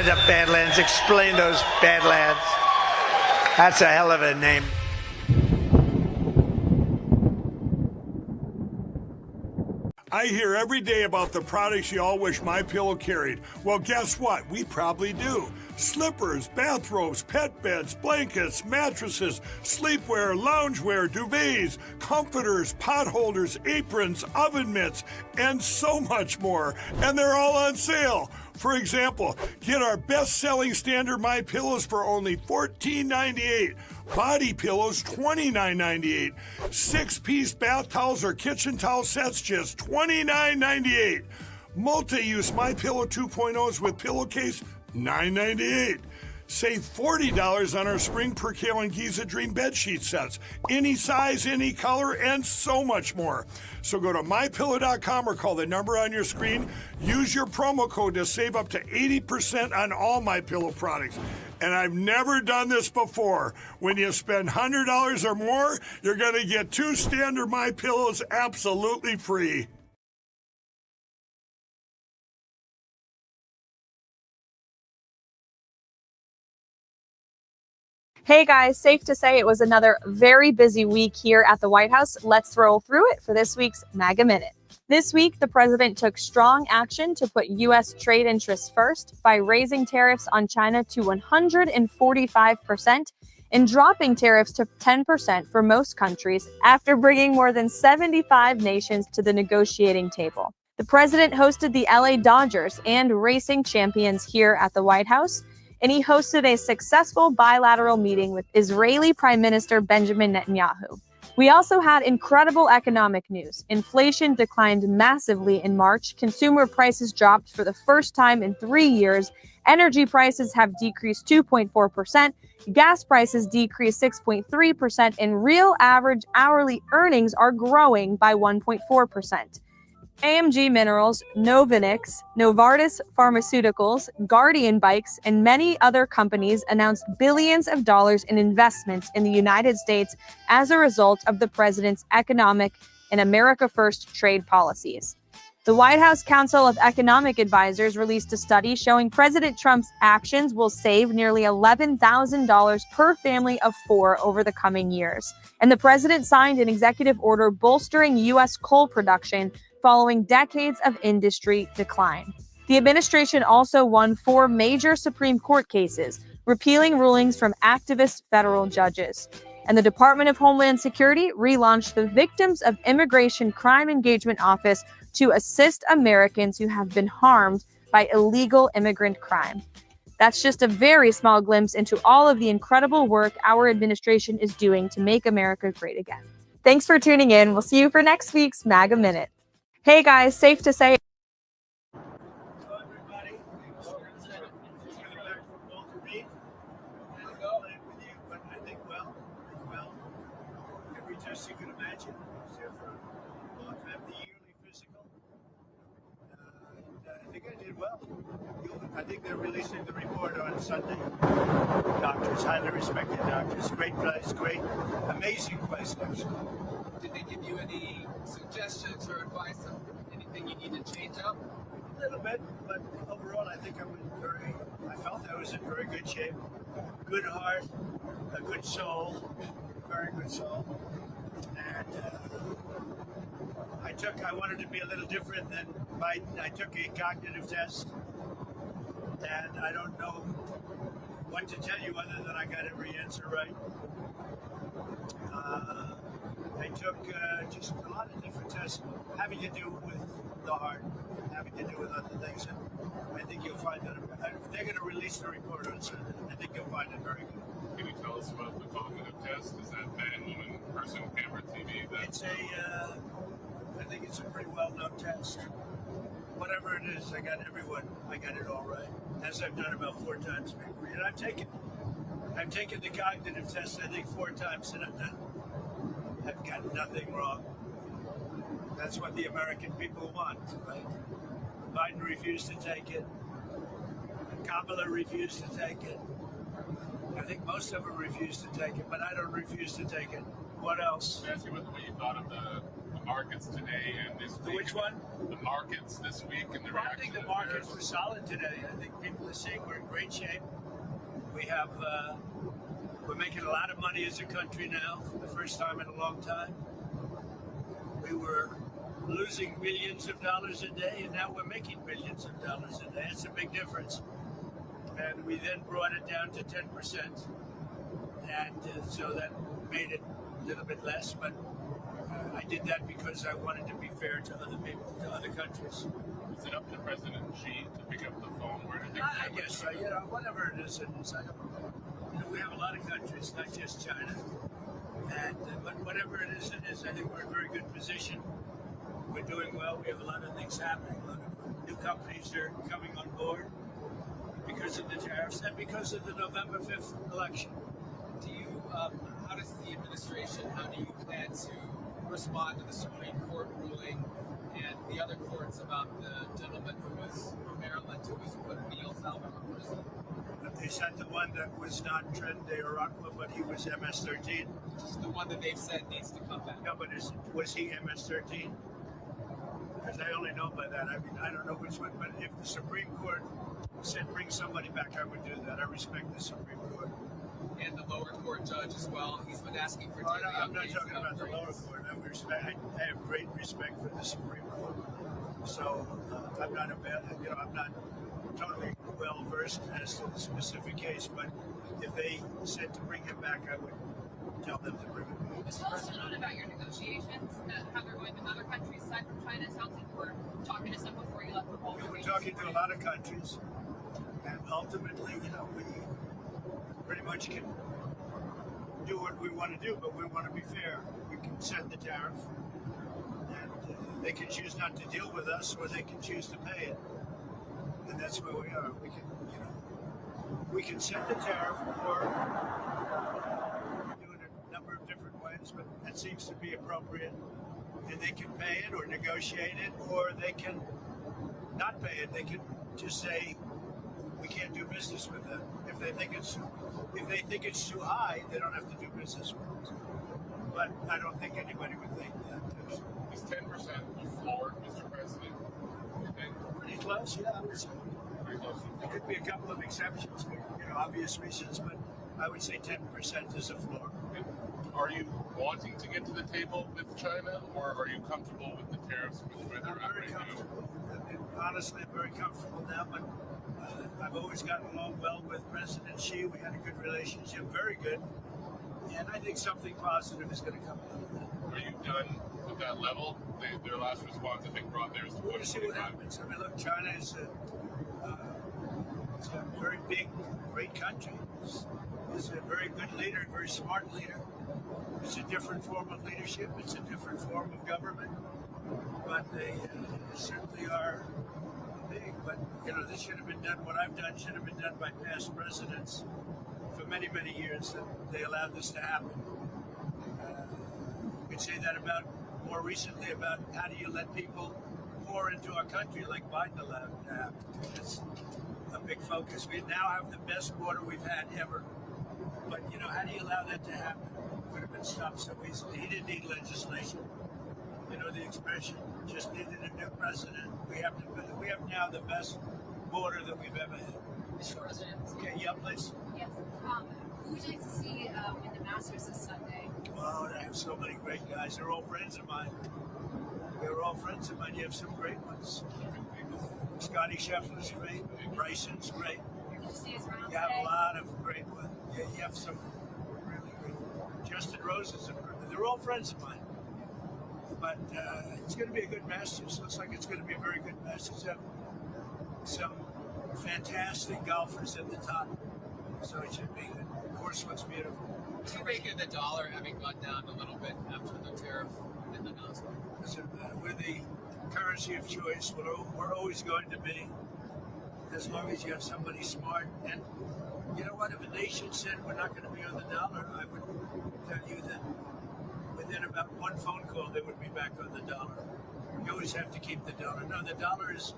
the Badlands. Explain those Badlands. That's a hell of a name. I hear every day about the products you all wish MyPillow carried. Well, guess what? We probably do. Slippers, bathrobes, pet beds, blankets, mattresses, sleepwear, loungewear, duvets, comforters, pot holders, aprons, oven mitts, and so much more. And they're all on sale. For example, get our best-selling standard MyPillows for only $14.98. Body pillows, $29.98. 6-piece bath towels or kitchen towel sets, just $29.98. Multi-use MyPillow 2.0s with pillowcase, $9.98. Save $40 on our Spring Percale and Giza Dream bedsheet sets. Any size, any color, and so much more. So go to MyPillow.com or call the number on your screen. Use your promo code to save up to 80% on all MyPillow products. And I've never done this before. When you spend $100 or more, you're going to get 2 standard MyPillows absolutely free. Hey guys, safe to say it was another very busy week here at the White House. Let's roll through it for this week's MAGA Minute. This week, the president took strong action to put U.S. trade interests first by raising tariffs on China to 145% and dropping tariffs to 10% for most countries after bringing more than 75 nations to the negotiating table. The president hosted the LA Dodgers and racing champions here at the White House, and he hosted a successful bilateral meeting with Israeli Prime Minister Benjamin Netanyahu. We also had incredible economic news. Inflation declined massively in March. Consumer prices dropped for the first time in 3 years. Energy prices have decreased 2.4%. Gas prices decreased 6.3%, and real average hourly earnings are growing by 1.4%. AMG Minerals, Novinix, Novartis Pharmaceuticals, Guardian Bikes, and many other companies announced billions of dollars in investments in the United States as a result of the president's economic and America First trade policies. The White House Council of Economic Advisors released a study showing President Trump's actions will save nearly $11,000 per family of 4 over the coming years. And the president signed an executive order bolstering U.S. coal production following decades of industry decline. The administration also won 4 major Supreme Court cases, repealing rulings from activist federal judges. And the Department of Homeland Security relaunched the Victims of Immigration Crime Engagement Office to assist Americans who have been harmed by illegal immigrant crime. That's just a very small glimpse into all of the incredible work our administration is doing to make America great again. Thanks for tuning in. We'll see you for next week's MAGA Minute. Hey guys, safe to say. Hello everybody. Just coming back from Walter Reed. With you, but I think well. Every test you can imagine. I was there for a long time. The yearly physical. I think I did well. I think they're releasing the report on Sunday. Doctors, highly respected doctors. Great place, amazing place actually. Did they give you any suggestions or advice on anything you need to change up? A little bit, but overall I think I felt I was in very good shape. Good heart, a good soul, very good soul. And I wanted to be a little different than Biden. I took a cognitive test, and I don't know what to tell you other than I got every answer right. I took just a lot of different tests having to do with the heart, having to do with other things, and I think you'll find that they're going to release the report on Sunday. I think you'll find it very good. Can you tell us about the cognitive test? Is that man, woman, person, camera, TV? I think it's a pretty well-known test. Whatever it is, I got it all right, as I've done about 4 times. And I've taken the cognitive test, I think 4 times, and I've got nothing wrong. That's what the American people want, right? Biden refused to take it. Kamala refused to take it. I think most of them refused to take it, but I don't refuse to take it. What else? Can I ask you what you thought of the markets today and this week. Which one? The markets this week and the Well, I reaction. think the to markets tariffs. were solid today. I think people are saying we're in great shape. We have, we're making a lot of money as a country now for the first time in a long time. We were losing millions of dollars a day, and now we're making millions of dollars a day. It's a big difference. And we then brought it down to 10%. And so that made it a little bit less, but I did that because I wanted to be fair to other people, to other countries. Is it up to President Xi to pick up the phone? Where do you think? I guess so. Whatever it is, we have a lot of countries, not just China. And but whatever it is, I think we're in a very good position. We're doing well. We have a lot of things happening. A lot of new companies are coming on board because of the tariffs and because of the November 5th election. Do you, how does the administration, how do you plan to respond to the Supreme Court ruling and the other courts about the gentleman who was from Maryland who was put in the El Salvador prison? They said the one that was not Tren de Aragua, but he was MS-13. Just the one that they've said needs to come back. No, but was he MS-13? Because I only know by that. I mean, I don't know which one. But if the Supreme Court said bring somebody back, I would do that. I respect the Supreme Court. And the lower court judge as well. He's been asking for Oh, daily no, I'm not updates talking and about the lower upgrades. court. I have great respect for the Supreme Court. So I'm not I'm not totally well versed as to the specific case. But if they said to bring him back, I would tell them to bring him back. Tell us a little bit about your negotiations, how they're going with other countries aside from China. It sounds like you were talking to some before you left the whole We're talking to a lot of countries, and ultimately, we pretty much can do what we want to do, but we want to be fair. We can set the tariff, and they can choose not to deal with us, or they can choose to pay it, and that's where we are. We can set the tariff, or we can do it a number of different ways, but that seems to be appropriate. And they can pay it or negotiate it, or they can not pay it. They can just say we can't do business with them. If they think it's too high, they don't have to do business with us. But I don't think anybody would think that. Is 10% the floor, Mr. President? You think? Pretty close, yeah. I would say. Pretty close to the There floor. could be a couple of exceptions for obvious reasons, but I would say 10% is a floor. Are you wanting to get to the table with China, or are you comfortable with the tariffs where they're I'm at very right now? comfortable. I mean, honestly, I'm very comfortable now, but I've always gotten along well with President Xi. We had a good relationship, very good. And I think something positive is going to come out of that. Are you done with that level? Their last response, I think, brought theirs to We'll see what 125. happens. I mean, look, China is it's a very big, great country. It's a very good leader, a very smart leader. It's a different form of leadership. It's a different form of government. But they certainly are big. But, this should have been done. What I've done should have been done by past presidents for many, many years. That they allowed this to happen. You could say that about more recently about how do you let people pour into our country like Biden allowed to happen. It's a big focus. We now have the best border we've had ever. But, how do you allow that to happen? It would have been stopped so easily. He didn't need legislation. The expression, just needed a new president. We have now the best border that we've ever had. Mr. President. Okay, yeah, please. Yes. Who would you like to see in the Masters this Sunday? Wow, I have so many great guys. They're all friends of mine. They're all friends of mine. You have some great ones. Scotty Scheffler's great. Bryson's great. Did you see his round You have today? a lot of great ones. Yeah, you have some really good. Justin Rose is they're all friends of mine. But it's going to be a good Masters. Looks like it's going to be a very good Masters. You have some fantastic golfers at the top. So it should be good. The course looks beautiful. Do you make the dollar having gone down a little bit after the tariff and the announcement? Listen, we're the currency of choice. We're always going to be, as long as you have somebody smart. And you know what? If a nation said we're not going to be on the dollar, I would tell you that within about one phone call, they would be back on the dollar. You always have to keep the dollar. No, the dollar is,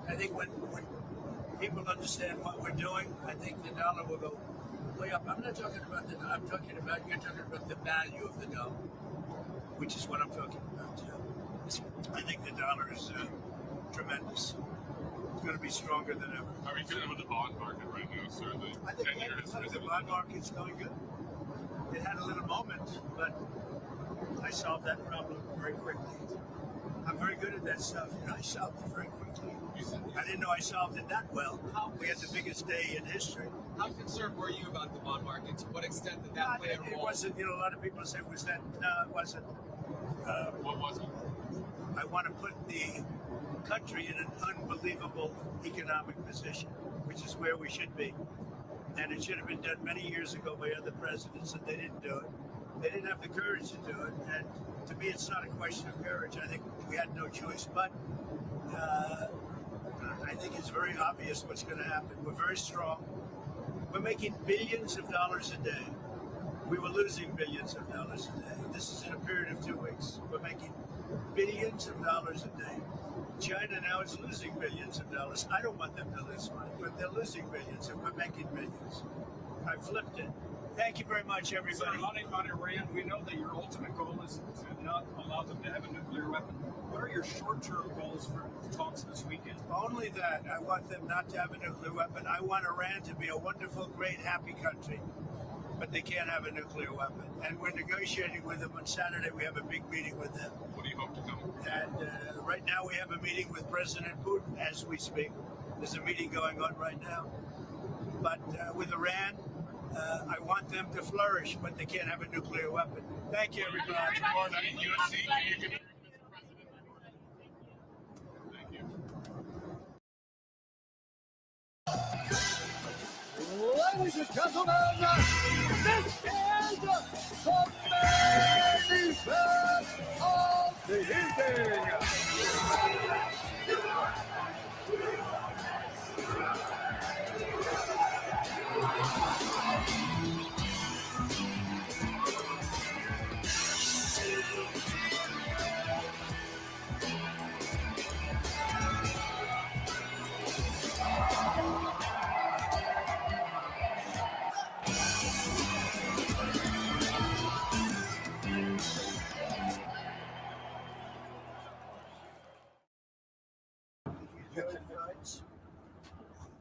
I think when people understand what we're doing, I think the dollar will go way up. I'm not talking about you're talking about the value of the dollar. which is what I'm talking about too. I think the dollar is tremendous. It's going to be stronger than ever. How are you feeling with the bond market right now, sir? I think the bond market's going good. It had a little moment, but I solved that problem very quickly. I'm very good at that stuff, and I solved it very quickly. I didn't know I solved it that well. We had the biggest day in history. How concerned were you about the bond market? To what extent did that play a role? It wasn't, a lot of people say, was that, it wasn't. What was it? I want to put the country in an unbelievable economic position, which is where we should be. And it should have been done many years ago by other presidents, and they didn't do it. They didn't have the courage to do it. And to me, it's not a question of courage. I think we had no choice. But I think it's very obvious what's going to happen. We're very strong. We're making billions of dollars a day. We were losing billions of dollars a day. This is in a period of 2 weeks. We're making billions of dollars a day. China now is losing billions of dollars. I don't want them to lose money, but they're losing billions, and we're making billions. I flipped it. Thank you very much, everybody. Sir, on Iran, we know that your ultimate goal is to not allow them to have a nuclear weapon. What are your short-term goals for talks this weekend? Only that. I want them not to have a nuclear weapon. I want Iran to be a wonderful, great, happy country. But they can't have a nuclear weapon. And we're negotiating with them. On Saturday, we have a big meeting with them. What do you hope to come? And right now, we have a meeting with President Putin as we speak. There's a meeting going on right now. But with Iran, I want them to flourish, but they can't have a nuclear weapon. Thank you, everybody. Tomorrow night, USC, you can... Thank you. Ladies and gentlemen, this is the main event of the evening.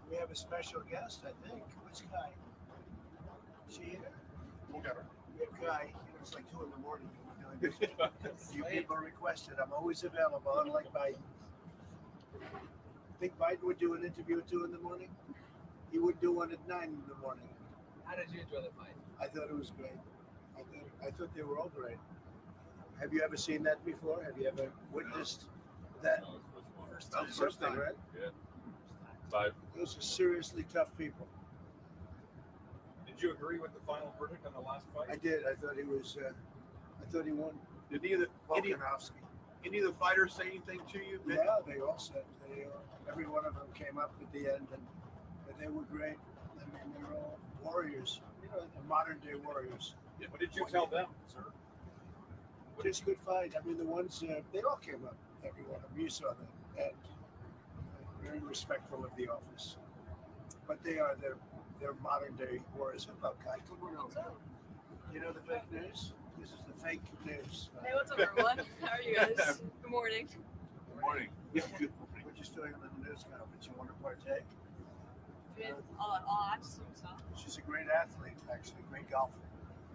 We have a special guest, I think. Which guy? Is she here? We'll get her. We have Guy. It's like 2 in the morning. We're doing this. You people requested. I'm always available, unlike Biden. Think Biden would do an interview at 2 in the morning? He would do one at 9 in the morning. How did you enjoy the fight? I thought it was great. I thought they were all great. Have you ever seen that before? Have you ever witnessed that? No, First time, right? Yeah. 5. Those are seriously tough people. Did you agree with the final verdict on the last fight? I did. I thought he was. I thought he won. Did any of the fighters say anything to you? Yeah, they all said. Every one of them came up at the end, and they were great. I mean, they were all warriors. They're modern day warriors. Yeah, what did you tell them, sir? Just good fight. I mean, the ones they all came up. Every one of them. You saw them, and very respectful of the office. But they're modern day warriors. Hello, Kai. Come on over. You know the fake news? This is the fake news. Hey, what's up, everyone? How are you guys? Good morning. Good morning. We're just doing a little news conference. You want to partake? I'll add some stuff. She's a great athlete, actually, great golfer.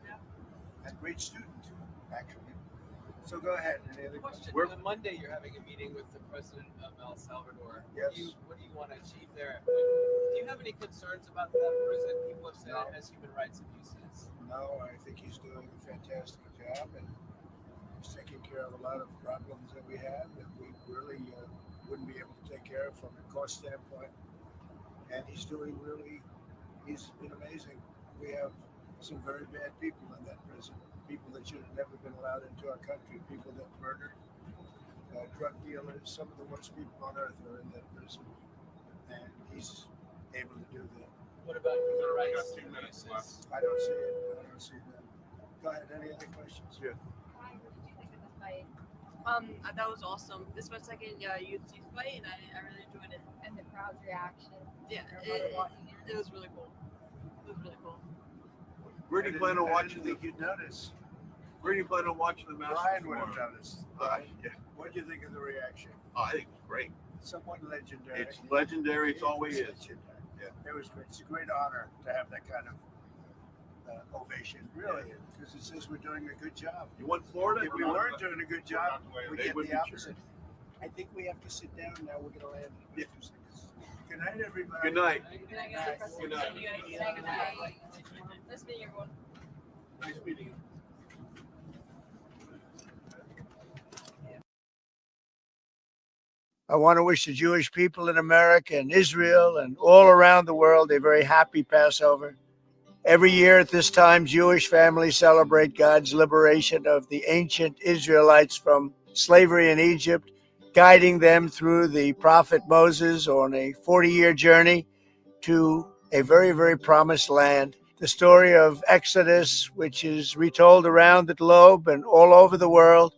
Yeah. And great student, actually. So go ahead. Any other Question. On Monday, you're having a meeting with the president of El Salvador. Yes. What do you want to achieve there? Do you have any concerns about that president? People have said it has human rights abuses. No, I think he's doing a fantastic job, and he's taking care of a lot of problems that we have that we really wouldn't be able to take care of from a cost standpoint. And he's been amazing. We have some very bad people in that prison, people that should have never been allowed into our country, people that murdered, drug dealers. Some of the worst people on earth are in that prison, and he's able to do that. What about human rights? Got 2 minutes left. I don't see it. I don't see that. Go ahead. Any other questions? Yeah. Hi, what did you think of the fight? That was awesome. This was my second UFC fight, and I really enjoyed it. And the crowd's reaction. Yeah, Watching it was really cool. It was really cool. Where do you plan on watching I didn't think you'd notice. Where do you plan on watching the Masters Brian would have tomorrow? done this. Yeah. What do you think of the reaction? Oh, I think it's great. Somewhat legendary. It's legendary. It's always is. Legendary. Yeah. It was great. It's a great honor to have that kind of ovation, really, because it says we're doing a good job. You won Florida? If we weren't doing a good job, we They get wouldn't the be opposite. I think we have to sit down now. We're going to land in 2 seconds. Good night, everybody. Good night. Good night, guys. Good night. Good night. Nice meeting everyone. Nice meeting you. I want to wish the Jewish people in America and Israel and all around the world a very happy Passover. Every year at this time, Jewish families celebrate God's liberation of the ancient Israelites from slavery in Egypt, guiding them through the prophet Moses on a 40-year journey to a very, very promised land. The story of Exodus, which is retold around the globe and all over the world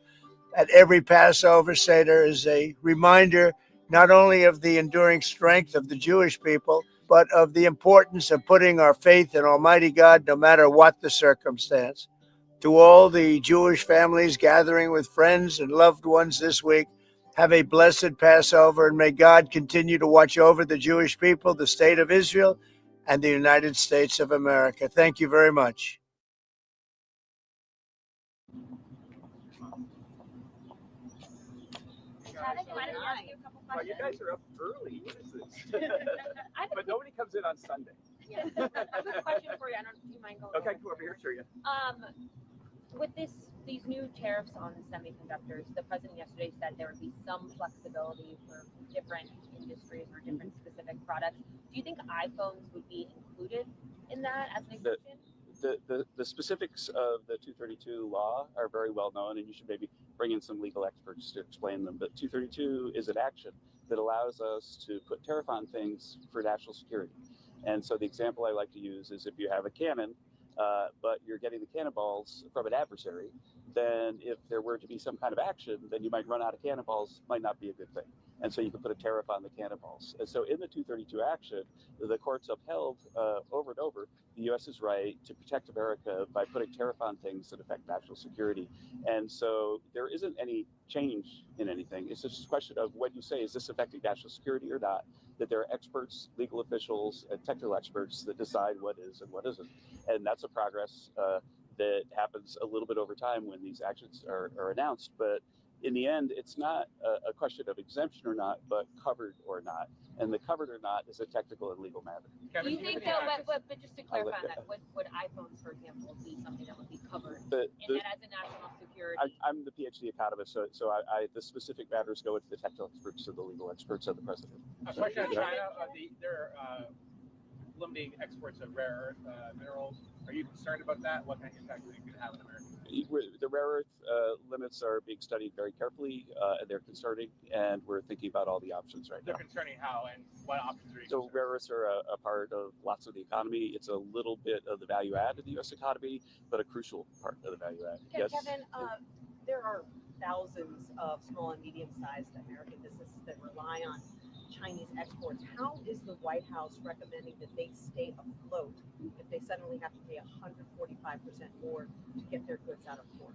at every Passover Seder, is a reminder not only of the enduring strength of the Jewish people, but of the importance of putting our faith in Almighty God no matter what the circumstance. To all the Jewish families gathering with friends and loved ones this week, have a blessed Passover, and may God continue to watch over the Jewish people, the state of Israel, and the United States of America. Thank you very much. Well, you guys are up early. What is this? But nobody comes in on Sunday. Yeah. I have a question for you. I don't know if you mind going. Okay, come over here, sure. With these new tariffs on semiconductors, the president yesterday said there would be some flexibility for different industries or different specific products. Do you think iPhones would be included in that as an exemption? The specifics of the 232 law are very well known, and you should maybe bring in some legal experts to explain them. But 232 is an action that allows us to put tariff on things for national security. And so the example I like to use is if you have a cannon, but you're getting the cannonballs from an adversary, then if there were to be some kind of action, then you might run out of cannonballs, might not be a good thing. And so you can put a tariff on the cannonballs. And so in the 232 action, the courts upheld over and over the U.S.'s right to protect America by putting tariff on things that affect national security. And so there isn't any change in anything. It's just a question of what you say, is this affecting national security or not? That there are experts, legal officials, and technical experts that decide what is and what isn't. And that's a progress that happens a little bit over time when these actions are announced. But in the end, it's not a question of exemption or not, but covered or not. And the covered or not is a technical and legal matter. Do you think that, but just to clarify that, would iPhones, for example, be something that would be covered as a national security? I'm the PhD economist, so the specific matters go into the technical experts and the legal experts of the president. A question on China. They're limiting exports of rare earth minerals. Are you concerned about that? What kind of impact do you think it could have on America? The rare earth limits are being studied very carefully, and they're concerning, and we're thinking about all the options right now. They're concerning how and what options are you So rare earths are a part of lots of the economy. It's a little bit of the value add of the U.S. economy, but a crucial part of the value add. Yes. Kevin, there are thousands of small and medium-sized American businesses that rely on Chinese exports. How is the White House recommending that they stay afloat if they suddenly have to pay 145% more to get their goods out of port?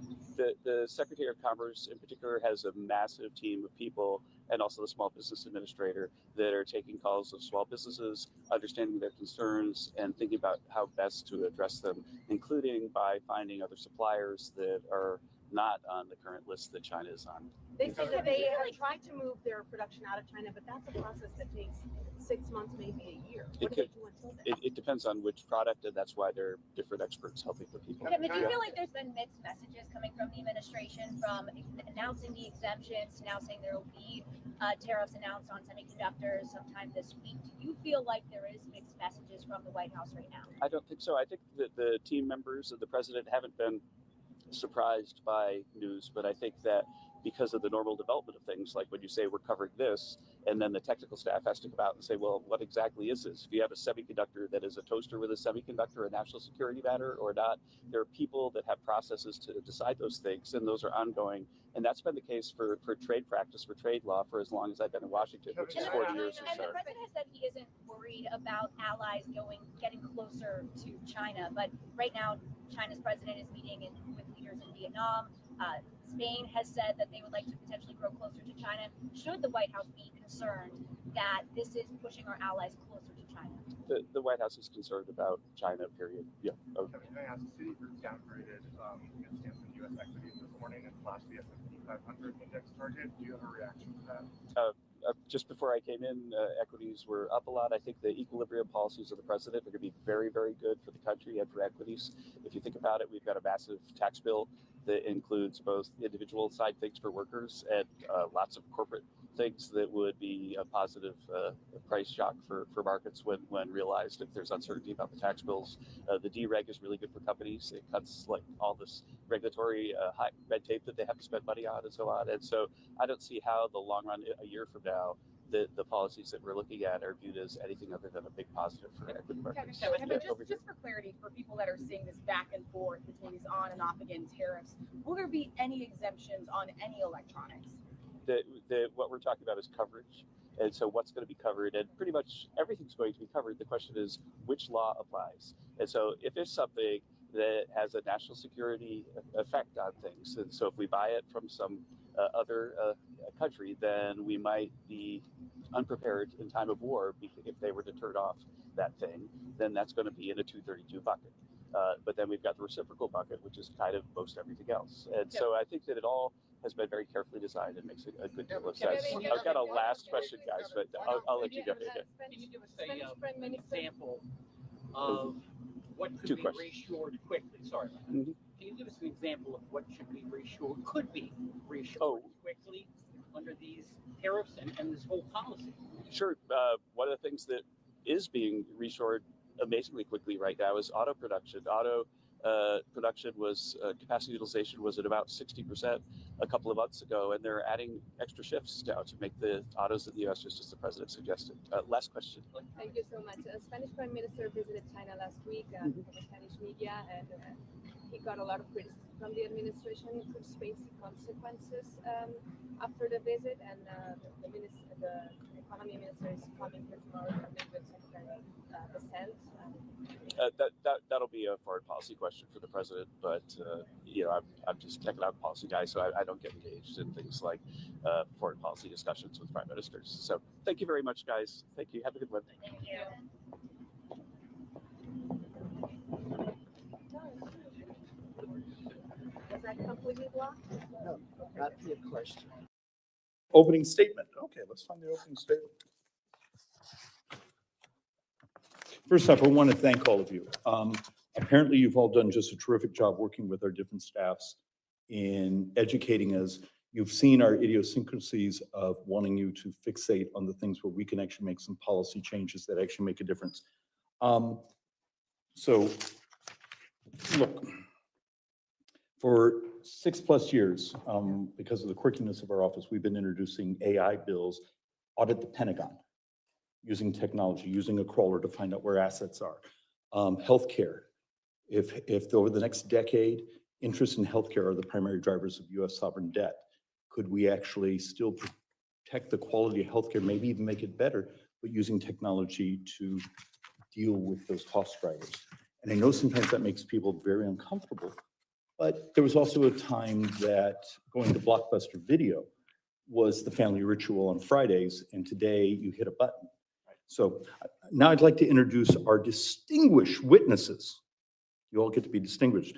The Secretary of Commerce in particular has a massive team of people, and also the Small Business Administrator, that are taking calls of small businesses, understanding their concerns, and thinking about how best to address them, including by finding other suppliers that are not on the current list that China is on. They say that they have tried to move their production out of China, but that's a process that takes 6 months, maybe a year. What do they do until then? It depends on which product, and that's why there are different experts helping the people. Kevin, do you feel like there's been mixed messages coming from the administration, from announcing the exemptions to now saying there will be tariffs announced on semiconductors sometime this week? Do you feel like there is mixed messages from the White House right now? I don't think so. I think that the team members of the president haven't been surprised by news, but I think that because of the normal development of things, like when you say we're covering this, and then the technical staff has to come out and say, well, what exactly is this? If you have a semiconductor that is a toaster with a semiconductor, a national security matter or not, there are people that have processes to decide those things, and those are ongoing. And that's been the case for trade practice, for trade law, for as long as I've been in Washington, which is 40 years or so. And the president has said he isn't worried about allies getting closer to China, but right now, China's president is meeting with leaders in Vietnam. Vietnam. Spain has said that they would like to potentially grow closer to China. Should the White House be concerned that this is pushing our allies closer to China? The White House is concerned about China, period. Yeah. Okay. Can I ask, Citigroup downgraded its stance in U.S. equities this morning and flashed the S&P 500 index target. Do you have a reaction to that? Just before I came in, equities were up a lot. I think the equilibrium policies of the president are going to be very, very good for the country and for equities. If you think about it, we've got a massive tax bill that includes both individual side things for workers and lots of corporate things that would be a positive price shock for markets when realized if there's uncertainty about the tax bills. The dereg is really good for companies. It cuts like all this regulatory high red tape that they have to spend money on and so on. And so I don't see how the long run, a year from now, the policies that we're looking at are viewed as anything other than a big positive for equity markets. Kevin, just for clarity, for people that are seeing this back and forth between these on and off again tariffs, will there be any exemptions on any electronics? What we're talking about is coverage. And so what's going to be covered, and pretty much everything's going to be covered. The question is which law applies. And so if there's something that has a national security effect on things, and so if we buy it from some other country, then we might be unprepared in time of war if they were to turn off that thing, then that's going to be in a 232 bucket. But then we've got the reciprocal bucket, which is kind of most everything else. And so I think that it all has been very carefully designed and makes a good deal of sense. I've got a last question, guys, but I'll let you go. Can you give us an example of what could be reshored quickly? Sorry. Can you give us an example of what should be reshored, could be reshored quickly under these tariffs and this whole policy? Sure. One of the things that is being reshored amazingly quickly right now is auto production. Production was capacity utilization was at about 60% a couple of months ago, and they're adding extra shifts now to make the autos in the U.S. just as the president suggested. Last question. Thank you so much. Spanish Prime Minister visited China last week from Spanish media, and he got a lot of criticism from the administration. Could Spain see consequences after the visit? And the economy minister is coming here tomorrow to meet with Secretary Hassett. That'll be a foreign policy question for the president, but I'm just an economic policy guy, so I don't get engaged in things like foreign policy discussions with prime ministers. So thank you very much, guys. Thank you. Have a good one. Thank you. Was that completely blocked? No, not your question. Opening statement. Okay, let's find the opening statement. First off, I want to thank all of you. Apparently, you've all done just a terrific job working with our different staffs in educating us. You've seen our idiosyncrasies of wanting you to fixate on the things where we can actually make some policy changes that actually make a difference. So, look, for 6+ years, because of the quirkiness of our office, we've been introducing AI bills, audit the Pentagon, using technology, using a crawler to find out where assets are. Healthcare, if over the next decade, interest in healthcare are the primary drivers of US sovereign debt, could we actually still protect the quality of healthcare, maybe even make it better, but using technology to deal with those cost drivers? And I know sometimes that makes people very uncomfortable, but there was also a time that going to Blockbuster Video was the family ritual on Fridays, and today you hit a button. So now I'd like to introduce our distinguished witnesses. You all get to be distinguished.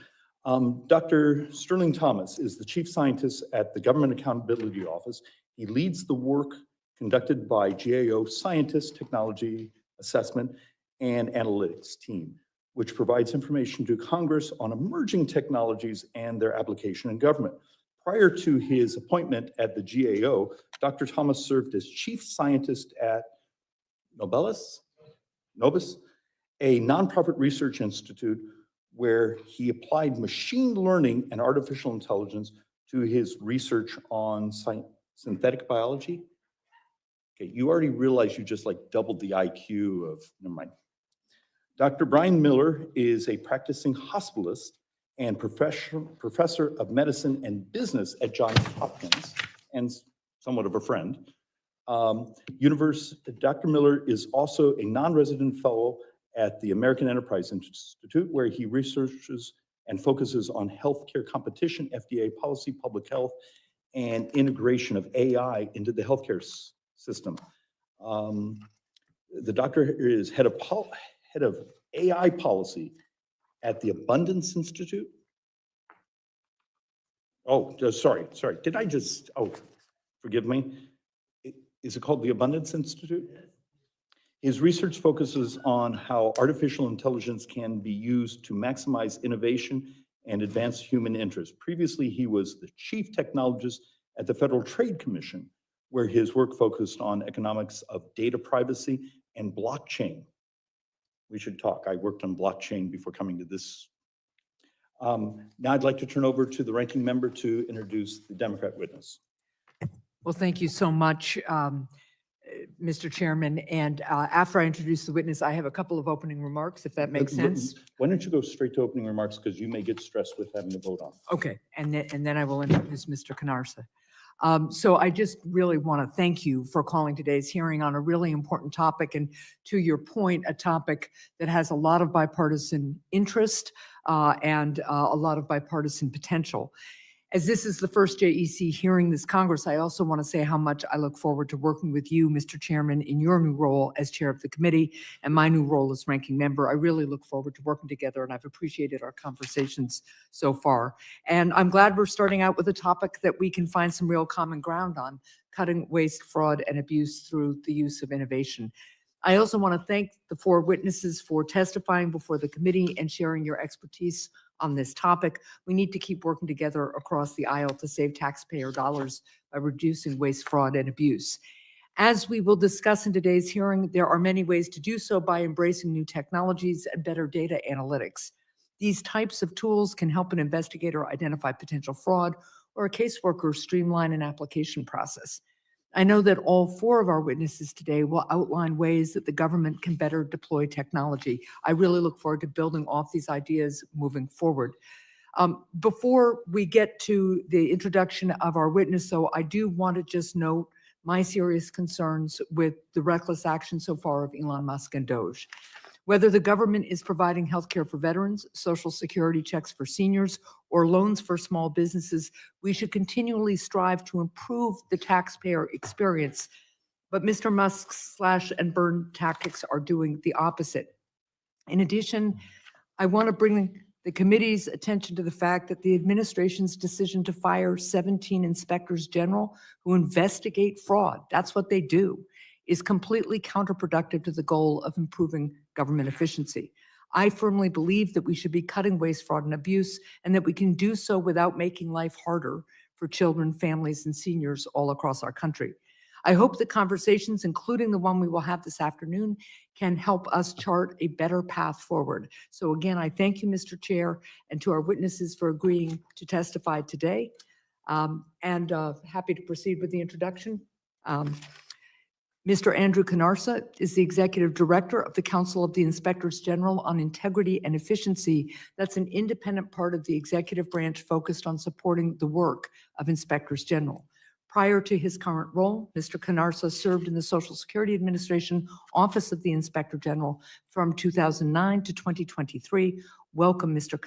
Dr. Sterling Thomas is the Chief Scientist at the Government Accountability Office. He leads the work conducted by GAO Scientist, Technology Assessment, and Analytics team, which provides information to Congress on emerging technologies and their application in government. Prior to his appointment at the GAO, Dr. Thomas served as Chief Scientist at Nobis, a nonprofit research institute where he applied machine learning and artificial intelligence to his research on synthetic biology. Okay, you already realize you just like doubled the IQ of, never mind. Dr. Brian Miller is a practicing hospitalist and professor of medicine and business at Johns Hopkins, and somewhat of a friend. Dr. Miller is also a non-resident fellow at the American Enterprise Institute, where he researches and focuses on healthcare competition, FDA policy, public health, and integration of AI into the healthcare system. The doctor is head of AI policy at the Abundance Institute. Oh, sorry. Did I just, forgive me. Is it called the Abundance Institute? His research focuses on how artificial intelligence can be used to maximize innovation and advance human interest. Previously, he was the chief technologist at the Federal Trade Commission, where his work focused on economics of data privacy and blockchain. We should talk. I worked on blockchain before coming to this. Now I'd like to turn over to the ranking member to introduce the Democrat witness. Well, thank you so much, Mr. Chairman. And after I introduce the witness, I have a couple of opening remarks, if that makes sense. Why don't you go straight to opening remarks, because you may get stressed with having to vote on. Okay, and then I will introduce Mr. Canarsa. So I just really want to thank you for calling today's hearing on a really important topic, and to your point, a topic that has a lot of bipartisan interest and a lot of bipartisan potential. As this is the first JEC hearing this Congress, I also want to say how much I look forward to working with you, Mr. Chairman, in your new role as chair of the committee and my new role as ranking member. I really look forward to working together, and I've appreciated our conversations so far. And I'm glad we're starting out with a topic that we can find some real common ground on: cutting waste, fraud, and abuse through the use of innovation. I also want to thank the four witnesses for testifying before the committee and sharing your expertise on this topic. We need to keep working together across the aisle to save taxpayer dollars by reducing waste, fraud, and abuse. As we will discuss in today's hearing, there are many ways to do so by embracing new technologies and better data analytics. These types of tools can help an investigator identify potential fraud or a caseworker streamline an application process. I know that all four of our witnesses today will outline ways that the government can better deploy technology. I really look forward to building off these ideas moving forward. Before we get to the introduction of our witness, though, I do want to just note my serious concerns with the reckless action so far of Elon Musk and Doge. Whether the government is providing healthcare for veterans, Social Security checks for seniors, or loans for small businesses, we should continually strive to improve the taxpayer experience. But Mr. Musk's slash and burn tactics are doing the opposite. In addition, I want to bring the committee's attention to the fact that the administration's decision to fire 17 inspectors general who investigate fraud, that's what they do, is completely counterproductive to the goal of improving government efficiency. I firmly believe that we should be cutting waste, fraud, and abuse, and that we can do so without making life harder for children, families, and seniors all across our country. I hope the conversations, including the one we will have this afternoon, can help us chart a better path forward. So again, I thank you, Mr. Chair, and to our witnesses for agreeing to testify today. Happy to proceed with the introduction. Mr. Andrew Canarsa is the Executive Director of the Council of the Inspectors General on Integrity and Efficiency. That's an independent part of the executive branch focused on supporting the work of Inspectors General. Prior to his current role, Mr. Canarsa served in the Social Security Administration Office of the Inspector General from 2009 to 2023. Welcome, Mr.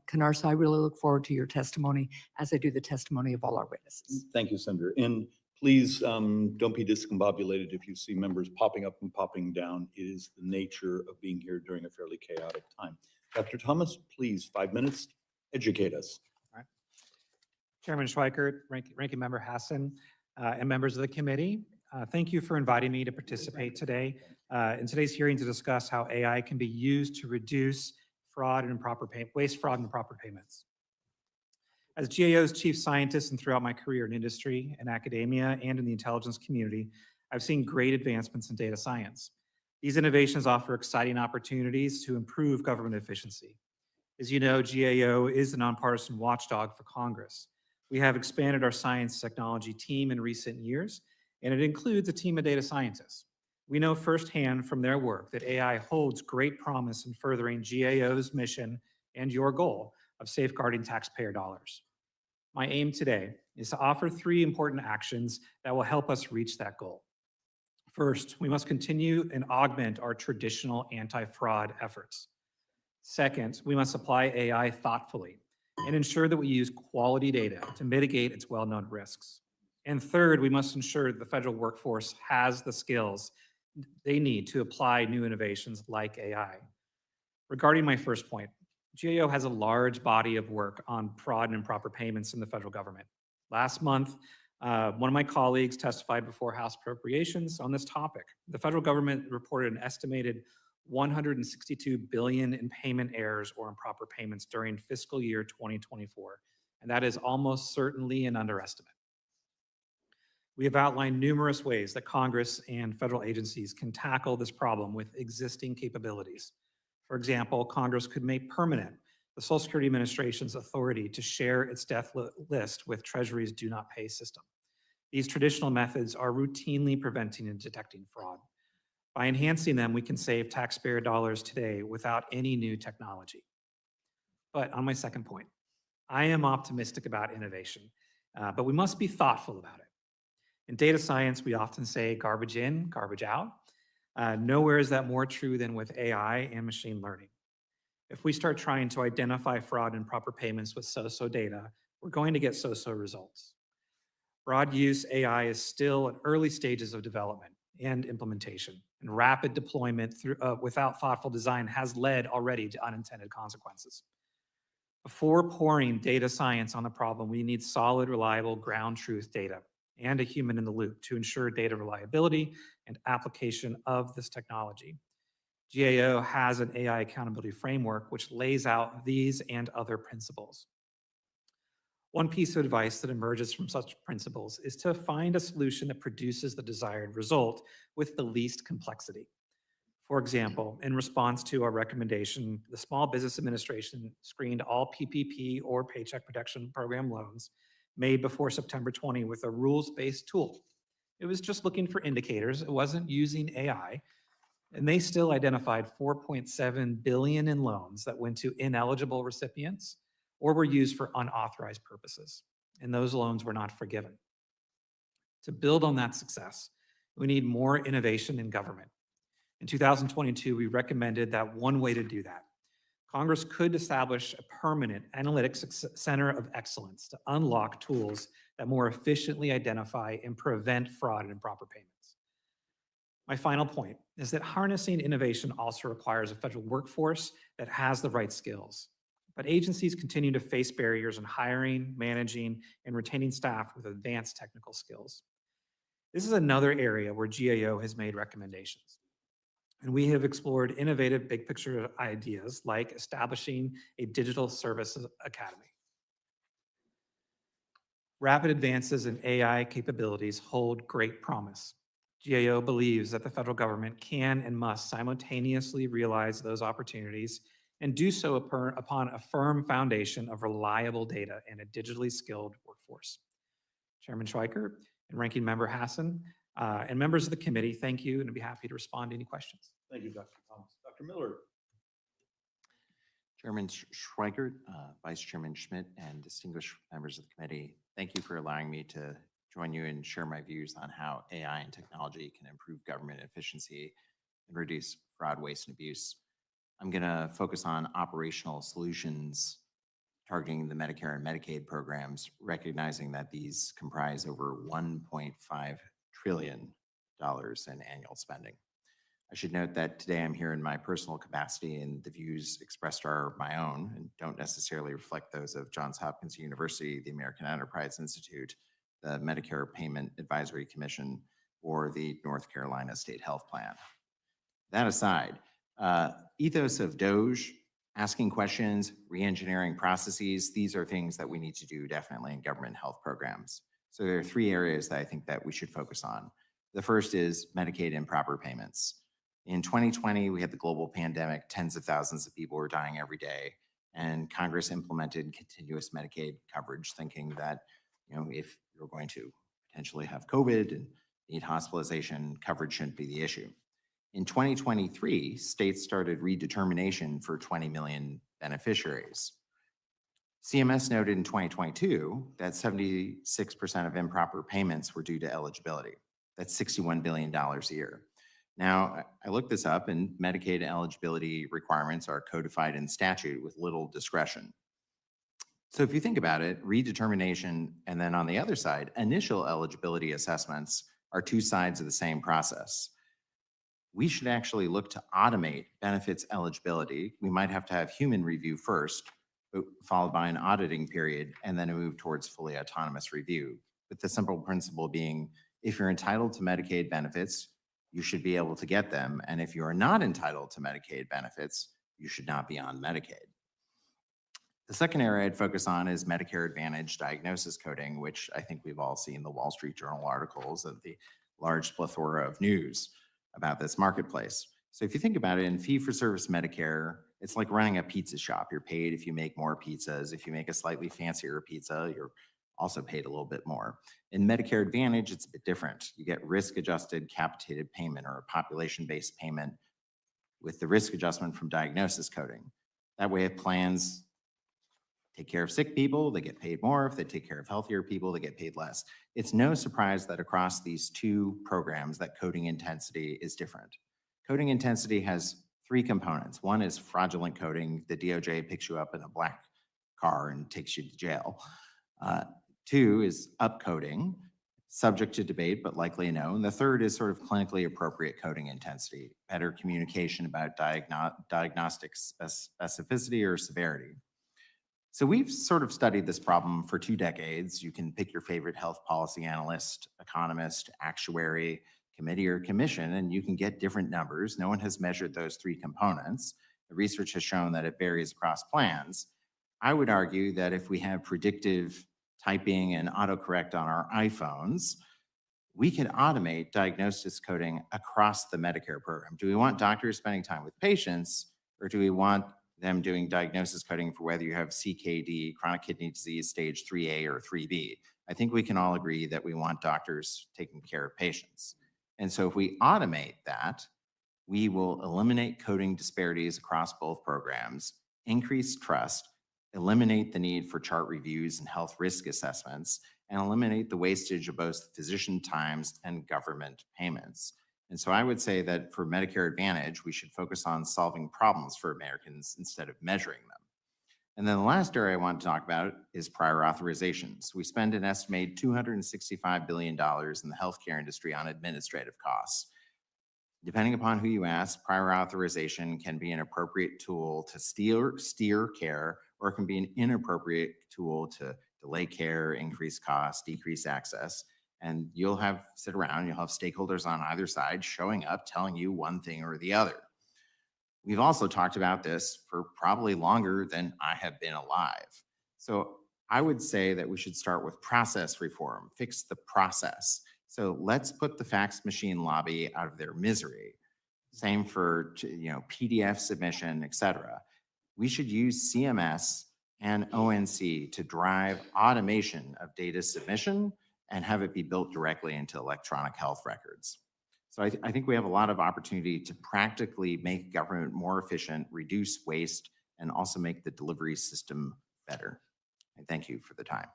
Canarsa. I really look forward to your testimony, as I do the testimony of all our witnesses. Thank you, Senator. And please don't be discombobulated if you see members popping up and popping down. It is the nature of being here during a fairly chaotic time. Dr. Thomas, please, 5 minutes, educate us. All right. Chairman Schweikert, Ranking Member Hassett, and members of the committee, thank you for inviting me to participate today in today's hearing to discuss how AI can be used to reduce fraud and improper waste, fraud, and improper payments. As GAO's chief scientist and throughout my career in industry, in academia, and in the intelligence community, I've seen great advancements in data science. These innovations offer exciting opportunities to improve government efficiency. As you know, GAO is a nonpartisan watchdog for Congress. We have expanded our science technology team in recent years, and it includes a team of data scientists. We know firsthand from their work that AI holds great promise in furthering GAO's mission and your goal of safeguarding taxpayer dollars. My aim today is to offer 3 important actions that will help us reach that goal. First, we must continue and augment our traditional anti-fraud efforts. Second, we must apply AI thoughtfully and ensure that we use quality data to mitigate its well-known risks. And third, we must ensure that the federal workforce has the skills they need to apply new innovations like AI. Regarding my first point, GAO has a large body of work on fraud and improper payments in the federal government. Last month, one of my colleagues testified before House Appropriations on this topic. The federal government reported an estimated 162 billion in payment errors or improper payments during fiscal year 2024, and that is almost certainly an underestimate. We have outlined numerous ways that Congress and federal agencies can tackle this problem with existing capabilities. For example, Congress could make permanent the Social Security Administration's authority to share its death list with Treasury's do not pay system. These traditional methods are routinely preventing and detecting fraud. By enhancing them, we can save taxpayer dollars today without any new technology. But on my second point, I am optimistic about innovation, but we must be thoughtful about it. In data science, we often say garbage in, garbage out. Nowhere is that more true than with AI and machine learning. If we start trying to identify fraud and improper payments with so-so data, we're going to get so-so results. Broad use AI is still at early stages of development and implementation, and rapid deployment without thoughtful design has led already to unintended consequences. Before pouring data science on the problem, we need solid, reliable, ground truth data and a human in the loop to ensure data reliability and application of this technology. GAO has an AI accountability framework which lays out these and other principles. One piece of advice that emerges from such principles is to find a solution that produces the desired result with the least complexity. For example, in response to our recommendation, the Small Business Administration screened all PPP or Paycheck Protection Program loans made before September 20 with a rules-based tool. It was just looking for indicators. It wasn't using AI. And they still identified 4.7 billion in loans that went to ineligible recipients or were used for unauthorized purposes. And those loans were not forgiven. To build on that success, we need more innovation in government. In 2022, we recommended that one way to do that, Congress could establish a permanent analytics center of excellence to unlock tools that more efficiently identify and prevent fraud and improper payments. My final point is that harnessing innovation also requires a federal workforce that has the right skills. But agencies continue to face barriers in hiring, managing, and retaining staff with advanced technical skills. This is another area where GAO has made recommendations. And we have explored innovative big picture ideas like establishing a digital services academy. Rapid advances in AI capabilities hold great promise. GAO believes that the federal government can and must simultaneously realize those opportunities and do so upon a firm foundation of reliable data and a digitally skilled workforce. Chairman Schweikert and Ranking Member Hassett and members of the committee, thank you, and I'd be happy to respond to any questions. Thank you, Dr. Thomas. Dr. Miller. Chairman Schweikert, Vice Chairman Schmidt, and distinguished members of the committee, thank you for allowing me to join you and share my views on how AI and technology can improve government efficiency and reduce fraud, waste, and abuse. I'm going to focus on operational solutions targeting the Medicare and Medicaid programs, recognizing that these comprise over $1.5 trillion in annual spending. I should note that today I'm here in my personal capacity, and the views expressed are my own and don't necessarily reflect those of Johns Hopkins University, the American Enterprise Institute, the Medicare Payment Advisory Commission, or the North Carolina State Health Plan. That aside, ethos of DOGE, asking questions, re-engineering processes, these are things that we need to do definitely in government health programs. So there are three areas that I think that we should focus on. The first is Medicaid improper payments. In 2020, we had the global pandemic, tens of thousands of people were dying every day, and Congress implemented continuous Medicaid coverage, thinking that, if you're going to potentially have COVID and need hospitalization, coverage shouldn't be the issue. In 2023, states started redetermination for 20 million beneficiaries. CMS noted in 2022 that 76% of improper payments were due to eligibility. That's $61 billion a year. Now, I looked this up, and Medicaid eligibility requirements are codified in statute with little discretion. So if you think about it, redetermination and then on the other side, initial eligibility assessments are two sides of the same process. We should actually look to automate benefits eligibility. We might have to have human review first, followed by an auditing period, and then a move towards fully autonomous review. With the simple principle being, if you're entitled to Medicaid benefits, you should be able to get them. And if you are not entitled to Medicaid benefits, you should not be on Medicaid. The second area I'd focus on is Medicare Advantage diagnosis coding, which I think we've all seen the Wall Street Journal articles and the large plethora of news about this marketplace. So if you think about it, in fee-for-service Medicare, it's like running a pizza shop. You're paid if you make more pizzas. If you make a slightly fancier pizza, you're also paid a little bit more. In Medicare Advantage, it's a bit different. You get risk-adjusted capitated payment or a population-based payment with the risk adjustment from diagnosis coding. That way, if plans take care of sick people, they get paid more. If they take care of healthier people, they get paid less. It's no surprise that across these two programs that coding intensity is different. Coding intensity has three components. One is fraudulent coding. The DOJ picks you up in a black car and takes you to jail. Two is upcoding, subject to debate, but likely no. And the third is sort of clinically appropriate coding intensity, better communication about diagnostic specificity or severity. So we've sort of studied this problem for 2 decades. You can pick your favorite health policy analyst, economist, actuary, committee, or commission, and you can get different numbers. No one has measured those three components. The research has shown that it varies across plans. I would argue that if we have predictive typing and autocorrect on our iPhones, we can automate diagnosis coding across the Medicare program. Do we want doctors spending time with patients, or do we want them doing diagnosis coding for whether you have CKD, chronic kidney disease, stage 3A or 3B? I think we can all agree that we want doctors taking care of patients. And so if we automate that, we will eliminate coding disparities across both programs, increase trust, eliminate the need for chart reviews and health risk assessments, and eliminate the wastage of both physician times and government payments. And so I would say that for Medicare Advantage, we should focus on solving problems for Americans instead of measuring them. And then the last area I want to talk about is prior authorizations. We spend an estimated $265 billion in the healthcare industry on administrative costs. Depending upon who you ask, prior authorization can be an appropriate tool to steer care, or it can be an inappropriate tool to delay care, increase costs, decrease access. And you'll sit around, you'll have stakeholders on either side showing up, telling you one thing or the other. We've also talked about this for probably longer than I have been alive. So I would say that we should start with process reform, fix the process. So let's put the fax machine lobby out of their misery. Same for PDF submission, et cetera. We should use CMS and ONC to drive automation of data submission and have it be built directly into electronic health records. So I think we have a lot of opportunity to practically make government more efficient, reduce waste, and also make the delivery system better. And thank you for the time.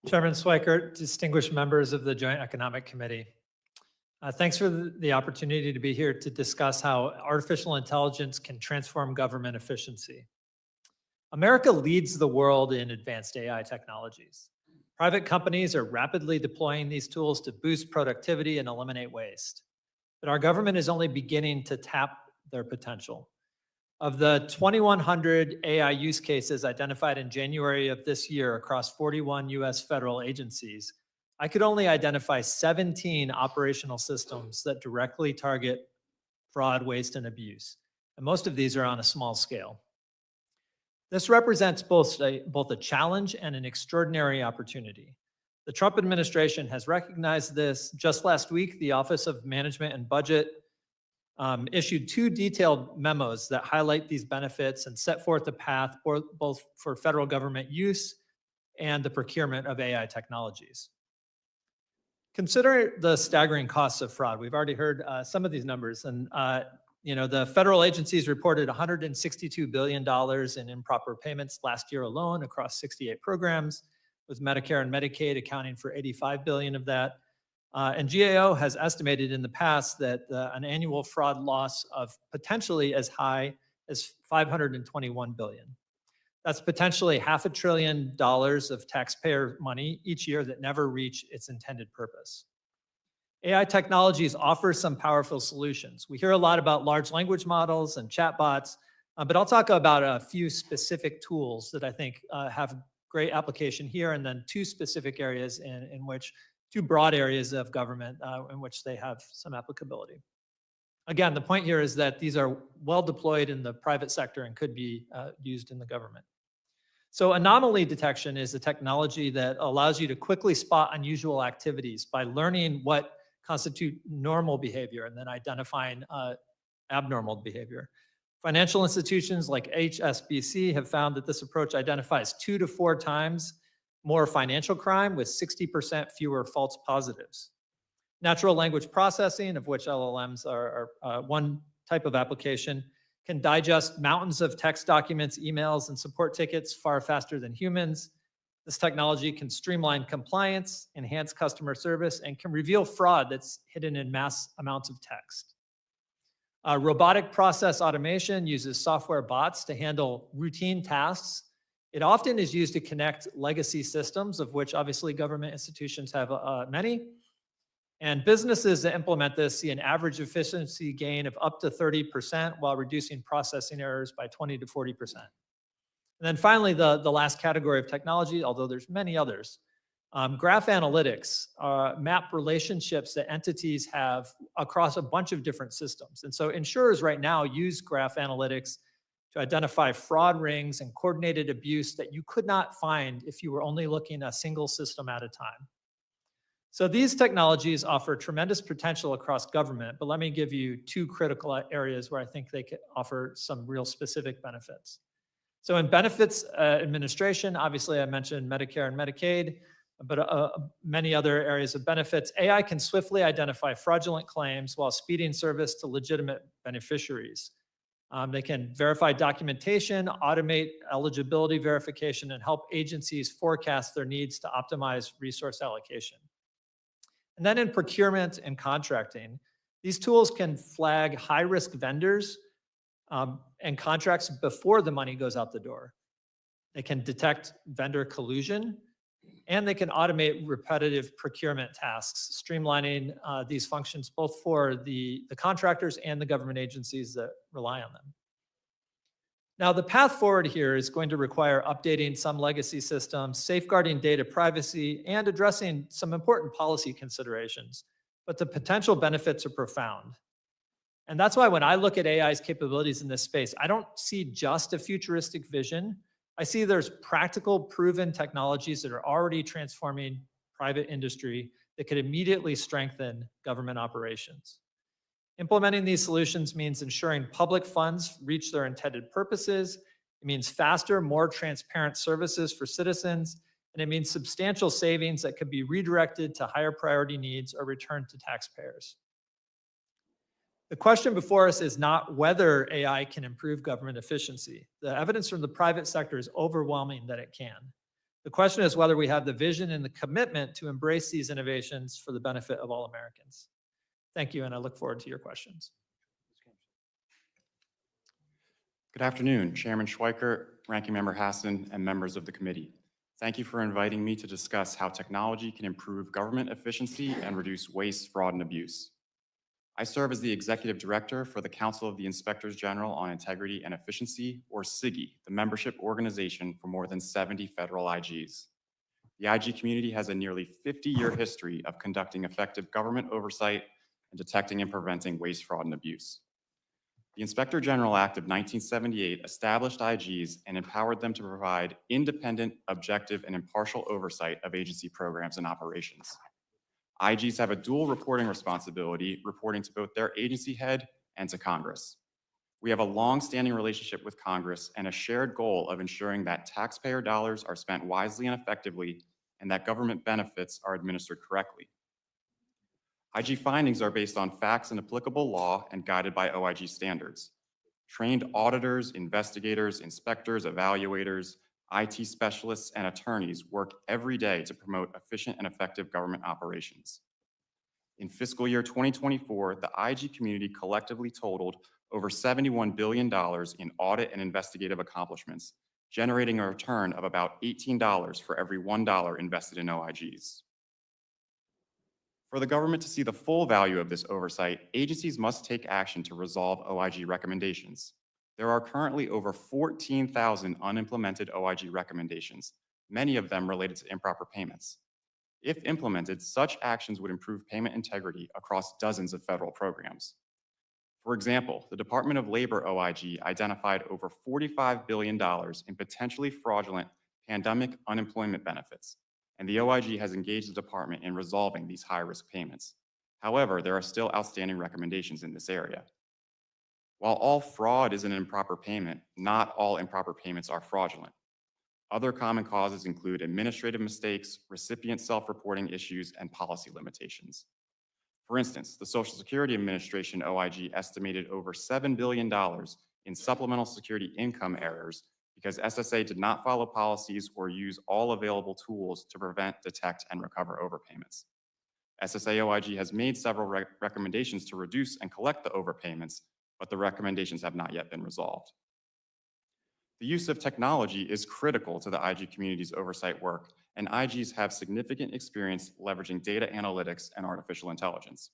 Chairman Schweikert, distinguished members of the Joint Economic Committee. Thanks for the opportunity to be here to discuss how artificial intelligence can transform government efficiency. America leads the world in advanced AI technologies. Private companies are rapidly deploying these tools to boost productivity and eliminate waste. But our government is only beginning to tap their potential. Of the 2,100 AI use cases identified in January of this year across 41 US federal agencies, I could only identify 17 operational systems that directly target fraud, waste, and abuse. And most of these are on a small scale. This represents both a challenge and an extraordinary opportunity. The Trump administration has recognized this. Just last week, the Office of Management and Budget issued 2 detailed memos that highlight these benefits and set forth a path both for federal government use and the procurement of AI technologies. Consider the staggering costs of fraud. We've already heard some of these numbers, and the federal agencies reported $162 billion in improper payments last year alone across 68 programs, with Medicare and Medicaid accounting for $85 billion of that. And GAO has estimated in the past that an annual fraud loss of potentially as high as $521 billion. That's potentially $500 billion of taxpayer money each year that never reach its intended purpose. AI technologies offer some powerful solutions. We hear a lot about large language models and chatbots, but I'll talk about a few specific tools that I think have great application here, and then two specific areas two broad areas of government in which they have some applicability. Again, the point here is that these are well deployed in the private sector and could be used in the government. So anomaly detection is a technology that allows you to quickly spot unusual activities by learning what constitute normal behavior and then identifying abnormal behavior. Financial institutions like HSBC have found that this approach identifies 2 to 4 times more financial crime with 60% fewer false positives. Natural language processing, of which LLMs are one type of application, can digest mountains of text documents, emails, and support tickets far faster than humans. This technology can streamline compliance, enhance customer service, and can reveal fraud that's hidden in mass amounts of text. Robotic process automation uses software bots to handle routine tasks. It often is used to connect legacy systems, of which obviously government institutions have many. And businesses that implement this see an average efficiency gain of up to 30% while reducing processing errors by 20 to 40%. And then finally, the last category of technology, although there's many others, graph analytics map relationships that entities have across a bunch of different systems. And so insurers right now use graph analytics to identify fraud rings and coordinated abuse that you could not find if you were only looking at a single system at a time. So these technologies offer tremendous potential across government, but let me give you two critical areas where I think they could offer some real specific benefits. So in benefits administration, obviously I mentioned Medicare and Medicaid, but many other areas of benefits. AI can swiftly identify fraudulent claims while speeding service to legitimate beneficiaries. They can verify documentation, automate eligibility verification, and help agencies forecast their needs to optimize resource allocation. And then in procurement and contracting, these tools can flag high-risk vendors and contracts before the money goes out the door. They can detect vendor collusion, and they can automate repetitive procurement tasks, streamlining these functions both for the contractors and the government agencies that rely on them. Now, the path forward here is going to require updating some legacy systems, safeguarding data privacy, and addressing some important policy considerations. But the potential benefits are profound. And that's why when I look at AI's capabilities in this space, I don't see just a futuristic vision. I see there's practical, proven technologies that are already transforming private industry that could immediately strengthen government operations. Implementing these solutions means ensuring public funds reach their intended purposes. It means faster, more transparent services for citizens, and it means substantial savings that could be redirected to higher priority needs or returned to taxpayers. The question before us is not whether AI can improve government efficiency. The evidence from the private sector is overwhelming that it can. The question is whether we have the vision and the commitment to embrace these innovations for the benefit of all Americans. Thank you, and I look forward to your questions. Good afternoon, Chairman Schweikert, Ranking Member Hassett, and members of the committee. Thank you for inviting me to discuss how technology can improve government efficiency and reduce waste, fraud, and abuse. I serve as the Executive Director for the Council of the Inspectors General on Integrity and Efficiency, or CIGI, the membership organization for more than 70 federal IGs. The IG community has a nearly 50-year history of conducting effective government oversight and detecting and preventing waste, fraud, and abuse. The Inspector General Act of 1978 established IGs and empowered them to provide independent, objective, and impartial oversight of agency programs and operations. IGs have a dual reporting responsibility, reporting to both their agency head and to Congress. We have a long-standing relationship with Congress and a shared goal of ensuring that taxpayer dollars are spent wisely and effectively and that government benefits are administered correctly. IG findings are based on facts and applicable law and guided by OIG standards. Trained auditors, investigators, inspectors, evaluators, IT specialists, and attorneys work every day to promote efficient and effective government operations. In fiscal year 2024, the IG community collectively totaled over $71 billion in audit and investigative accomplishments, generating a return of about $18 for every $1 invested in OIGs. For the government to see the full value of this oversight, agencies must take action to resolve OIG recommendations. There are currently over 14,000 unimplemented OIG recommendations, many of them related to improper payments. If implemented, such actions would improve payment integrity across dozens of federal programs. For example, the Department of Labor OIG identified over $45 billion in potentially fraudulent pandemic unemployment benefits, and the OIG has engaged the department in resolving these high-risk payments. However, there are still outstanding recommendations in this area. While all fraud is an improper payment, not all improper payments are fraudulent. Other common causes include administrative mistakes, recipient self-reporting issues, and policy limitations. For instance, the Social Security Administration OIG estimated over $7 billion in supplemental security income errors because SSA did not follow policies or use all available tools to prevent, detect, and recover overpayments. SSA OIG has made several recommendations to reduce and collect the overpayments, but the recommendations have not yet been resolved. The use of technology is critical to the IG community's oversight work, and IGs have significant experience leveraging data analytics and artificial intelligence.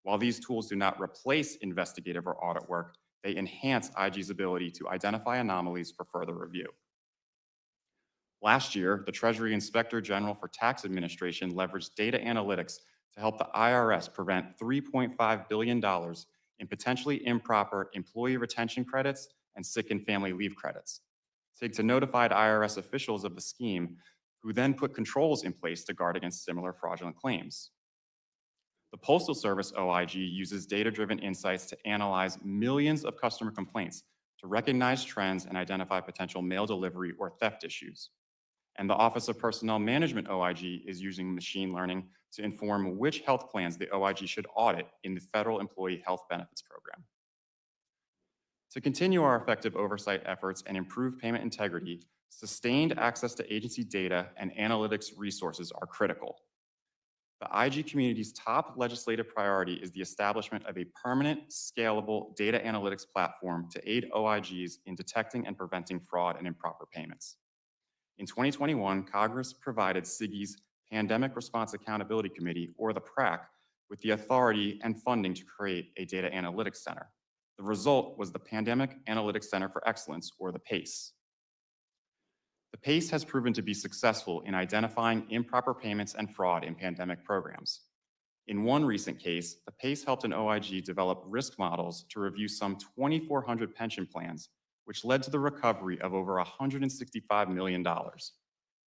While these tools do not replace investigative or audit work, they enhance IG's ability to identify anomalies for further review. Last year, the Treasury Inspector General for Tax Administration leveraged data analytics to help the IRS prevent $3.5 billion in potentially improper employee retention credits and sick and family leave credits. TIGTA notified IRS officials of the scheme, who then put controls in place to guard against similar fraudulent claims. The Postal Service OIG uses data-driven insights to analyze millions of customer complaints to recognize trends and identify potential mail delivery or theft issues. And the Office of Personnel Management OIG is using machine learning to inform which health plans the OIG should audit in the Federal Employee Health Benefits Program. To continue our effective oversight efforts and improve payment integrity, sustained access to agency data and analytics resources are critical. The IG community's top legislative priority is the establishment of a permanent, scalable data analytics platform to aid OIGs in detecting and preventing fraud and improper payments. In 2021, Congress provided SIGI's Pandemic Response Accountability Committee, or the PRAC, with the authority and funding to create a data analytics center. The result was the Pandemic Analytics Center for Excellence, or the PACE. The PACE has proven to be successful in identifying improper payments and fraud in pandemic programs. In one recent case, the PACE helped an OIG develop risk models to review some 2,400 pension plans, which led to the recovery of over $165 million.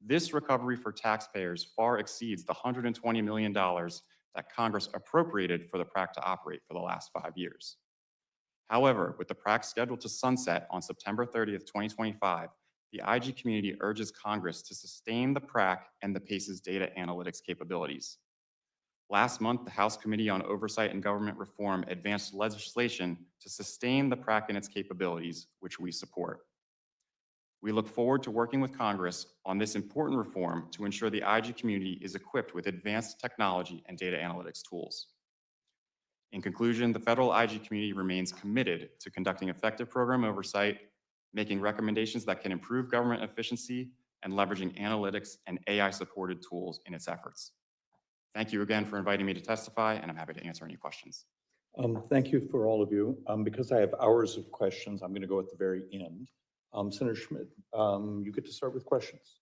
This recovery for taxpayers far exceeds the $120 million that Congress appropriated for the PRAC to operate for the last 5 years. However, with the PRAC scheduled to sunset on September 30th, 2025, the IG community urges Congress to sustain the PRAC and the PACE's data analytics capabilities. Last month, the House Committee on Oversight and Government Reform advanced legislation to sustain the PRAC and its capabilities, which we support. We look forward to working with Congress on this important reform to ensure the IG community is equipped with advanced technology and data analytics tools. In conclusion, the federal IG community remains committed to conducting effective program oversight, making recommendations that can improve government efficiency, and leveraging analytics and AI-supported tools in its efforts. Thank you again for inviting me to testify, and I'm happy to answer any questions. Thank you for all of you. Because I have hours of questions, I'm going to go at the very end. Senator Schmidt, you get to start with questions.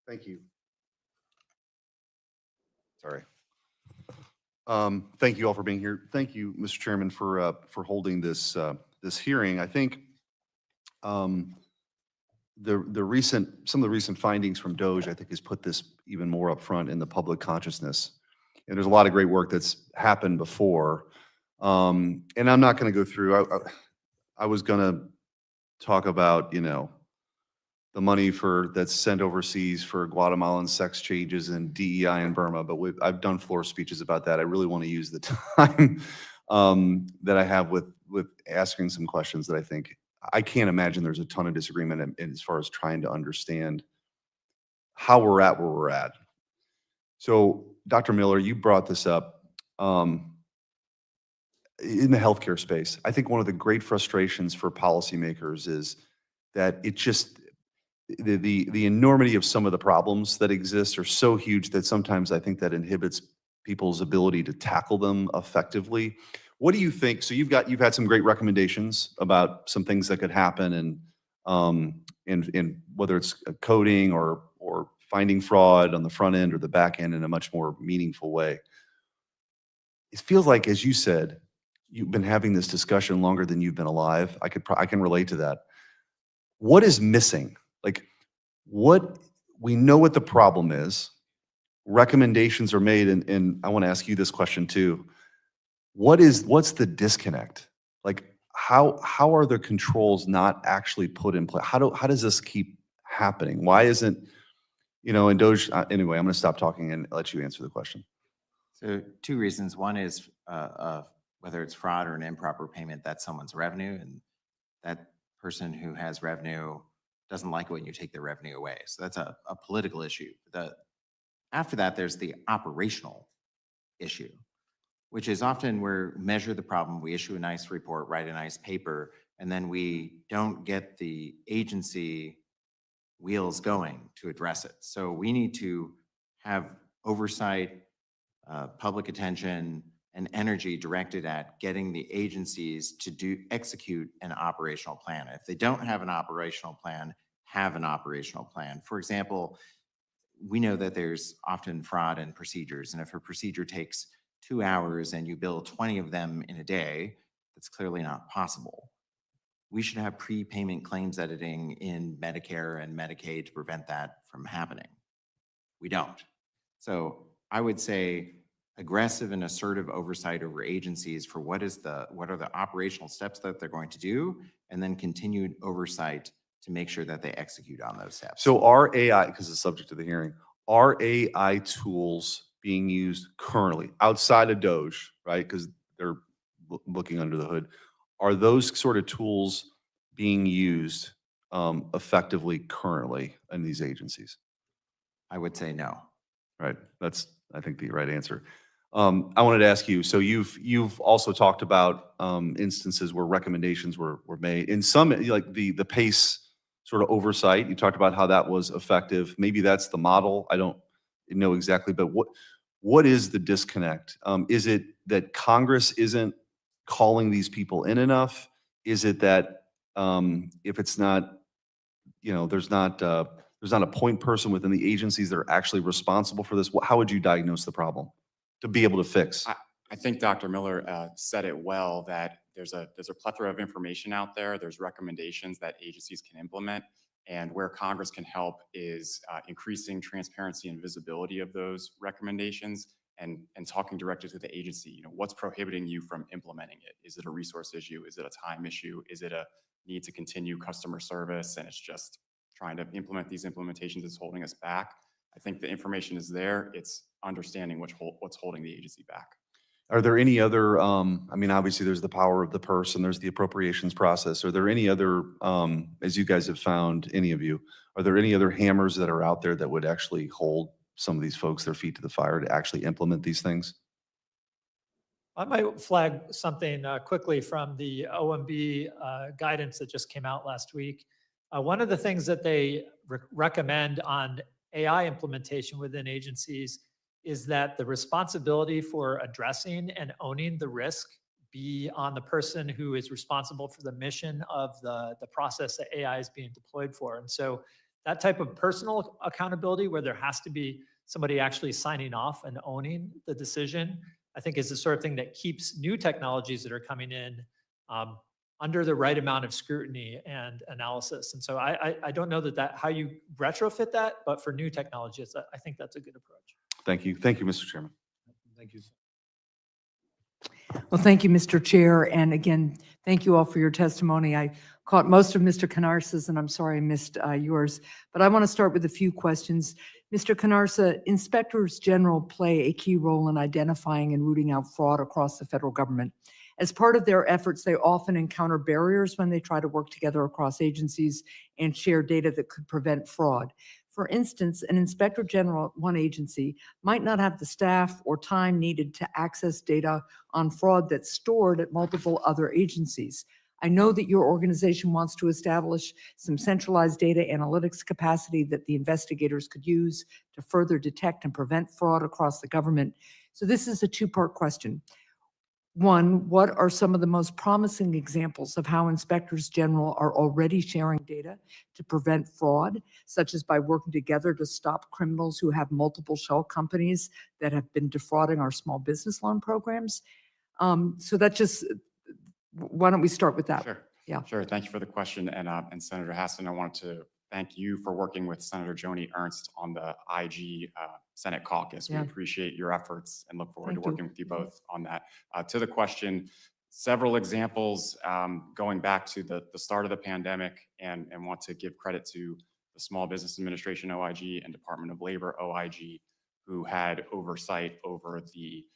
Thank you. Sorry. Thank you all for being here. Thank you, Mr. Chairman, for holding this this hearing. I think some of the recent findings from DOJ, I think, has put this even more up front in the public consciousness. And there's a lot of great work that's happened before. And I'm not going to go through. I was going to talk about, you know, the money that's sent overseas for Guatemalan sex changes and DEI in Burma, but I've done floor speeches about that. I really want to use the time that I have with asking some questions that I can't imagine there's a ton of disagreement in as far as trying to understand how we're at where we're at. So, Dr. Miller, you brought this up. in the healthcare space. I think one of the great frustrations for policymakers is that it just, the enormity of some of the problems that exist are so huge that sometimes I think that inhibits people's ability to tackle them effectively. What do you think? So you've had some great recommendations about some things that could happen, and whether it's coding or finding fraud on the front end or the back end in a much more meaningful way. It feels like, as you said, you've been having this discussion longer than you've been alive. I can relate to that. What is missing? Like, we know what the problem is. Recommendations are made, and I want to ask you this question too. What's the disconnect? Like, how are the controls not actually put in place? How does this keep happening? Why isn't, in Doge, anyway, I'm going to stop talking and let you answer the question. So 2 reasons. One is whether it's fraud or an improper payment, that's someone's revenue, and that person who has revenue doesn't like it when you take their revenue away. So that's a political issue. After that, there's the operational issue, which is often we measure the problem, we issue a nice report, write a nice paper, and then we don't get the agency wheels going to address it. So we need to have oversight, public attention, and energy directed at getting the agencies to execute an operational plan. If they don't have an operational plan, have an operational plan. For example, we know that there's often fraud in procedures, and if a procedure takes 2 hours and you bill 20 of them in a day, that's clearly not possible. We should have prepayment claims editing in Medicare and Medicaid to prevent that from happening. We don't. So I would say aggressive and assertive oversight over agencies for what are the operational steps that they're going to do, and then continued oversight to make sure that they execute on those steps. So are AI, because it's subject to the hearing, are AI tools being used currently outside of Doge, right? Because they're looking under the hood. Are those sort of tools being used effectively currently in these agencies? I would say no. Right. That's, I think, the right answer. I wanted to ask you, so you've also talked about instances where recommendations were made. In some, like the PACE sort of oversight, you talked about how that was effective. Maybe that's the model. I don't know exactly, but what is the disconnect? Is it that Congress isn't calling these people in enough? Is it that if it's not, there's not a point person within the agencies that are actually responsible for this? How would you diagnose the problem to be able to fix? I think Dr. Miller said it well, that there's a plethora of information out there. There's recommendations that agencies can implement, and where Congress can help is increasing transparency and visibility of those recommendations, and talking directly to the agency. What's prohibiting you from implementing it? Is it a resource issue? Is it a time issue? Is it a need to continue customer service, and it's just trying to implement these implementations is holding us back? I think the information is there. It's understanding what's holding the agency back. Are there any other, obviously there's the power of the purse and there's the appropriations process. Are there any other, as you guys have found, any of you, are there any other hammers that are out there that would actually hold some of these folks their feet to the fire to actually implement these things? I might flag something quickly from the OMB guidance that just came out last week. One of the things that they recommend on AI implementation within agencies is that the responsibility for addressing and owning the risk be on the person who is responsible for the mission of the process that AI is being deployed for. And so that type of personal accountability, where there has to be somebody actually signing off and owning the decision, I think is the sort of thing that keeps new technologies that are coming in under the right amount of scrutiny and analysis. And so I don't know that how you retrofit that, but for new technologies, I think that's a good approach. Thank you. Thank you, Mr. Chairman. Thank you. Well, thank you, Mr. Chair. And again, thank you all for your testimony. I caught most of Mr. Canarsa's, and I'm sorry I missed yours. But I want to start with a few questions. Mr. Canarsa, inspectors general play a key role in identifying and rooting out fraud across the federal government. As part of their efforts, they often encounter barriers when they try to work together across agencies and share data that could prevent fraud. For instance, an inspector general at one agency might not have the staff or time needed to access data on fraud that's stored at multiple other agencies. I know that your organization wants to establish some centralized data analytics capacity that the investigators could use to further detect and prevent fraud across the government. So this is a two-part question. One, what are some of the most promising examples of how inspectors general are already sharing data to prevent fraud, such as by working together to stop criminals who have multiple shell companies that have been defrauding our small business loan programs? So that just, why don't we start with that? Sure. Yeah. Sure. Thank you for the question. And Senator Hassett, I wanted to thank you for working with Senator Joni Ernst on the IG Senate caucus. We Yeah. appreciate your efforts and look forward Thank to you. working with you both on that. To the question, several examples going back to the start of the pandemic, and want to give credit to the Small Business Administration OIG and Department of Labor OIG, who had oversight over the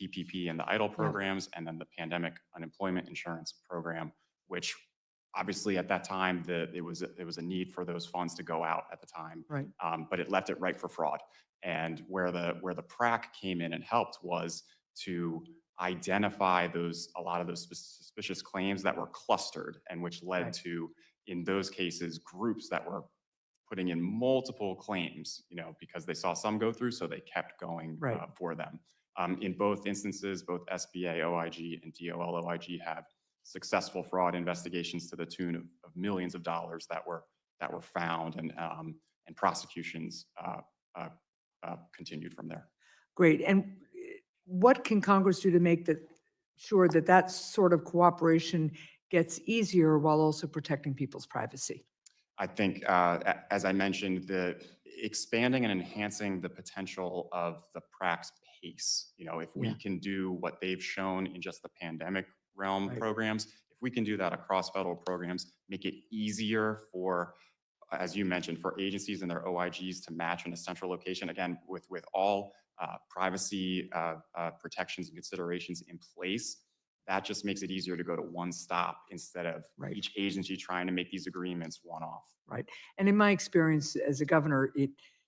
PPP and the EIDL programs, and then the pandemic unemployment insurance program, which obviously at that time it was a need for those funds to go out at the time, Right. but it left it ripe for fraud. And where the PRAC came in and helped was to identify a lot of those suspicious claims that were clustered, and which led Right. to, in those cases, groups that were putting in multiple claims, because they saw some go through, so they kept going Right. for them. In both instances, both SBA OIG and DOL OIG have successful fraud investigations to the tune of millions of dollars that were found, and prosecutions continued from there. Great. And what can Congress do to make sure that that sort of cooperation gets easier while also protecting people's privacy? I think, as I mentioned, the expanding and enhancing the potential of the PRAC's pace. If we Yeah. can do what they've shown in just the pandemic realm Right. programs, if we can do that across federal programs, make it easier for, as you mentioned, for agencies and their OIGs to match in a central location, again, with all privacy protections and considerations in place, that just makes it easier to go to one stop instead of Right. each agency trying to make these agreements one off. Right. And in my experience as a governor,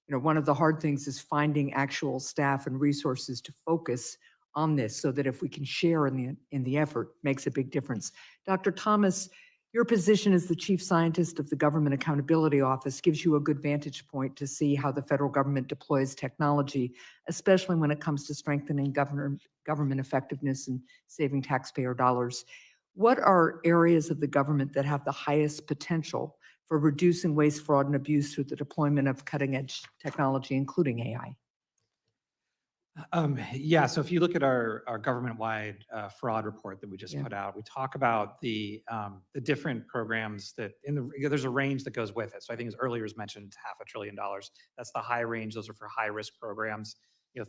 one of the hard things is finding actual staff and resources to focus on this, so that if we can share in the effort, makes a big difference. Dr. Thomas, your position as the chief scientist of the Government Accountability Office gives you a good vantage point to see how the federal government deploys technology, especially when it comes to strengthening government effectiveness and saving taxpayer dollars. What are areas of the government that have the highest potential for reducing waste, fraud, and abuse through the deployment of cutting-edge technology, including AI? Yeah, so if you look at our government-wide fraud report that we just Yeah. put out, we talk about the different programs that there's a range that goes with it. So I think as earlier was mentioned, $500 billion. That's the high range. Those are for high-risk programs.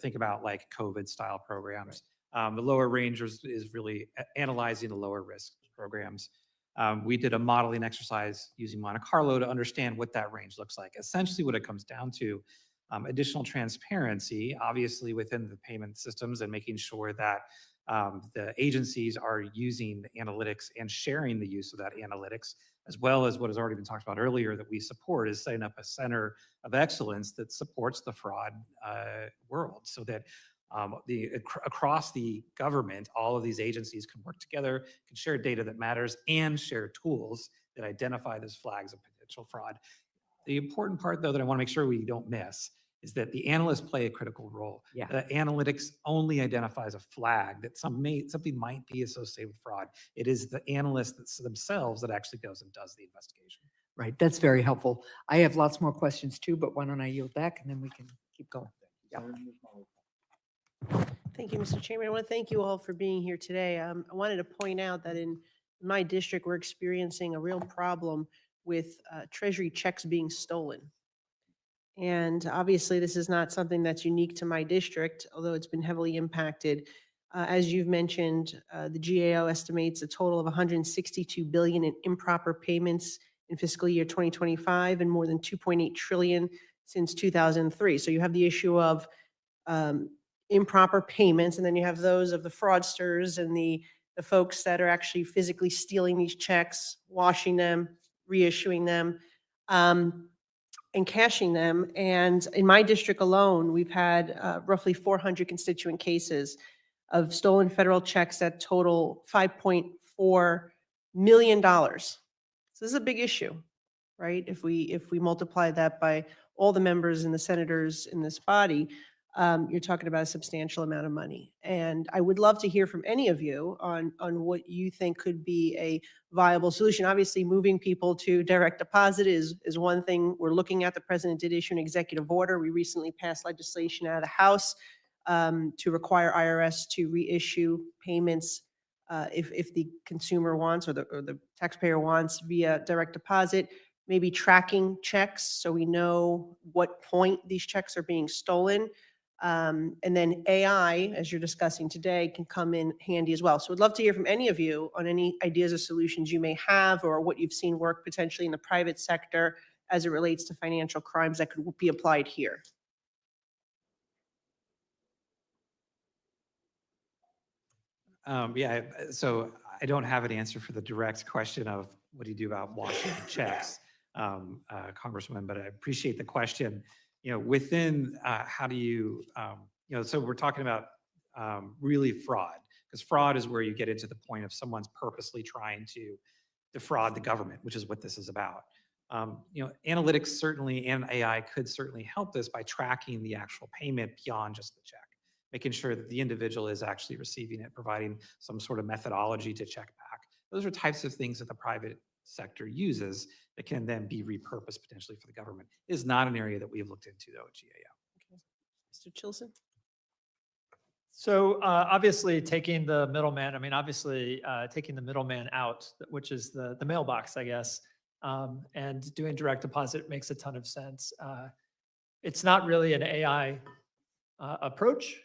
Think about like COVID-style programs. The lower range is really analyzing the lower risk programs. We did a modeling exercise using Monte Carlo to understand what that range looks like. Essentially, what it comes down to, additional transparency, obviously within the payment systems, and making sure that the agencies are using the analytics and sharing the use of that analytics, as well as what has already been talked about earlier that we support, is setting up a center of excellence that supports the fraud world, so that across the government, all of these agencies can work together, can share data that matters, and share tools that identify those flags of potential fraud. The important part, though, that I want to make sure we don't miss is that the analysts play a critical role. Yeah. The analytics only identifies a flag that something might be associated with fraud. It is the analysts themselves that actually goes and does the investigation. Right, that's very helpful. I have lots more questions too, but why don't I yield back and then we can keep going. Yeah. Thank you, Mr. Chairman. I want to thank you all for being here today. I wanted to point out that in my district, we're experiencing a real problem with Treasury checks being stolen. And obviously, this is not something that's unique to my district, although it's been heavily impacted. As you've mentioned, the GAO estimates a total of $162 billion in improper payments in fiscal year 2025 and more than $2.8 trillion since 2003. So you have the issue of improper payments, and then you have those of the fraudsters and the folks that are actually physically stealing these checks, washing them, reissuing them. and cashing them. And in my district alone, we've had roughly 400 constituent cases of stolen federal checks that total $5.4 million. So this is a big issue, right? If we multiply that by all the members and the senators in this body, you're talking about a substantial amount of money. And I would love to hear from any of you on what you think could be a viable solution. Obviously, moving people to direct deposit is one thing we're looking at. The president did issue an executive order. We recently passed legislation out of the House to require IRS to reissue payments if the consumer wants or the taxpayer wants via direct deposit. Maybe tracking checks so we know what point these checks are being stolen. And then AI, as you're discussing today, can come in handy as well. So we'd love to hear from any of you on any ideas or solutions you may have or what you've seen work potentially in the private sector as it relates to financial crimes that could be applied here. Yeah, so I don't have an answer for the direct question of what do you do about washing checks, Congresswoman, but I appreciate the question. Within how do you, so we're talking about really fraud, because fraud is where you get into the point of someone's purposely trying to defraud the government, which is what this is about. Analytics certainly and AI could certainly help this by tracking the actual payment beyond just the check, making sure that the individual is actually receiving it, providing some sort of methodology to check back. Those are types of things that the private sector uses that can then be repurposed potentially for the government. It is not an area that we've looked into though at GAO. Mr. Chilson? So obviously taking the middleman, taking the middleman out, which is the mailbox, I guess, and doing direct deposit makes a ton of sense. It's not really an AI approach.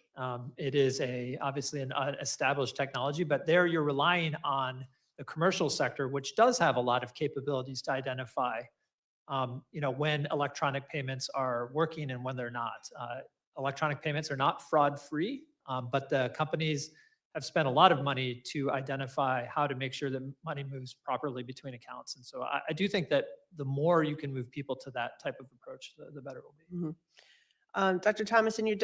It is obviously an established technology, but there you're relying on the commercial sector, which does have a lot of capabilities to identify, when electronic payments are working and when they're not. Electronic payments are not fraud-free, but the companies have spent a lot of money to identify how to make sure that money moves properly between accounts. And so I do think that the more you can move people to that type of approach, the better it will be. Mm-hmm. Dr. Thomas, in your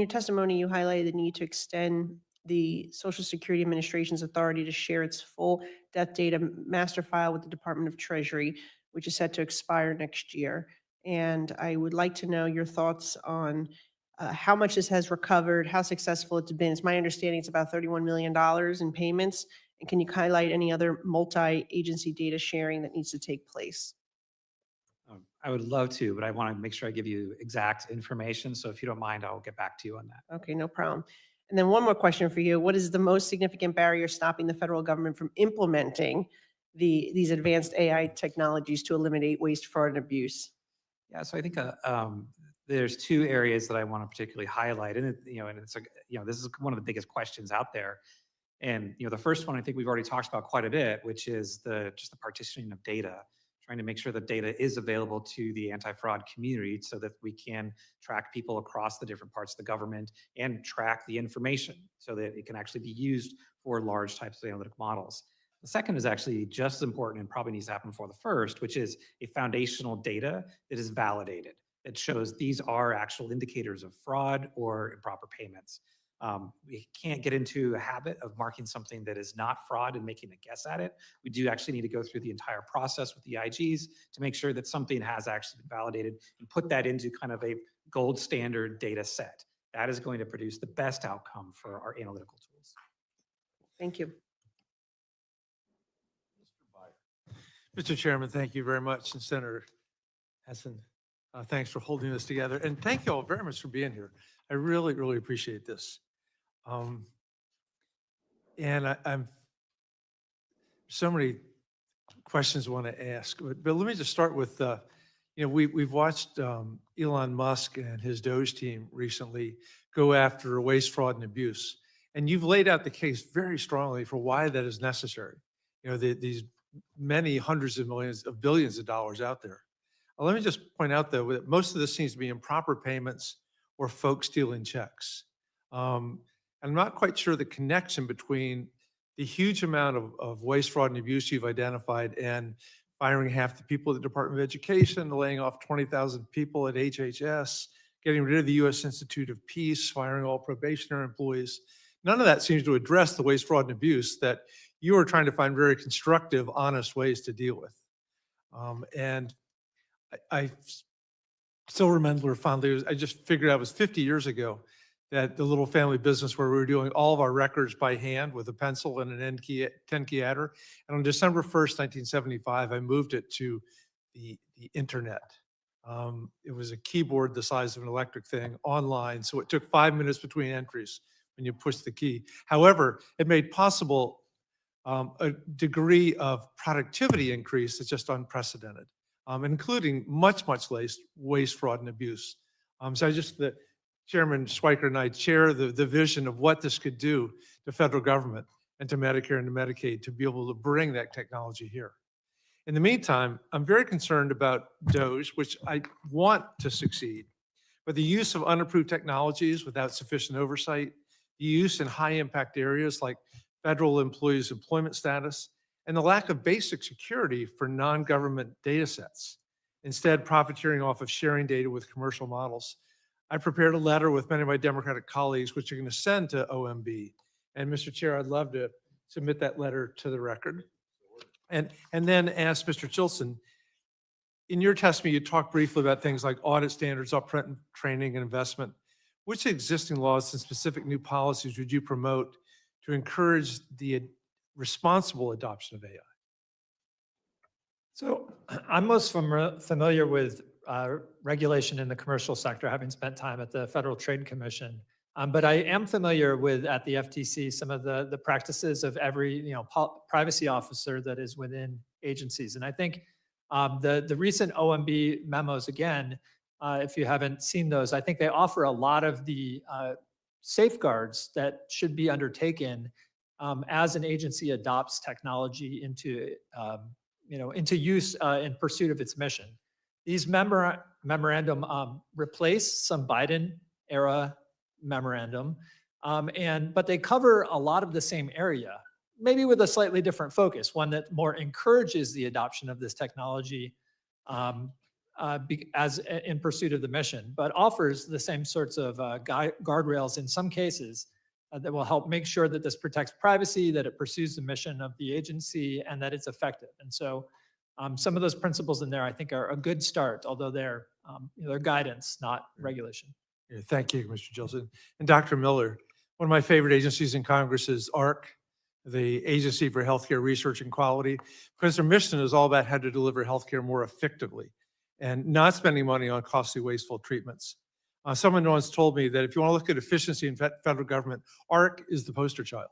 testimony, you highlighted the need to extend the Social Security Administration's authority to share its full death data master file with the Department of Treasury, which is set to expire next year. And I would like to know your thoughts on how much this has recovered, how successful it's been. It's my understanding it's about $31 million in payments. And can you highlight any other multi-agency data sharing that needs to take place? I would love to, but I want to make sure I give you exact information. So if you don't mind, I'll get back to you on that. Okay, no problem. And then one more question for you. What is the most significant barrier stopping the federal government from implementing these advanced AI technologies to eliminate waste, fraud, and abuse? Yeah, so I think there's two areas that I want to particularly highlight, and this is one of the biggest questions out there. And the first one I think we've already talked about quite a bit, which is just the partitioning of data, trying to make sure that data is available to the anti-fraud community so that we can track people across the different parts of the government and track the information so that it can actually be used for large types of analytic models. The second is actually just as important and probably needs to happen before the first, which is a foundational data that is validated. It shows these are actual indicators of fraud or improper payments. We can't get into a habit of marking something that is not fraud and making a guess at it. We do actually need to go through the entire process with the IGs to make sure that something has actually been validated and put that into kind of a gold standard data set. That is going to produce the best outcome for our analytical tools. Thank you. Mr. Chairman, thank you very much. And Senator Hassett, thanks for holding this together. And thank you all very much for being here. I really, really appreciate this. And I'm so many questions I want to ask, but let me just start with, we've watched Elon Musk and his Doge team recently go after waste, fraud, and abuse. And you've laid out the case very strongly for why that is necessary. These many hundreds of millions of billions of dollars out there. Let me just point out, though, that most of this seems to be improper payments or folks stealing checks. I'm not quite sure the connection between the huge amount of waste, fraud, and abuse you've identified and firing half the people at the Department of Education, laying off 20,000 people at HHS, getting rid of the U.S. Institute of Peace, firing all probationary employees. None of that seems to address the waste, fraud, and abuse that you are trying to find very constructive, honest ways to deal with. And I still remember fondly, I just figured out it was 50 years ago that the little family business where we were doing all of our records by hand with a pencil and an 10-key adder. And on December 1st, 1975, I moved it to the internet. It was a keyboard the size of an electric thing online. So it took 5 minutes between entries when you push the key. However, it made possible a degree of productivity increase that's just unprecedented, including much less waste, fraud, and abuse. So the Chairman Schweiker and I share the vision of what this could do to federal government and to Medicare and to Medicaid to be able to bring that technology here. In the meantime, I'm very concerned about DOGE, which I want to succeed, but the use of unapproved technologies without sufficient oversight, the use in high impact areas like federal employees' employment status, and the lack of basic security for non-government data sets, instead profiteering off of sharing data with commercial models. I prepared a letter with many of my Democratic colleagues, which are going to send to OMB. And Mr. Chair, I'd love to submit that letter to the record. And then ask Mr. Chilson, in your testimony, you talked briefly about things like audit standards, upfront training and investment. Which existing laws and specific new policies would you promote to encourage the responsible adoption of AI? So I'm most familiar with regulation in the commercial sector, having spent time at the Federal Trade Commission. But I am familiar with, at the FTC, some of the practices of every privacy officer that is within agencies. And I think the recent OMB memos, again, if you haven't seen those, I think they offer a lot of the safeguards that should be undertaken as an agency adopts technology into use in pursuit of its mission. These memorandum replace some Biden era memorandum, but they cover a lot of the same area, maybe with a slightly different focus, one that more encourages the adoption of this technology as in pursuit of the mission, but offers the same sorts of guardrails in some cases that will help make sure that this protects privacy, that it pursues the mission of the agency, and that it's effective. And so some of those principles in there, I think, are a good start, although they're guidance, not regulation. Yeah, thank you, Mr. Gilson. And Dr. Miller, one of my favorite agencies in Congress is AHRQ, the Agency for Healthcare Research and Quality, because their mission is all about how to deliver healthcare more effectively and not spending money on costly, wasteful treatments. Someone once told me that if you want to look at efficiency in federal government, AHRQ is the poster child.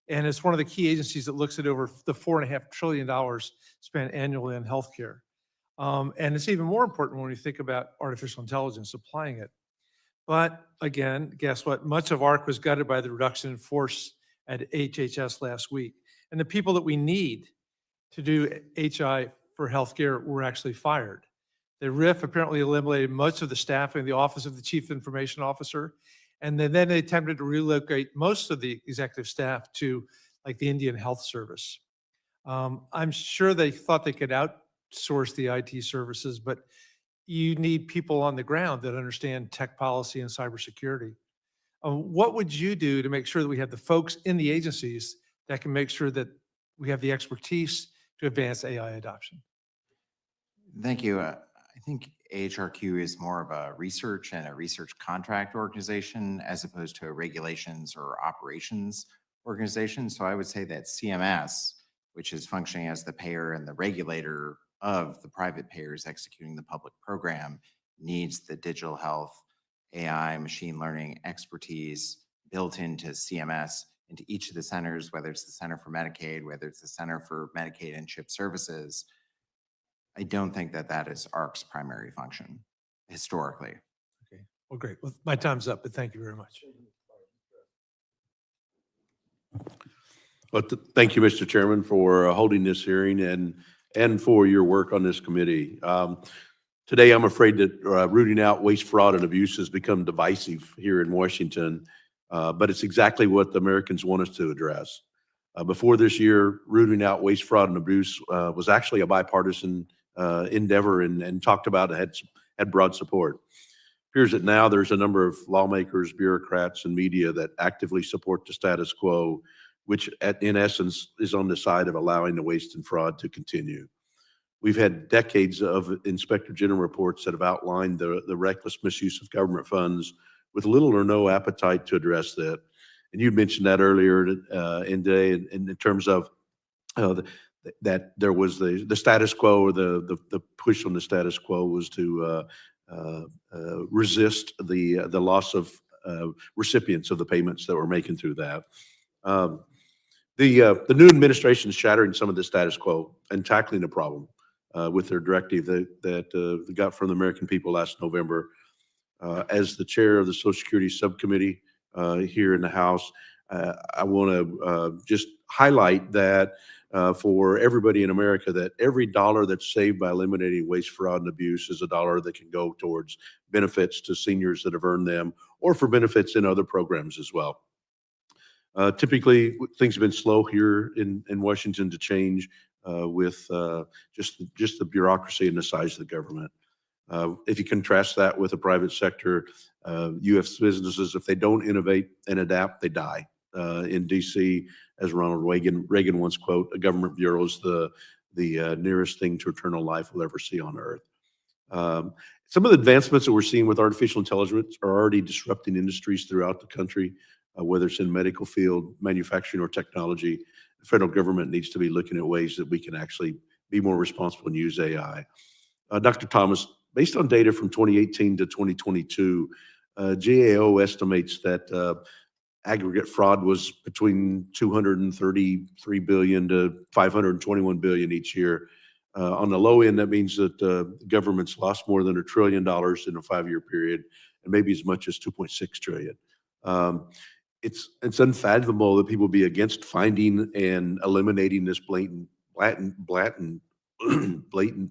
And it's one of the key agencies that looks at over the $4.5 trillion spent annually on healthcare. And it's even more important when you think about artificial intelligence, applying it. But again, guess what? Much of AHRQ was gutted by the reduction in force at HHS last week. And the people that we need to do HI for healthcare were actually fired. The RIF apparently eliminated much of the staff in the Office of the Chief Information Officer. And then they attempted to relocate most of the executive staff to like the Indian Health Service. I'm sure they thought they could outsource the IT services, but you need people on the ground that understand tech policy and cybersecurity. What would you do to make sure that we have the folks in the agencies that can make sure that we have the expertise to advance AI adoption? Thank you. I think AHRQ is more of a research and a research contract organization as opposed to a regulations or operations organization. So I would say that CMS, which is functioning as the payer and the regulator of the private payers executing the public program, needs the digital health, AI, machine learning expertise built into CMS, into each of the centers, whether it's the Center for Medicaid, whether it's the Center for Medicaid and CHIP Services. I don't think that that is AHRQ's primary function historically. Okay, well, great. Well, my time's up, but thank you very much. Well, thank you, Mr. Chairman, for holding this hearing and for your work on this committee. Today, I'm afraid that rooting out waste, fraud, and abuse has become divisive here in Washington, but it's exactly what the Americans want us to address. Before this year, rooting out waste, fraud, and abuse was actually a bipartisan endeavor and talked about it, had broad support. Appears that now there's a number of lawmakers, bureaucrats, and media that actively support the status quo, which in essence is on the side of allowing the waste and fraud to continue. We've had decades of Inspector General reports that have outlined the reckless misuse of government funds with little or no appetite to address that. And you mentioned that earlier in day in terms of that there was the status quo, or the push on the status quo was to resist the loss of recipients of the payments that were making through that. The new administration is shattering some of the status quo and tackling the problem with their directive that they got from the American people last November. As the chair of the Social Security Subcommittee here in the House, I want to just highlight that for everybody in America, that every dollar that's saved by eliminating waste, fraud, and abuse is a dollar that can go towards benefits to seniors that have earned them, or for benefits in other programs as well. Typically, things have been slow here in Washington to change with just the bureaucracy and the size of the government. If you contrast that with the private sector, U.S. businesses, if they don't innovate and adapt, they die. In D.C., as Ronald Reagan once quote, a government bureau is the nearest thing to eternal life we'll ever see on Earth. Some of the advancements that we're seeing with artificial intelligence are already disrupting industries throughout the country, whether it's in medical field, manufacturing, or technology. The federal government needs to be looking at ways that we can actually be more responsible and use AI. Dr. Thomas, based on data from 2018 to 2022, GAO estimates that aggregate fraud was between $233 billion to $521 billion each year. On the low end, that means that the government's lost more than $1 trillion in a 5-year period, and maybe as much as $2.6 trillion. It's unfathomable that people be against finding and eliminating this blatant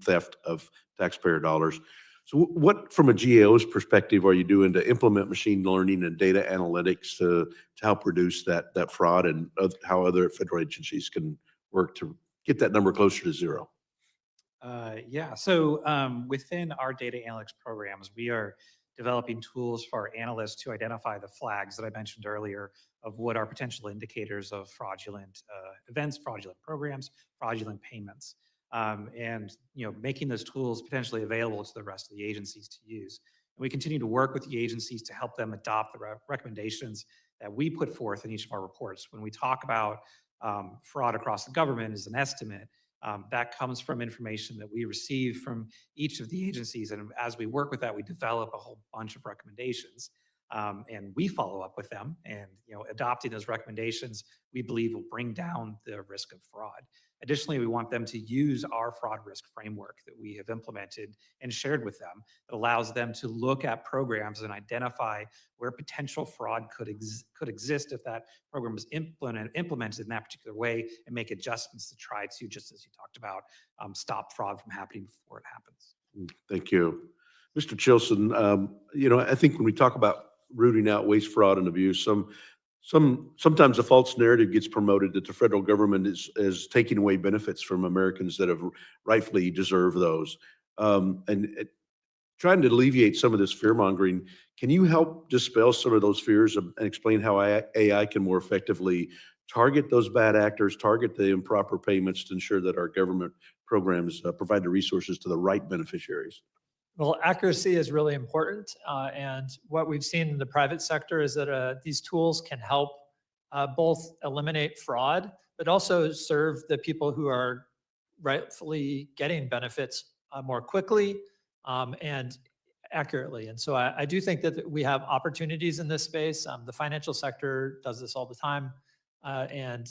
theft of taxpayer dollars. So what, from a GAO's perspective, are you doing to implement machine learning and data analytics to help reduce that fraud, and how other federal agencies can work to get that number closer to zero? Yeah, so within our data analytics programs, we are developing tools for our analysts to identify the flags that I mentioned earlier of what are potential indicators of fraudulent events, fraudulent programs, fraudulent payments. And making those tools potentially available to the rest of the agencies to use. And we continue to work with the agencies to help them adopt the recommendations that we put forth in each of our reports. When we talk about fraud across the government as an estimate, that comes from information that we receive from each of the agencies. And as we work with that, we develop a whole bunch of recommendations. And we follow up with them. And adopting those recommendations, we believe, will bring down the risk of fraud. Additionally, we want them to use our fraud risk framework that we have implemented and shared with them. That allows them to look at programs and identify where potential fraud could exist if that program is implemented in that particular way, and make adjustments to try to, just as you talked about, stop fraud from happening before it happens. Thank you. Mr. Chilson, I think when we talk about rooting out waste, fraud, and abuse, sometimes a false narrative gets promoted that the federal government is taking away benefits from Americans that have rightfully deserved those. Trying to alleviate some of this fear mongering, can you help dispel some of those fears and explain how AI can more effectively target those bad actors, target the improper payments to ensure that our government programs provide the resources to the right beneficiaries? Well, accuracy is really important. And what we've seen in the private sector is that these tools can help both eliminate fraud, but also serve the people who are rightfully getting benefits more quickly and accurately. And so I do think that we have opportunities in this space. The financial sector does this all the time. And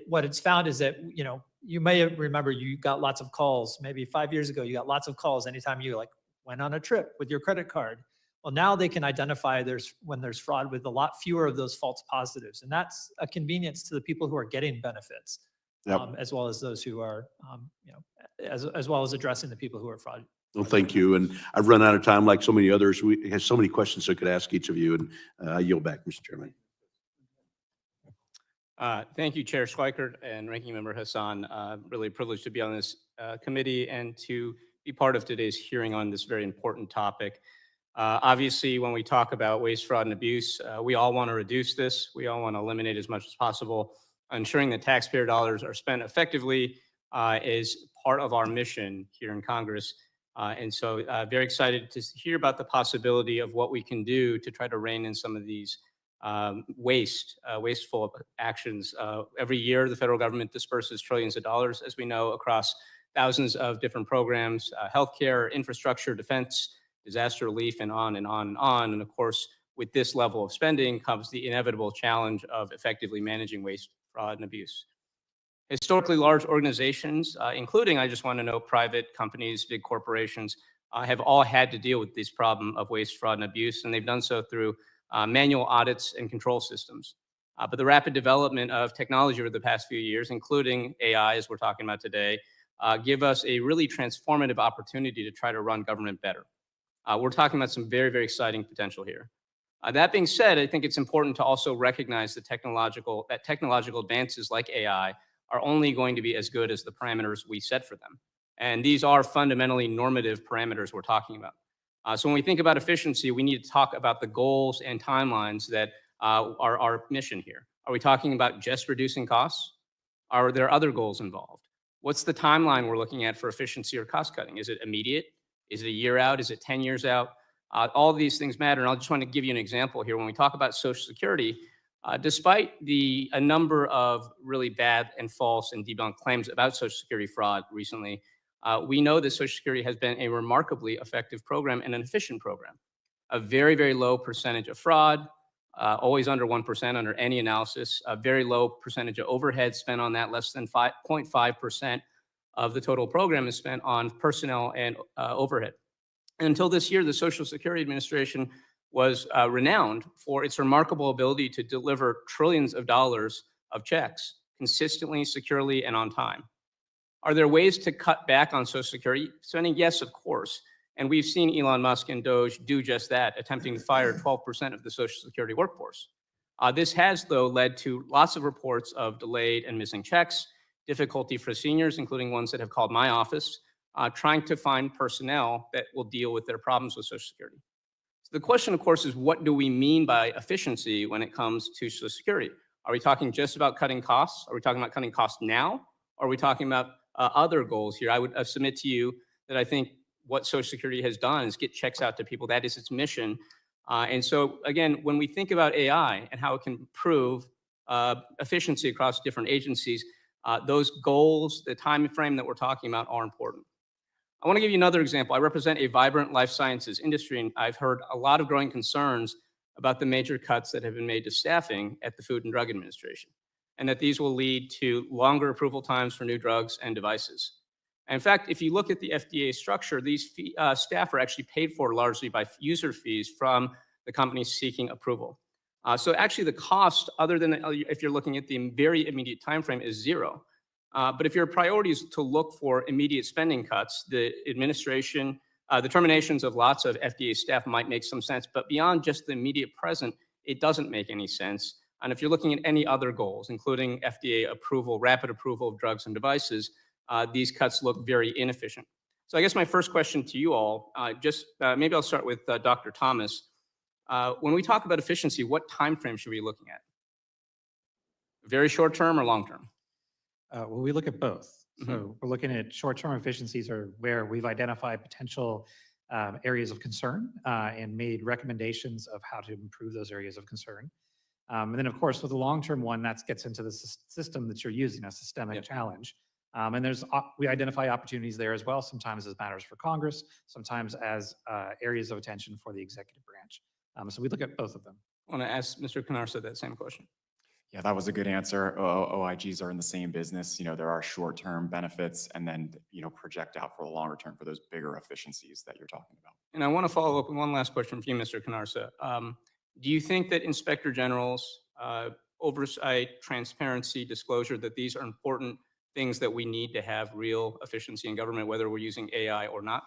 what it's found is that, you may remember you got lots of calls. Maybe 5 years ago, you got lots of calls anytime you went on a trip with your credit card. Well, now they can identify when there's fraud with a lot fewer of those false positives. And that's a convenience to the people who are getting benefits, as well as those who are, as well as addressing the people who are fraud. Well, thank you. And I've run out of time like so many others. We have so many questions I could ask each of you, and I yield back, Mr. Chairman. Thank you, Chair Schweikert and Ranking Member Hassan. Really privileged to be on this committee and to be part of today's hearing on this very important topic. Obviously, when we talk about waste, fraud, and abuse, we all want to reduce this. We all want to eliminate as much as possible. Ensuring that taxpayer dollars are spent effectively is part of our mission here in Congress. And so very excited to hear about the possibility of what we can do to try to rein in some of these wasteful actions. Every year, the federal government disperses trillions of dollars, as we know, across thousands of different programs, healthcare, infrastructure, defense, disaster relief, and on and on and on. And of course, with this level of spending comes the inevitable challenge of effectively managing waste, fraud, and abuse. Historically large organizations, including, I just want to note, private companies, big corporations, have all had to deal with this problem of waste, fraud, and abuse, and they've done so through manual audits and control systems. But the rapid development of technology over the past few years, including AI, as we're talking about today, give us a really transformative opportunity to try to run government better. We're talking about some very, very exciting potential here. That being said, I think it's important to also recognize that technological advances like AI are only going to be as good as the parameters we set for them. And these are fundamentally normative parameters we're talking about. So when we think about efficiency, we need to talk about the goals and timelines that are our mission here. Are we talking about just reducing costs? Are there other goals involved? What's the timeline we're looking at for efficiency or cost cutting? Is it immediate? Is it a year out? Is it 10 years out? All of these things matter. And I just want to give you an example here. When we talk about Social Security, despite a number of really bad and false and debunked claims about Social Security fraud recently, we know that Social Security has been a remarkably effective program and an efficient program. A very, very low percentage of fraud, always under 1% under any analysis, a very low percentage of overhead spent on that, less than 0.5% of the total program is spent on personnel and overhead. And until this year, the Social Security Administration was renowned for its remarkable ability to deliver trillions of dollars of checks consistently, securely, and on time. Are there ways to cut back on Social Security spending? Yes, of course. And we've seen Elon Musk and Doge do just that, attempting to fire 12% of the Social Security workforce. This has, though, led to lots of reports of delayed and missing checks, difficulty for seniors, including ones that have called my office, trying to find personnel that will deal with their problems with Social Security. So the question, of course, is what do we mean by efficiency when it comes to Social Security? Are we talking just about cutting costs? Are we talking about cutting costs now? Or are we talking about other goals here? I would submit to you that I think what Social Security has done is get checks out to people. That is its mission. And so, again, when we think about AI and how it can improve efficiency across different agencies, those goals, the time frame that we're talking about are important. I want to give you another example. I represent a vibrant life sciences industry, and I've heard a lot of growing concerns about the major cuts that have been made to staffing at the Food and Drug Administration, and that these will lead to longer approval times for new drugs and devices. In fact, if you look at the FDA structure, these staff are actually paid for largely by user fees from the companies seeking approval. So actually the cost, other than if you're looking at the very immediate time frame, is zero. But if your priority is to look for immediate spending cuts, the administration, the terminations of lots of FDA staff might make some sense, but beyond just the immediate present, it doesn't make any sense. And if you're looking at any other goals, including FDA approval, rapid approval of drugs and devices, these cuts look very inefficient. So I guess my first question to you all, maybe I'll start with Dr. Thomas. When we talk about efficiency, what time frame should we be looking at? Very short term or long term? Well, we look at both. So we're looking at short-term efficiencies or where we've identified potential areas of concern and made recommendations of how to improve those areas of concern. And then, of course, with the long-term one, that gets into the system that you're using, a systemic challenge. And we identify opportunities there as well, sometimes as matters for Congress, sometimes as areas of attention for the executive branch. So we look at both of them. I want to ask Mr. Canarsa that same question. Yeah, that was a good answer. OIGs are in the same business. There are short-term benefits and then, project out for the longer term for those bigger efficiencies that you're talking about. And I want to follow up with one last question for you, Mr. Canarsa. Do you think that inspector generals, oversight, transparency, disclosure, that these are important things that we need to have real efficiency in government, whether we're using AI or not?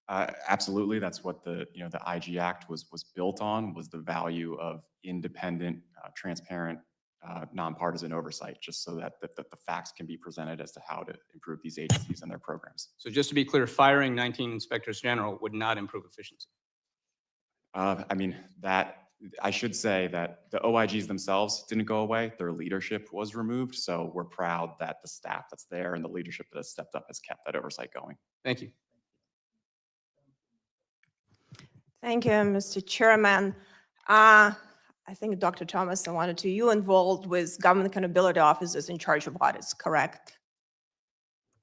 Absolutely. That's what the IG Act was built on, was the value of independent, transparent nonpartisan oversight, just so that the facts can be presented as to how to improve these agencies and their programs. So just to be clear, firing 19 inspectors general would not improve efficiency. I mean, I should say that the OIGs themselves didn't go away. Their leadership was removed. So we're proud that the staff that's there and the leadership that has stepped up has kept that oversight going. Thank you. Thank you, Mr. Chairman. I think Dr. Thomas, I wanted to, you involved with government accountability officers in charge of audits, correct?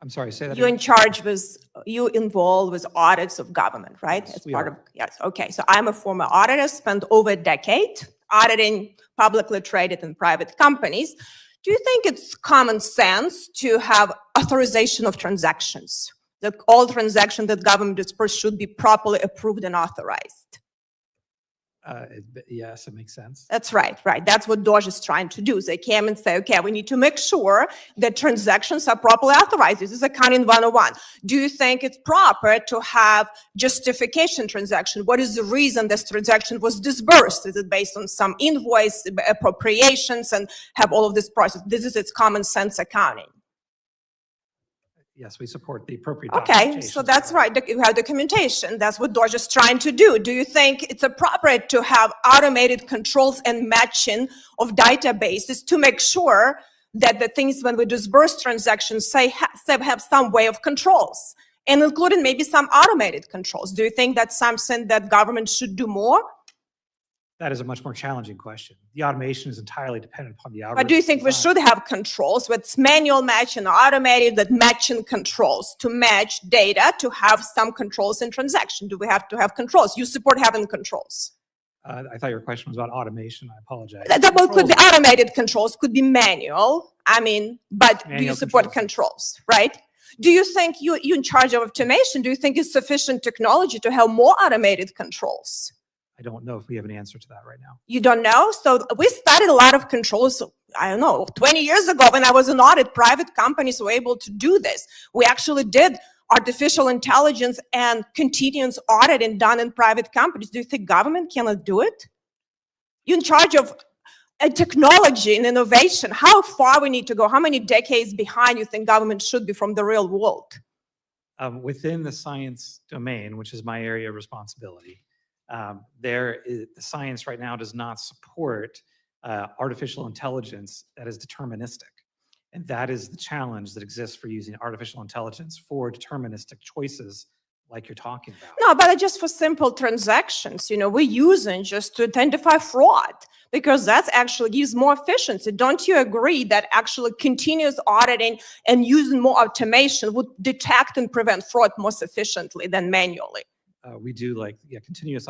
I'm sorry, say that You again. in charge with, you involved with audits of government, right? Yes, As we part are. of, yes, okay. So I'm a former auditor, spent over a decade auditing publicly traded and private companies. Do you think it's common sense to have authorization of transactions? That all transactions that government disperse should be properly approved and authorized? Yes, it makes sense. That's right, right. That's what DOJ is trying to do. They came and say, okay, we need to make sure that transactions are properly authorized. This is accounting 101. Do you think it's proper to have justification transaction? What is the reason this transaction was disbursed? Is it based on some invoice, appropriations, and have all of this process? This is its common sense accounting. Yes, we support the appropriate Okay, documentation. so that's right. You have documentation. That's what DOJ is trying to do. Do you think it's appropriate to have automated controls and matching of databases to make sure that the things when we disburse transactions have some way of controls, and including maybe some automated controls? Do you think that's something that government should do more? That is a much more challenging question. The automation is entirely dependent upon the algorithm. But do you think we should have controls with manual matching, automated, that matching controls to match data to have some controls in transaction? Do we have to have controls? You support having controls? I thought your question was about automation. I apologize. That well, could be automated controls, could be manual. I mean, but do you Manual support controls, right? Do you think you in charge of automation? Do you think it's sufficient technology to have more automated controls? I don't know if we have an answer to that right now. You don't know? So we studied a lot of controls, I don't know, 20 years ago when I was in audit, private companies were able to do this. We actually did artificial intelligence and continuous auditing done in private companies. Do you think government cannot do it? You're in charge of technology and innovation. How far we need to go? How many decades behind you think government should be from the real world? Within the science domain, which is my area of responsibility, the science right now does not support artificial intelligence that is deterministic. And that is the challenge that exists for using artificial intelligence for deterministic choices like you're talking about. No, but just for simple transactions, we're using just to identify fraud because that actually gives more efficiency. Don't you agree that actually continuous auditing and using more automation would detect and prevent fraud more efficiently than manually? We do continuous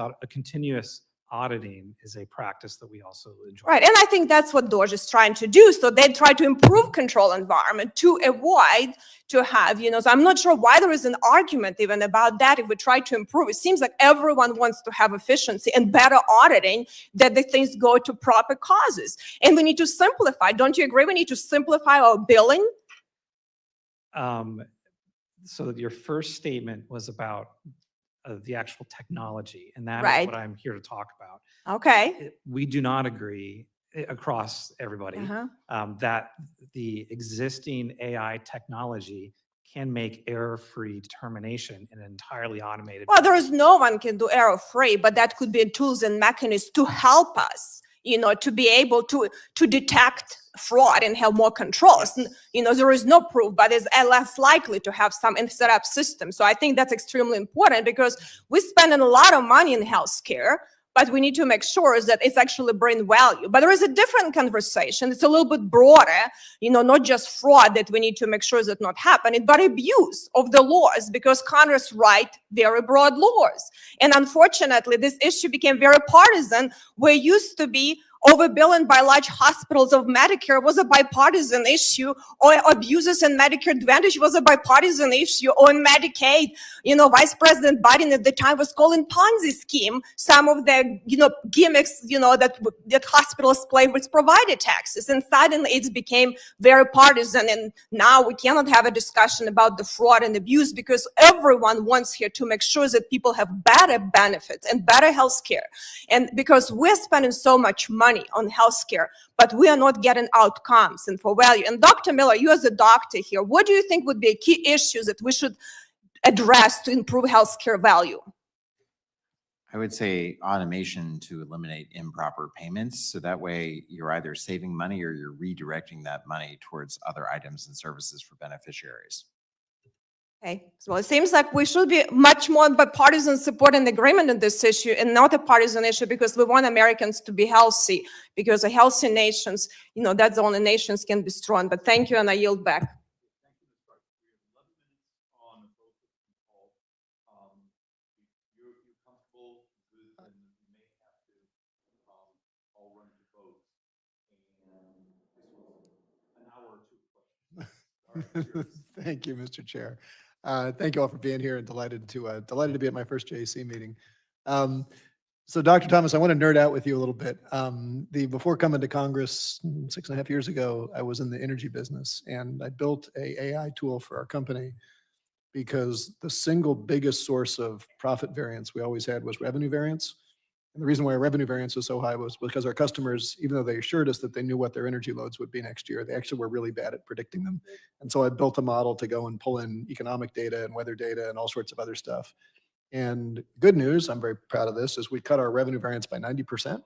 auditing is a practice that we also enjoy. Right, and I think that's what DOJ is trying to do. So they try to improve control environment to avoid to have, so I'm not sure why there is an argument even about that. If we try to improve, it seems like everyone wants to have efficiency and better auditing, that the things go to proper causes. And we need to simplify. Don't you agree? We need to simplify our billing. So your first statement was about the actual technology, and that Right. is what I'm here to talk about. Okay. We do not agree across everybody that the existing AI technology can make error-free determination in an entirely automated. Well, there is no one can do error-free, but that could be tools and mechanisms to help us, to be able to detect fraud and have more controls. There is no proof, but it's less likely to have some set up system. So I think that's extremely important because we're spending a lot of money in healthcare, but we need to make sure that it's actually bring value. But there is a different conversation. It's a little bit broader, not just fraud that we need to make sure that not happening, but abuse of the laws because Congress write very broad laws. And unfortunately, this issue became very partisan, where it used to be overbilling by large hospitals of Medicare was a bipartisan issue, or abuses in Medicare Advantage was a bipartisan issue, or in Medicaid, Vice President Biden at the time was calling Ponzi scheme some of the, gimmicks, that hospitals play with provider taxes. And suddenly it became very partisan. And now we cannot have a discussion about the fraud and abuse because everyone wants here to make sure that people have better benefits and better health care. And because we're spending so much money money on healthcare, but we are not getting outcomes and for value. And Dr. Miller, you as a doctor here, what do you think would be key issues that we should address to improve healthcare value? I would say automation to eliminate improper payments. So that way you're either saving money or you're redirecting that money towards other items and services for beneficiaries. Okay, so it seems like we should be much more bipartisan support and agreement on this issue and not a partisan issue, because we want Americans to be healthy, because a healthy nations, that's the only nations can be strong. But thank you, and I yield back. Thank you, Mr. Chair. Thank you all for being here, and delighted to be at my first JAC meeting. So Dr. Thomas, I want to nerd out with you a little bit. Before coming to Congress 6.5 years ago, I was in the energy business, and I built a AI tool for our company because the single biggest source of profit variance we always had was revenue variance. And the reason why our revenue variance was so high was because our customers, even though they assured us that they knew what their energy loads would be next year, they actually were really bad at predicting them. And so I built a model to go and pull in economic data and weather data and all sorts of other stuff. And good news, I'm very proud of this, is we cut our revenue variance by 90%.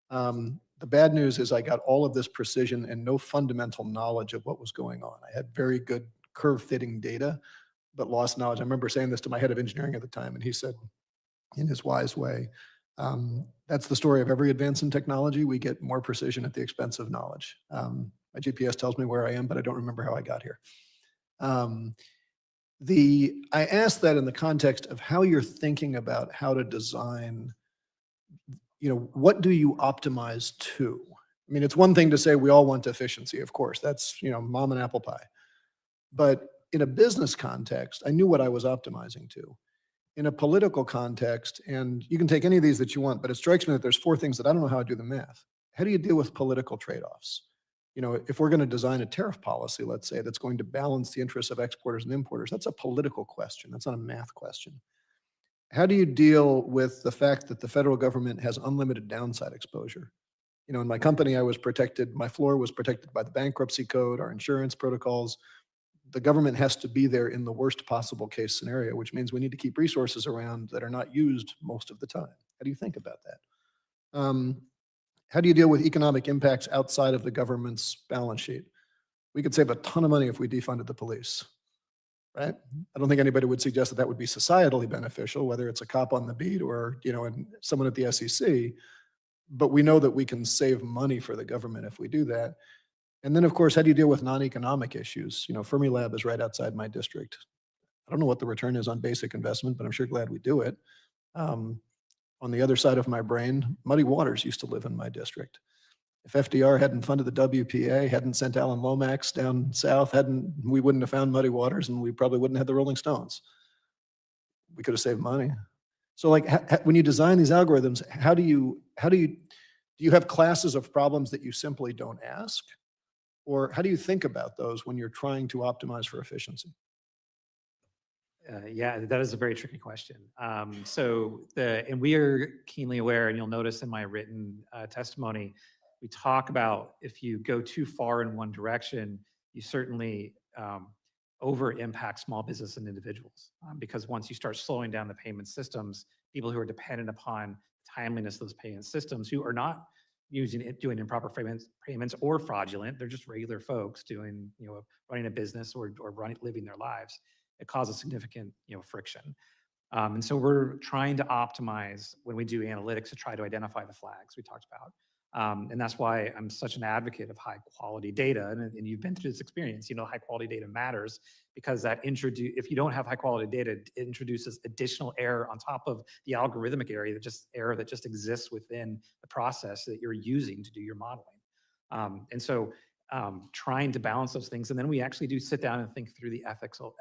The bad news is I got all of this precision and no fundamental knowledge of what was going on. I had very good curve fitting data, but lost knowledge. I remember saying this to my head of engineering at the time, and he said, in his wise way, that's the story of every advance in technology. We get more precision at the expense of knowledge. My GPS tells me where I am, but I don't remember how I got here. I asked that in the context of how you're thinking about how to design, what do you optimize to? I mean, it's one thing to say we all want efficiency, of course, that's, mom and apple pie. But in a business context, I knew what I was optimizing to. In a political context, and you can take any of these that you want, but it strikes me that there's 4 things that I don't know how to do the math. How do you deal with political trade-offs? If we're going to design a tariff policy, let's say, that's going to balance the interests of exporters and importers, that's a political question. That's not a math question. How do you deal with the fact that the federal government has unlimited downside exposure? In my company, I was protected, my floor was protected by the bankruptcy code, our insurance protocols. The government has to be there in the worst possible case scenario, which means we need to keep resources around that are not used most of the time. How do you think about that? How do you deal with economic impacts outside of the government's balance sheet? We could save a ton of money if we defunded the police, right? I don't think anybody would suggest that that would be societally beneficial, whether it's a cop on the beat or, and someone at the SEC, but we know that we can save money for the government if we do that. And then, of course, how do you deal with non-economic issues? Fermilab is right outside my district. I don't know what the return is on basic investment, but I'm sure glad we do it. On the other side of my brain, Muddy Waters used to live in my district. If FDR hadn't funded the WPA, hadn't sent Alan Lomax down south, we wouldn't have found Muddy Waters, and we probably wouldn't have the Rolling Stones. We could have saved money. So, when you design these algorithms, do you have classes of problems that you simply don't ask? Or how do you think about those when you're trying to optimize for efficiency? Yeah, that is a very tricky question. And we are keenly aware, and you'll notice in my written testimony, we talk about if you go too far in one direction, you certainly over impact small business and individuals. Because once you start slowing down the payment systems, people who are dependent upon timeliness of those payment systems, who are not doing improper payments or fraudulent, they're just regular folks doing, running a business or living their lives. It causes significant, friction. And so we're trying to optimize when we do analytics to try to identify the flags we talked about. And that's why I'm such an advocate of high quality data. And you've been through this experience, high quality data matters because if you don't have high quality data, it introduces additional error on top of the algorithmic error that just exists within the process that you're using to do your modeling. And so trying to balance those things. And then we actually do sit down and think through the ethical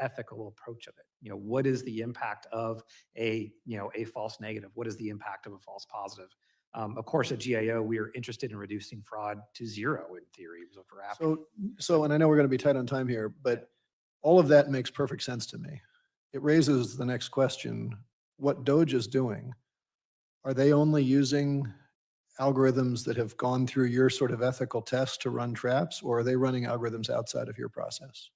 approach of it. What is the impact of a false negative? What is the impact of a false positive? Of course, at GAO, we are interested in reducing fraud to zero in theory. So, and I know we're going to be tight on time here, but all of that makes perfect sense to me. It raises the next question. What DOGE is doing, are they only using algorithms that have gone through your sort of ethical test to run traps, or are they running algorithms outside of your process?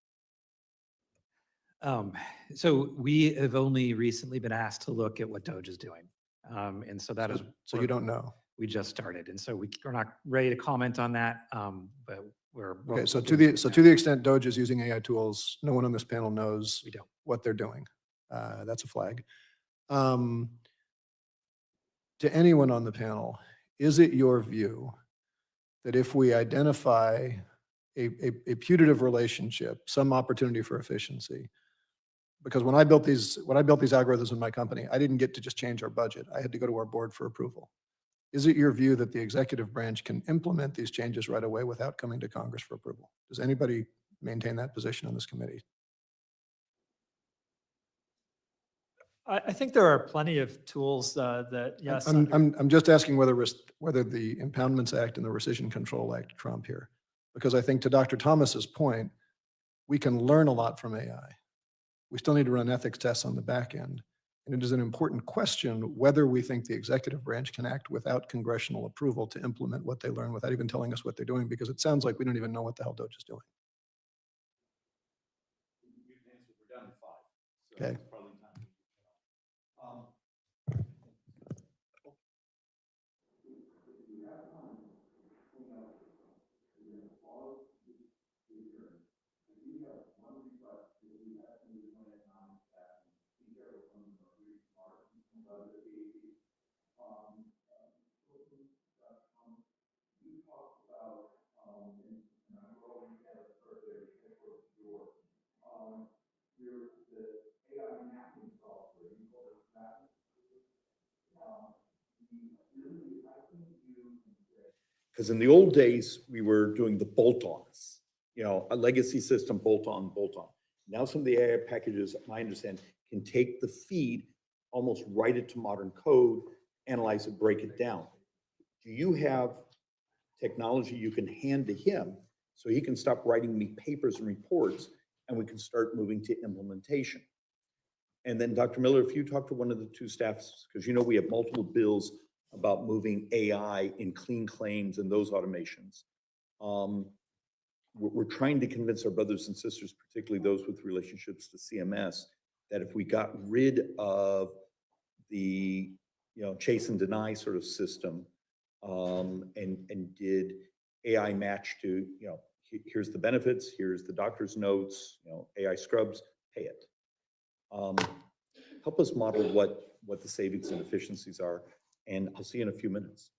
So we have only recently been asked to look at what Doge is doing. And so that is. So you don't know? We just started. And so we're not ready to comment on that, but we're. Okay, so we'll to do the, to the extent Doge is using AI tools, no one on this panel knows We don't. what they're doing. That's a flag. To anyone on the panel, is it your view that if we identify a putative relationship, some opportunity for efficiency? Because when I built these algorithms in my company, I didn't get to just change our budget. I had to go to our board for approval. Is it your view that the executive branch can implement these changes right away without coming to Congress for approval? Does anybody maintain that position on this committee? I think there are plenty of tools that, yes. I'm just asking whether the Impoundments Act and the Rescission Control Act trump here. Because I think to Dr. Thomas's point, we can learn a lot from AI. We still need to run ethics tests on the back end. And it is an important question whether we think the executive branch can act without congressional approval to implement what they learn without even telling us what they're doing, because it sounds like we don't even know what the hell Doge is doing. Okay. Because in the old days, we were doing the bolt-ons, a legacy system, bolt-on, bolt-on. Now some of the AI packages, I understand, can take the feed, almost write it to modern code, analyze it, break it down. Do you have technology you can hand to him so he can stop writing me papers and reports and we can start moving to implementation? And then Dr. Miller, if you talk to one of the two staffs, because we have multiple bills about moving AI in clean claims and those automations. We're trying to convince our brothers and sisters, particularly those with relationships to CMS, that if we got rid of the chase and deny sort of system and did AI match to, here's the benefits, here's the doctor's notes, AI scrubs, pay it. Help us model what the savings and efficiencies are. And I'll see you in a few minutes.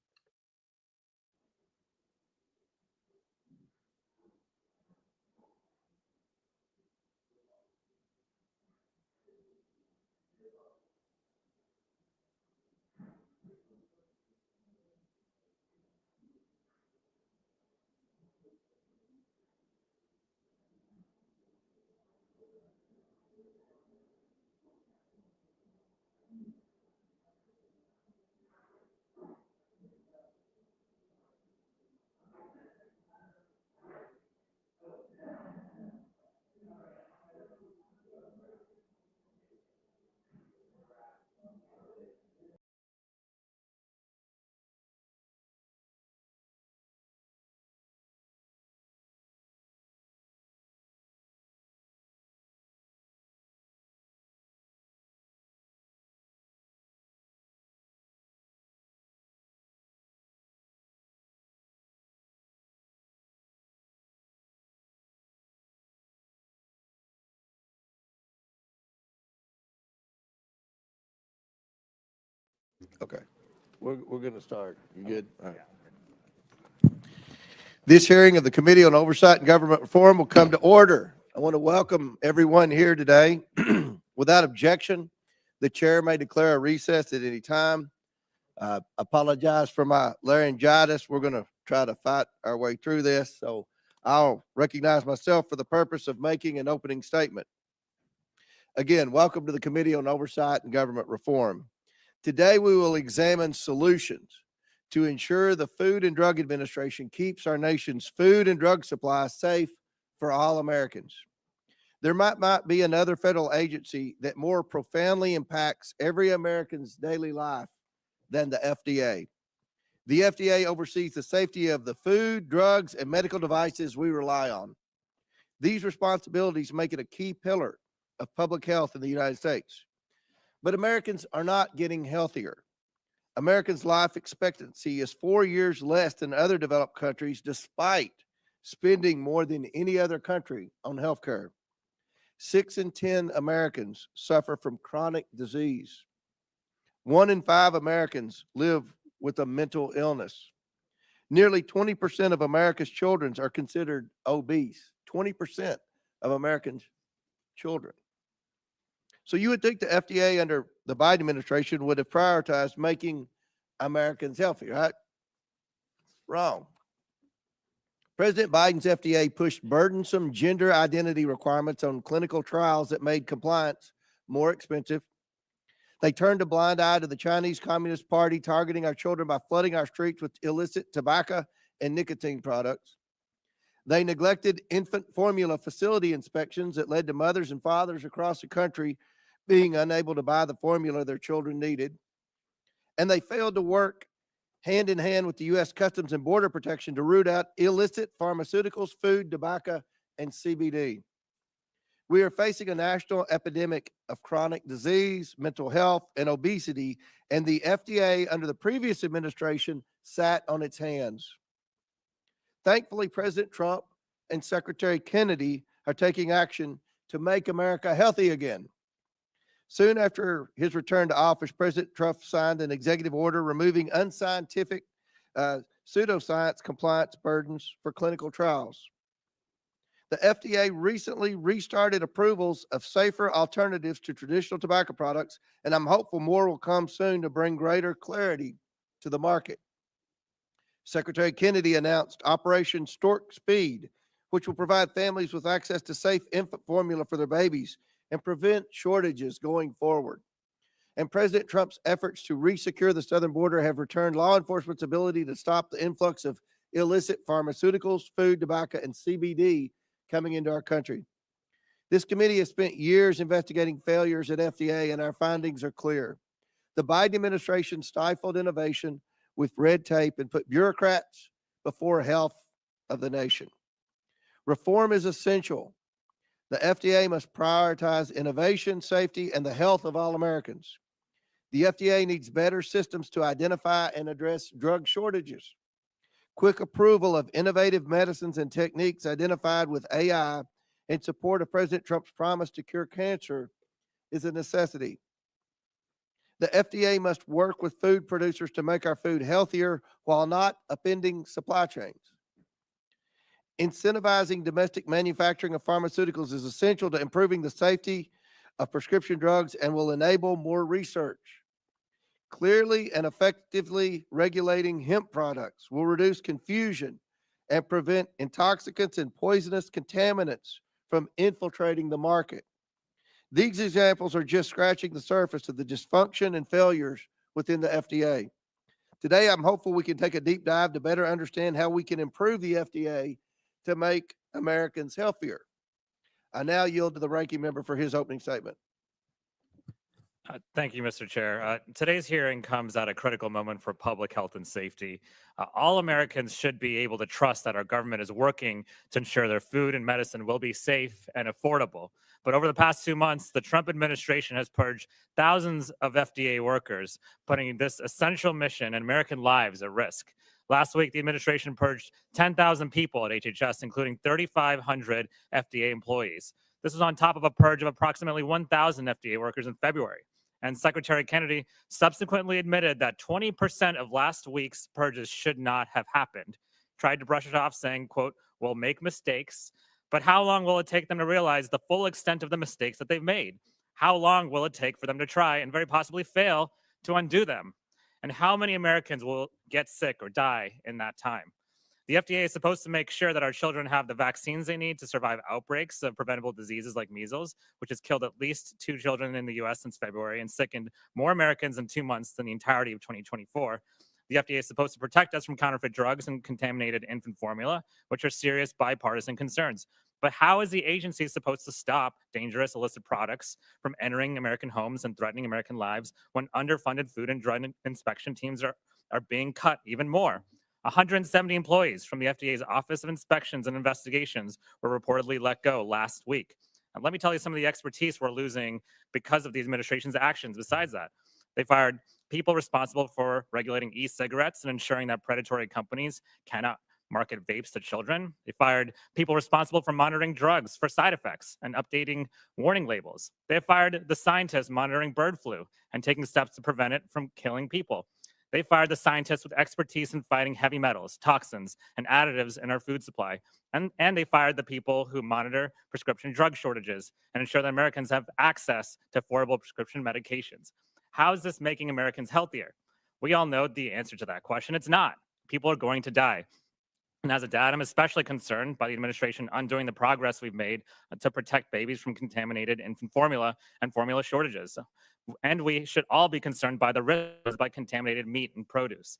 Okay, we're going to start. You good? All right. This hearing of the Committee on Oversight and Government Reform will come to order. I want to welcome everyone here today. Without objection, the chair may declare a recess at any time. Apologize for my laryngitis. We're going to try to fight our way through this. So I'll recognize myself for the purpose of making an opening statement. Again, welcome to the Committee on Oversight and Government Reform. Today, we will examine solutions to ensure the Food and Drug Administration keeps our nation's food and drug supply safe for all Americans. There might be another federal agency that more profoundly impacts every American's daily life than the FDA. The FDA oversees the safety of the food, drugs, and medical devices we rely on. These responsibilities make it a key pillar of public health in the United States. But Americans are not getting healthier. Americans' life expectancy is 4 years less than other developed countries, despite spending more than any other country on healthcare. 6 in 10 Americans suffer from chronic disease. 1 in 5 Americans live with a mental illness. Nearly 20% of America's children are considered obese. 20% of Americans' children. So you would think the FDA under the Biden administration would have prioritized making Americans healthy, right? Wrong. President Biden's FDA pushed burdensome gender identity requirements on clinical trials that made compliance more expensive. They turned a blind eye to the Chinese Communist Party targeting our children by flooding our streets with illicit tobacco and nicotine products. They neglected infant formula facility inspections that led to mothers and fathers across the country being unable to buy the formula their children needed. And they failed to work hand in hand with the U.S. Customs and Border Protection to root out illicit pharmaceuticals, food, tobacco, and CBD. We are facing a national epidemic of chronic disease, mental health, and obesity, and the FDA under the previous administration sat on its hands. Thankfully, President Trump and Secretary Kennedy are taking action to make America healthy again. Soon after his return to office, President Trump signed an executive order removing unscientific pseudoscience compliance burdens for clinical trials. The FDA recently restarted approvals of safer alternatives to traditional tobacco products, and I'm hopeful more will come soon to bring greater clarity to the market. Secretary Kennedy announced Operation Stork Speed, which will provide families with access to safe infant formula for their babies and prevent shortages going forward. And President Trump's efforts to resecure the southern border have returned law enforcement's ability to stop the influx of illicit pharmaceuticals, food, tobacco, and CBD coming into our country. This committee has spent years investigating failures at FDA, and our findings are clear. The Biden administration stifled innovation with red tape and put bureaucrats before health of the nation. Reform is essential. The FDA must prioritize innovation, safety, and the health of all Americans. The FDA needs better systems to identify and address drug shortages. Quick approval of innovative medicines and techniques identified with AI in support of President Trump's promise to cure cancer is a necessity. The FDA must work with food producers to make our food healthier while not upending supply chains. Incentivizing domestic manufacturing of pharmaceuticals is essential to improving the safety of prescription drugs and will enable more research. Clearly and effectively regulating hemp products will reduce confusion and prevent intoxicants and poisonous contaminants from infiltrating the market. These examples are just scratching the surface of the dysfunction and failures within the FDA. Today, I'm hopeful we can take a deep dive to better understand how we can improve the FDA to make Americans healthier. I now yield to the ranking member for his opening statement. Thank you, Mr. Chair. Today's hearing comes at a critical moment for public health and safety. All Americans should be able to trust that our government is working to ensure their food and medicine will be safe and affordable. But over the past 2 months, the Trump administration has purged thousands of FDA workers, putting this essential mission and American lives at risk. Last week, the administration purged 10,000 people at HHS, including 3,500 FDA employees. This was on top of a purge of approximately 1,000 FDA workers in February. And Secretary Kennedy subsequently admitted that 20% of last week's purges should not have happened. Tried to brush it off, saying, quote, "We'll make mistakes, but how long will it take them to realize the full extent of the mistakes that they've made? How long will it take for them to try and very possibly fail to undo them? And how many Americans will get sick or die in that time?" The FDA is supposed to make sure that our children have the vaccines they need to survive outbreaks of preventable diseases like measles, which has killed at least 2 children in the U.S. since February and sickened more Americans in 2 months than the entirety of 2024. The FDA is supposed to protect us from counterfeit drugs and contaminated infant formula, which are serious bipartisan concerns. But how is the agency supposed to stop dangerous illicit products from entering American homes and threatening American lives when underfunded food and drug inspection teams are are being cut even more. 170 employees from the FDA's Office of Inspections and Investigations were reportedly let go last week. And let me tell you some of the expertise we're losing because of the administration's actions. Besides that, they fired people responsible for regulating e-cigarettes and ensuring that predatory companies cannot market vapes to children. They fired people responsible for monitoring drugs for side effects and updating warning labels. They fired the scientists monitoring bird flu and taking steps to prevent it from killing people. They fired the scientists with expertise in fighting heavy metals, toxins, and additives in our food supply. And they fired the people who monitor prescription drug shortages and ensure that Americans have access to affordable prescription medications. How is this making Americans healthier? We all know the answer to that question. It's not. People are going to die. And as a dad, I'm especially concerned by the administration undoing the progress we've made to protect babies from contaminated infant formula and formula shortages. And we should all be concerned by the risks by contaminated meat and produce.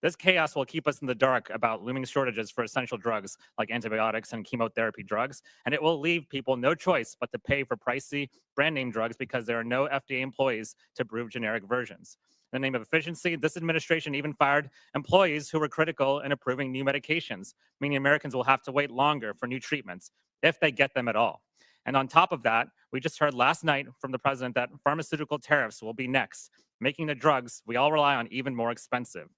This chaos will keep us in the dark about looming shortages for essential drugs like antibiotics and chemotherapy drugs, and it will leave people no choice but to pay for pricey brand name drugs because there are no FDA employees to prove generic versions. In the name of efficiency, this administration even fired employees who were critical in approving new medications, meaning Americans will have to wait longer for new treatments if they get them at all. And on top of that, we just heard last night from the president that pharmaceutical tariffs will be next, making the drugs we all rely on even more expensive.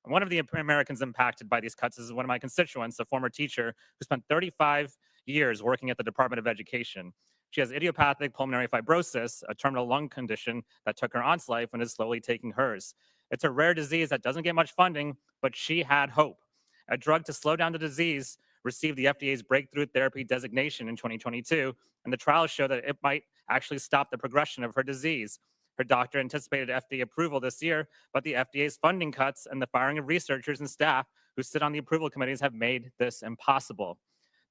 One of the Americans impacted by these cuts is one of my constituents, a former teacher who spent 35 years working at the Department of Education. She has idiopathic pulmonary fibrosis, a terminal lung condition that took her aunt's life and is slowly taking hers. It's a rare disease that doesn't get much funding, but she had hope. A drug to slow down the disease received the FDA's breakthrough therapy designation in 2022, and the trials show that it might actually stop the progression of her disease. Her doctor anticipated FDA approval this year, but the FDA's funding cuts and the firing of researchers and staff who sit on the approval committees have made this impossible.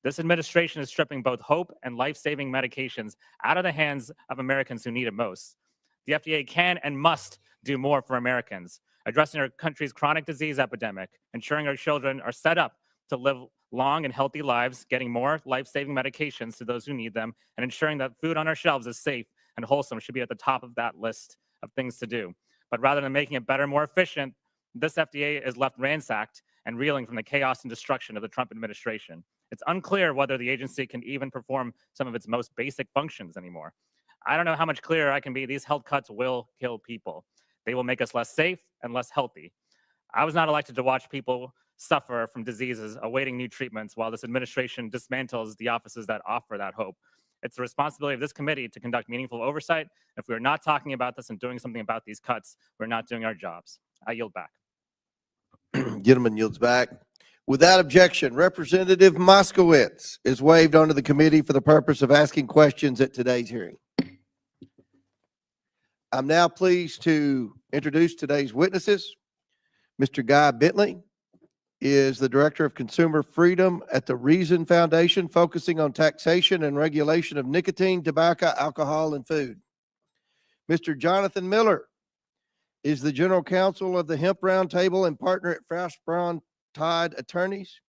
This administration is stripping both hope and life-saving medications out of the hands of Americans who need it most. The FDA can and must do more for Americans, addressing our country's chronic disease epidemic, ensuring our children are set up to live long and healthy lives, getting more life-saving medications to those who need them, and ensuring that food on our shelves is safe and wholesome should be at the top of that list of things to do. But rather than making it better, more efficient, this FDA is left ransacked and reeling from the chaos and destruction of the Trump administration. It's unclear whether the agency can even perform some of its most basic functions anymore. I don't know how much clearer I can be. These health cuts will kill people. They will make us less safe and less healthy. I was not elected to watch people suffer from diseases awaiting new treatments while this administration dismantles the offices that offer that hope. It's the responsibility of this committee to conduct meaningful oversight. If we're not talking about this and doing something about these cuts, we're not doing our jobs. I yield back. Gentleman yields back. Without objection, Representative Moskowitz is waived onto the committee for the purpose of asking questions at today's hearing. I'm now pleased to introduce today's witnesses. Mr. Guy Bentley is the Director of Consumer Freedom at the Reason Foundation, focusing on taxation and regulation of nicotine, tobacco, alcohol, and food. Mr. Jonathan Miller is the General Counsel of the Hemp Roundtable and partner at Faust Brown Todd Attorneys.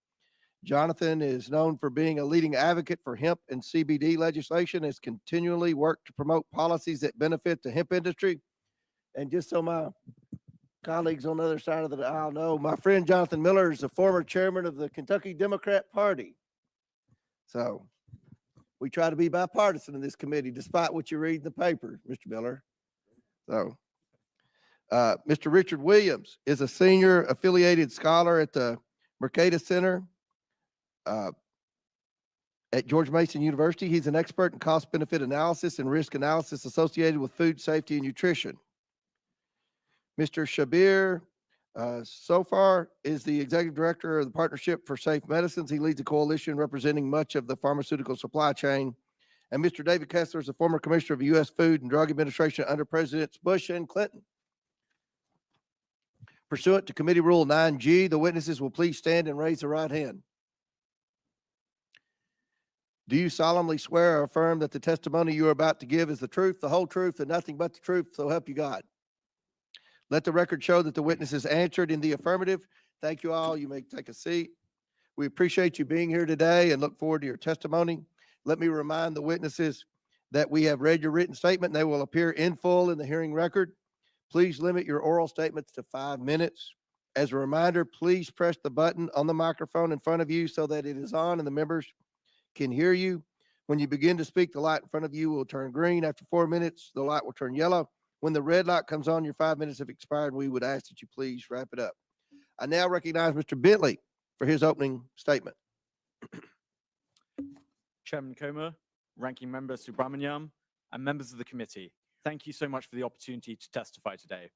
Jonathan is known for being a leading advocate for hemp and CBD legislation, has continually worked to promote policies that benefit the hemp industry. And just so my colleagues on the other side of the aisle know, my friend Jonathan Miller is the former chairman of the Kentucky Democrat Party. So we try to be bipartisan in this committee, despite what you read in the paper, Mr. Miller. So Mr. Richard Williams is a senior affiliated scholar at the Mercatus Center at George Mason University. He's an expert in cost-benefit analysis and risk analysis associated with food safety and nutrition. Mr. Shabir Sofar is the executive director of the Partnership for Safe Medicines. He leads a coalition representing much of the pharmaceutical supply chain. And Mr. David Kessler is a former commissioner of the U.S. Food and Drug Administration under Presidents Bush and Clinton. Pursuant to Committee Rule 9G, the witnesses will please stand and raise their right hand. Do you solemnly swear or affirm that the testimony you are about to give is the truth, the whole truth, and nothing but the truth, so help you God? Let the record show that the witnesses answered in the affirmative. Thank you all. You may take a seat. We appreciate you being here today and look forward to your testimony. Let me remind the witnesses that we have read your written statement and they will appear in full in the hearing record. Please limit your oral statements to 5 minutes. As a reminder, please press the button on the microphone in front of you so that it is on and the members can hear you. When you begin to speak, the light in front of you will turn green. After 4 minutes, the light will turn yellow. When the red light comes on, your 5 minutes have expired. We would ask that you please wrap it up. I now recognize Mr. Bentley for his opening statement. Chairman Comer, Ranking Member Subramaniam, and members of the committee, thank you so much for the opportunity to testify today.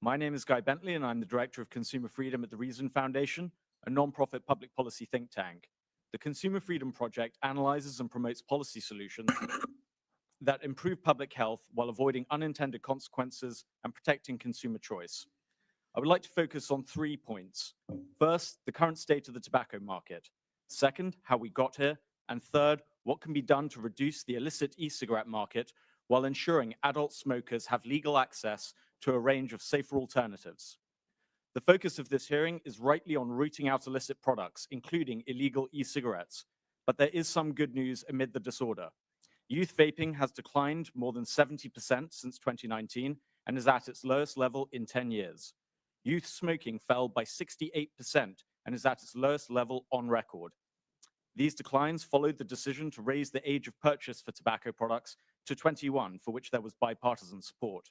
My name is Guy Bentley, and I'm the Director of Consumer Freedom at the Reason Foundation, a nonprofit public policy think tank. The Consumer Freedom Project analyzes and promotes policy solutions that improve public health while avoiding unintended consequences and protecting consumer choice. I would like to focus on 3 points. First, the current state of the tobacco market. Second, how we got here. And third, what can be done to reduce the illicit e-cigarette market while ensuring adult smokers have legal access to a range of safer alternatives. The focus of this hearing is rightly on rooting out illicit products, including illegal e-cigarettes. But there is some good news amid the disorder. Youth vaping has declined more than 70% since 2019 and is at its lowest level in 10 years. Youth smoking fell by 68% and is at its lowest level on record. These declines followed the decision to raise the age of purchase for tobacco products to 21, for which there was bipartisan support.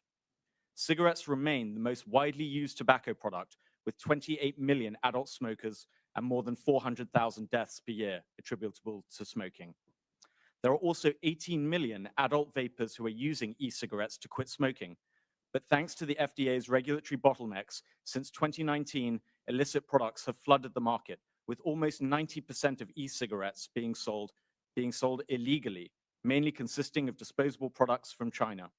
Cigarettes remain the most widely used tobacco product, with 28 million adult smokers and more than 400,000 deaths per year attributable to smoking. There are also 18 million adult vapers who are using e-cigarettes to quit smoking. But thanks to the FDA's regulatory bottlenecks, since 2019, illicit products have flooded the market, with almost 90% of e-cigarettes being sold illegally, mainly consisting of disposable products from China.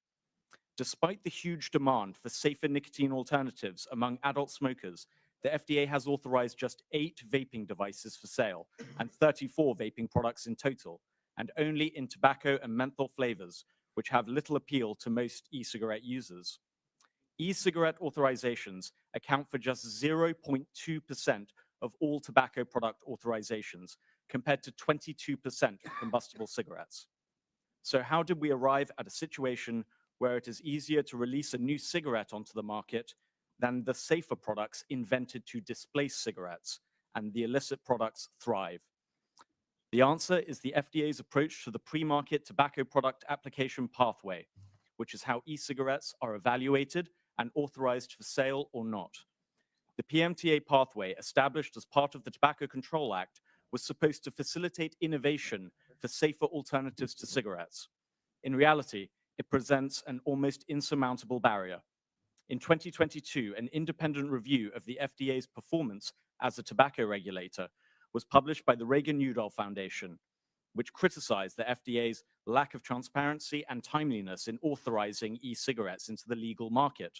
Despite the huge demand for safer nicotine alternatives among adult smokers, the FDA has authorized just 8 vaping devices for sale and 34 vaping products in total, and only in tobacco and menthol flavors, which have little appeal to most e-cigarette users. E-cigarette authorizations account for just 0.2% of all tobacco product authorizations, compared to 22% for combustible cigarettes. So how did we arrive at a situation where it is easier to release a new cigarette onto the market than the safer products invented to displace cigarettes, and the illicit products thrive? The answer is the FDA's approach to the pre-market tobacco product application pathway, which is how e-cigarettes are evaluated and authorized for sale or not. The PMTA pathway, established as part of the Tobacco Control Act, was supposed to facilitate innovation for safer alternatives to cigarettes. In reality, it presents an almost insurmountable barrier. In 2022, an independent review of the FDA's performance as a tobacco regulator was published by the Reagan-Udall Foundation, which criticized the FDA's lack of transparency and timeliness in authorizing e-cigarettes into the legal market.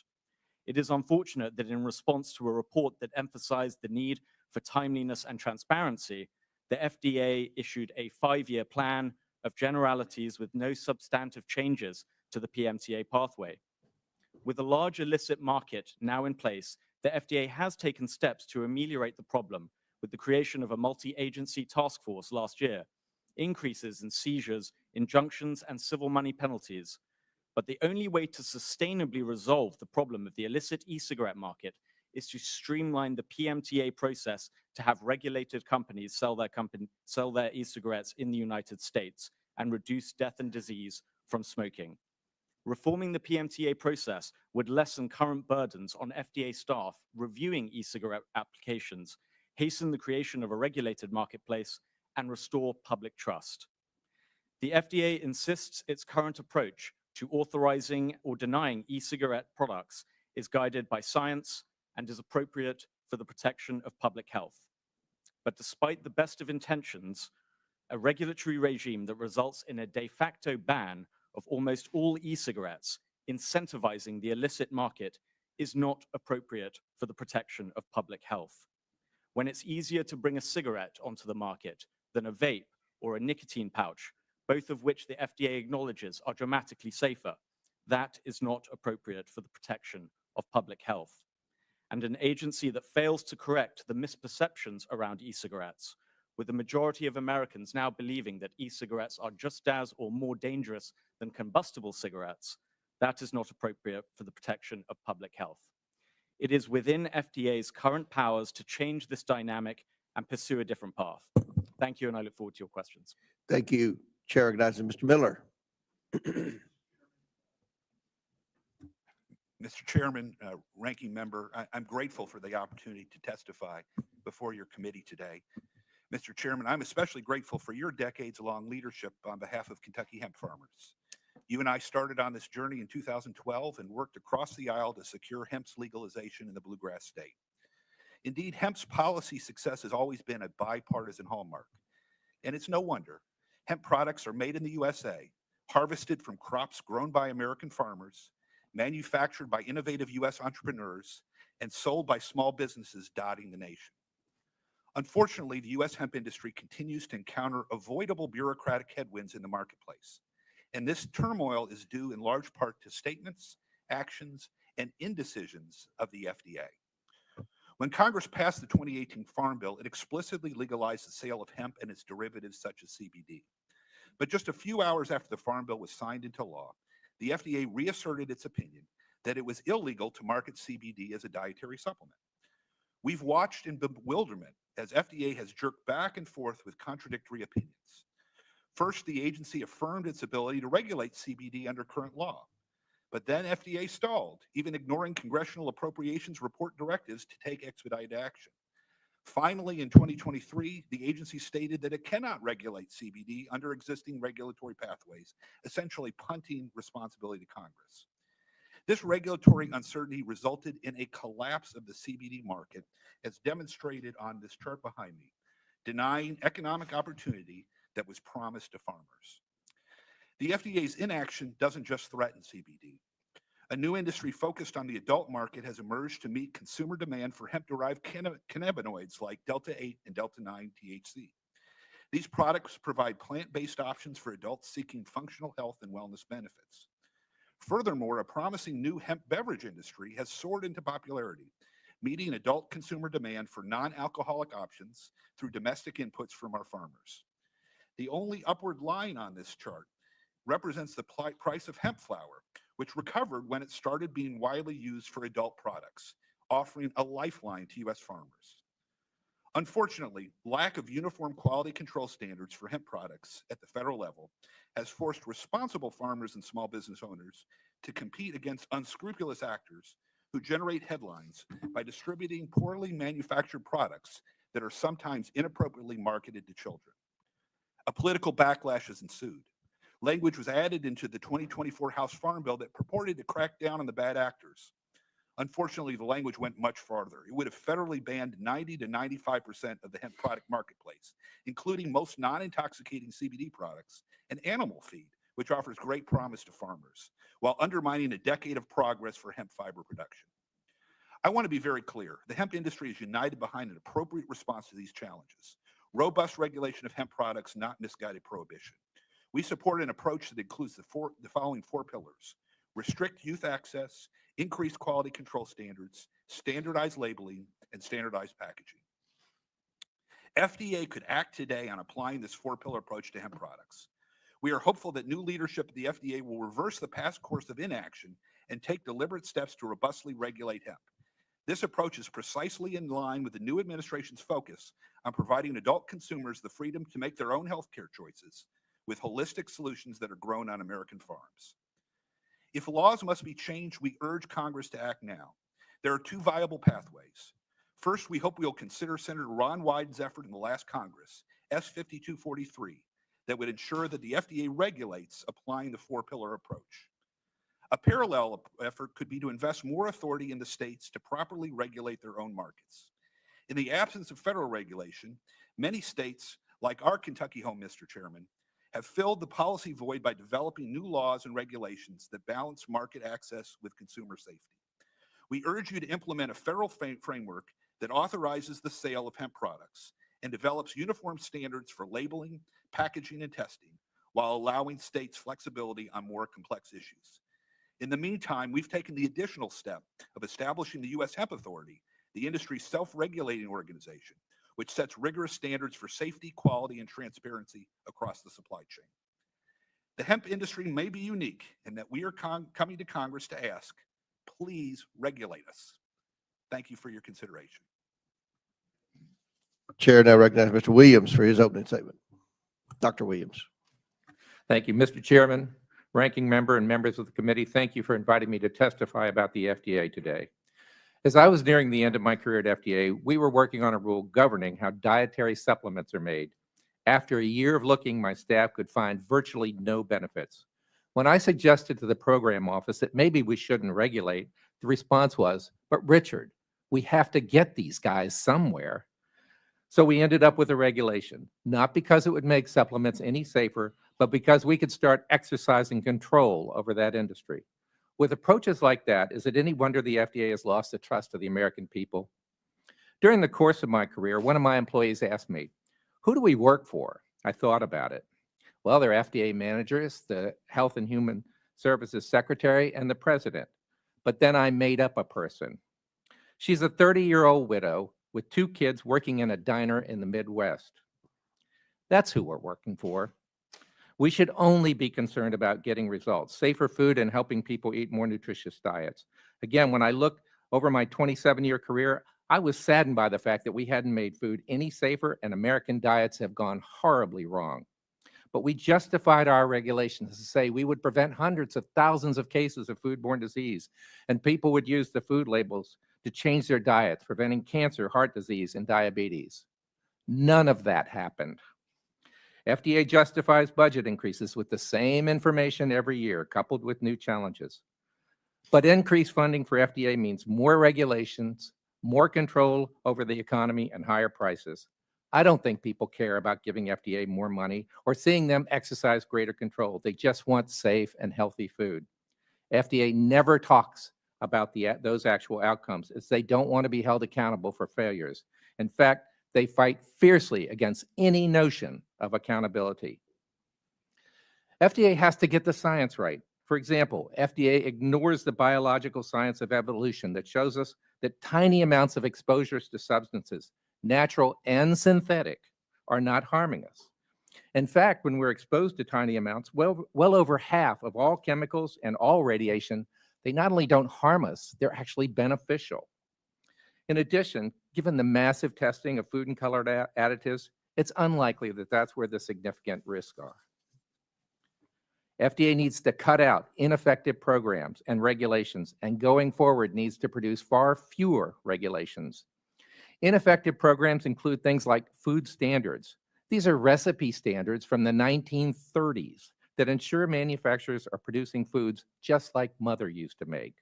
It is unfortunate that in response to a report that emphasized the need for timeliness and transparency, the FDA issued a 5-year plan of generalities with no substantive changes to the PMTA pathway. With a large illicit market now in place, the FDA has taken steps to ameliorate the problem with the creation of a multi-agency task force last year, increases in seizures, injunctions, and civil money penalties. But the only way to sustainably resolve the problem of the illicit e-cigarette market is to streamline the PMTA process to have regulated companies sell their e-cigarettes in the United States and reduce death and disease from smoking. Reforming the PMTA process would lessen current burdens on FDA staff reviewing e-cigarette applications, hasten the creation of a regulated marketplace, and restore public trust. The FDA insists its current approach to authorizing or denying e-cigarette products is guided by science and is appropriate for the protection of public health. But despite the best of intentions, a regulatory regime that results in a de facto ban of almost all e-cigarettes, incentivizing the illicit market, is not appropriate for the protection of public health. When it's easier to bring a cigarette onto the market than a vape or a nicotine pouch, both of which the FDA acknowledges are dramatically safer, that is not appropriate for the protection of public health. And an agency that fails to correct the misperceptions around e-cigarettes, with the majority of Americans now believing that e-cigarettes are just as or more dangerous than combustible cigarettes, that is not appropriate for the protection of public health. It is within FDA's current powers to change this dynamic and pursue a different path. Thank you, and I look forward to your questions. Thank you. Chair recognizes Mr. Miller. Mr. Chairman, Ranking Member, I'm grateful for the opportunity to testify before your committee today. Mr. Chairman, I'm especially grateful for your decades-long leadership on behalf of Kentucky hemp farmers. You and I started on this journey in 2012 and worked across the aisle to secure hemp's legalization in the bluegrass state. Indeed, hemp's policy success has always been a bipartisan hallmark. And it's no wonder. Hemp products are made in the USA, harvested from crops grown by American farmers, manufactured by innovative U.S. entrepreneurs, and sold by small businesses dotting the nation. Unfortunately, the U.S. hemp industry continues to encounter avoidable bureaucratic headwinds in the marketplace. And this turmoil is due in large part to statements, actions, and indecisions of the FDA. When Congress passed the 2018 Farm Bill, it explicitly legalized the sale of hemp and its derivatives such as CBD. But just a few hours after the Farm Bill was signed into law, the FDA reasserted its opinion that it was illegal to market CBD as a dietary supplement. We've watched in bewilderment as FDA has jerked back and forth with contradictory opinions. First, the agency affirmed its ability to regulate CBD under current law. But then FDA stalled, even ignoring congressional appropriations report directives to take expedited action. Finally, in 2023, the agency stated that it cannot regulate CBD under existing regulatory pathways, essentially punting responsibility to Congress. This regulatory uncertainty resulted in a collapse of the CBD market, as demonstrated on this chart behind me, denying economic opportunity that was promised to farmers. The FDA's inaction doesn't just threaten CBD. A new industry focused on the adult market has emerged to meet consumer demand for hemp-derived cannabinoids like Delta-8 and Delta-9 THC. These products provide plant-based options for adults seeking functional health and wellness benefits. Furthermore, a promising new hemp beverage industry has soared into popularity, meeting adult consumer demand for non-alcoholic options through domestic inputs from our farmers. The only upward line on this chart represents the price of hemp flower, which recovered when it started being widely used for adult products, offering a lifeline to U.S. farmers. Unfortunately, lack of uniform quality control standards for hemp products at the federal level has forced responsible farmers and small business owners to compete against unscrupulous actors who generate headlines by distributing poorly manufactured products that are sometimes inappropriately marketed to children. A political backlash has ensued. Language was added into the 2024 House Farm Bill that purported to crack down on the bad actors. Unfortunately, the language went much farther. It would have federally banned 90 to 95% of the hemp product marketplace, including most non-intoxicating CBD products and animal feed, which offers great promise to farmers, while undermining a decade of progress for hemp fiber production. I want to be very clear. The hemp industry is united behind an appropriate response to these challenges. Robust regulation of hemp products, not misguided prohibition. We support an approach that includes the following four pillars: restrict youth access, increase quality control standards, standardized labeling, and standardized packaging. FDA could act today on applying this four-pillar approach to hemp products. We are hopeful that new leadership at the FDA will reverse the past course of inaction and take deliberate steps to robustly regulate hemp. This approach is precisely in line with the new administration's focus on providing adult consumers the freedom to make their own healthcare choices with holistic solutions that are grown on American farms. If laws must be changed, we urge Congress to act now. There are two viable pathways. First, we hope we will consider Senator Ron Wyden's effort in the last Congress, S. 5243, that would ensure that the FDA regulates applying the four-pillar approach. A parallel effort could be to invest more authority in the states to properly regulate their own markets. In the absence of federal regulation, many states, like our Kentucky home, Mr. Chairman, have filled the policy void by developing new laws and regulations that balance market access with consumer safety. We urge you to implement a federal framework that authorizes the sale of hemp products and develops uniform standards for labeling, packaging, and testing, while allowing states flexibility on more complex issues. In the meantime, we've taken the additional step of establishing the U.S. Hemp Authority, the industry's self-regulating organization, which sets rigorous standards for safety, quality, and transparency across the supply chain. The hemp industry may be unique in that we are coming to Congress to ask, please regulate us. Thank you for your consideration. Chair now recognizes Mr. Williams for his opening statement. Dr. Williams. Thank you, Mr. Chairman, Ranking Member, and members of the committee. Thank you for inviting me to testify about the FDA today. As I was nearing the end of my career at FDA, we were working on a rule governing how dietary supplements are made. After a year of looking, my staff could find virtually no benefits. When I suggested to the program office that maybe we shouldn't regulate, the response was, "But Richard, we have to get these guys somewhere." So we ended up with a regulation, not because it would make supplements any safer, but because we could start exercising control over that industry. With approaches like that, is it any wonder the FDA has lost the trust of the American people? During the course of my career, one of my employees asked me, "Who do we work for?" I thought about it. Well, they're FDA managers, the Health and Human Services Secretary, and the President. But then I made up a person. She's a 30-year-old widow with 2 kids working in a diner in the Midwest. That's who we're working for. We should only be concerned about getting results, safer food, and helping people eat more nutritious diets. Again, when I look over my 27-year career, I was saddened by the fact that we hadn't made food any safer, and American diets have gone horribly wrong. But we justified our regulations to say we would prevent hundreds of thousands of cases of foodborne disease, and people would use the food labels to change their diets, preventing cancer, heart disease, and diabetes. None of that happened. FDA justifies budget increases with the same information every year, coupled with new challenges. But increased funding for FDA means more regulations, more control over the economy, and higher prices. I don't think people care about giving FDA more money or seeing them exercise greater control. They just want safe and healthy food. FDA never talks about those actual outcomes, as they don't want to be held accountable for failures. In fact, they fight fiercely against any notion of accountability. FDA has to get the science right. For example, FDA ignores the biological science of evolution that shows us that tiny amounts of exposures to substances, natural and synthetic, are not harming us. In fact, when we're exposed to tiny amounts, well over half of all chemicals and all radiation, they not only don't harm us, they're actually beneficial. In addition, given the massive testing of food and colored additives, it's unlikely that that's where the significant risks are. FDA needs to cut out ineffective programs and regulations, and going forward needs to produce far fewer regulations. Ineffective programs include things like food standards. These are recipe standards from the 1930s that ensure manufacturers are producing foods just like Mother used to make.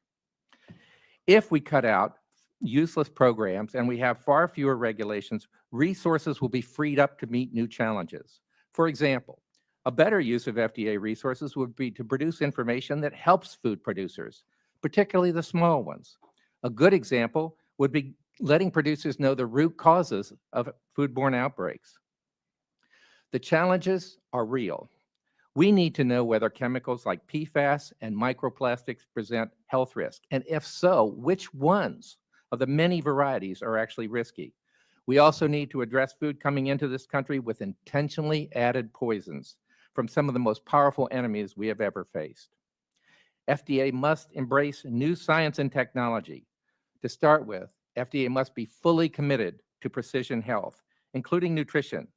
If we cut out useless programs and we have far fewer regulations, resources will be freed up to meet new challenges. For example, a better use of FDA resources would be to produce information that helps food producers, particularly the small ones. A good example would be letting producers know the root causes of foodborne outbreaks. The challenges are real. We need to know whether chemicals like PFAS and microplastics present health risk, and if so, which ones of the many varieties are actually risky. We also need to address food coming into this country with intentionally added poisons from some of the most powerful enemies we have ever faced. FDA must embrace new science and technology. To start with, FDA must be fully committed to precision health, including nutrition,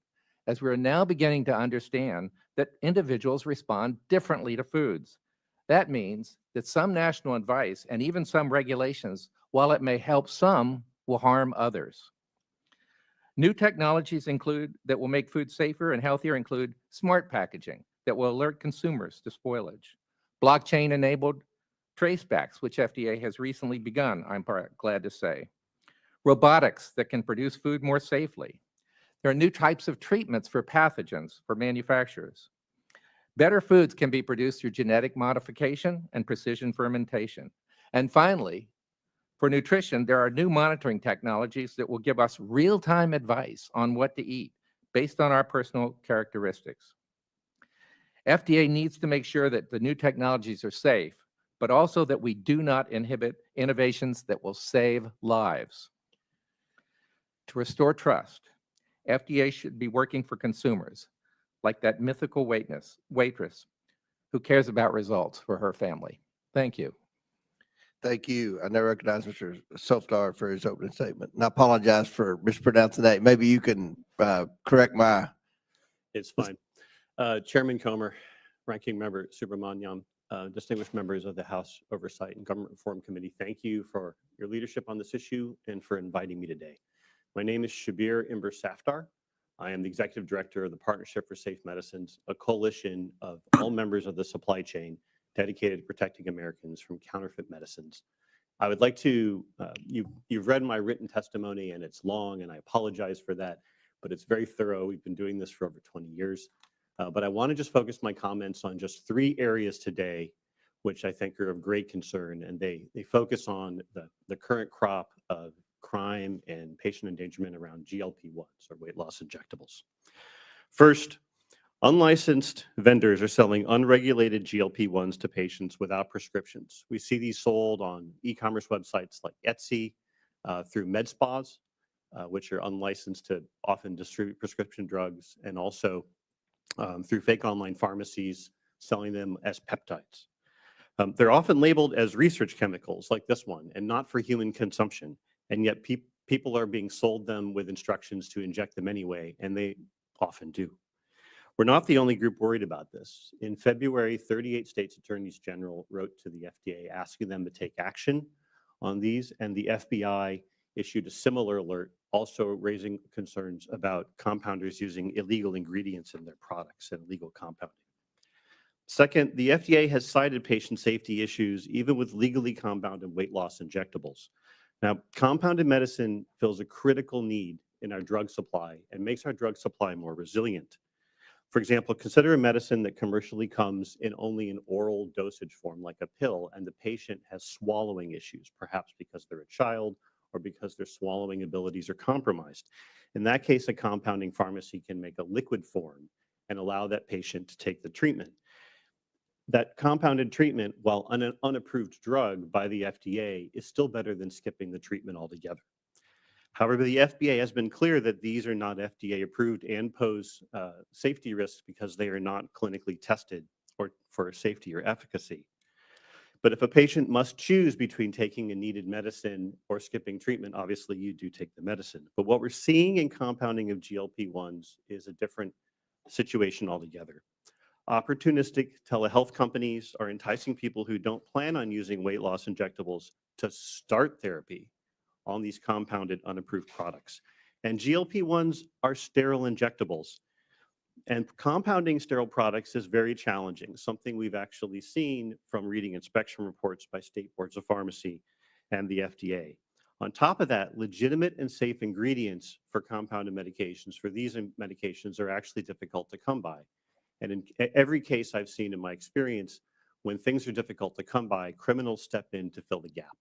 as we are now beginning to understand that individuals respond differently to foods. That means that some national advice and even some regulations, while it may help some, will harm others. New technologies that will make food safer and healthier include smart packaging that will alert consumers to spoilage, blockchain-enabled tracebacks, which FDA has recently begun, I'm glad to say, robotics that can produce food more safely. There are new types of treatments for pathogens for manufacturers. Better foods can be produced through genetic modification and precision fermentation. And finally, for nutrition, there are new monitoring technologies that will give us real-time advice on what to eat based on our personal characteristics. FDA needs to make sure that the new technologies are safe, but also that we do not inhibit innovations that will save lives. To restore trust, FDA should be working for consumers, like that mythical waitress who cares about results for her family. Thank you. Thank you. I now recognize Mr. Softar for his opening statement. And I apologize for mispronouncing that. Maybe you can correct my. It's fine. Chairman Comer, Ranking Member Subramaniam, distinguished members of the House Oversight and Government Reform Committee, thank you for your leadership on this issue and for inviting me today. My name is Shabir Imber Safdar. I am the Executive Director of the Partnership for Safe Medicines, a coalition of all members of the supply chain dedicated to protecting Americans from counterfeit medicines. I would like to, you've read my written testimony and it's long and I apologize for that, but it's very thorough. We've been doing this for over 20 years. But I want to just focus my comments on just 3 areas today, which I think are of great concern. And they focus on the current crop of crime and patient endangerment around GLP-1s, or weight loss injectables. First, unlicensed vendors are selling unregulated GLP-1s to patients without prescriptions. We see these sold on e-commerce websites like Etsy, through med spas, which are unlicensed to often distribute prescription drugs, and also through fake online pharmacies selling them as peptides. They're often labeled as research chemicals like this one and not for human consumption. And yet people are being sold them with instructions to inject them anyway, and they often do. We're not the only group worried about this. In February, 38 states attorneys general wrote to the FDA asking them to take action on these, and the FBI issued a similar alert, also raising concerns about compounders using illegal ingredients in their products and illegal compounding. Second, the FDA has cited patient safety issues even with legally compounded weight loss injectables. Now, compounded medicine fills a critical need in our drug supply and makes our drug supply more resilient. For example, consider a medicine that commercially comes in only an oral dosage form like a pill, and the patient has swallowing issues, perhaps because they're a child or because their swallowing abilities are compromised. In that case, a compounding pharmacy can make a liquid form and allow that patient to take the treatment. That compounded treatment, while an unapproved drug by the FDA, is still better than skipping the treatment altogether. However, the FDA has been clear that these are not FDA approved and pose safety risks because they are not clinically tested or for safety or efficacy. But if a patient must choose between taking a needed medicine or skipping treatment, obviously you do take the medicine. But what we're seeing in compounding of GLP-1s is a different situation altogether. Opportunistic telehealth companies are enticing people who don't plan on using weight loss injectables to start therapy on these compounded unapproved products. And GLP-1s are sterile injectables. And compounding sterile products is very challenging, something we've actually seen from reading inspection reports by state boards of pharmacy and the FDA. On top of that, legitimate and safe ingredients for compounded medications, for these medications, are actually difficult to come by. And in every case I've seen in my experience, when things are difficult to come by, criminals step in to fill the gap.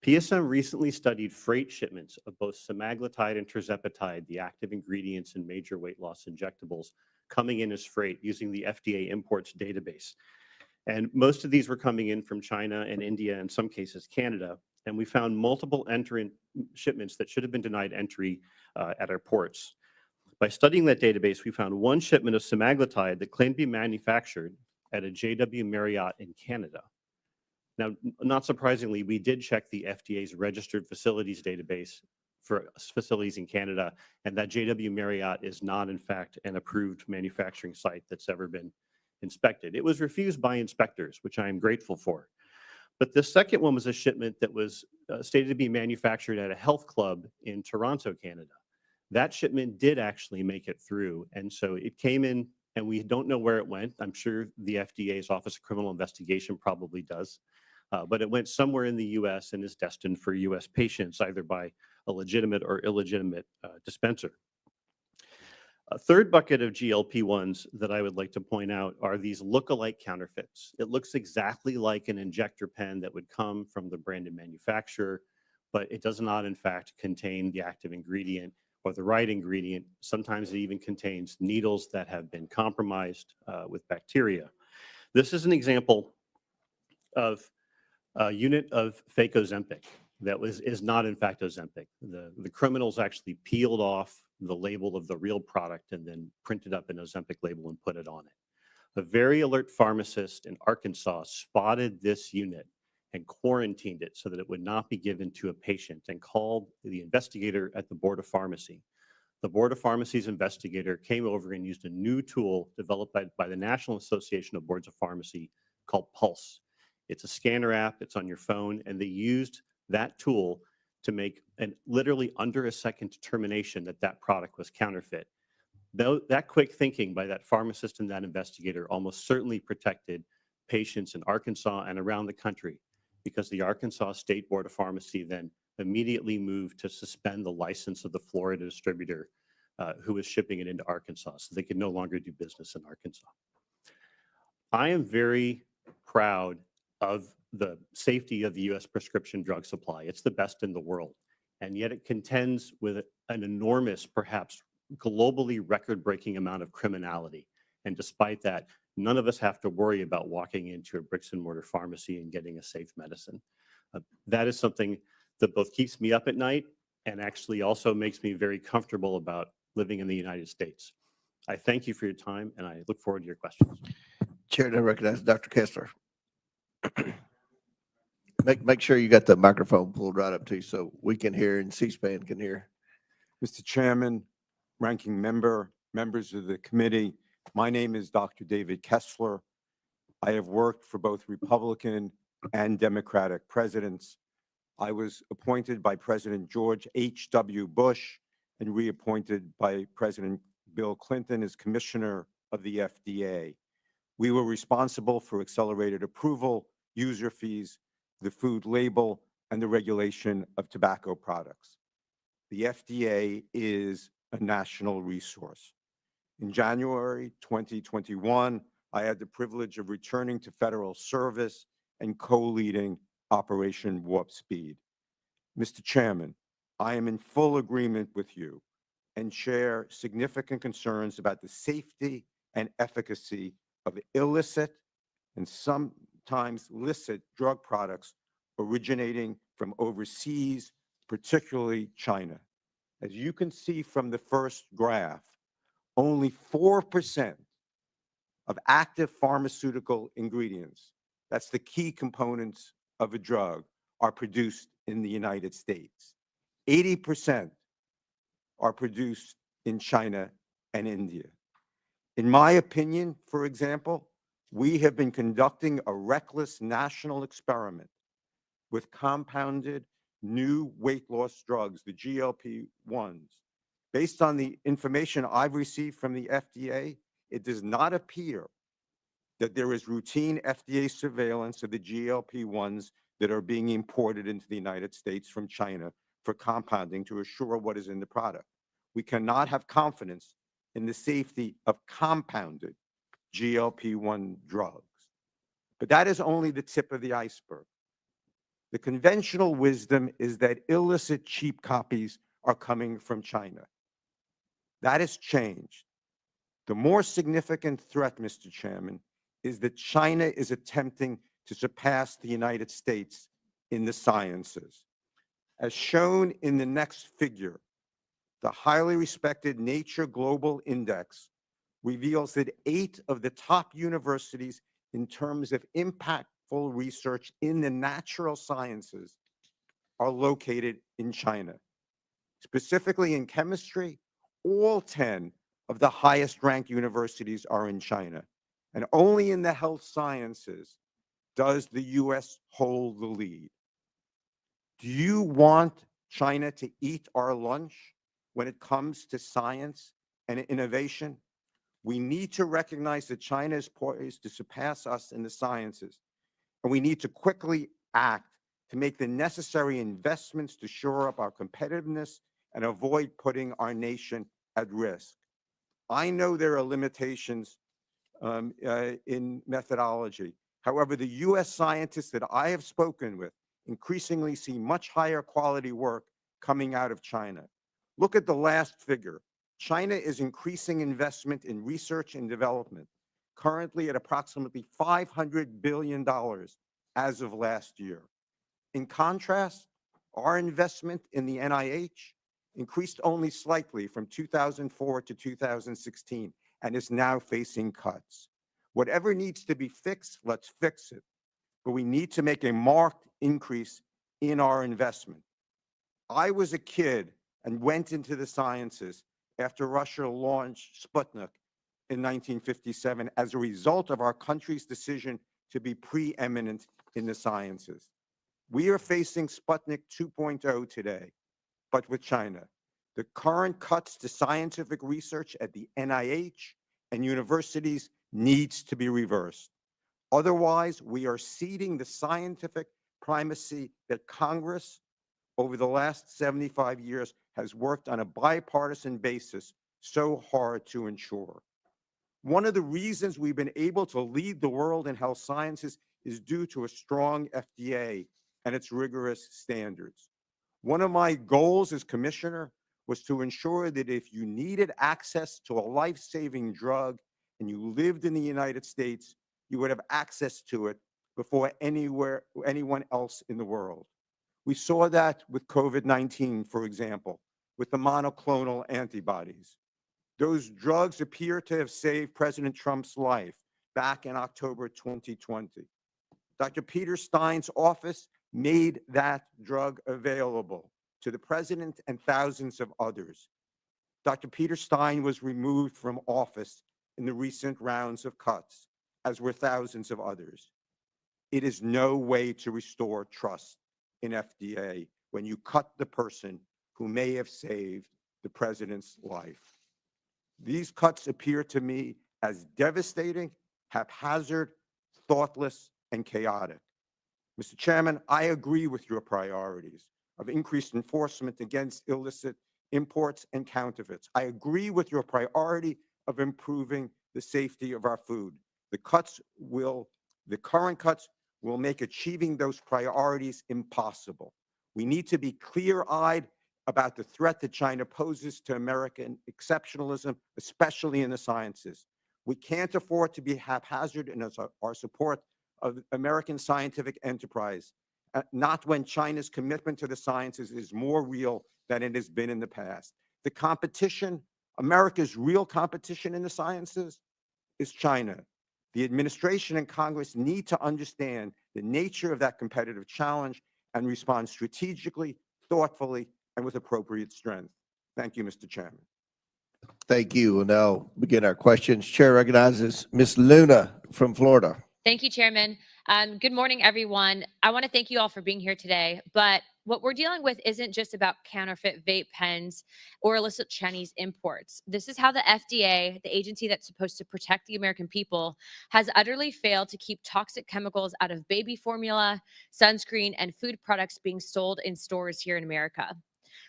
PSM recently studied freight shipments of both semaglutide and tirzepatide, the active ingredients in major weight loss injectables, coming in as freight using the FDA imports database. And most of these were coming in from China and India, in some cases Canada. And we found multiple entrant shipments that should have been denied entry at our ports. By studying that database, we found one shipment of semaglutide that claimed to be manufactured at a JW Marriott in Canada. Now, not surprisingly, we did check the FDA's registered facilities database for facilities in Canada, and that JW Marriott is not, in fact, an approved manufacturing site that's ever been inspected. It was refused by inspectors, which I am grateful for. But the second one was a shipment that was stated to be manufactured at a health club in Toronto, Canada. That shipment did actually make it through, and so it came in, and we don't know where it went. I'm sure the FDA's Office of Criminal Investigation probably does. But it went somewhere in the U.S. and is destined for U.S. patients, either by a legitimate or illegitimate dispenser. A third bucket of GLP-1s that I would like to point out are these look-alike counterfeits. It looks exactly like an injector pen that would come from the branded manufacturer, but it does not, in fact, contain the active ingredient or the right ingredient. Sometimes it even contains needles that have been compromised with bacteria. This is an example of a unit of fake Ozempic that is not in fact Ozempic. The criminals actually peeled off the label of the real product and then printed up an Ozempic label and put it on it. A very alert pharmacist in Arkansas spotted this unit and quarantined it so that it would not be given to a patient, and called the investigator at the Board of Pharmacy. The Board of Pharmacy's investigator came over and used a new tool developed by the National Association of Boards of Pharmacy called Pulse. It's a scanner app, it's on your phone, and they used that tool to make an literally under a second determination that that product was counterfeit. Though that quick thinking by that pharmacist and that investigator almost certainly protected patients in Arkansas and around the country, because the Arkansas State Board of Pharmacy then immediately moved to suspend the license of the Florida distributor who was shipping it into Arkansas, so they could no longer do business in Arkansas. I am very proud of the safety of the U.S. prescription drug supply. It's the best in the world, and yet it contends with an enormous, perhaps globally record-breaking amount of criminality. And despite that, none of us have to worry about walking into a bricks and mortar pharmacy and getting a safe medicine. That is something that both keeps me up at night and actually also makes me very comfortable about living in the United States. I thank you for your time, and I look forward to your questions. Chair, I recognize Dr. Kessler. Make sure you got the microphone pulled right up to you so we can hear and C-SPAN can hear. Mr. Chairman, Ranking Member, members of the committee, my name is Dr. David Kessler. I have worked for both Republican and Democratic presidents. I was appointed by President George H.W. Bush and reappointed by President Bill Clinton as Commissioner of the FDA. We were responsible for accelerated approval, user fees, the food label, and the regulation of tobacco products. The FDA is a national resource. In January 2021, I had the privilege of returning to federal service and co-leading Operation Warp Speed. Mr. Chairman, I am in full agreement with you and share significant concerns about the safety and efficacy of illicit and sometimes licit drug products originating from overseas, particularly China. As you can see from the first graph, only 4% of active pharmaceutical ingredients, that's the key components of a drug, are produced in the United States. 80% are produced in China and India. In my opinion, for example, we have been conducting a reckless national experiment with compounded new weight loss drugs, the GLP-1s. Based on the information I've received from the FDA, it does not appear that there is routine FDA surveillance of the GLP-1s that are being imported into the United States from China for compounding to assure what is in the product. We cannot have confidence in the safety of compounded GLP-1 drugs. But that is only the tip of the iceberg. The conventional wisdom is that illicit cheap copies are coming from China. That has changed. The more significant threat, Mr. Chairman, is that China is attempting to surpass the United States in the sciences. As shown in the next figure, the highly respected Nature Global Index reveals that 8 of the top universities in terms of impactful research in the natural sciences are located in China. Specifically in chemistry, all 10 of the highest ranked universities are in China. And only in the health sciences does the U.S. hold the lead. Do you want China to eat our lunch when it comes to science and innovation? We need to recognize that China is poised to surpass us in the sciences, and we need to quickly act to make the necessary investments to shore up our competitiveness and avoid putting our nation at risk. I know there are limitations in methodology. However, the U.S. scientists that I have spoken with increasingly see much higher quality work coming out of China. Look at the last figure. China is increasing investment in research and development, currently at approximately $500 billion as of last year. In contrast, our investment in the NIH increased only slightly from 2004 to 2016 and is now facing cuts. Whatever needs to be fixed, let's fix it. but we need to make a marked increase in our investment. I was a kid and went into the sciences after Russia launched Sputnik in 1957 as a result of our country's decision to be preeminent in the sciences. We are facing Sputnik 2.0 today, but with China. The current cuts to scientific research at the NIH and universities needs to be reversed. Otherwise, we are ceding the scientific primacy that Congress over the last 75 years has worked on a bipartisan basis so hard to ensure. One of the reasons we've been able to lead the world in health sciences is due to a strong FDA and its rigorous standards. One of my goals as commissioner was to ensure that if you needed access to a life-saving drug and you lived in the United States, you would have access to it before anyone else in the world. We saw that with COVID-19, for example, with the monoclonal antibodies. Those drugs appear to have saved President Trump's life back in October 2020. Dr. Peter Stein's office made that drug available to the president and thousands of others. Dr. Peter Stein was removed from office in the recent rounds of cuts, as were thousands of others. It is no way to restore trust in FDA when you cut the person who may have saved the president's life. These cuts appear to me as devastating, haphazard, thoughtless, and chaotic. Mr. Chairman, I agree with your priorities of increased enforcement against illicit imports and counterfeits. I agree with your priority of improving the safety of our food. The current cuts will make achieving those priorities impossible. We need to be clear-eyed about the threat that China poses to American exceptionalism, especially in the sciences. We can't afford to be haphazard in our support of American scientific enterprise, not when China's commitment to the sciences is more real than it has been in the past. The competition, America's real competition in the sciences, is China. The administration and Congress need to understand the nature of that competitive challenge and respond strategically, thoughtfully, and with appropriate strength. Thank you, Mr. Chairman. Thank you. We'll now begin our questions. Chair recognizes Ms. Luna from Florida. Thank you, Chairman. Good morning, everyone. I want to thank you all for being here today. But what we're dealing with isn't just about counterfeit vape pens or illicit Chinese imports. This is how the FDA, the agency that's supposed to protect the American people, has utterly failed to keep toxic chemicals out of baby formula, sunscreen, and food products being sold in stores here in America.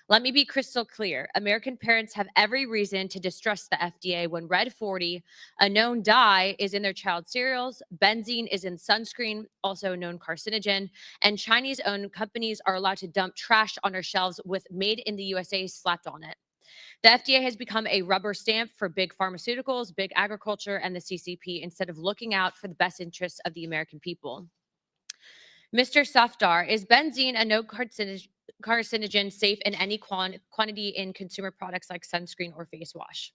Let me be crystal clear. American parents have every reason to distrust the FDA when Red 40, a known dye, is in their child's cereals, benzene is in sunscreen, also a known carcinogen, and Chinese-owned companies are allowed to dump trash on our shelves with Made in the USA slapped on it. The FDA has become a rubber stamp for big pharmaceuticals, big agriculture, and the CCP instead of looking out for the best interests of the American people. Mr. Safdar, is benzene a no carcinogen safe in any quantity in consumer products like sunscreen or face wash?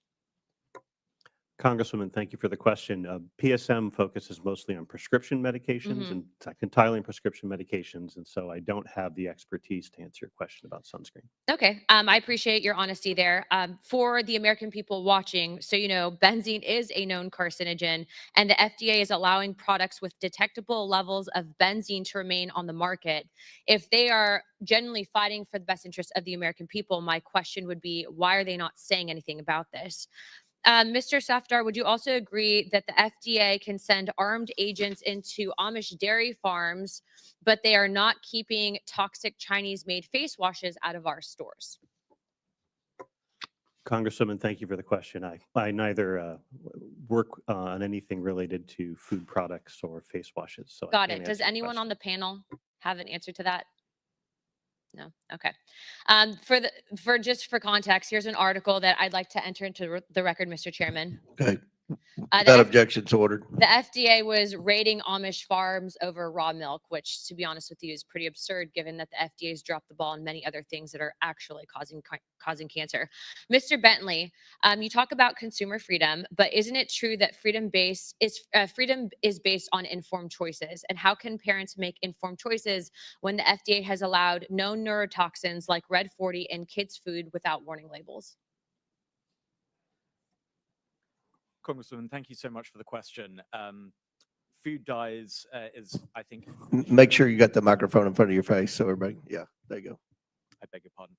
Congresswoman, thank you for the question. PSM focuses mostly on prescription medications and entirely on prescription medications, and so I don't have the expertise to answer your question about sunscreen. Okay, I appreciate your honesty there. For the American people watching, so you know, benzene is a known carcinogen, and the FDA is allowing products with detectable levels of benzene to remain on the market. If they are genuinely fighting for the best interests of the American people, my question would be, why are they not saying anything about this? Mr. Safdar, would you also agree that the FDA can send armed agents into Amish dairy farms, but they are not keeping toxic Chinese-made face washes out of our stores? Congresswoman, thank you for the question. I neither work on anything related to food products or face washes. So Got it. Does anyone on the panel have an answer to that? No. Okay. For context, here's an article that I'd like to enter into the record, Mr. Chairman. Okay. That objection's ordered. The FDA was raiding Amish farms over raw milk, which, to be honest with you, is pretty absurd given that the FDA has dropped the ball on many other things that are actually causing cancer. Mr. Bentley, you talk about consumer freedom, but isn't it true that freedom is based on informed choices? And how can parents make informed choices when the FDA has allowed known neurotoxins like Red 40 in kids' food without warning labels? Congresswoman, thank you so much for the question. Food dyes is, I think. Make sure you got the microphone in front of your face so everybody, yeah, there you go. I beg your pardon.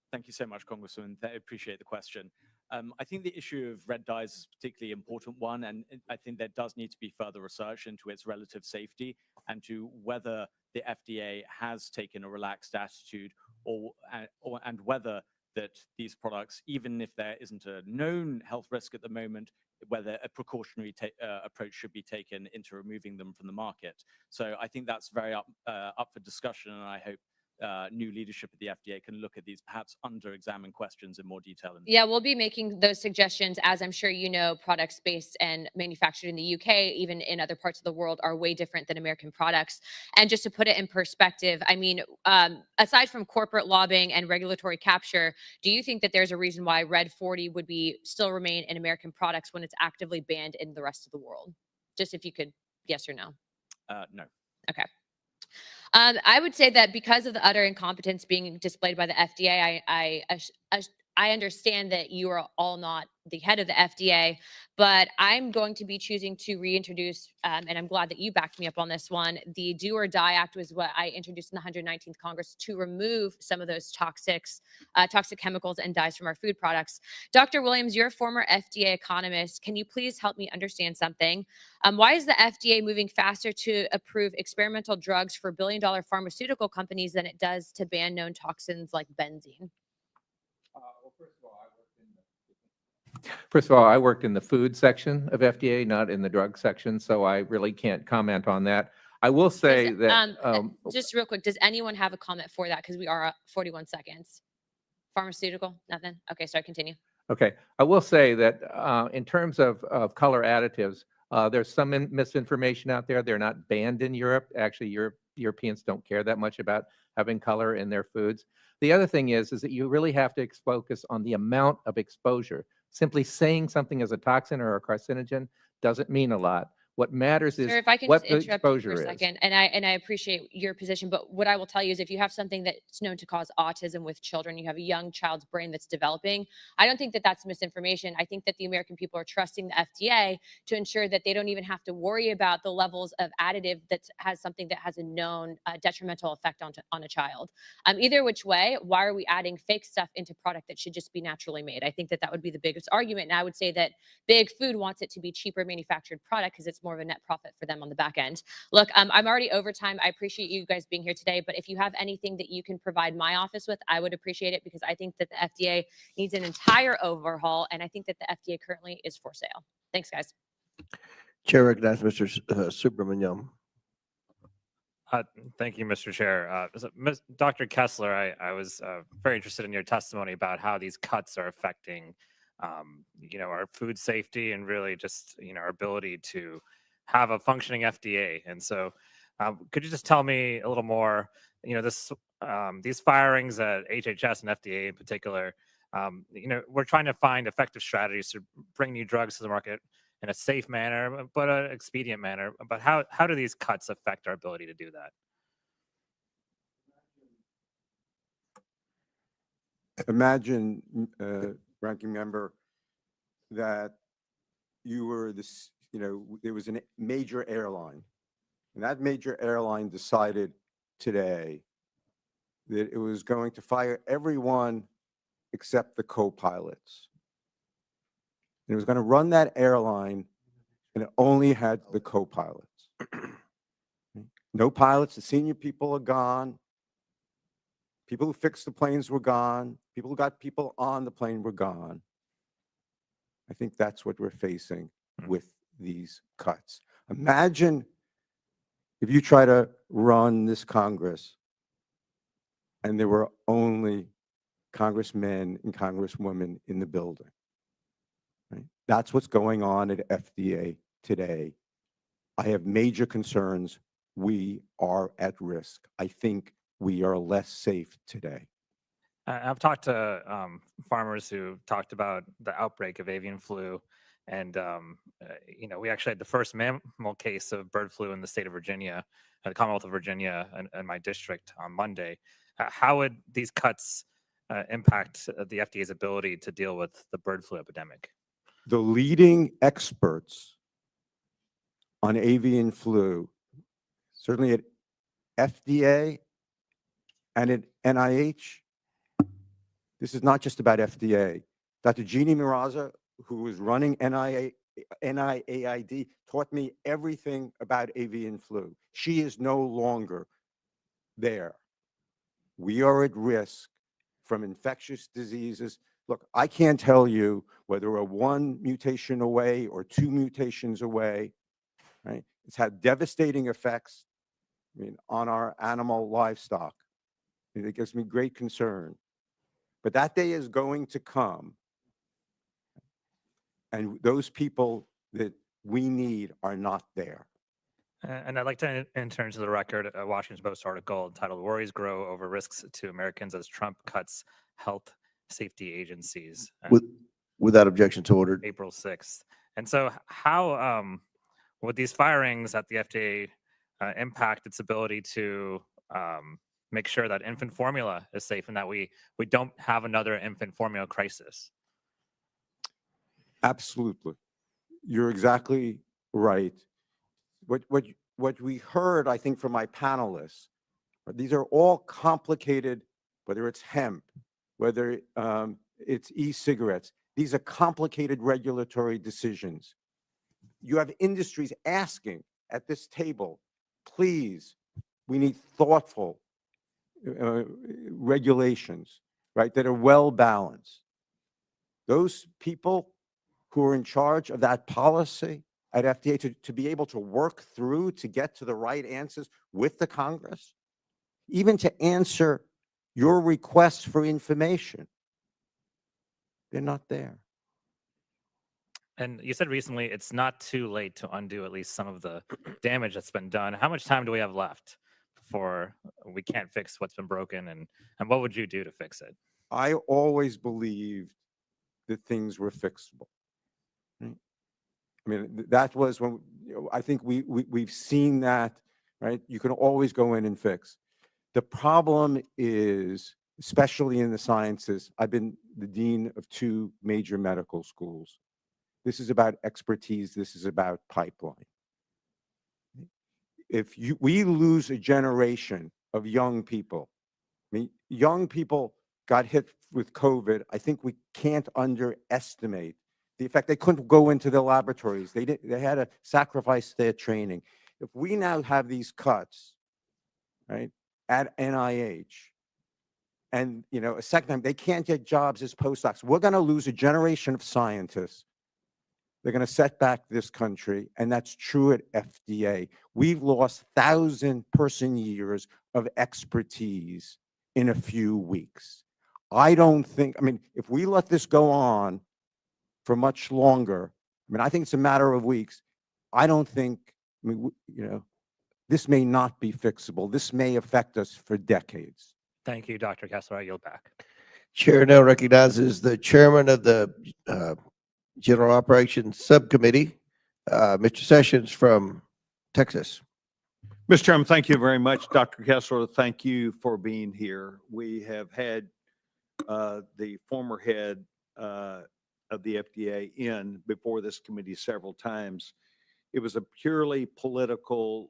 Thank you so much, Congresswoman. I appreciate the question. I think the issue of red dyes is a particularly important one, and I think there does need to be further research into its relative safety and to whether the FDA has taken a relaxed attitude and whether that these products, even if there isn't a known health risk at the moment, whether a precautionary approach should be taken into removing them from the market. So I think that's very up for discussion, and I hope new leadership at the FDA can look at these perhaps under-examined questions in more detail. Yeah, we'll be making those suggestions. As I'm sure you know, products based and manufactured in the UK, even in other parts of the world, are way different than American products. And just to put it in perspective, I mean, aside from corporate lobbying and regulatory capture, do you think that there's a reason why Red 40 would still remain in American products when it's actively banned in the rest of the world? Just if you could, yes or no? No. Okay. I would say that because of the utter incompetence being displayed by the FDA, I understand that you are all not the head of the FDA, but I'm going to be choosing to reintroduce, and I'm glad that you backed me up on this one. The Do or Die Act was what I introduced in the 119th Congress to remove some of those toxic chemicals and dyes from our food products. Dr. Williams, you're a former FDA economist. Can you please help me understand something? Why is the FDA moving faster to approve experimental drugs for billion-dollar pharmaceutical companies than it does to ban known toxins like benzene? First of all, I worked in the food section of FDA, not in the drug section, so I really can't comment on that. I will say that. Just real quick, does anyone have a comment for that? Because we are at 41 seconds. Pharmaceutical, nothing? Okay, sorry, continue. Okay, I will say that in terms of color additives, there's some misinformation out there. They're not banned in Europe. Actually, Europeans don't care that much about having color in their foods. The other thing is that you really have to focus on the amount of exposure. Simply saying something is a toxin or a carcinogen doesn't mean a lot. What matters is Sir, if I can what just the interrupt you for exposure a is. second, and I appreciate your position, but what I will tell you is if you have something that's known to cause autism with children, you have a young child's brain that's developing, I don't think that that's misinformation. I think that the American people are trusting the FDA to ensure that they don't even have to worry about the levels of additive that has something that has a known detrimental effect on a child. Either which way, why are we adding fake stuff into product that should just be naturally made? I think that would be the biggest argument. And I would say that big food wants it to be cheaper manufactured product because it's more of a net profit for them on the back end. Look, I'm already over time. I appreciate you guys being here today, but if you have anything that you can provide my office with, I would appreciate it because I think that the FDA needs an entire overhaul, and I think that the FDA currently is for sale. Thanks, guys. Chair recognizes Mr. Subramaniam. Thank you, Mr. Chair. Dr. Kessler, I was very interested in your testimony about how these cuts are affecting, our food safety and really just, our ability to have a functioning FDA. And so could you just tell me a little more, these firings at HHS and FDA in particular, we're trying to find effective strategies to bring new drugs to the market in a safe manner, but an expedient manner. But how do these cuts affect our ability to do that? Imagine, Ranking Member, that you were this, there was a major airline, and that major airline decided today that it was going to fire everyone except the co-pilots. It was going to run that airline, and it only had the co-pilots. No pilots, the senior people are gone. People who fixed the planes were gone. People who got people on the plane were gone. I think that's what we're facing with these cuts. Imagine if you try to run this Congress and there were only congressmen and congresswomen in the building. right? That's what's going on at FDA today. I have major concerns. We are at risk. I think we are less safe today. I've talked to farmers who talked about the outbreak of avian flu, and we actually had the first mammal case of bird flu in the state of Virginia, the Commonwealth of Virginia, and my district on Monday. How would these cuts impact the FDA's ability to deal with the bird flu epidemic? The leading experts on avian flu, certainly at FDA and at NIH, this is not just about FDA. Dr. Jeannie Miraza, who was running NIAID, taught me everything about avian flu. She is no longer there. We are at risk from infectious diseases. Look, I can't tell you whether we're 1 mutation away or 2 mutations away, right? It's had devastating effects, on our animal livestock. And it gives me great concern. But that day is going to come. And those people that we need are not there. And I'd like to enter into the record a Washington Post article entitled "Worries Grow Over Risks to Americans as Trump Cuts Health Safety Agencies." Without objection to order. April 6th. And so how would these firings at the FDA impact its ability to make sure that infant formula is safe and that we don't have another infant formula crisis? Absolutely. You're exactly right. What we heard, I think, from my panelists, these are all complicated, whether it's hemp, whether it's e-cigarettes. These are complicated regulatory decisions. You have industries asking at this table, please, we need thoughtful regulations, right, that are well balanced. Those people who are in charge of that policy at FDA to be able to work through to get to the right answers with the Congress, even to answer your requests for information, they're not there. And you said recently it's not too late to undo at least some of the damage that's been done. How much time do we have left before we can't fix what's been broken? And what would you do to fix it? I always believed that things were fixable. Right? I mean, that was when I think we've seen that, right? You can always go in and fix. The problem is, especially in the sciences, I've been the dean of 2 major medical schools. This is about expertise. This is about pipeline. If we lose a generation of young people, I mean, young people got hit with COVID. I think we can't underestimate the effect. They couldn't go into the laboratories. They had to sacrifice their training. If we now have these cuts, right, at NIH, and a second time, they can't get jobs as postdocs, we're going to lose a generation of scientists. They're going to set back this country, and that's true at FDA. We've lost 1,000-person years of expertise in a few weeks. I don't think, if we let this go on for much longer, I think it's a matter of weeks. I don't think, this may not be fixable. This may affect us for decades. Thank you, Dr. Kessler. I yield back. Chair now recognizes the chairman of the General Operations Subcommittee, Mr. Sessions from Texas. Mr. Chairman, thank you very much. Dr. Kessler, thank you for being here. We have had the former head of the FDA in before this committee several times. It was a purely political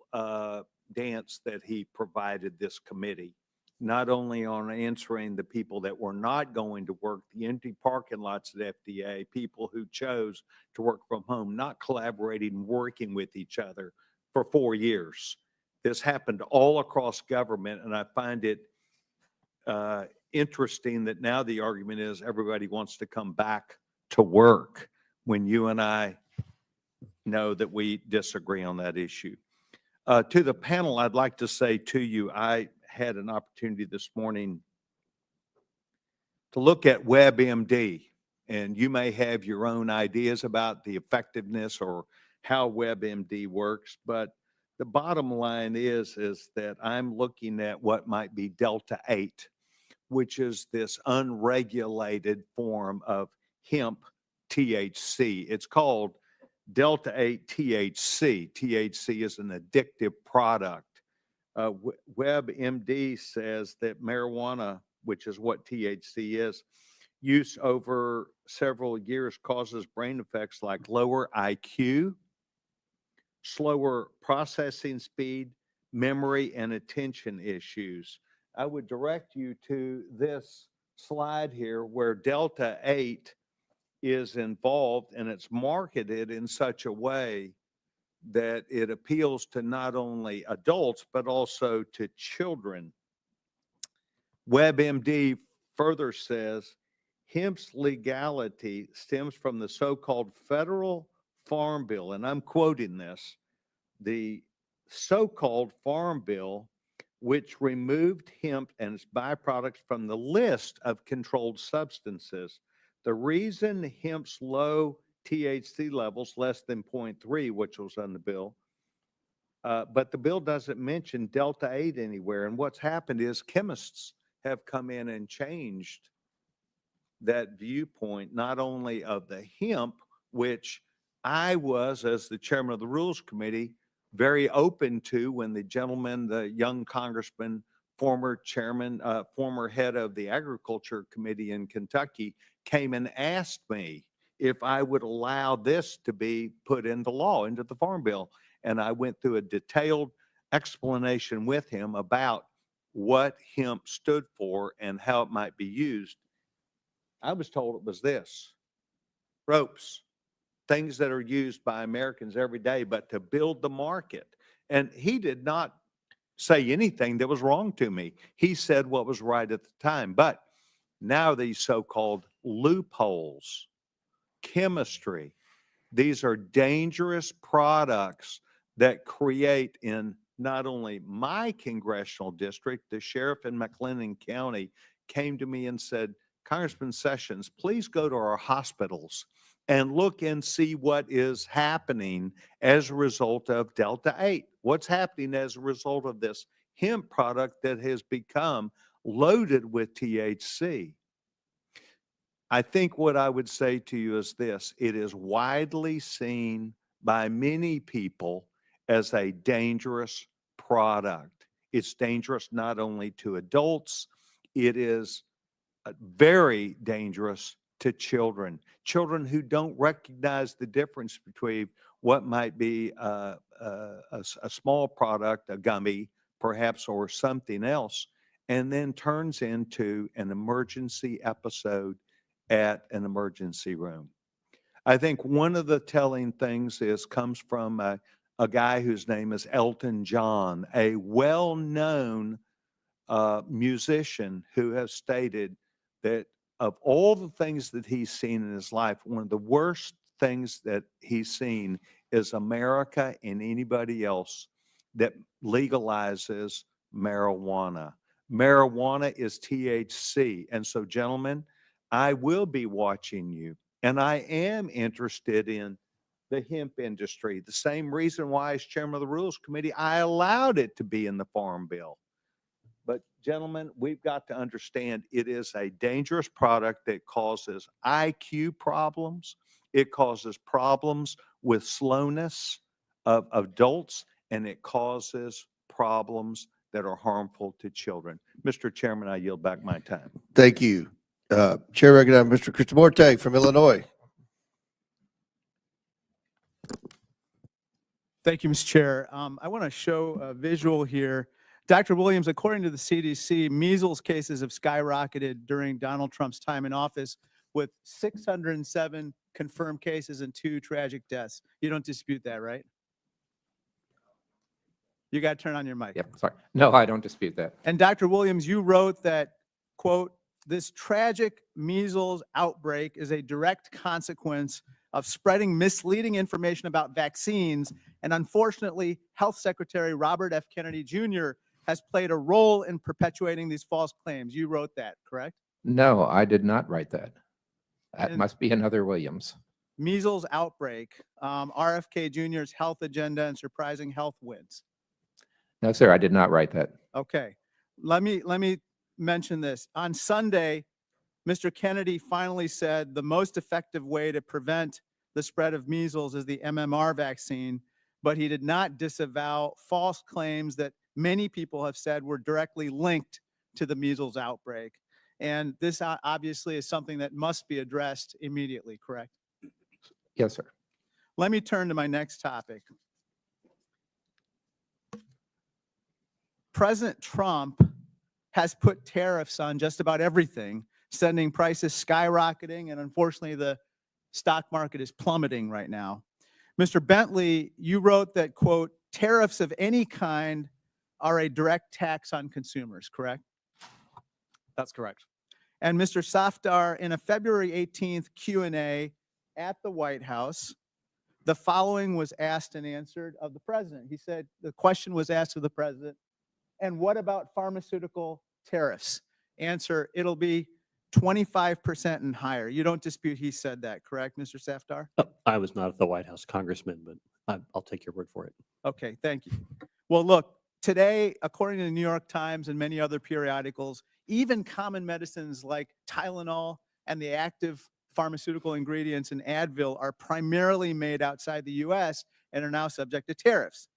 dance that he provided this committee, not only on answering the people that were not going to work, the empty parking lots at FDA, people who chose to work from home, not collaborating, working with each other for 4 years. This happened all across government, and I find it interesting that now the argument is everybody wants to come back to work when you and I know that we disagree on that issue. To the panel, I'd like to say to you, I had an opportunity this morning to look at WebMD and you may have your own ideas about the effectiveness or how WebMD works, but the bottom line is that I'm looking at what might be Delta 8, which is this unregulated form of hemp THC. It's called Delta 8 THC. THC is an addictive product. WebMD says that marijuana, which is what THC is, use over several years causes brain effects like lower IQ, slower processing speed, memory, and attention issues. I would direct you to this slide here where Delta 8 is involved, and it's marketed in such a way that it appeals to not only adults, but also to children. WebMD further says hemp's legality stems from the so-called federal Farm Bill, and I'm quoting this, the so-called Farm Bill, which removed hemp and its byproducts from the list of controlled substances. The reason hemp's low THC levels, less than 0.3, which was on the bill, but the bill doesn't mention Delta 8 anywhere. And what's happened is chemists have come in and changed that viewpoint, not only of the hemp, which I was, as the chairman of the Rules Committee, very open to when the gentleman, the young congressman, former chairman, former head of the Agriculture Committee in Kentucky, came and asked me if I would allow this to be put into law, into the Farm Bill. And I went through a detailed explanation with him about what hemp stood for and how it might be used. I was told it was this: ropes, things that are used by Americans every day, but to build the market. And he did not say anything that was wrong to me. He said what was right at the time. But now these so-called loopholes, chemistry, these are dangerous products that create in not only my congressional district, the sheriff in McLennan County came to me and said, Congressman Sessions, please go to our hospitals and look and see what is happening as a result of Delta 8. What's happening as a result of this hemp product that has become loaded with THC? I think what I would say to you is this: it is widely seen by many people as a dangerous product. It's dangerous not only to adults, it is very dangerous to children. Children who don't recognize the difference between what might be a small product, a gummy, perhaps, or something else, and then turns into an emergency episode at an emergency room. I think one of the telling things comes from a guy whose name is Elton John, a well-known musician who has stated that of all the things that he's seen in his life, one of the worst things that he's seen is America and anybody else that legalizes marijuana. Marijuana is THC. And so, gentlemen, I will be watching you, and I am interested in the hemp industry. The same reason why, as chairman of the Rules Committee, I allowed it to be in the Farm Bill. But gentlemen, we've got to understand it is a dangerous product that causes IQ problems. It causes problems with slowness of adults, and it causes problems that are harmful to children. Mr. Chairman, I yield back my time. Thank you. Chair recognizes Mr. Krishnamurti from Illinois. Thank you, Mr. Chair. I want to show a visual here. Dr. Williams, according to the CDC, measles cases have skyrocketed during Donald Trump's time in office, with 607 confirmed cases and 2 tragic deaths. You don't dispute that, right? You got to turn on your mic. Yep, sorry. No, I don't dispute that. And Dr. Williams, you wrote that, quote, this tragic measles outbreak is a direct consequence of spreading misleading information about vaccines. And unfortunately, Health Secretary Robert F. Kennedy Jr. has played a role in perpetuating these false claims. You wrote that, correct? No, I did not write that. That And- must be another Williams. Measles outbreak, RFK Jr.'s health agenda and surprising health wins. No, sir, I did not write that. Okay, let me mention this. On Sunday, Mr. Kennedy finally said the most effective way to prevent the spread of measles is the MMR vaccine, but he did not disavow false claims that many people have said were directly linked to the measles outbreak. And this obviously is something that must be addressed immediately, correct? Yes, sir. Let me turn to my next topic. President Trump has put tariffs on just about everything, sending prices skyrocketing, and unfortunately, the stock market is plummeting right now. Mr. Bentley, you wrote that, quote, tariffs of any kind are a direct tax on consumers, correct? That's correct. And Mr. Safdar, in a February 18th Q&A at the White House, the following was asked and answered of the president. He said, the question was asked of the president, and what about pharmaceutical tariffs? Answer, it'll be 25% and higher. You don't dispute he said that, correct, Mr. Safdar? I was not at the White House, Congressman, but I'll take your word for it. Okay, thank you. Well, look, today, according to the New York Times and many other periodicals, even common medicines like Tylenol and the active pharmaceutical ingredients in Advil are primarily made outside the US and are now subject to tariffs.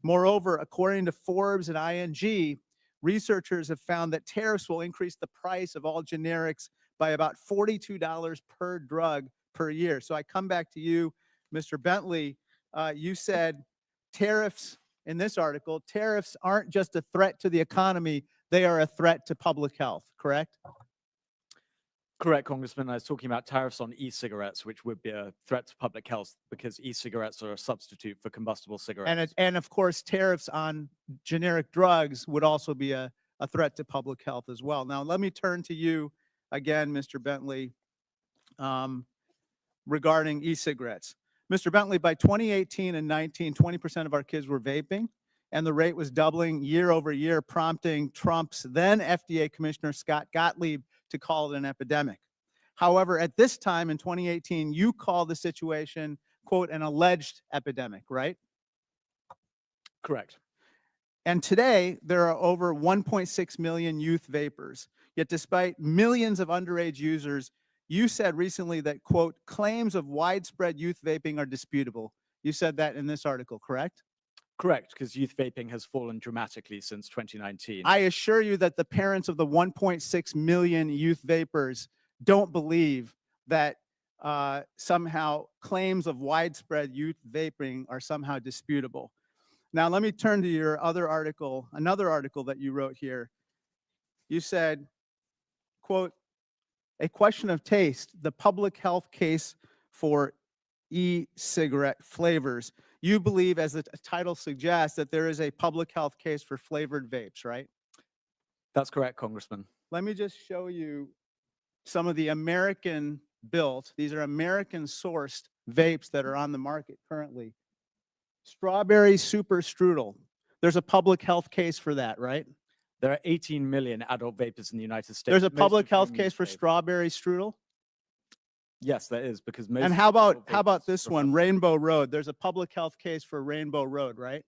Moreover, according to Forbes and ING, researchers have found that tariffs will increase the price of all generics by about $42 per drug per year. So I come back to you, Mr. Bentley. You said tariffs in this article, tariffs aren't just a threat to the economy, they are a threat to public health, correct? Correct, Congressman. I was talking about tariffs on e-cigarettes, which would be a threat to public health because e-cigarettes are a substitute for combustible cigarettes. And of course, tariffs on generic drugs would also be a threat to public health as well. Now, let me turn to you again, Mr. Bentley, regarding e-cigarettes. Mr. Bentley, by 2018 and 19, 20% of our kids were vaping, and the rate was doubling year over year, prompting Trump's then FDA Commissioner Scott Gottlieb to call it an epidemic. However, at this time in 2018, you call the situation, quote, an alleged epidemic, right? Correct. And today, there are over 1.6 million youth vapors. Yet despite millions of underage users, you said recently that, quote, claims of widespread youth vaping are disputable. You said that in this article, correct? Correct, because youth vaping has fallen dramatically since 2019. I assure you that the parents of the 1.6 million youth vapors don't believe that somehow claims of widespread youth vaping are somehow disputable. Now, let me turn to your other article, another article that you wrote here. You said, quote, a question of taste, the public health case for e-cigarette flavors. You believe, as the title suggests, that there is a public health case for flavored vapes, right? That's correct, Congressman. Let me just show you some of the American built, these are American sourced vapes that are on the market currently. Strawberry Super Strudel. There's a public health case for that, right? There are 18 million adult vapors in the United States. There's a most public of health whom case use for vape. Strawberry Strudel. Yes, there is, because most. And of how about vapors this are- one, Rainbow Road? There's a public health case for Rainbow Road, right?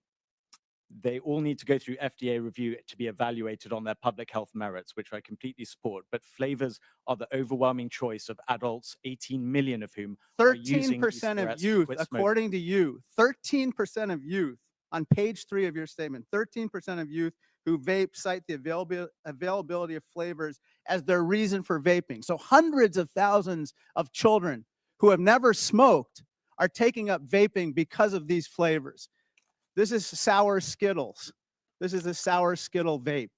They all need to go through FDA review to be evaluated on their public health merits, which I completely support. But flavors are the overwhelming choice of adults, 18 million of whom are using 13% of e-cigarettes to youth, quit smoking. according to you, 13% of youth, on page 3 of your statement, 13% of youth who vape cite the availability of flavors as their reason for vaping. So hundreds of thousands of children who have never smoked are taking up vaping because of these flavors. This is sour Skittles. This is a sour Skittle vape.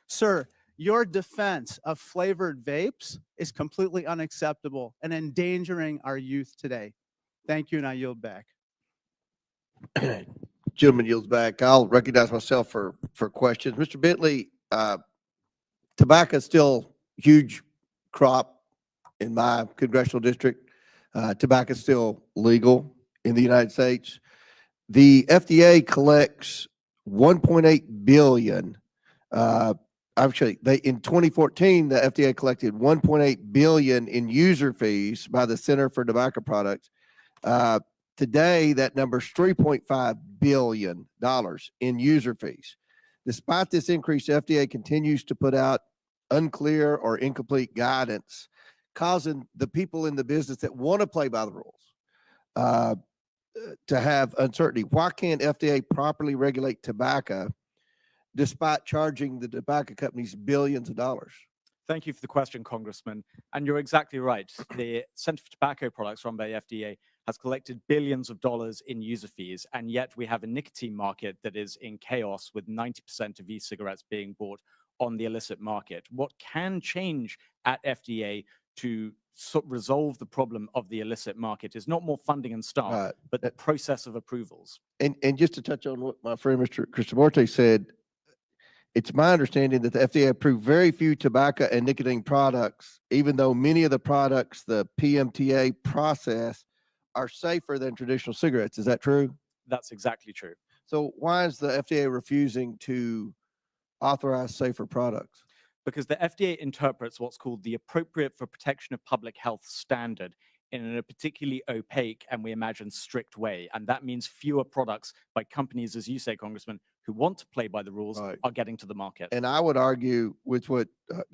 Sir, your defense of flavored vapes is completely unacceptable and endangering our youth today. Thank you, and I yield back. Gentleman yields back. I'll recognize myself for questions. Mr. Bentley, tobacco is still a huge crop in my congressional district. Tobacco is still legal in the United States. The FDA collects $1.8 billion actually, in 2014, the FDA collected 1.8 billion in user fees by the Center for Tobacco Products. Today, that number is $3.5 billion in user fees. Despite this increase, the FDA continues to put out unclear or incomplete guidance, causing the people in the business that want to play by the rules to have uncertainty. Why can't FDA properly regulate tobacco despite charging the tobacco companies billions of dollars? Thank you for the question, Congressman. And you're exactly right. The Center for Tobacco Products run by the FDA has collected billions of dollars in user fees, and yet we have a nicotine market that is in chaos with 90% of e-cigarettes being bought on the illicit market. What can change at FDA to resolve the problem of the illicit market is not more funding and staff, but the process of approvals. And just to touch on what my friend Mr. Cristomorte said, it's my understanding that the FDA approved very few tobacco and nicotine products, even though many of the products, the PMTA process, are safer than traditional cigarettes. Is that true? That's exactly true. So why is the FDA refusing to authorize safer products? Because the FDA interprets what's called the appropriate for protection of public health standard in a particularly opaque and we imagine strict way. And that means fewer products by companies, as you say, Congressman, who want to play by the rules are getting to the market. And I would argue with what,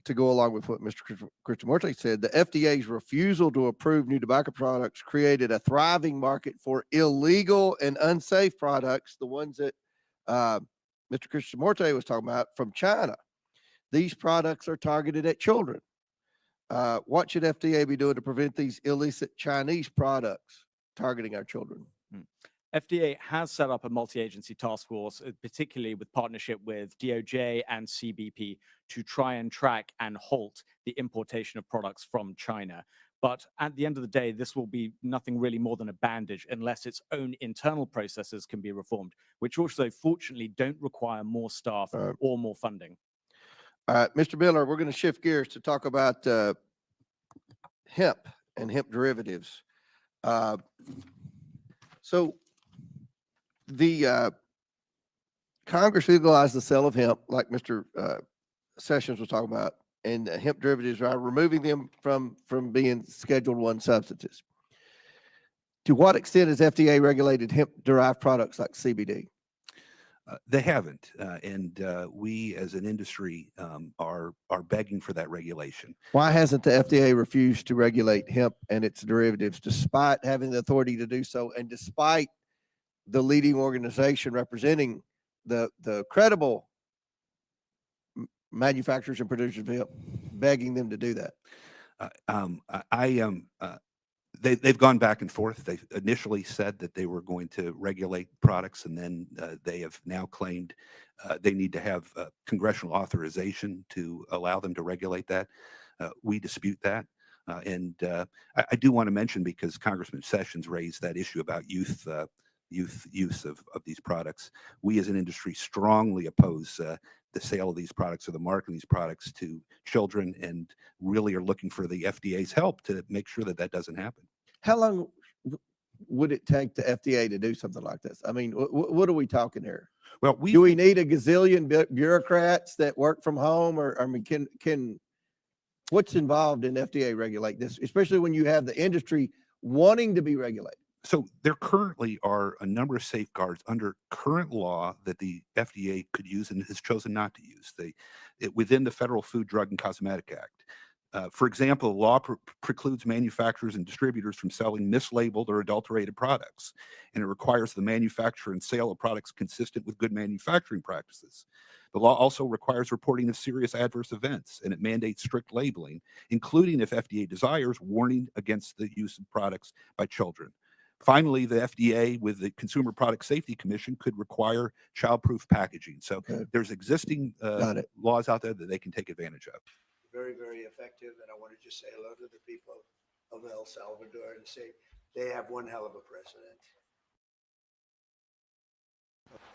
to go along with what Mr. Cristomorte said, the FDA's refusal to approve new tobacco products created a thriving market for illegal and unsafe products, the ones that Mr. Cristomorte was talking about from China. These products are targeted at children. What should FDA be doing to prevent these illicit Chinese products targeting our children? FDA has set up a multi-agency task force, particularly with partnership with DOJ and CBP, to try and track and halt the importation of products from China. But at the end of the day, this will be nothing really more than a bandage unless its own internal processes can be reformed, which also fortunately don't require more staff or more funding. All right, Mr. Miller, we're going to shift gears to talk about hemp and hemp derivatives. So the Congress legalized the sale of hemp, like Mr. Sessions was talking about, and hemp derivatives are removing them from being Schedule I substances. To what extent has FDA regulated hemp-derived products like CBD? They haven't, and we as an industry are begging for that regulation. Why hasn't the FDA refused to regulate hemp and its derivatives despite having the authority to do so and despite the leading organization representing the credible manufacturers and producers of hemp begging them to do that? They've gone back and forth. They initially said that they were going to regulate products, and then they have now claimed they need to have congressional authorization to allow them to regulate that. We dispute that. And I do want to mention, because Congressman Sessions raised that issue about youth use of these products, we as an industry strongly oppose the sale of these products or the marketing of these products to children, and really are looking for the FDA's help to make sure that that doesn't happen. How long would it take the FDA to do something like this? I mean, what are we talking here? Well, do we need a gazillion bureaucrats that work from home, or I mean, can what's involved in FDA regulate this, especially when you have the industry wanting to be regulated? So there currently are a number of safeguards under current law that the FDA could use and has chosen not to use. Within the Federal Food, Drug, and Cosmetic Act. For example, the law precludes manufacturers and distributors from selling mislabeled or adulterated products, and it requires the manufacture and sale of products consistent with good manufacturing practices. The law also requires reporting of serious adverse events, and it mandates strict labeling, including, if FDA desires, warning against the use of products by children. Finally, the FDA, with the Consumer Product Safety Commission, could require child-proof packaging. So there's existing laws out there that they can take advantage of. Very, very effective. And I want to just say hello to the people of El Salvador and say they have one hell of a president.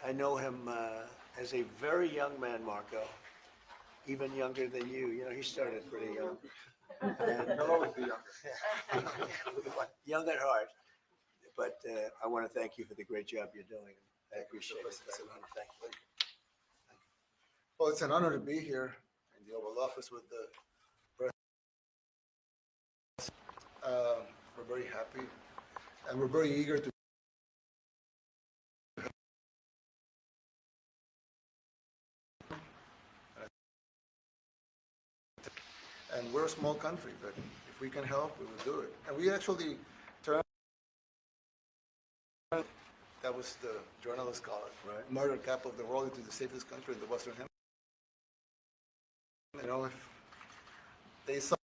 I know him as a very young man, Marco, even younger than you. You know, he started pretty young. And, young at heart. But I want to thank you for the great job you're doing. I appreciate it. Thank you. Well, it's an honor to be here. the Oval Office with the president. We're very happy and we're very eager to and we're a small country, but if we can help, we will do it. And we actually turned, that was the journalists call it, right? Murder capital of the world into the safest country in the Western Hemisphere. You know, if they saw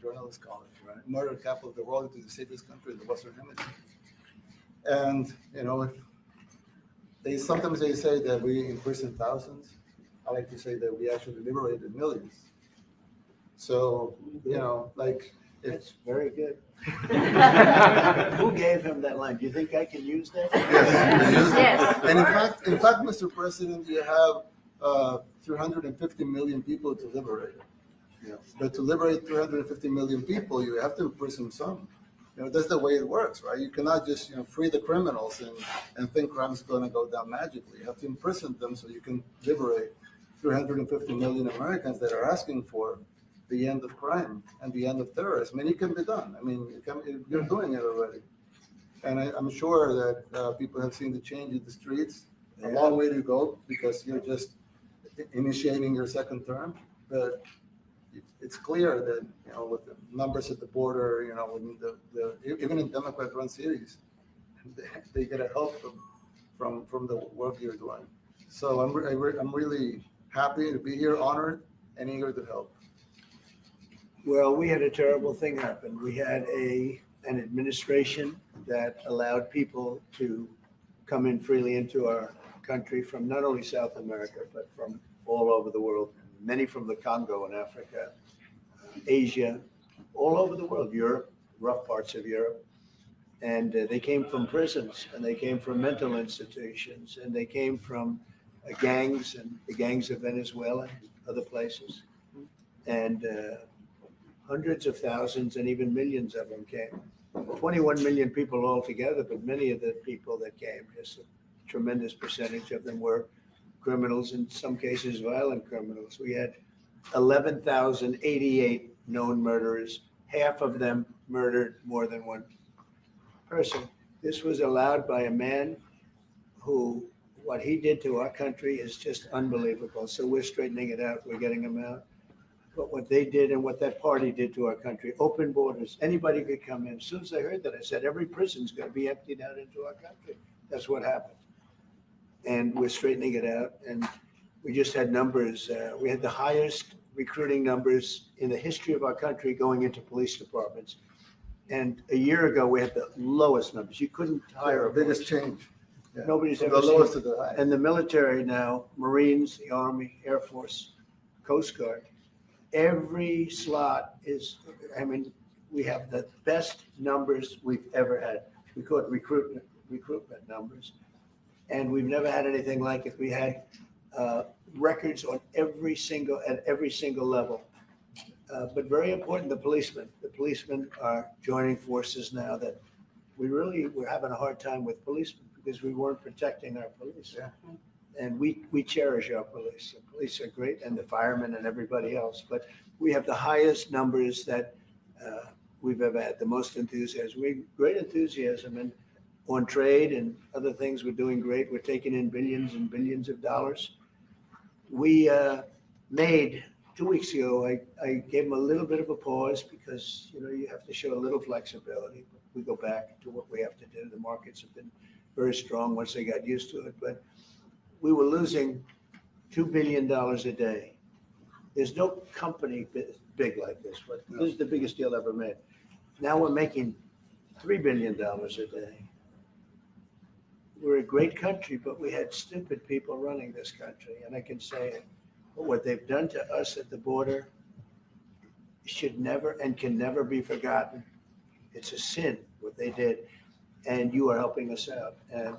journalists call it, right? Murder capital of the world into the safest country in the Western Hemisphere. And, you know, if sometimes they say that we imprisoned thousands. I like to say that we actually liberated millions. So, you know, like. That's very good. Who gave him that line? Do you think I can use that? Yes. And in fact, Mr. President, you have 350 million people to liberate. Yeah. But to liberate 350 million people, you have to imprison some. You know, that's the way it works, right? You cannot just, you know, free the criminals and think crime is going to go down magically. You have to imprison them so you can liberate 350 million Americans that are asking for the end of crime and the end of terrorism. And it can be done. I mean, you're doing it already. And I'm sure that people have seen the change in the streets. A long way to go because you're just initiating your second term. But it's clear that, you know, with the numbers at the border, you know, when even in Democrat-run cities, they get a help from the work you're doing. So I'm really happy to be here, honored, and eager to help. Well, we had a terrible thing happen. We had an administration that allowed people to come in freely into our country from not only South America, but from all over the world, many from the Congo in Africa, Asia, all over the world, Europe, rough parts of Europe. And they came from prisons, and they came from mental institutions, and they came from gangs and the gangs of Venezuela and other places. And hundreds of thousands and even millions of them came. 21 million people altogether, but many of the people that came, just a tremendous percentage of them were criminals, in some cases violent criminals. We had 11,088 known murderers. Half of them murdered more than one person. This was allowed by a man who, what he did to our country is just unbelievable. So we're straightening it out. We're getting him out. But what they did and what that party did to our country, open borders, anybody could come in. As soon as I heard that, I said, every prison's going to be emptied out into our country. That's what happened. And we're straightening it out. And we just had numbers. We had the highest recruiting numbers in the history of our country going into police departments. And a year ago, we had the lowest numbers. You couldn't hire a biggest change. Yeah. Nobody's From ever the seen lowest it. to the highest. And the military now, Marines, the Army, Air Force, Coast Guard, every slot is, I mean, we have the best numbers we've ever had. We call it recruitment numbers. And we've never had anything like it. We had records on at every single level. But very important, the policemen. The policemen are joining forces now that we're having a hard time with policemen because we weren't protecting our police. Yeah. And we cherish our police. The police are great, and the firemen and everybody else. But we have the highest numbers that we've ever had, the most enthusiasm. Great enthusiasm. And on trade and other things, we're doing great. We're taking in billions and billions of dollars. We made 2 weeks ago, I gave them a little bit of a pause because, you know, you have to show a little flexibility. We go back to what we have to do. The markets have been very strong once they got used to it. But we were losing $2 billion a day. There's no company big like this, but this is the biggest deal ever made. Now we're making $3 billion a day. We're a great country, but we had stupid people running this country, and I can say it. But what they've done to us at the border should never and can never be forgotten. It's a sin what they did, and you are helping us out, and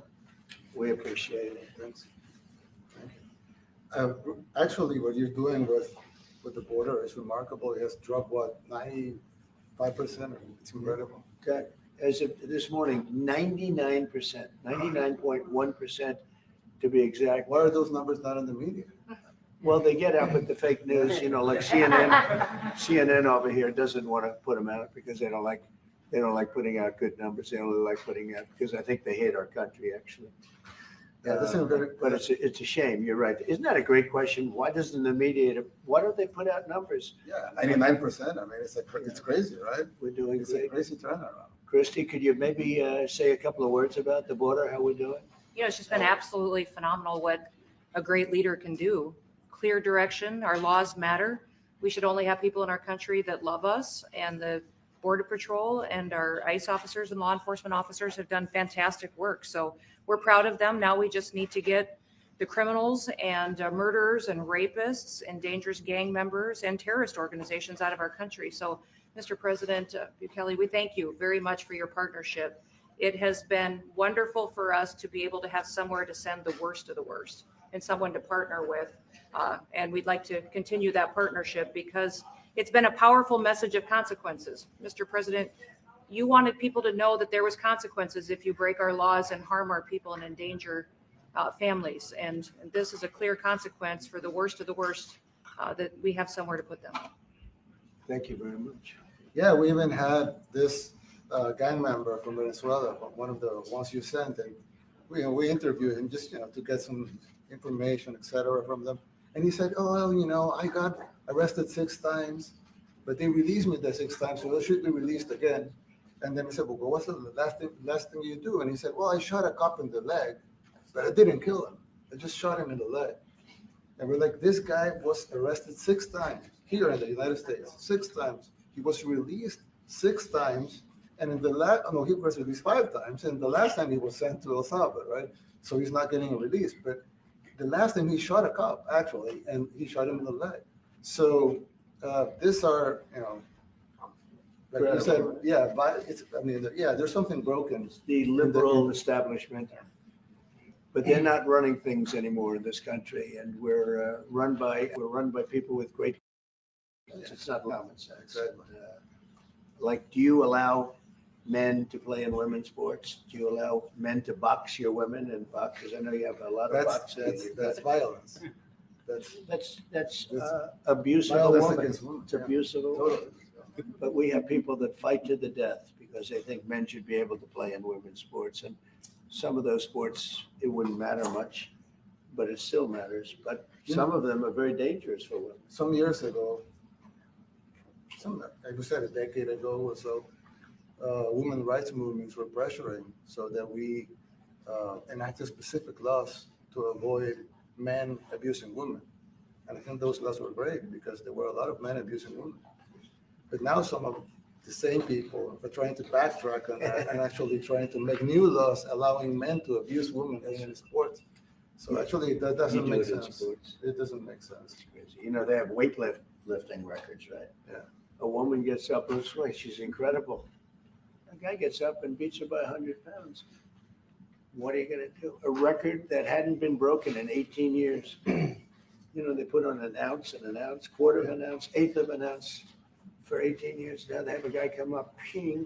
we appreciate it. Thanks. Actually, what you're doing with the border is remarkable. It has dropped, what, 95%? It's incredible. Okay. as of this morning, 99%, 99.1% to be exact. Why are those numbers not in the media? Well, they get out with the fake news, like CNN over here doesn't want to put them out because they don't like putting out good numbers. They only like putting out, because I think they hate our country, actually. Yeah, this is very. But it's a shame. You're right. Isn't that a great question? Why don't they put out numbers? Yeah, 99%. I mean, it's crazy, right? We're doing It's great. a crazy turnaround. Christy, could you maybe say a couple of words about the border, how we're doing? It's just been absolutely phenomenal what a great leader can do. Clear direction. Our laws matter. We should only have people in our country that love us, and the Border Patrol and our ICE officers and law enforcement officers have done fantastic work. So we're proud of them. Now we just need to get the criminals and murderers and rapists and dangerous gang members and terrorist organizations out of our country. So, Mr. President Bukele, we thank you very much for your partnership. It has been wonderful for us to be able to have somewhere to send the worst of the worst and someone to partner with. And we'd like to continue that partnership because it's been a powerful message of consequences. Mr. President, you wanted people to know that there was consequences if you break our laws and harm our people and endanger families. And this is a clear consequence for the worst of the worst, that we have somewhere to put them. Thank you very much. Yeah, we even had this gang member from Venezuela, one of the ones you sent, and we interviewed him just to get some information, etc., from them. And he said, "Oh, well, I got arrested 6 times, but they released me the 6th time, so I should be released again." And then we said, "Well, what's the last thing you do?" And he said, "Well, I shot a cop in the leg, but I didn't kill him. I just shot him in the leg." And we're like, this guy was arrested 6 times here in the United States, 6 times. He was released 6 times, and he was released 5 times, and the last time he was sent to El Salvador, right? So he's not getting a release. But the last time he shot a cop, actually, and he shot him in the leg. So these are, like you said, yeah, but there's something broken. It's the liberal establishment, but they're not running things anymore in this country, and we're run by people with great. It's not common sense. Like, do you allow men to play in women's sports? Do you allow men to box your women and box? Because I know you have a lot of boxing. That's violence. That's abuse of a violence woman. against women. It's abuse of a woman. But we have people that fight to the death because they think men should be able to play in women's sports. And some of those sports, it wouldn't matter much, but it still matters. But some of them are very dangerous for women. Some years ago, like we said, a decade ago or so, women rights movements were pressuring so that we enacted specific laws to avoid men abusing women. And I think those laws were great because there were a lot of men abusing women. But now some of the same people are trying to backtrack on that and actually trying to make new laws allowing men to abuse women in sports. So actually, that doesn't make sense. It doesn't make sense. They have weightlifting records, right? Yeah. A woman gets up this way, she's incredible. A guy gets up and beats her by 100 pounds. What are you going to do? A record that hadn't been broken in 18 years. They put on an ounce, quarter of an ounce, eighth of an ounce for 18 years. Now they have a guy come up, ping.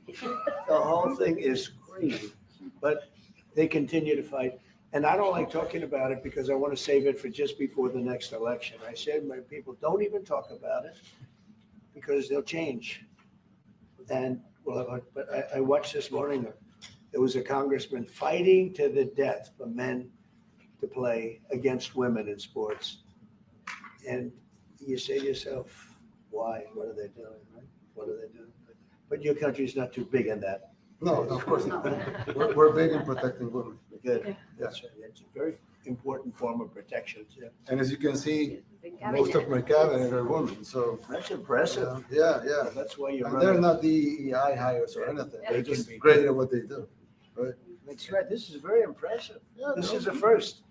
The whole thing is crazy. But they continue to fight. And I don't like talking about it because I want to save it for just before the next election. I said, my people, don't even talk about it because they'll change. And but I watched this morning, there was a congressman fighting to the death for men to play against women in sports. And you say to yourself, why? What are they doing? Right? What are they doing? But your country's not too big in that. No, of course not. We're big in protecting women. Good. That's right. It's a very important form of protection too. And as you can see, most of my cabinet are women, so. That's impressive. Yeah. That's why you're And they're running. not DEI hires or anything. They They're can just be great at what they do, right? That's right. This is very impressive. Yeah, This no. is a first.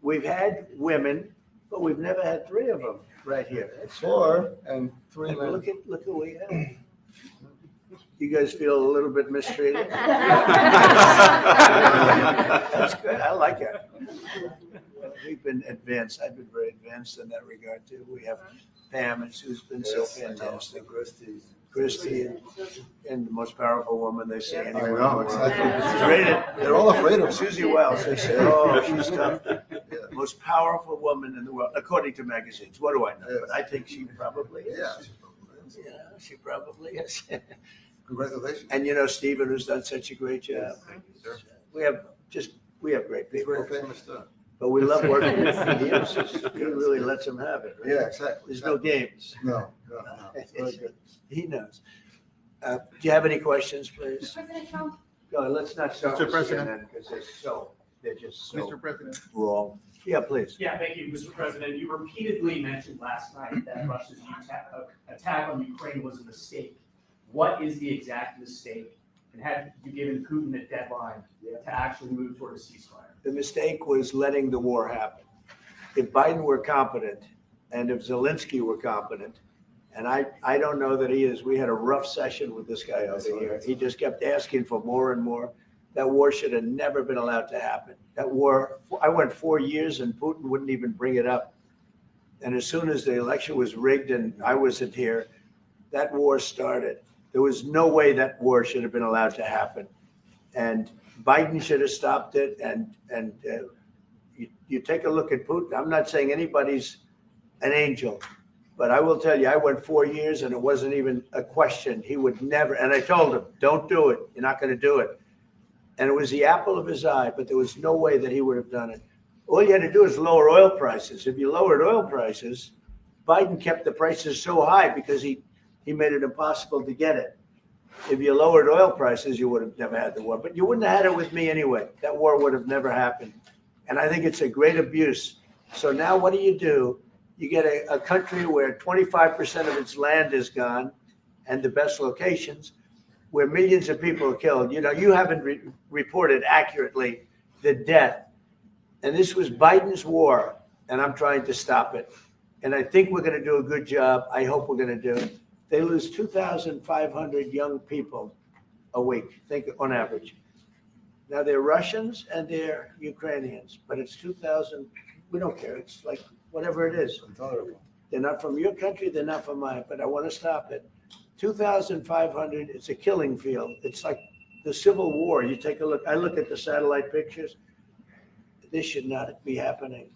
We've had women, but we've never had 3 of them right here. That's 4 and 3 And men. look what we have. You guys feel a little bit mistreated? That's good. I like it. We've been advanced. I've been very advanced in that regard too. We have Pam, who's been so fantastic. Christy, and the most powerful woman they say I anywhere. know, exactly. She's rated. They're all afraid of her. Susie Wells, they say, oh, she's tough. Most powerful woman in the world, according to magazines. What do I know? But I think she probably is. Yeah, she probably is. Congratulations. And you know, Stephen, who's done such a great job. We have great people. Very famous stuff. But we love working with him. He really lets them have it. Right? Yeah, exactly. There's no games. No. It's very good. He knows. Do you have any questions, please? President Trump? No, let's not start Mr. with President. CNN because they're just so Mr. President. wrong. Yeah, please. Yeah, thank you, Mr. President. You repeatedly mentioned last night that Russia's attack on Ukraine was a mistake. What is the exact mistake? And have you given Putin a deadline to actually move toward a ceasefire? The mistake was letting the war happen. If Biden were competent and if Zelensky were competent, and I don't know that he is, we had a rough session with this guy over here. He just kept asking for more and more. That war should have never been allowed to happen. That war, I went 4 years and Putin wouldn't even bring it up. And as soon as the election was rigged and I wasn't here, that war started. There was no way that war should have been allowed to happen. And Biden should have stopped it. And you take a look at Putin. I'm not saying anybody's an angel, but I will tell you, I went 4 years and it wasn't even a question. He would never, and I told him, don't do it. You're not going to do it. And it was the apple of his eye, but there was no way that he would have done it. All you had to do is lower oil prices. If you lowered oil prices, Biden kept the prices so high because he made it impossible to get it. If you lowered oil prices, you would have never had the war. But you wouldn't have had it with me anyway. That war would have never happened. And I think it's a great abuse. So now what do? You get a country where 25% of its land is gone and the best locations, where millions of people are killed. You know, you haven't reported accurately the death. And this was Biden's war, and I'm trying to stop it. And I think we're going to do a good job. I hope we're going to do it. They lose 2,500 young people a week, think on average. Now they're Russians and they're Ukrainians, but it's 2,000. We don't care. It's like whatever it is. They're not from your country. They're not from mine, but I want to stop it. 2,500. It's a killing field. It's like the Civil War. You take a look. I look at the satellite pictures. This should not be happening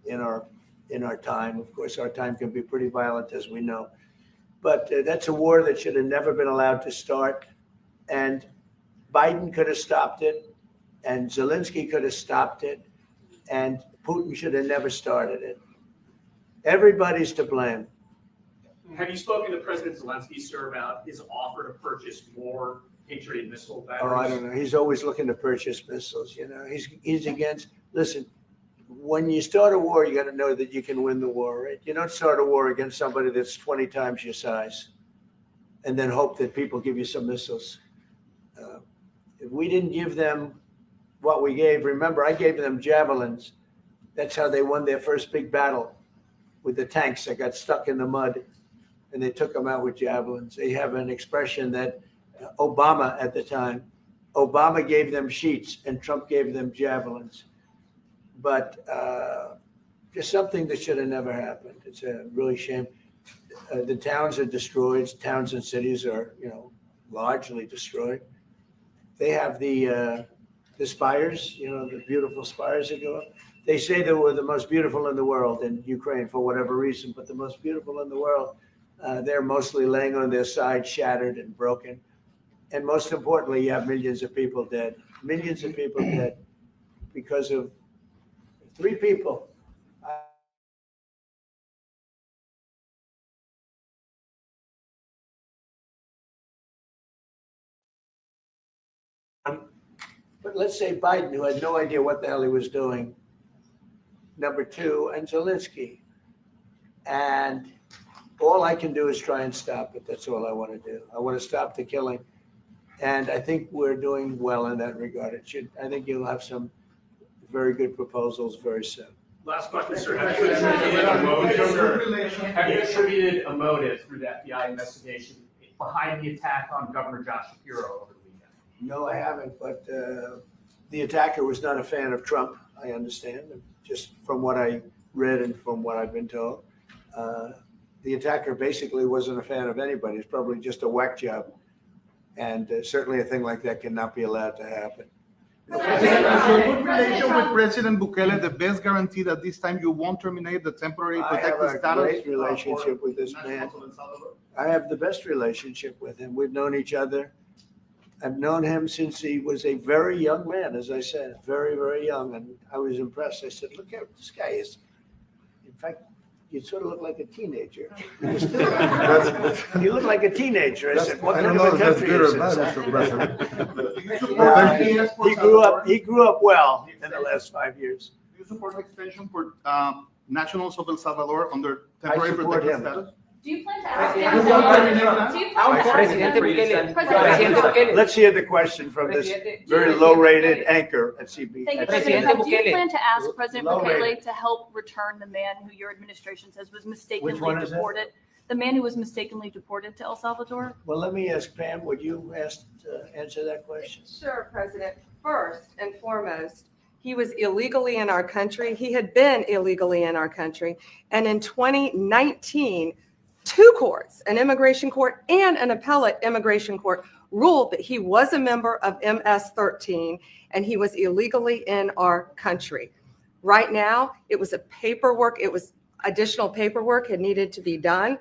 in our time. Of course, our time can be pretty violent, as we know. But that's a war that should have never been allowed to start. And Biden could have stopped it, and Zelensky could have stopped it, and Putin should have never started it. Everybody's to blame. Have you spoken to President Zelensky, sir, about his offer to purchase more Patriot missile batteries? Oh, I don't know. He's always looking to purchase missiles. You know, he's against. Listen, when you start a war, you got to know that you can win the war, right? You don't start a war against somebody that's 20 times your size and then hope that people give you some missiles. If we didn't give them what we gave, remember, I gave them javelins. That's how they won their first big battle with the tanks that got stuck in the mud, and they took them out with javelins. They have an expression that Obama at the time, Obama gave them sheets and Trump gave them javelins. But just something that should have never happened. It's a really shame. The towns are destroyed. Towns and cities are, largely destroyed. They have the spires, the beautiful spires that go up. They say they were the most beautiful in the world in Ukraine for whatever reason, but the most beautiful in the world, they're mostly laying on their side, shattered and broken. And most importantly, you have millions of people dead. Millions of people dead because of 3 people. But let's say Biden, who had no idea what the hell he was doing, number 2, and Zelensky. And all I can do is try and stop it. That's all I want to do. I want to stop the killing. And I think we're doing well in that regard. I think you'll have some very good proposals very soon. Last question, sir. Have you attributed a motive, sir? Have you attributed a motive through the FBI investigation behind the attack on Governor Josh Shapiro over the weekend? No, I haven't, but the attacker was not a fan of Trump, I understand, just from what I read and from what I've been told. the attacker basically wasn't a fan of anybody. It's probably just a whack job. And certainly a thing like that cannot be allowed to happen. Is your good relation with President Bukele the best guarantee that this time you won't terminate the temporary I have protected a status? great relationship with this man. I have the best relationship with him. We've known each other. I've known him since he was a very young man, as I said, very, very young. And I was impressed. I said, look at this guy is, in fact, you sort of look like a teenager. You look like a teenager. I said, what kind of a country is this? He grew up well in the last 5 years. Do you support extension for nationals of El Salvador under I temporary support protected him. status? Do you plan to ask him? Let's hear the question from this very low-rated anchor at CB. Thank you, at President. CNN. Do you plan to ask President Low Bukele rated. to help return the man who your administration says was mistakenly one is that? deported? The man who was mistakenly deported to El Salvador? Well, let me ask Pam, would you answer that question? Sure, President. First and foremost, he was illegally in our country. He had been illegally in our country. And in 2019, two courts, an immigration court and an appellate immigration court, ruled that he was a member of MS-13 and he was illegally in our country. Right now, it was additional paperwork had needed to be done.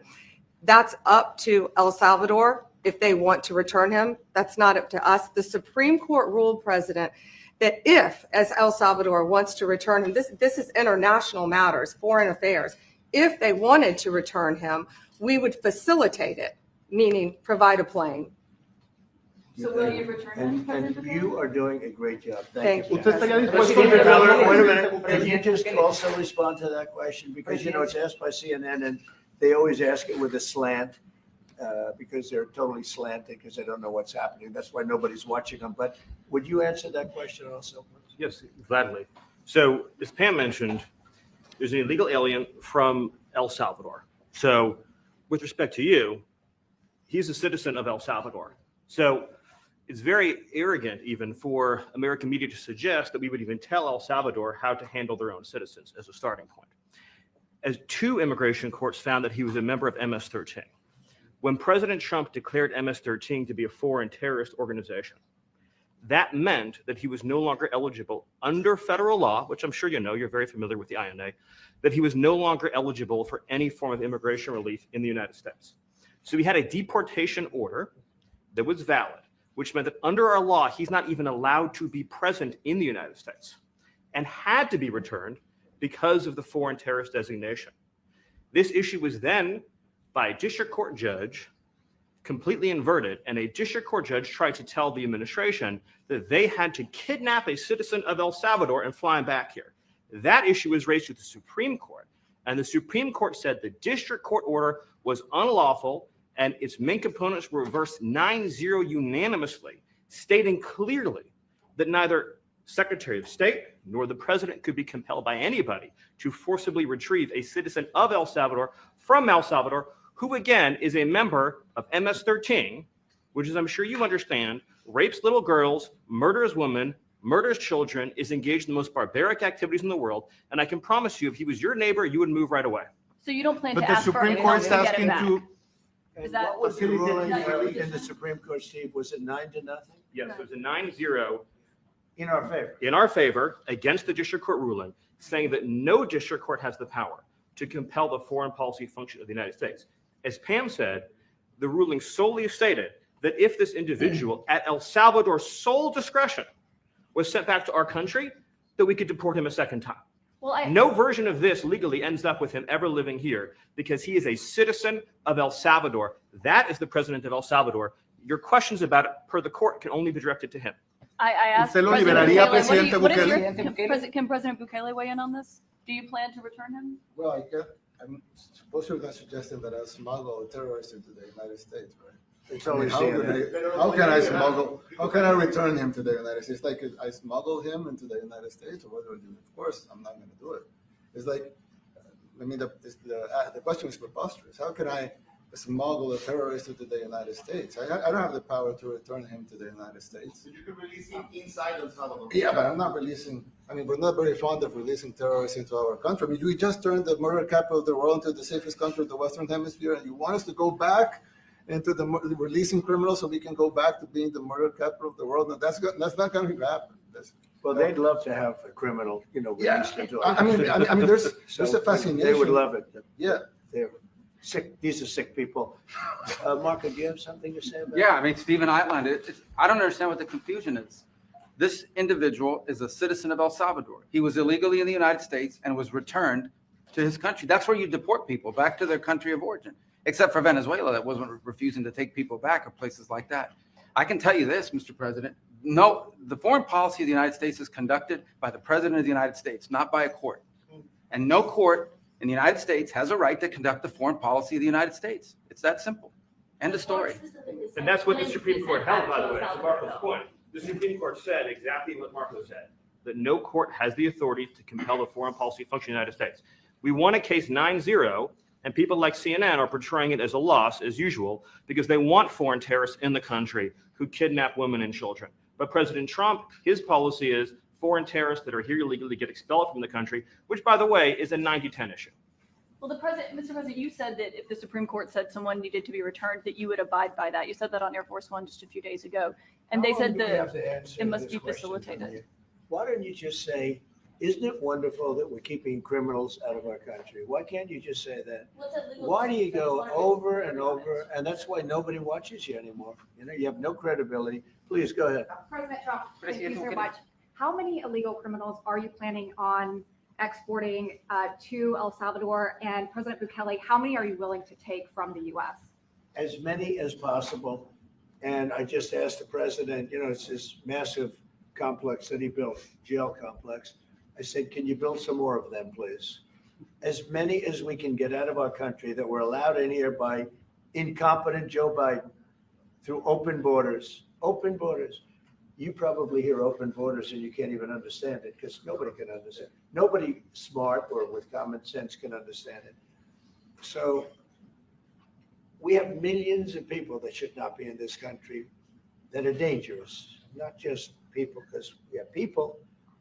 That's up to El Salvador if they want to return him. That's not up to us. The Supreme Court ruled, President, that if, as El Salvador wants to return him, this is international matters, foreign affairs, if they wanted to return him, we would facilitate it, meaning provide a plane. So will you return him, President And Bukele? you are doing a great job. Thank you. Stephen Miller, wait a minute. Can you just also respond to that question? Because, you know, it's asked by CNN and they always ask it with a slant because they're totally slanted because they don't know what's happening. That's why nobody's watching them. But would you answer that question also? Yes, gladly. So as Pam mentioned, there's an illegal alien from El Salvador. So with respect to you, he's a citizen of El Salvador. So it's very arrogant even for American media to suggest that we would even tell El Salvador how to handle their own citizens as a starting point. As two immigration courts found that he was a member of MS-13. When President Trump declared MS-13 to be a foreign terrorist organization, that meant that he was no longer eligible under federal law, which I'm sure you know, you're very familiar with the INA, that he was no longer eligible for any form of immigration relief in the United States. So we had a deportation order that was valid, which meant that under our law, he's not even allowed to be present in the United States and had to be returned because of the foreign terrorist designation. This issue was then, by a district court judge, completely inverted, and a district court judge tried to tell the administration that they had to kidnap a citizen of El Salvador and fly him back here. That issue was raised to the Supreme Court, and the Supreme Court said the district court order was unlawful and its main components were reversed 9-0 unanimously, stating clearly that neither Secretary of State nor the president could be compelled by anybody to forcibly retrieve a citizen of El Salvador from El Salvador, who again is a member of MS-13, which, as I'm sure you understand, rapes little girls, murders women, murders children, is engaged in the most barbaric activities in the world. And I can promise you, if he was your neighbor, you would move right away. So you don't plan But to the ask for Supreme any Court's help to get him asking back? to, Is that What was the ruling is that your in position? the Supreme Court, Steve? Was it 9-0? Yes, it was a 9-0 In our favor. in our favor against the district court ruling, saying that no district court has the power to compel the foreign policy function of the United States. As Pam said, the ruling solely stated that if this individual at El Salvador's sole discretion was sent back to our country, that we could deport him a second time. Well, No version of this legally ends up with him ever living here because he is a citizen of El Salvador. That is the president of El Salvador. Your questions about it per the court can only be directed to him. I asked ¿Usted lo President liberaría, Bukele, Presidente what is Bukele? can President Bukele weigh in on this? Do you plan to return him? Well, I'm supposed you're not suggesting that I smuggle a terrorist into the United States, right? It's I mean, always how can I smuggle, how can I return him to the United States? Like, I smuggle him into the United States, or what do I do? Of course, I'm not gonna do it. It's like, I mean, the question is preposterous. How can I smuggle a terrorist into the United States. I don't have the power to return him to the United States. So you can release him inside El Salvador. Yeah, but I'm not releasing, I mean, we're not very fond of releasing terrorists into our country. I mean, we just turned the murder capital of the world into the safest country of the Western Hemisphere, and you want us to go back into the releasing criminals so we can go back to being the murder capital of the world? No, that's not going to happen. Well, they'd love to have a criminal, Yeah, released into I mean, there's a fascination. They would love it. Yeah. They're sick, these are sick people. Marco, do you have something to say about Yeah, I mean, Stephen outlined it. I don't understand what the confusion is. This individual is a citizen of El Salvador. He was illegally in the United States and was returned to his country. That's where you deport people, back to their country of origin, except for Venezuela that wasn't refusing to take people back, or places like that. I can tell you this, Mr. President. No, the foreign policy of the United States is conducted by the President of the United States, not by a court. And no court in the United States has a right to conduct the foreign policy of the United States. It's that simple. End of story. And that's what the Supreme Court held, by the way, to Marco's point. The Supreme Court said exactly what Marco said, that no court has the authority to compel the foreign policy function of the United States. We won a case 9-0, and people like CNN are portraying it as a loss, as usual, because they want foreign terrorists in the country who kidnap women and children. But President Trump, his policy is foreign terrorists that are here illegally get expelled from the country, which, by the way, is a 90-10 issue. Well, Mr. President, you said that if the Supreme Court said someone needed to be returned, that you would abide by that. You said that on Air Force One just a few days ago, and they said that it must be facilitated. Why don't you just say, isn't it wonderful that we're keeping criminals out of our country? Why can't you just say that? Why do you go over and over? And that's why nobody watches you anymore. You have no credibility. Please go ahead. President Trump, thank you so much. How many illegal criminals are you planning on exporting to El Salvador? And President Bukele, how many are you willing to take from the U.S.? As many as possible. And I just asked the president, it's this massive complex that he built, jail complex. I said, can you build some more of them, please? As many as we can get out of our country that were allowed in here by incompetent Joe Biden through open borders. Open borders. You probably hear open borders and you can't even understand it because nobody can understand. Nobody smart or with common sense can understand it. So we have millions of people that should not be in this country that are dangerous, not just people, because we have people,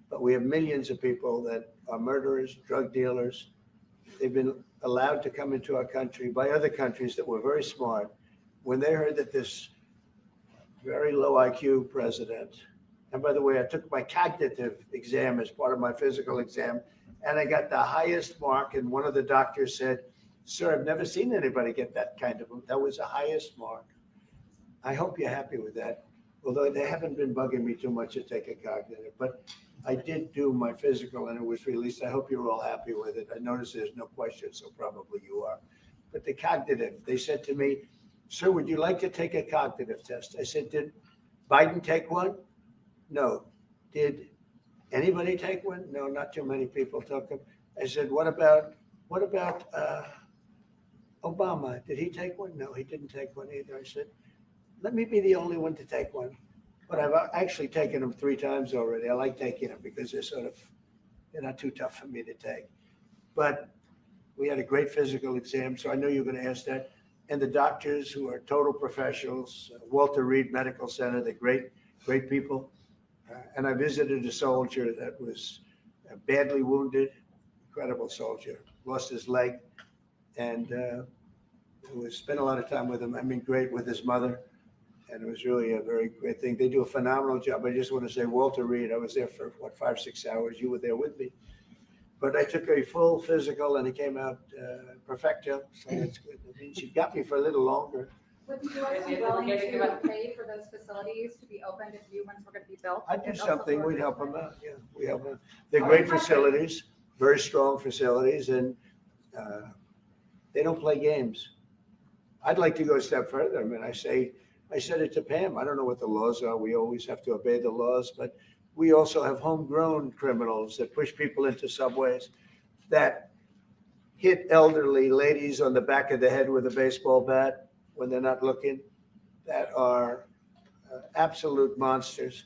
but we have millions of people that are murderers, drug dealers. They've been allowed to come into our country by other countries that were very smart. When they heard that this very low IQ president, and by the way, I took my cognitive exam as part of my physical exam, and I got the highest mark, and one of the doctors said, sir, I've never seen anybody get that kind of, that was the highest mark. I hope you're happy with that, although they haven't been bugging me too much to take a cognitive, but I did do my physical and it was released. I hope you're all happy with it. I noticed there's no question, so probably you are. But the cognitive, they said to me, sir, would you like to take a cognitive test? I said, did Biden take one? No. Did anybody take one? No, not too many people took them. I said, what about Obama? Did he take one? No, he didn't take one either. I said, let me be the only one to take one. But I've actually taken them 3 times already. I like taking them because they're not too tough for me to take. But we had a great physical exam, so I knew you were going to ask that. And the doctors who are total professionals, Walter Reed Medical Center, they're great people. And I visited a soldier that was badly wounded, incredible soldier, lost his leg, and spent a lot of time with him. I mean, great with his mother. And it was really a very great thing. They do a phenomenal job. I just want to say, Walter Reed, I was there for, 5-6 hours. You were there with me. But I took a full physical and it came out perfecto. So that's good. That means you got me for a little longer. Would you be willing to pay for those facilities to be opened if new ones were going to be built? I'd do something. We'd help them out. Yeah, we help them. They're great facilities, very strong facilities, and they don't play games. I'd like to go a step further. I mean, I said it to Pam. I don't know what the laws are. We always have to obey the laws, but we also have homegrown criminals that push people into subways, that hit elderly ladies on the back of the head with a baseball bat when they're not looking, that are absolute monsters.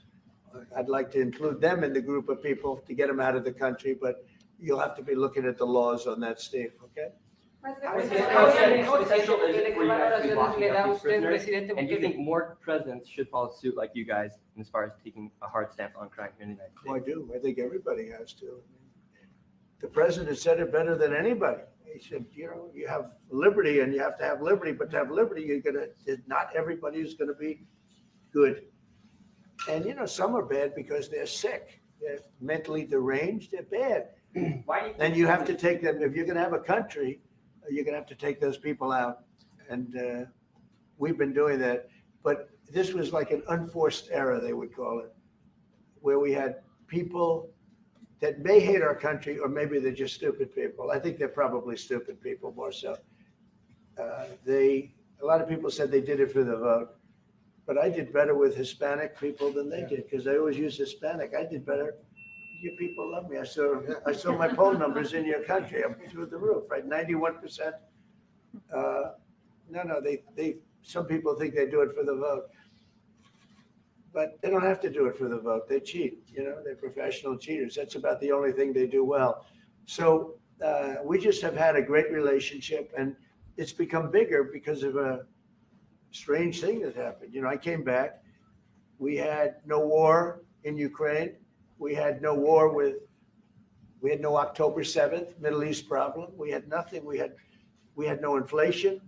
I'd like to include them in the group of people to get them out of the country, but you'll have to be looking at the laws on that, Steve, okay? And do you think more presidents should follow suit like you guys as far as taking a hard stance on crime here in the United States? Well, I do. I think everybody has to. The president said it better than anybody. He said, you know, you have liberty and you have to have liberty, but to have liberty, not everybody is gonna be good. And, you know, some are bad because they're sick. They're mentally deranged, they're bad. And you have to take them, if you're gonna have a country, you're gonna have to take those people out. And we've been doing that. But this was like an unforced error, they would call it, where we had people that may hate our country, or maybe they're just stupid people. I think they're probably stupid people more so. A lot of people said they did it for the vote, but I did better with Hispanic people than they did, because they always use Hispanic. I did better. You people love me. I saw my poll numbers in your country. I'm through the roof, right? 91%. Some people think they do it for the vote. But they don't have to do it for the vote. They cheat, you know, they're professional cheaters. That's about the only thing they do well. So we just have had a great relationship, and it's become bigger because of a strange thing that happened. You know, I came back, we had no war in Ukraine. We had no war we had no October 7th Middle East problem. We had nothing. We had no inflation.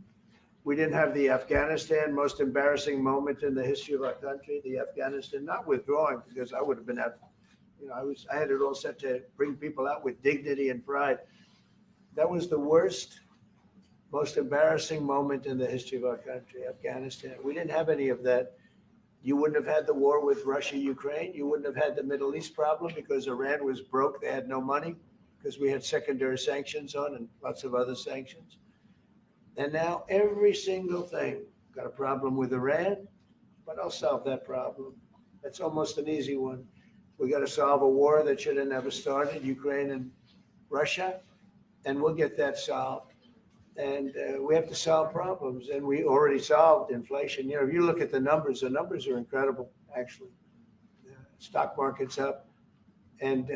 We didn't have the Afghanistan most embarrassing moment in the history of our country, the Afghanistan, not withdrawing, because I would have been, you know, I had it all set to bring people out with dignity and pride. That was the worst, most embarrassing moment in the history of our country, Afghanistan. We didn't have any of that. You wouldn't have had the war with Russia, Ukraine. You wouldn't have had the Middle East problem because Iran was broke. They had no money because we had secondary sanctions on and lots of other sanctions. And now every single thing, got a problem with Iran, but I'll solve that problem. That's almost an easy one. We got to solve a war that should have never started, Ukraine and Russia, and we'll get that solved. And we have to solve problems, and we already solved inflation. You know, if you look at the numbers are incredible, actually. Stock market's up, and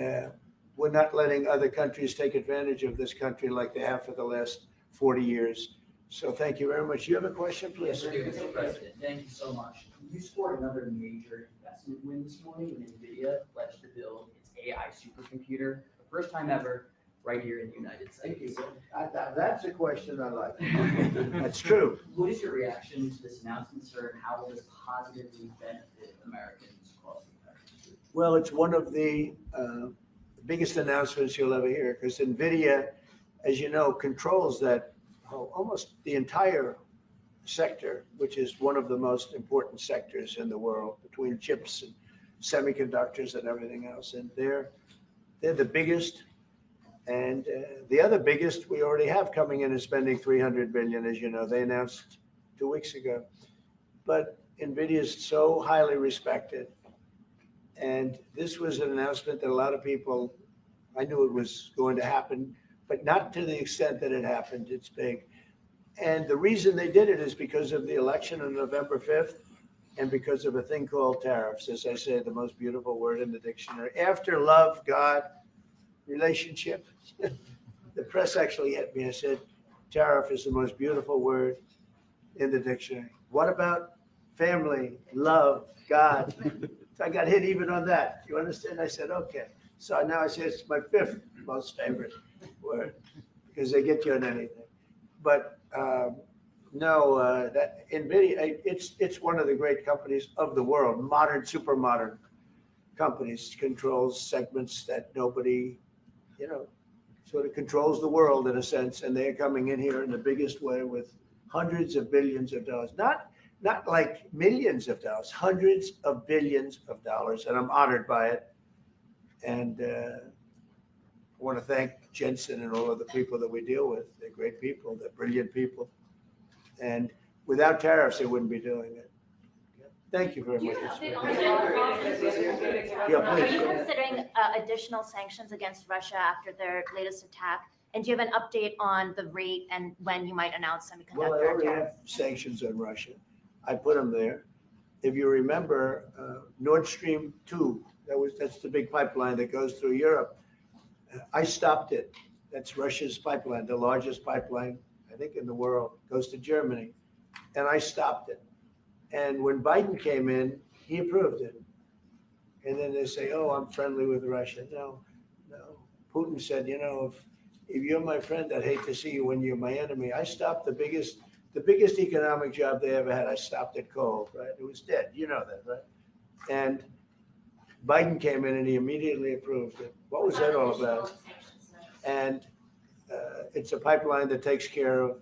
we're not letting other countries take advantage of this country like they have for the last 40 years. So thank you very much. You have a question, please? Yes, Mr. President, thank you so much. You scored another major investment win this morning when NVIDIA pledged to build its AI supercomputer, the first time ever, right here in the United States. That's a question I like. That's true. What is your reaction to this announcement, sir, and how will this positively benefit Americans across the country? Well, it's one of the biggest announcements you'll ever hear, because NVIDIA, as you know, controls that almost the entire sector, which is one of the most important sectors in the world, between chips and semiconductors and everything else. And they're the biggest. And the other biggest we already have coming in is spending $300 billion, as you know, they announced 2 weeks ago. But NVIDIA is so highly respected. And this was an announcement that a lot of people, I knew it was going to happen, but not to the extent that it happened. It's big. And the reason they did it is because of the election on November 5th and because of a thing called tariffs. As I say, the most beautiful word in the dictionary. After love, God, relationship. The press actually hit me and said, tariff is the most beautiful word in the dictionary. What about family, love, God? I got hit even on that. You understand? I said, okay. So now I say it's my 5th most favorite word because they get you on anything. But no, that NVIDIA, it's one of the great companies of the world, modern, super modern companies, controls segments that nobody, you know, sort of controls the world in a sense, and they're coming in here in the biggest way with hundreds of billions of dollars, not like millions of dollars, hundreds of billions of dollars, and I'm honored by it. And I want to thank Jensen and all of the people that we deal with. They're great people, they're brilliant people, and without tariffs, they wouldn't be doing it. Thank you very much. Are Yeah, you please. considering additional sanctions against Russia after their latest attack? And do you have an update on the rate and when you might announce Well, I semiconductor already tariffs? have sanctions on Russia. I put them there. If you remember, Nord Stream 2, that's the big pipeline that goes through Europe. I stopped it. That's Russia's pipeline, the largest pipeline think, in the world, goes to Germany. And I stopped it. And when Biden came in, he approved it. And then they say, oh, I'm friendly with Russia. No. Putin said, if you're my friend, I'd hate to see you when you're my enemy. I stopped the biggest economic job they ever had. I stopped it cold, right? It was dead. You know that, right? And Biden came in and he immediately approved it. What was that all about? And it's a pipeline that takes care of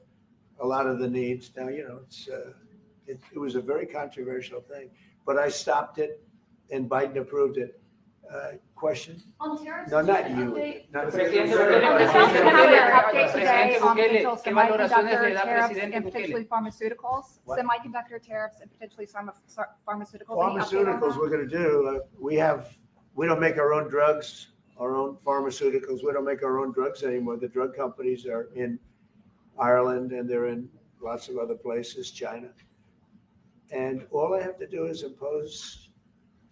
a lot of the needs. Now, it was a very controversial thing, but I stopped it and Biden approved it. Question? On tariffs, No, not you. update- Not Presidente you. Update today on Bukele, potential ¿qué valoraciones le semiconductor da tariffs Presidente and Bukele? potentially pharmaceuticals. What? Semiconductor tariffs and potentially pharmaceuticals. Any update on Pharmaceuticals, that? we're gonna do, we don't make our own drugs, our own pharmaceuticals. We don't make our own drugs anymore. The drug companies are in Ireland and they're in lots of other places, China. And all I have to do is impose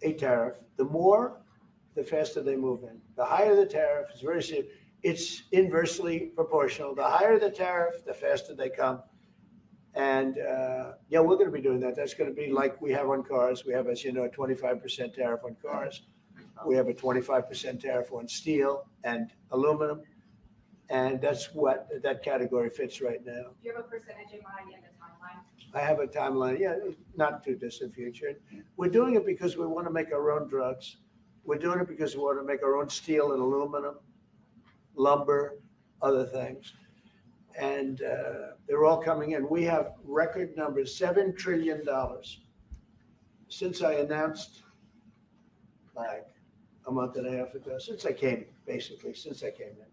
a tariff. The more, the faster they move in. The higher the tariff, it's very simple. It's inversely proportional. The higher the tariff, the faster they come. And yeah, we're going to be doing that. That's going to be like we have on cars. We have, as you know, a 25% tariff on cars. We have a 25% tariff on steel and aluminum. And that's what that category fits right now. Do you have a percentage in mind and a timeline? I have a timeline, yeah, not too distant future. We're doing it because we want to make our own drugs. We're doing it because we want to make our own steel and aluminum, lumber, other things. And they're all coming in. We have record numbers, $7 trillion. Since I announced, like a month and a half ago, since I came in,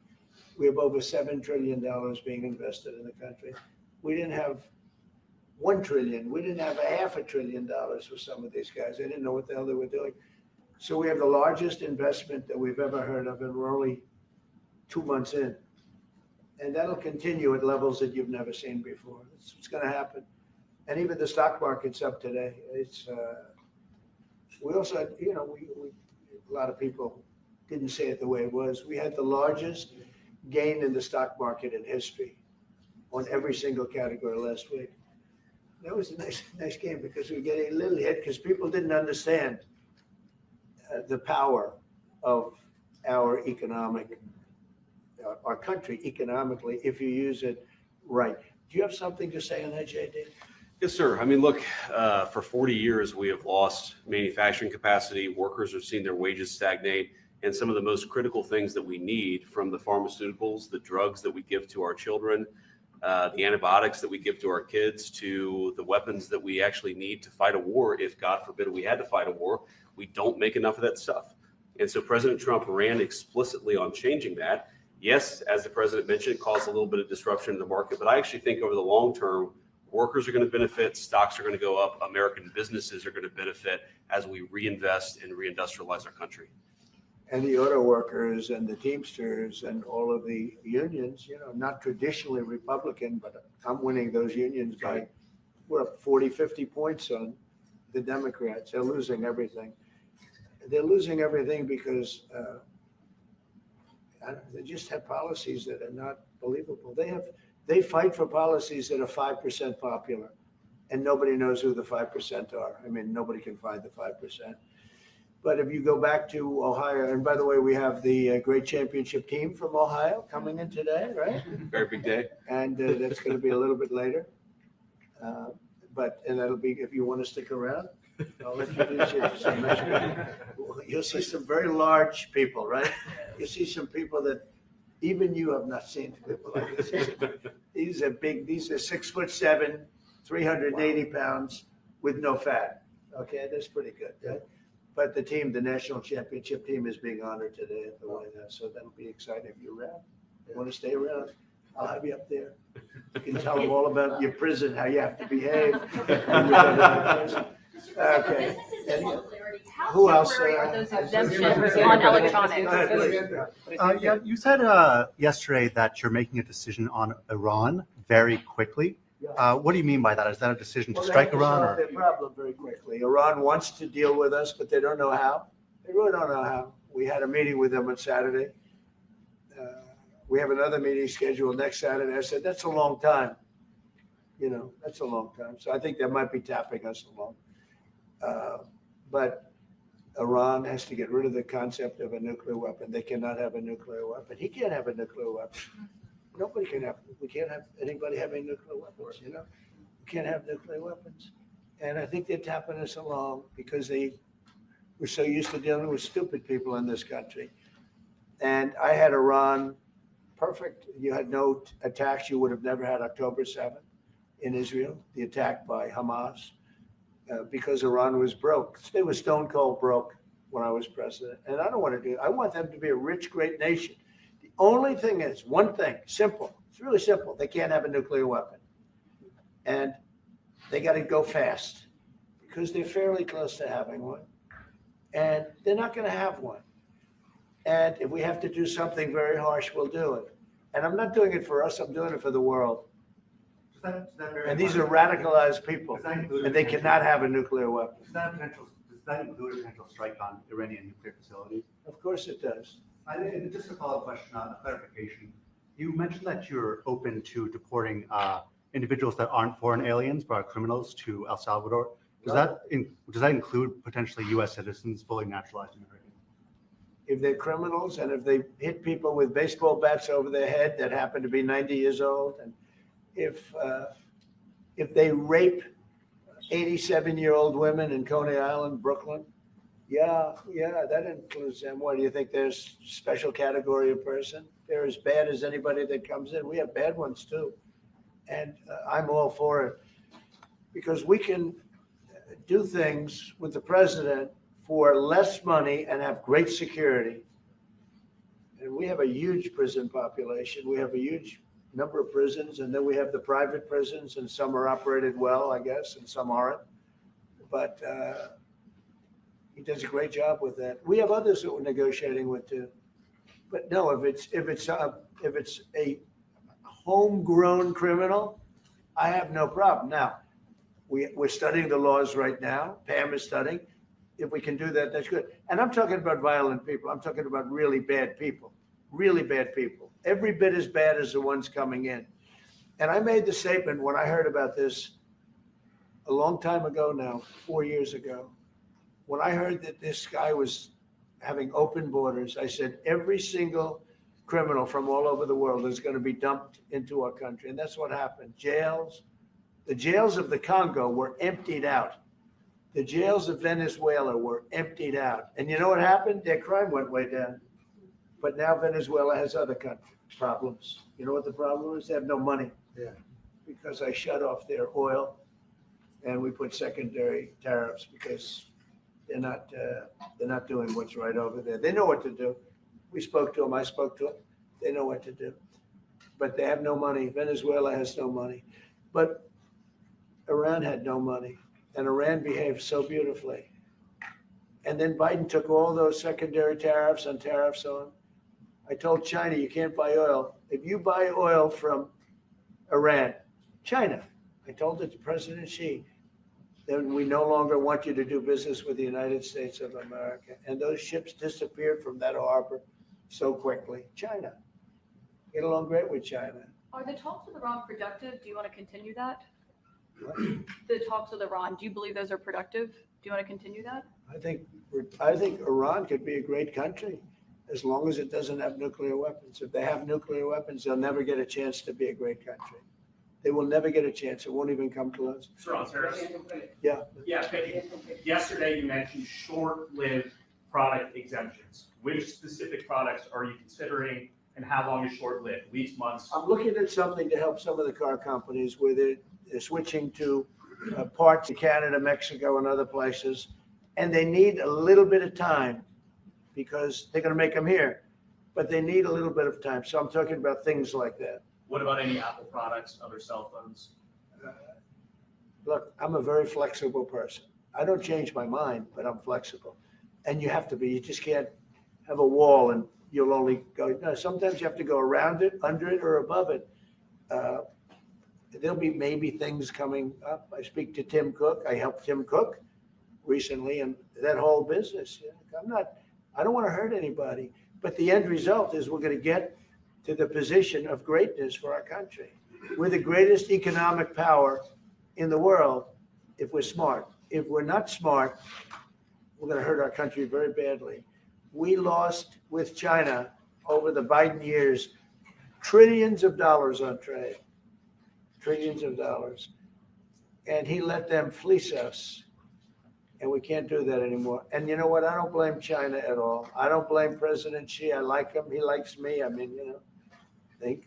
we have over $7 trillion being invested in the country. We didn't have $1 trillion. We didn't have $500 billion for some of these guys. They didn't know what the hell they were doing. So we have the largest investment that we've ever heard of, and we're only 2 months in. And that'll continue at levels that you've never seen before. It's going to happen. And even the stock market's up today. We also had, a lot of people didn't say it the way it was. We had the largest gain in the stock market in history on every single category last week. That was a nice game because we get a little hit because people didn't understand the power of our country economically if you use it right. Do you have something to say on that, JD? Yes, sir. I mean, look, for 40 years, we have lost manufacturing capacity. Workers have seen their wages stagnate. And some of the most critical things that we need, from the pharmaceuticals, the drugs that we give to our children, the antibiotics that we give to our kids, to the weapons that we actually need to fight a war, if God forbid we had to fight a war, we don't make enough of that stuff. And so President Trump ran explicitly on changing that. Yes, as the president mentioned, it caused a little bit of disruption in the market, but I actually think over the long term, workers are going to benefit, stocks are going to go up, American businesses are going to benefit as we reinvest and reindustrialize our country. And the auto workers and the Teamsters and all of the unions, not traditionally Republican, but I'm winning those unions by, we're up 40, 50 points on the Democrats. They're losing everything. They're losing everything because they just have policies that are not believable. They fight for policies that are 5% popular, and nobody knows who the 5% are. I mean, nobody can find the 5%. But if you go back to Ohio, and by the way, we have the great championship team from Ohio coming in today, right? Very big day. And that's going to be a little bit later. And that'll be, if you want to stick around, I'll introduce you to some nice people. You'll see some very large people, right? You'll see some people that even you have not seen people like this. These are big, these are 6'7", 380 pounds with no fat. Okay, that's pretty good, right? But the team, the national championship team, is being honored today at the White House, so that'll be exciting. If you're around, you want to stay around, I'll have you up there. You can tell them all about your prison, how you have to behave. Okay. Who else? Are those exemptions on electronics? Yeah, you said yesterday that you're making a decision on Iran very quickly. What do you mean by that? Is that a decision to strike Iran? Well, they have to solve their problem very quickly. Iran wants to deal with us, but they don't know how. They really don't know how. We had a meeting with them on Saturday. We have another meeting scheduled next Saturday. I said, that's a long time. That's a long time. So I think they might be tapping us along. But Iran has to get rid of the concept of a nuclear weapon. They cannot have a nuclear weapon. He can't have a nuclear weapon. Nobody can have, we can't have anybody having nuclear weapons, We can't have nuclear weapons. And I think they're tapping us along because we're so used to dealing with stupid people in this country. And I had Iran perfect. You had no attacks. You would have never had October 7th in Israel, the attack by Hamas, because Iran was broke. It was stone cold broke when I was president. And I don't want to do it. I want them to be a rich, great nation. The only thing is, one thing, simple. It's really simple. They can't have a nuclear weapon. And they got to go fast because they're fairly close to having one. And they're not going to have one. And if we have to do something very harsh, we'll do it. And I'm not doing it for us. I'm doing it for the world. And these are radicalized people, and they cannot have a nuclear weapon. Does that include a potential strike on Iranian nuclear facilities? Of course it does. Just a follow-up question on clarification. You mentioned that you're open to deporting individuals that aren't foreign aliens but are criminals to El Salvador. Does that include potentially U.S. citizens, fully naturalized Americans? If they're criminals and if they hit people with baseball bats over their head that happen to be 90 years old, and if they rape 87-year-old women in Coney Island, Brooklyn, yeah, that includes them. What do you think? There's a special category of person? They're as bad as anybody that comes in. We have bad ones too. And I'm all for it because we can do things with the president for less money and have great security. And we have a huge prison population. We have a huge number of prisons, and then we have the private prisons, and some are operated well, I guess, and some aren't. But he does a great job with that. We have others that we're negotiating with too. But no, if it's a homegrown criminal, I have no problem. Now, we're studying the laws right now. Pam is studying. If we can do that, that's good. And I'm talking about violent people. I'm talking about really bad people, every bit as bad as the ones coming in. And I made the statement when I heard about this a long time ago now, 4 years ago, when I heard that this guy was having open borders, I said, every single criminal from all over the world is going to be dumped into our country. And that's what happened. The jails of the Congo were emptied out. The jails of Venezuela were emptied out. And you know what happened? Their crime went way down. But now Venezuela has other problems. You know what the problem is? They have no money. Yeah. Because I shut off their oil and we put secondary tariffs because they're not doing what's right over there. They know what to do. We spoke to them. I spoke to them. They know what to do. But they have no money. Venezuela has no money. But Iran had no money. And Iran behaved so beautifully. And then Biden took all those secondary tariffs and tariffs on. I told China, you can't buy oil. If you buy oil from Iran, China, I told it to President Xi, then we no longer want you to do business with the United States of America. And those ships disappeared from that harbor so quickly. China, get along great with China. Are the talks with Iran productive? Do you want to continue that? The talks with Iran, do you believe those are productive? Do you want to continue that? I think Iran could be a great country as long as it doesn't have nuclear weapons. If they have nuclear weapons, they'll never get a chance to be a great country. They will never get a chance. It won't even come close. Sir, on tariffs. Yeah. Yeah, thank you. Yesterday you mentioned short-lived product exemptions. Which specific products are you considering and how long is short-lived? Weeks, months? I'm looking at something to help some of the car companies where they're switching to parts in Canada, Mexico, and other places. And they need a little bit of time because they're going to make them here, but they need a little bit of time. So I'm talking about things like that. What about any Apple products, other cell phones? Look, I'm a very flexible person. I don't change my mind, but I'm flexible. And you have to be. You just can't have a wall and you'll only go. No, sometimes you have to go around it, under it, or above it. There'll be maybe things coming up. I speak to Tim Cook. I helped Tim Cook recently, and that whole business. I don't want to hurt anybody, but the end result is we're going to get to the position of greatness for our country. We're the greatest economic power in the world if we're smart. If we're not smart, we're going to hurt our country very badly. We lost with China over the Biden years trillions of dollars on trade, trillions of dollars. And he let them fleece us. And we can't do that anymore. And you know what? I don't blame China at all. I don't blame President Xi. I like him. He likes me. I mean, you know,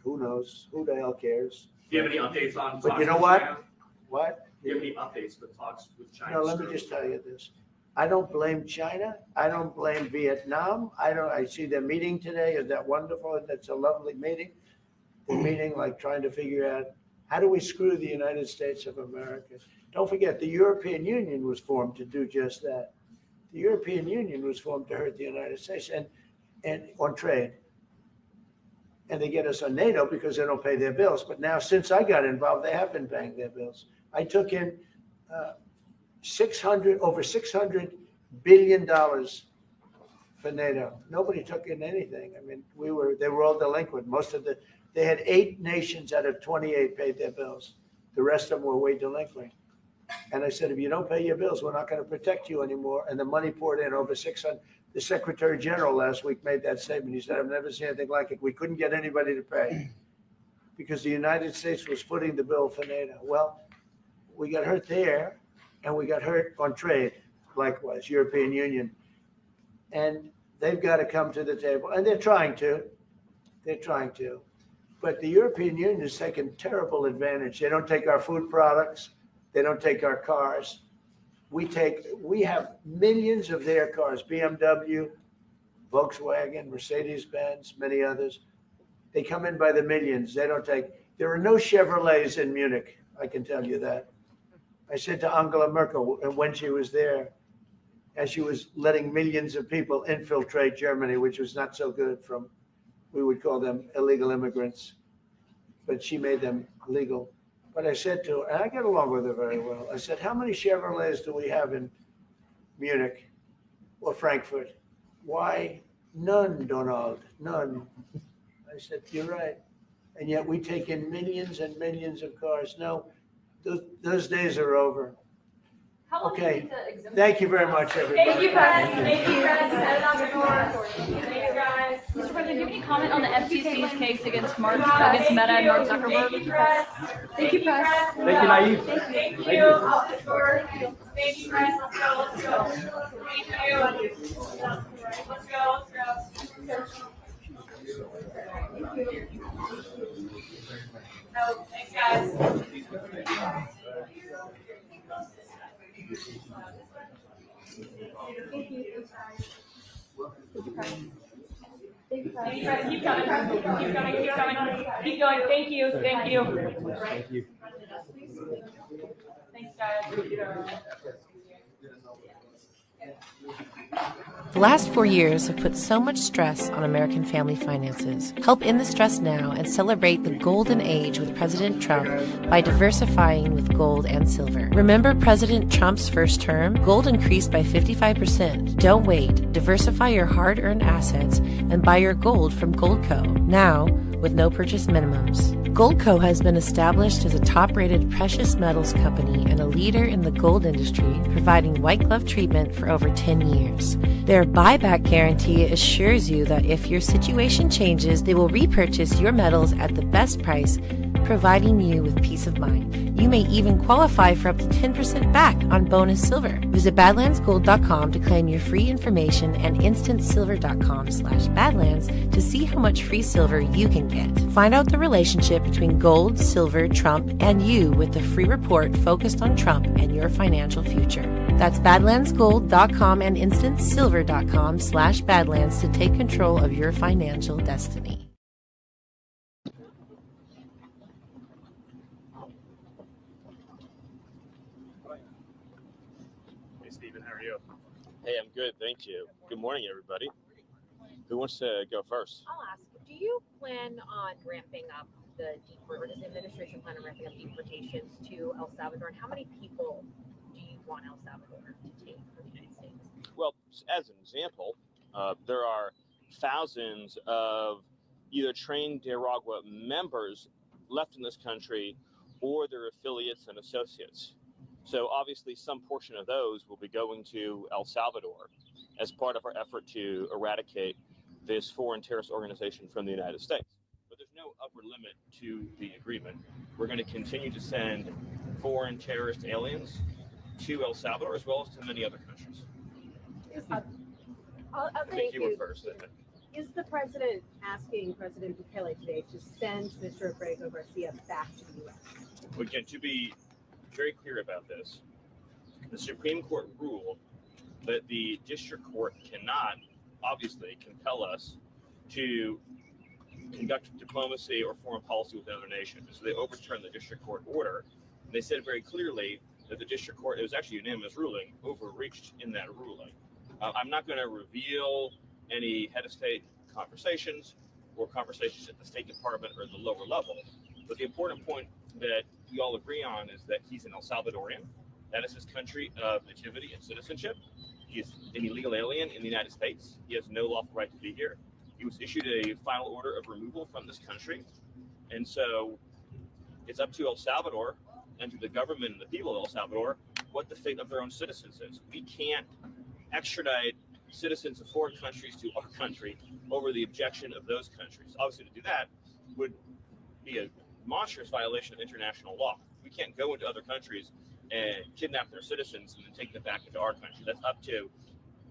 who knows? Who the hell cares? Do you have any updates on? But you talks know with what? China? What? Do you have any updates with talks with China? No, let me just tell you this. I don't blame China. I don't blame Vietnam. I see their meeting today. Is that wonderful? That's a lovely meeting. They're meeting, like trying to figure out how do we screw the United States of America? Don't forget, the European Union was formed to do just that. The European Union was formed to hurt the United States and on trade. And they get us on NATO because they don't pay their bills. But now, since I got involved, they have been paying their bills. I took in over $600 billion for NATO. Nobody took in anything. I mean, they were all delinquent. They had 8 nations out of 28 paid their bills. The rest of them were way delinquent. And I said, if you don't pay your bills, we're not going to protect you anymore. And the money poured in over 600. The Secretary General last week made that statement. He said, I've never seen anything like it. We couldn't get anybody to pay because the United States was footing the bill for NATO. Well, we got hurt there and we got hurt on trade, likewise, European Union. And they've got to come to the table. And they're trying to. They're trying to. But the European Union has taken terrible advantage. They don't take our food products. They don't take our cars. We have millions of their cars, BMW, Volkswagen, Mercedes-Benz, many others. They come in by the millions. They don't take, there are no Chevrolets in Munich. I can tell you that. I said to Angela Merkel when she was there, as she was letting millions of people infiltrate Germany, which was not so good from, we would call them illegal immigrants, but she made them legal. But I said to her, and I get along with her very well, I said, how many Chevrolets do we have in Munich or Frankfurt? Why, none, Donald, none. I said, you're right. And yet we take in millions and millions of cars. No, those days are over. Okay, thank you very much, everybody. Thank you, President. Thank you, President. Thanks, guys. Mr. President, do you have any comment on the FTC's case against Meta and Mark Zuckerberg? Thank you, Press. Thank you, Thank Nayib. you. Thank you. Thank you, Press. Let's go. Thank you. Let's go. Oh, thanks, guys. Thank you. Keep coming. Keep coming. Keep going. Thank you. Thank you. Thank you. Thanks, guys. The last 4 years have put so much stress on American family finances. Help end the stress now and celebrate the golden age with President Trump by diversifying with gold and silver. Remember President Trump's first term? Gold increased by 55%. Don't wait. Diversify your hard-earned assets and buy your gold from Goldco. Now, with no purchase minimums. Goldco has been established as a top-rated precious metals company and a leader in the gold industry, providing white glove treatment for over 10 years. Their buyback guarantee assures you that if your situation changes, they will repurchase your metals at the best price, providing you with peace of mind. You may even qualify for up to 10% back on bonus silver. Visit badlandsgold.com to claim your free information and instantsilver.com/badlands to see how much free silver you can get. Find out the relationship between gold, silver, Trump, and you with the free report focused on Trump and your financial future. That's badlandsgold.com and instantsilver.com/badlands to take control of your financial destiny. Hey, Stephen, how are you? Hey, I'm good, thank you. Good morning, everybody. Who wants to go first? I'll ask, do you plan on ramping up the does the administration plan on ramping up deportations to El Salvador? And how many people do you want El Salvador to take from the United States? Well, as an example, there are thousands of either trained Nicaragua members left in this country or their affiliates and associates. So obviously some portion of those will be going to El Salvador as part of our effort to eradicate this foreign terrorist organization from the United States. But there's no upper limit to the agreement. We're going to continue to send foreign terrorist aliens to El Salvador as well as to many other countries. I think you were first, I think. Is the president asking President Bukele today to send Mr. Abrego Garcia back to the U.S.? Again, to be very clear about this, the Supreme Court ruled that the district court cannot, obviously, compel us to conduct diplomacy or foreign policy with another nation. So they overturned the district court order. And they said very clearly that the district court, it was actually a unanimous ruling, overreached in that ruling. I'm not going to reveal any head of state conversations or conversations at the State Department or the lower level. But the important point that we all agree on is that he's an El Salvadorian. That is his country of nativity and citizenship. He is an illegal alien in the United States. He has no lawful right to be here. He was issued a final order of removal from this country. And so it's up to El Salvador and to the government and the people of El Salvador what the fate of their own citizens is. We can't extradite citizens of foreign countries to our country over the objection of those countries. Obviously, to do that would be a monstrous violation of international law. We can't go into other countries and kidnap their citizens and then take them back into our country. That's up to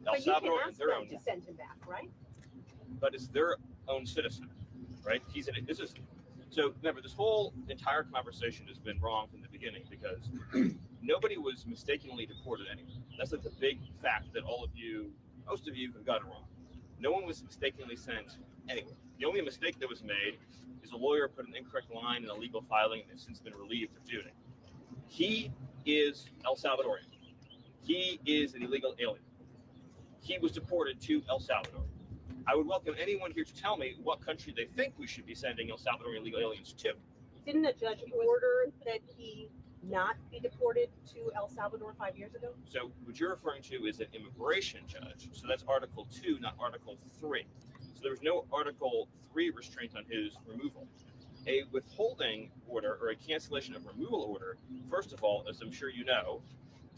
El Salvador and their own. To send him back, right? But it's their own citizen, right? So remember, this whole entire conversation has been wrong from the beginning because nobody was mistakenly deported anywhere. That's like the big fact that all of you, most of you have gotten wrong. No one was mistakenly sent anywhere. The only mistake that was made is a lawyer put an incorrect line in a legal filing and has since been relieved of duty. He is El Salvadorian. He is an illegal alien. He was deported to El Salvador. I would welcome anyone here to tell me what country they think we should be sending El Salvadorian illegal aliens to. Didn't a judge order that he not be deported to El Salvador 5 years ago? So what you're referring to is an immigration judge. So that's Article 2, not Article 3. So there was no Article 3 restraint on his removal. A withholding order or a cancellation of removal order, first of all, as I'm sure you know,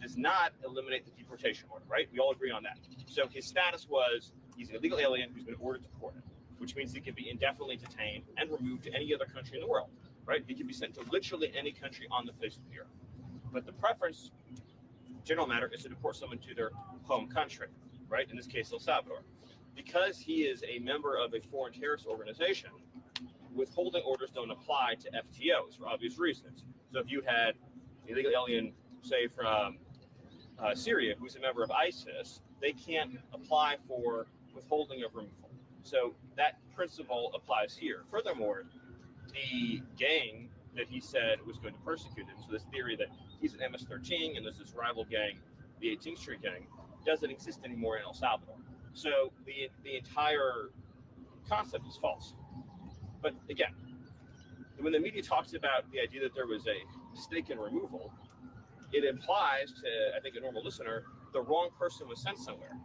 does not eliminate the deportation order, right? We all agree on that. So his status was he's an illegal alien who's been ordered deported, which means he can be indefinitely detained and removed to any other country in the world, right? He can be sent to literally any country on the face of the earth. But the preference, general matter, is to deport someone to their home country, right? In this case, El Salvador. Because he is a member of a foreign terrorist organization, withholding orders don't apply to FTOs for obvious reasons. So if you had an illegal alien, say from Syria, who's a member of ISIS, they can't apply for withholding of removal. So that principle applies here. Furthermore, the gang that he said was going to persecute him, so this theory that he's an MS-13 and there's this rival gang, the 18th Street gang, doesn't exist anymore in El Salvador. So the entire concept is false. But again, when the media talks about the idea that there was a mistake in removal, it implies to, I think, a normal listener, the wrong person was sent somewhere.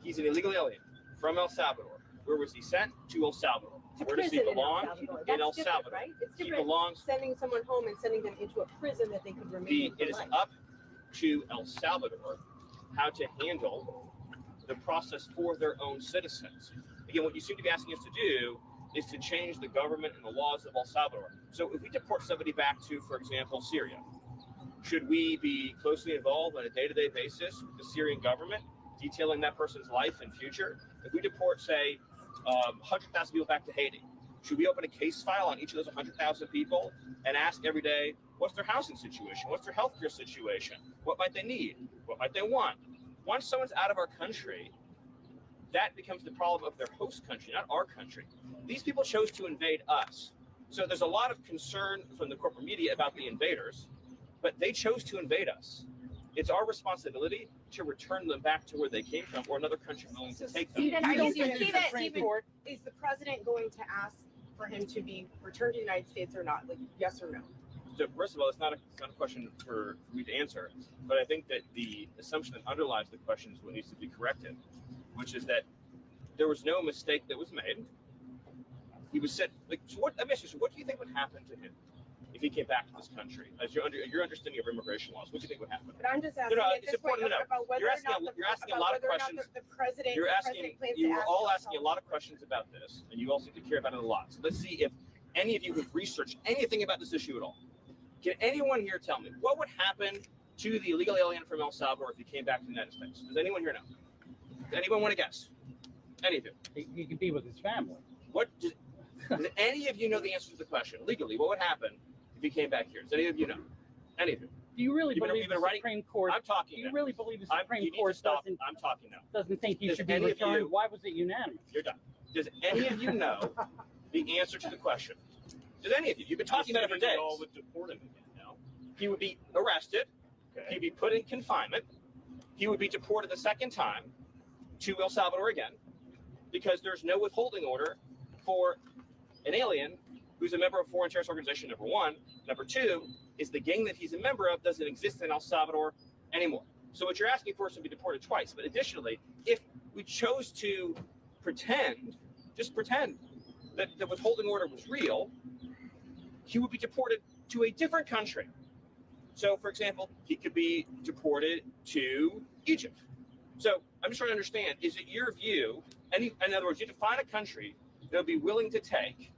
He's an illegal alien from El Salvador. Where was he sent? To El Salvador. Where does he belong? In El Salvador. Right? It's He different belongs. sending someone home and sending them into a prison that they could remain It in is for life. up to El Salvador how to handle the process for their own citizens. Again, what you seem to be asking us to do is to change the government and the laws of El Salvador. So if we deport somebody back to, for example, Syria, should we be closely involved on a day-to-day basis with the Syrian government, detailing that person's life and future? If we deport, say, 100,000 people back to Haiti, should we open a case file on each of those 100,000 people and ask every day, what's their housing situation? What's their healthcare situation? What might they need? What might they want? Once someone's out of our country, that becomes the problem of their host country, not our country. These people chose to invade us. So there's a lot of concern from the corporate media about the invaders, but they chose to invade us. It's our responsibility to return them back to where they came from or another country willing to take them. Is the president going to ask for him to be returned to the United States or not? Like, yes or no? So first of all, it's not a question for me to answer, but I think that the assumption that underlies the question is what needs to be corrected, which is that there was no mistake that was made. He was sent, like, so what, let me ask you, so what do you think would happen to him if he came back to this country? As your understanding of immigration laws, what do you think would happen? But I'm just asking No, at it's this point important to know. about whether You're or asking not a- the- you're asking a about lot of whether or not questions. the president. You're the asking, president plans to you were ask all El asking a lot of questions about this, and you all seem to care about it a lot. So let's see if any of you have researched anything about this issue at all. Can anyone here tell me what would happen to the illegal alien from El Salvador if he came back to the United States? Does anyone here know? Does anyone want to guess? Any of you? He could be with his family. Does any of you know the answer to the question? Legally, what would happen if he came back here? Does any of you know? Any of you? Do you really You've been- believe you've been the writing- Supreme Court? I'm talking Do you now. really believe the You Supreme need to Court stop. doesn't I'm talking now. think he Does should be any of returned? you- Why was it unanimous? You're done. Does any of you know the answer to the question? Does any of you? You've been talking about it for days. All would deport him again. No. He would be arrested. Okay. He'd be put in confinement. He would be deported the second time to El Salvador again because there's no withholding order for an alien who's a member of a foreign terrorist organization, number one. Number two is the gang that he's a member of doesn't exist in El Salvador anymore. So what you're asking for is to be deported twice. But additionally, if we chose to just pretend that the withholding order was real, he would be deported to a different country. So, for example, he could be deported to Egypt. So I'm just trying to understand, is it your view, in other words, you define a country that would be willing to take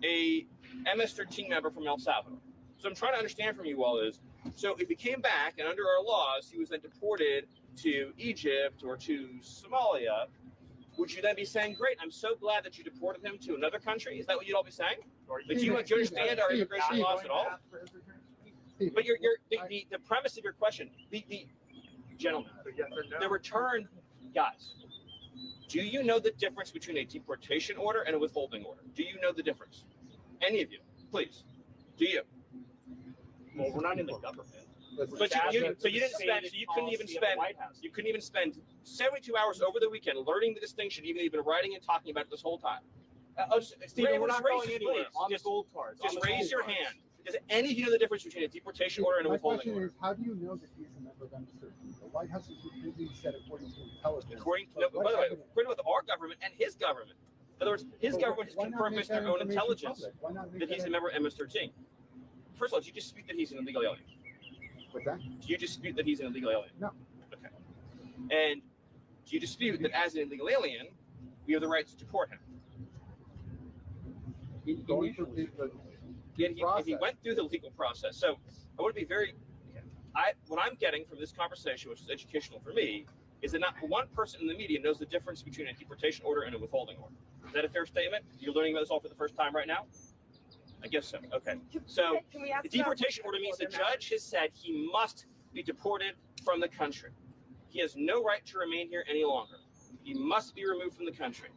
a MS-13 member from El Salvador. So I'm trying to understand from you all is, so if he came back and under our laws, he was then deported to Egypt or to Somalia, would you then be saying, great, I'm so glad that you deported him to another country? Is that what you'd all be saying? Do you understand our immigration laws at all? But the premise of your question, the gentlemen, the return, guys, do you know the difference between a deportation order and a withholding order? Do you know the difference? Any of you, please. Do you? Well, we're not in the government. But you couldn't even spend 72 hours over the weekend learning the distinction, even though you've been writing and talking about it this whole time. Stephen, we're not going anywhere. On the gold cards. Just raise your hand. Does any of you know the difference between a deportation order and a withholding order? How do you know that he's a member of MS-13? The White House has repeatedly said according to intelligence. According to our government and his government. In other words, his government has confirmed based on their own intelligence that he's a member of MS-13. First of all, do you dispute that he's an illegal alien? What's that? Do you dispute that he's an illegal alien? No. Okay. And do you dispute that as an illegal alien, we have the right to deport him? He went through the legal process. So I want to be very, what I'm getting from this conversation, which is educational for me, is that not one person in the media knows the difference between a deportation order and a withholding order. Is that a fair statement? You're learning about this all for the first time right now? I guess so. Okay. So the deportation order means the judge has said he must be deported from the country. He has no right to remain here any longer. He must be removed from the country.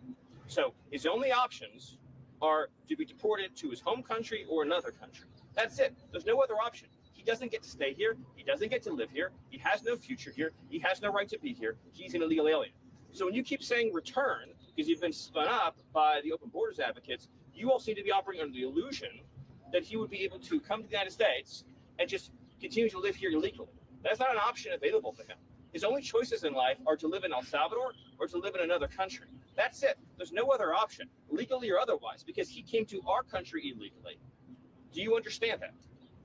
So his only options are to be deported to his home country or another country. That's it. There's no other option. He doesn't get to stay here. He doesn't get to live here. He has no future here. He has no right to be here. He's an illegal alien. So when you keep saying return, because you've been spun up by the open borders advocates, you all seem to be operating under the illusion that he would be able to come to the United States and just continue to live here illegally. That's not an option available to him. His only choices in life are to live in El Salvador or to live in another country. That's it. There's no other option, legally or otherwise, because he came to our country illegally. Do you understand that?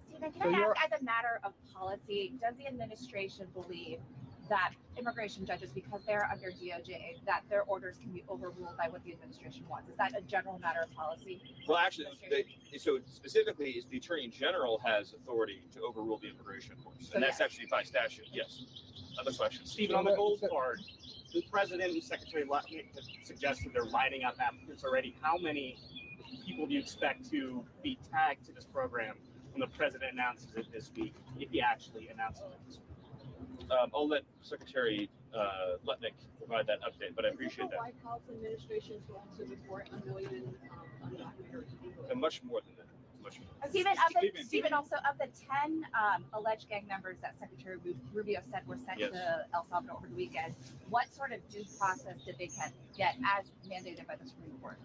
Stephen, can I ask, as a matter of policy, does the administration believe that immigration judges, because they're under DOJ, that their orders can be overruled by what the administration wants? Is that a general matter of policy? Well, actually, so specifically, is the Attorney General has authority to overrule the immigration courts, and that's actually by statute. Yes. Other questions? Stephen, on the gold card, the president and Secretary Leavitt have suggested they're lining up applicants already. How many people do you expect to be tagged to this program when the president announces it this week, if he actually announces it this week? I'll let Secretary Letnick provide that update, but I appreciate that. The White House administration is going to deport 1 million undocumented people. And much more than that. Much more. Stephen, also of the 10 alleged gang members that Secretary Rubio said were sent to El Salvador over the weekend, what sort of due process did they get as mandated by the Supreme Court?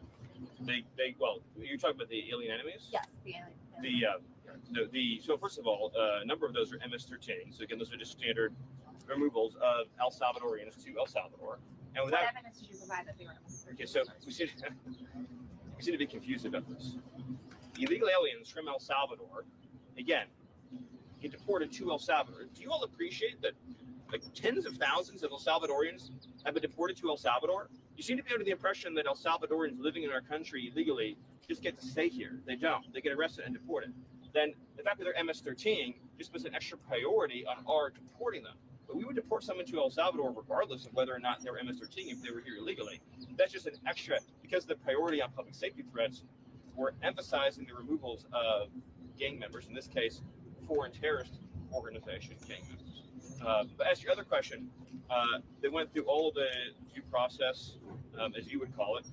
Well, you're talking about the alien enemies? Yes, the alien. So first of all, a number of those are MS-13. So again, those are just standard removals of El Salvadorians to El Salvador. And without, what evidence did you provide that they were MS-13? Okay, so we seem to be confused about this. Illegal aliens from El Salvador again, get deported to El Salvador. Do you all appreciate that like tens of thousands of El Salvadorians have been deported to El Salvador? You seem to be under the impression that El Salvadorians living in our country illegally just get to stay here. They don't. They get arrested and deported. Then the fact that they're MS-13 just puts an extra priority on our deporting them. But we would deport someone to El Salvador regardless of whether or not they were MS-13 if they were here illegally. That's just an extra, because of the priority on public safety threats, we're emphasizing the removals of gang members, in this case, foreign terrorist organization gang members. But as to your other question, they went through all of the due process, as you would call it,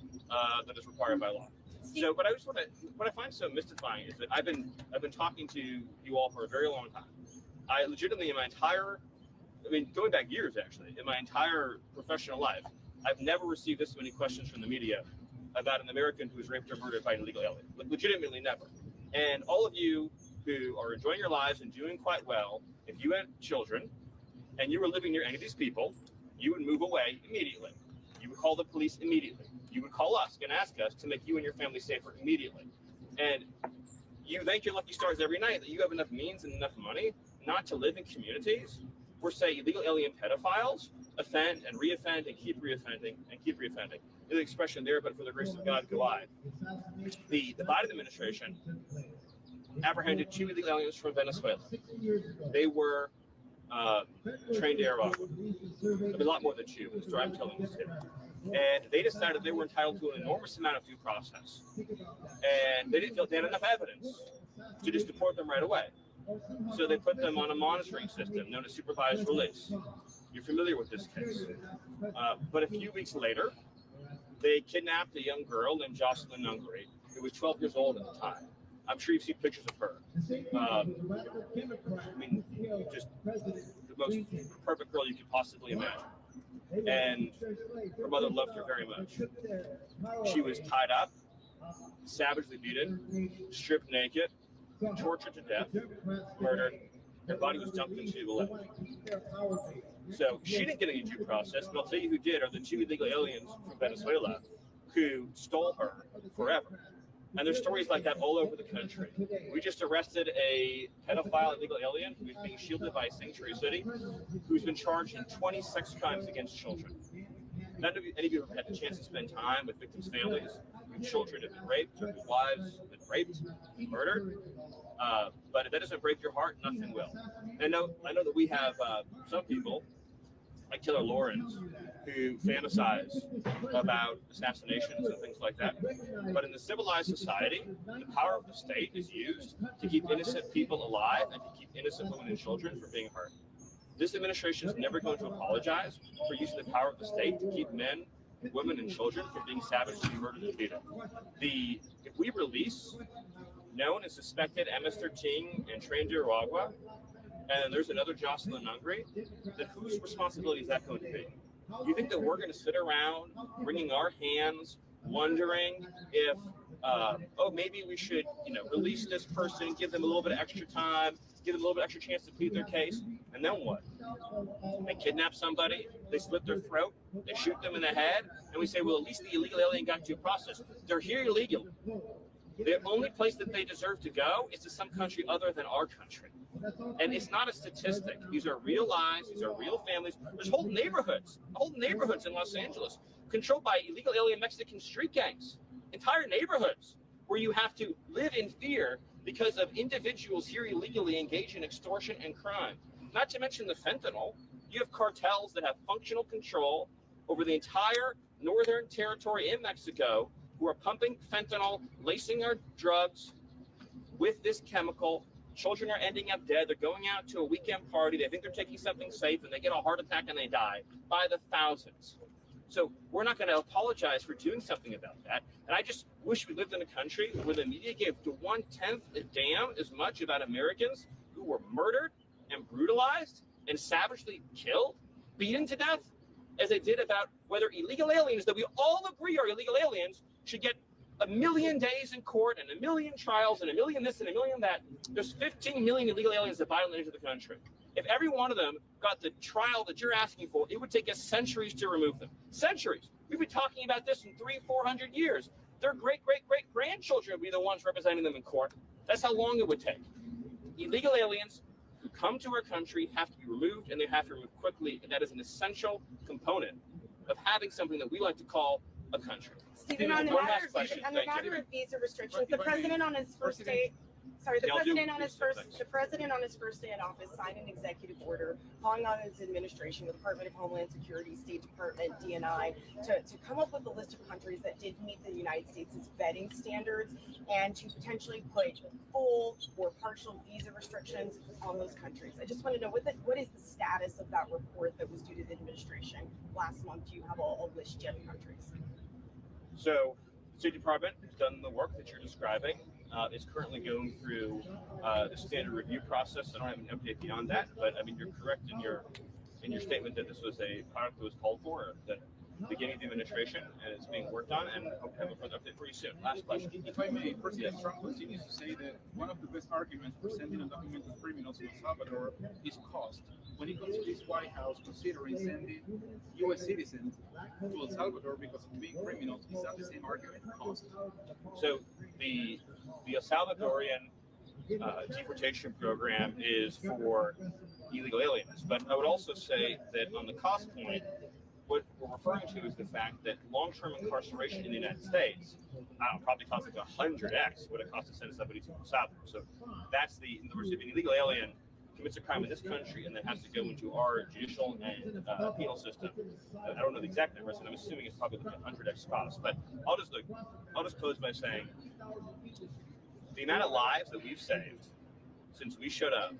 that is required by law. So, but I just want to, what I find so mystifying is that I've been talking to you all for a very long time. I legitimately, in my entire, going back years actually, in my entire professional life, I've never received this many questions from the media about an American who was raped or murdered by an illegal alien. Legitimately never. And all of you who are enjoying your lives and doing quite well, if you had children and you were living near any of these people, you would move away immediately. You would call the police immediately. You would call us and ask us to make you and your family safer immediately. And you thank your lucky stars every night that you have enough means and enough money not to live in communities where, say, illegal alien pedophiles offend and reoffend and keep reoffending and keep reoffending. The expression there, but for the grace of God, go I. The Biden administration apprehended 2 illegal aliens from Venezuela. They were trained to Iraq. A lot more than 2, is what I'm telling you. And they decided they were entitled to an enormous amount of due process. And they didn't feel they had enough evidence to just deport them right away. So they put them on a monitoring system known as supervised release. You're familiar with this case. But a few weeks later, they kidnapped a young girl named Jocelyn Nungri, who was 12 years old at the time. I'm sure you've seen pictures of her. Just the most perfect girl you could possibly imagine. And her mother loved her very much. She was tied up, savagely beaten, stripped naked, tortured to death, murdered. Her body was dumped into a lake. So she didn't get any due process, but I'll tell you who did are the 2 illegal aliens from Venezuela who stole her forever. And there's stories like that all over the country. We just arrested a pedophile illegal alien who's being shielded by Sanctuary City, who's been charged in 20 sex crimes against children. None of you, any of you have had the chance to spend time with victims' families, whose children have been raped, or whose wives have been raped, murdered. But if that doesn't break your heart, nothing will. And I know that we have some people, like Killer Lawrence, who fantasize about assassinations and things like that. But in the civilized society, the power of the state is used to keep innocent people alive and to keep innocent women and children from being hurt. This administration is never going to apologize for using the power of the state to keep men, women, and children from being savagely murdered and beaten. If we release known and suspected MS-13 and trained Iragua, and there's another Jocelyn Nungri, then whose responsibility is that going to be? You think that we're going to sit around wringing our hands, wondering if, maybe we should, release this person, give them a little bit of extra time, give them a little bit extra chance to plead their case, and then what? They kidnap somebody, they slit their throat, they shoot them in the head, and we say, well, at least the illegal alien got due process. They're here illegally. The only place that they deserve to go is to some country other than our country. And it's not a statistic. These are real lives. These are real families. There's whole neighborhoods in Los Angeles controlled by illegal alien Mexican street gangs. Entire neighborhoods where you have to live in fear because of individuals here illegally engaged in extortion and crime. Not to mention the fentanyl. You have cartels that have functional control over the entire northern territory in Mexico who are pumping fentanyl, lacing our drugs with this chemical. Children are ending up dead. They're going out to a weekend party. They think they're taking something safe, and they get a heart attack and they die by the thousands. So we're not going to apologize for doing something about that. And I just wish we lived in a country where the media gave to 1/10 a damn as much about Americans who were murdered and brutalized and savagely killed, beaten to death, as they did about whether illegal aliens that we all agree are illegal aliens should get 1 million days in court and 1 million trials and 1 million this and 1 million that. There's 15 million illegal aliens that violently enter the country. If every one of them got the trial that you're asking for, it would take us centuries to remove them. Centuries. We've been talking about this in 300-400 years. Their great-great-great-grandchildren would be the ones representing them in court. That's how long it would take. illegal aliens who come to our country have to be removed, and they have to be removed quickly, and that is an essential component of having something that we like to call a country. Stephen, on the matter of visa restrictions, the president on his first day, the president on his first day in office signed an executive order calling on his administration, the Department of Homeland Security, State Department, DNI, to come up with a list of countries that did meet the United States' vetting standards and to potentially put full or partial visa restrictions on those countries. I just want to know what is the status of that report that was due to the administration last month? Do you have a list yet of countries? So, the State Department has done the work that you're describing. It's currently going through the standard review process. I don't have an update beyond that, but I mean, you're correct in your statement that this was a product that was called for at the beginning of the administration, and it's being worked on, and hope to have a further update for you soon. Last question. If I may, President Trump continues to say that one of the best arguments for sending undocumented criminals to El Salvador is cost. When it comes to this White House considering sending U.S. citizens to El Salvador because of being criminals, is that the same argument, cost? So the El Salvadorian deportation program is for illegal aliens, but I would also say that on the cost point, what we're referring to is the fact that long-term incarceration in the United States, probably costs like 100x what it costs to send somebody to El Salvador. So that's in other words, if an illegal alien commits a crime in this country and then has to go into our judicial and penal system, I don't know the exact numbers, and I'm assuming it's probably like 100x cost. But I'll just close by saying the amount of lives that we've saved since we showed up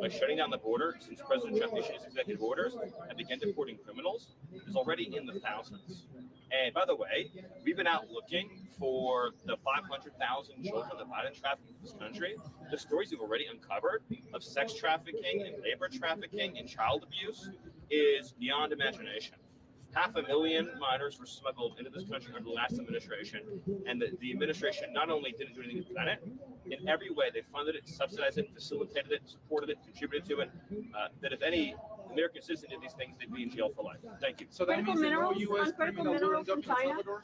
by shutting down the border, since President Trump issued his executive orders and began deporting criminals, is already in the thousands. And by the way, we've been out looking for the 500,000 children that Biden trafficked in this country. The stories we've already uncovered of sex trafficking and labor trafficking and child abuse is beyond imagination. 500,000 minors were smuggled into this country under the last administration, and the administration not only didn't do anything to prevent it, in every way they funded it, subsidized it, facilitated it, supported it, contributed to it, that if any American citizen did these things, they'd be in jail for life. Thank you. So that means that no U.S. criminals will end up in El Salvador,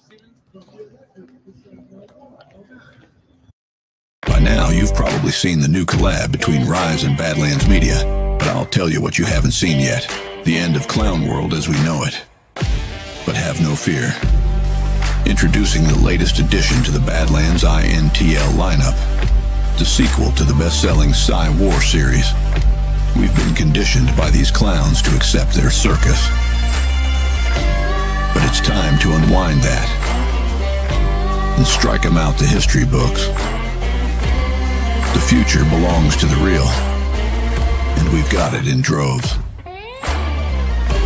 By now, you've probably seen the new collab between Rise and Badlands Media, but I'll tell you what you haven't seen yet. The end of Clown World as we know it. But have no fear. Introducing the latest addition to the Badlands INTL lineup, the sequel to the best-selling Sci-War series. We've been conditioned by these clowns to accept their circus. But it's time to unwind that and strike them out the history books. The future belongs to the real, and we've got it in droves.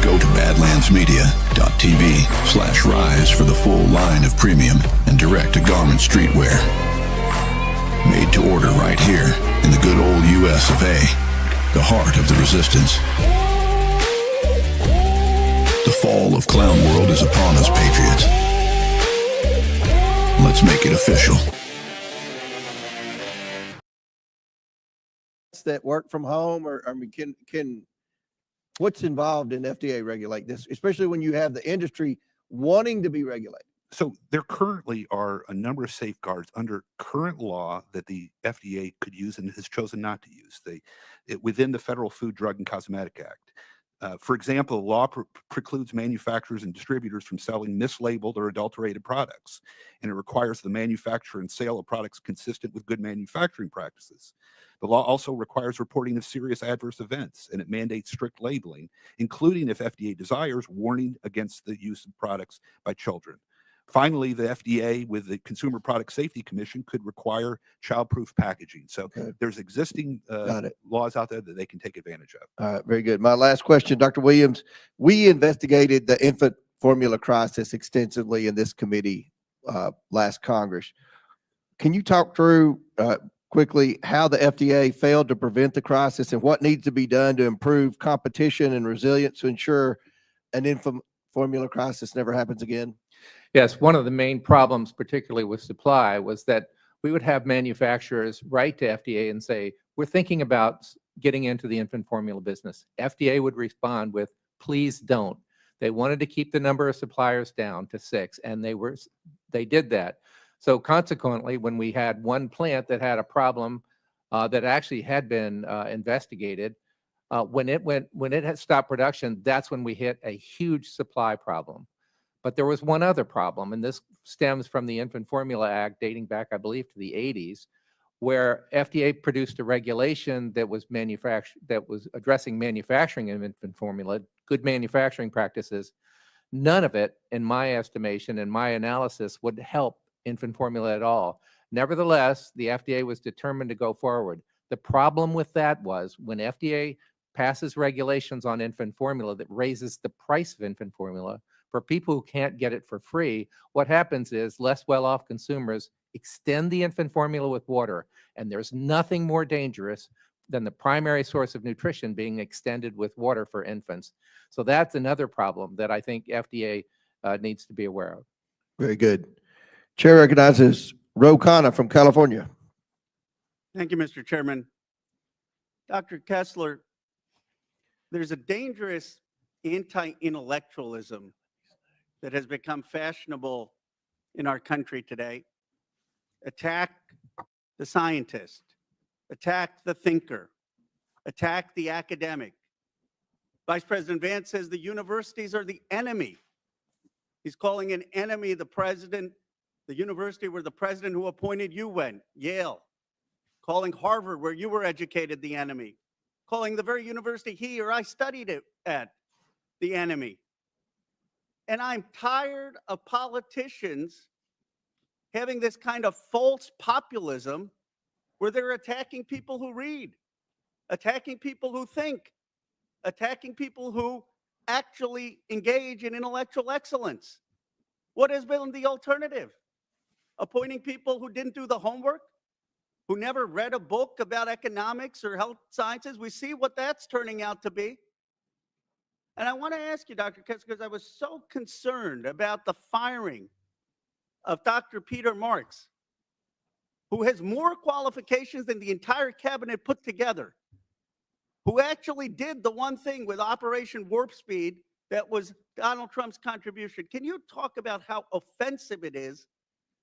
Go to badlandsmedia.tv/rise for the full line of premium and direct-to-garment streetwear. Made to order right here in the good old US of A, the heart of the resistance. The fall of Clown World is upon us, patriots. Let's make it official. That work from home, or I mean, can what's involved in FDA regulate this, especially when you have the industry wanting to be regulated? So there currently are a number of safeguards under current law that the FDA could use and has chosen not to use. Within the Federal Food, Drug, and Cosmetic Act. For example, the law precludes manufacturers and distributors from selling mislabeled or adulterated products, and it requires the manufacture and sale of products consistent with good manufacturing practices. The law also requires reporting of serious adverse events, and it mandates strict labeling, including, if FDA desires, warning against the use of products by children. Finally, the FDA, with the Consumer Product Safety Commission, could require child-proof packaging. So there's existing laws out there that they can take advantage of. All right, very good. My last question, Dr. Williams, we investigated the infant formula crisis extensively in this committee last Congress. Can you talk through quickly how the FDA failed to prevent the crisis and what needs to be done to improve competition and resilience to ensure an infant formula crisis never happens again? Yes, one of the main problems, particularly with supply, was that we would have manufacturers write to FDA and say, we're thinking about getting into the infant formula business. FDA would respond with, please don't. They wanted to keep the number of suppliers down to 6, and they did that. So consequently, when we had one plant that had a problem that actually had been investigated. When it had stopped production, that's when we hit a huge supply problem. But there was one other problem, and this stems from the Infant Formula Act dating back, I believe, to the 80s, where FDA produced a regulation that was addressing manufacturing of infant formula, good manufacturing practices. None of it, in my estimation and my analysis, would help infant formula at all. Nevertheless, the FDA was determined to go forward. The problem with that was when FDA passes regulations on infant formula that raises the price of infant formula for people who can't get it for free, what happens is less well-off consumers extend the infant formula with water, and there's nothing more dangerous than the primary source of nutrition being extended with water for infants. So that's another problem that I think FDA needs to be aware of. Very good. Chair recognizes Ro Khanna from California. Thank you, Mr. Chairman. Dr. Kessler, there's a dangerous anti-intellectualism that has become fashionable in our country today. Attack the scientist, attack the thinker, attack the academic. Vice President Vance says the universities are the enemy. He's calling an enemy the president, the university where the president who appointed you went, Yale. Calling Harvard, where you were educated, the enemy. Calling the very university he or I studied at the enemy. And I'm tired of politicians having this kind of false populism where they're attacking people who read, attacking people who think, attacking people who actually engage in intellectual excellence. What has been the alternative? Appointing people who didn't do the homework, who never read a book about economics or health sciences. We see what that's turning out to be. And I want to ask you, Dr. Kessler, because I was so concerned about the firing of Dr. Peter Marks, who has more qualifications than the entire cabinet put together, who actually did the one thing with Operation Warp Speed that was Donald Trump's contribution. Can you talk about how offensive it is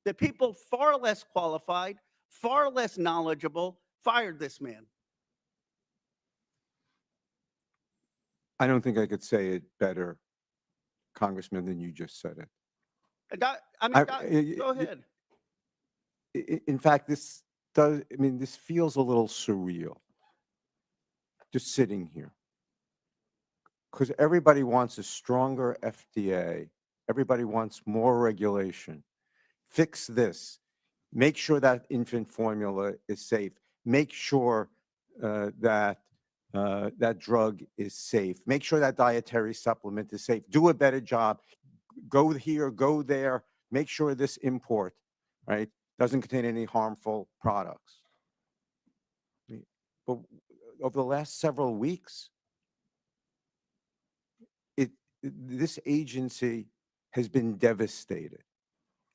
that people far less qualified, far less knowledgeable fired this man? I don't think I could say it better, Congressman, than you just said it. Go ahead. In fact, this feels a little surreal, just sitting here. Because everybody wants a stronger FDA. Everybody wants more regulation. Fix this. Make sure that infant formula is safe. Make sure that drug is safe. Make sure that dietary supplement is safe. Do a better job. Go here, go there. Make sure this import, right, doesn't contain any harmful products. But over the last several weeks, this agency has been devastated.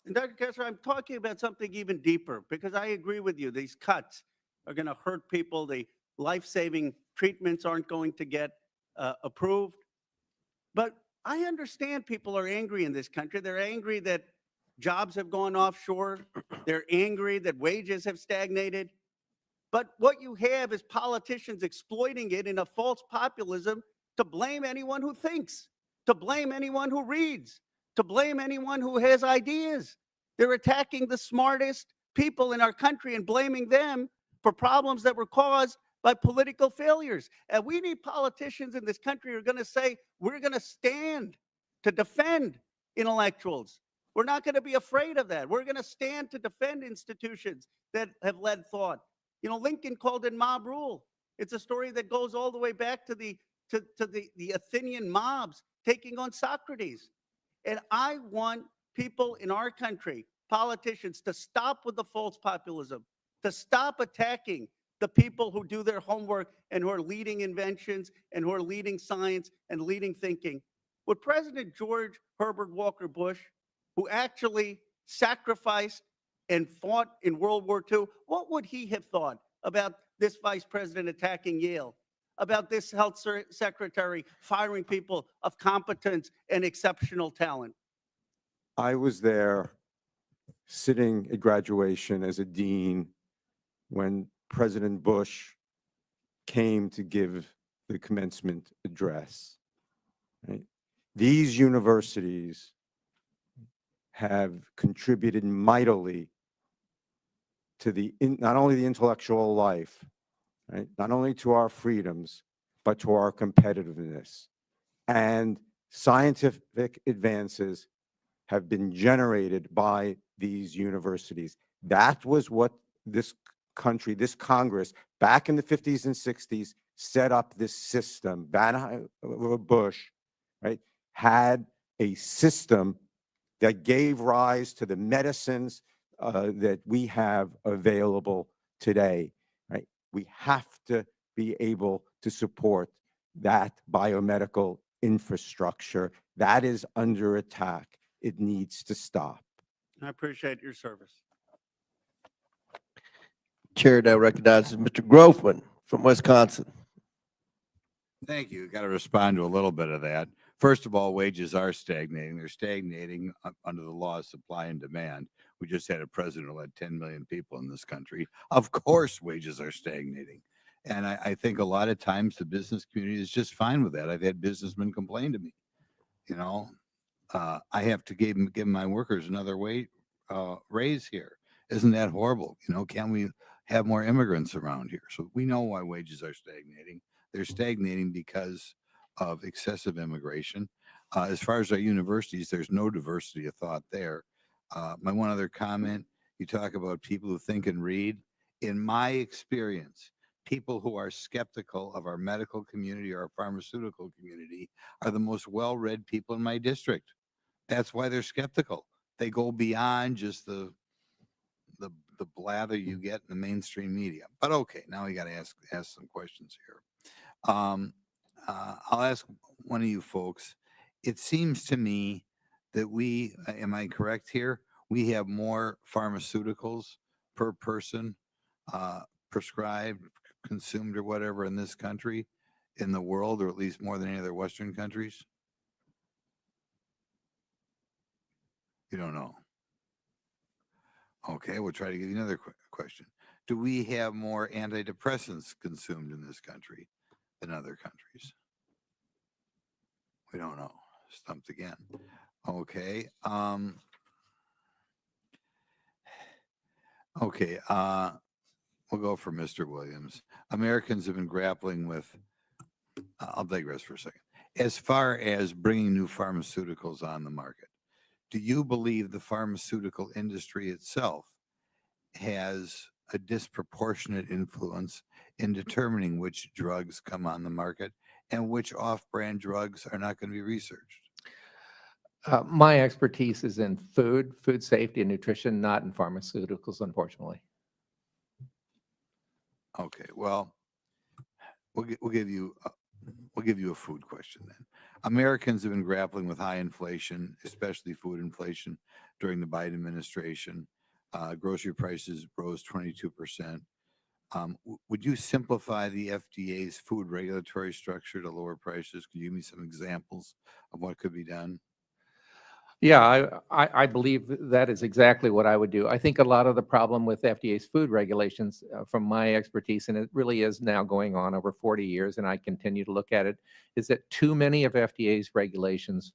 And Dr. Kessler, I'm talking about something even deeper, because I agree with you. These cuts are going to hurt people. The life-saving treatments aren't going to get approved. But I understand people are angry in this country. They're angry that jobs have gone offshore. They're angry that wages have stagnated. But what you have is politicians exploiting it in a false populism to blame anyone who thinks, to blame anyone who reads, to blame anyone who has ideas. They're attacking the smartest people in our country and blaming them for problems that were caused by political failures. And we need politicians in this country who are going to say, we're going to stand to defend intellectuals. We're not going to be afraid of that. We're going to stand to defend institutions that have led thought. You know, Lincoln called it mob rule. It's a story that goes all the way back to the Athenian mobs taking on Socrates. And I want people in our country, politicians, to stop with the false populism, to stop attacking the people who do their homework and who are leading inventions and who are leading science and leading thinking. Would President George Herbert Walker Bush, who actually sacrificed and fought in World War II, what would he have thought about this vice president attacking Yale, about this health secretary firing people of competence and exceptional talent? I was there sitting at graduation as a dean when President Bush came to give the commencement address. Right? These universities have contributed mightily to not only the intellectual life, right, not only to our freedoms, but to our competitiveness. And scientific advances have been generated by these universities. That was what this country, this Congress, back in the 50s and 60s, set up this system. Bush, right, had a system that gave rise to the medicines that we have available today, right? We have to be able to support that biomedical infrastructure. That is under attack. It needs to stop. I appreciate your service. Chair now recognizes Mr. Groffman from Wisconsin. Thank you. Got to respond to a little bit of that. First of all, wages are stagnating. They're stagnating under the law of supply and demand. We just had a president who led 10 million people in this country. Of course, wages are stagnating. And I think a lot of times the business community is just fine with that. I've had businessmen complain to me, you know, I have to give my workers another raise here. Isn't that horrible? You know, can we have more immigrants around here? So we know why wages are stagnating. They're stagnating because of excessive immigration. As far as our universities, there's no diversity of thought there. My one other comment, you talk about people who think and read. In my experience, people who are skeptical of our medical community or our pharmaceutical community are the most well-read people in my district. That's why they're skeptical. They go beyond just the blather you get in the mainstream media. But okay, now we got to ask some questions here. I'll ask one of you folks. It seems to me that am I correct here? We have more pharmaceuticals per person prescribed, consumed, or whatever in this country, in the world, or at least more than any other Western countries? You don't know. Okay, we'll try to give you another question. Do we have more antidepressants consumed in this country than other countries? We don't know. Stumped again. Okay. Okay. We'll go for Mr. Williams. Americans have been grappling with, I'll digress for a second. As far as bringing new pharmaceuticals on the market, do you believe the pharmaceutical industry itself has a disproportionate influence in determining which drugs come on the market and which off-brand drugs are not going to be researched? My expertise is in food safety and nutrition, not in pharmaceuticals, unfortunately. Okay, well, we'll give you a food question then. Americans have been grappling with high inflation, especially food inflation, during the Biden administration. Grocery prices rose 22%. Would you simplify the FDA's food regulatory structure to lower prices? Could you give me some examples of what could be done? Yeah, I believe that is exactly what I would do. I think a lot of the problem with FDA's food regulations, from my expertise, and it really is now going on over 40 years, and I continue to look at it, is that too many of FDA's regulations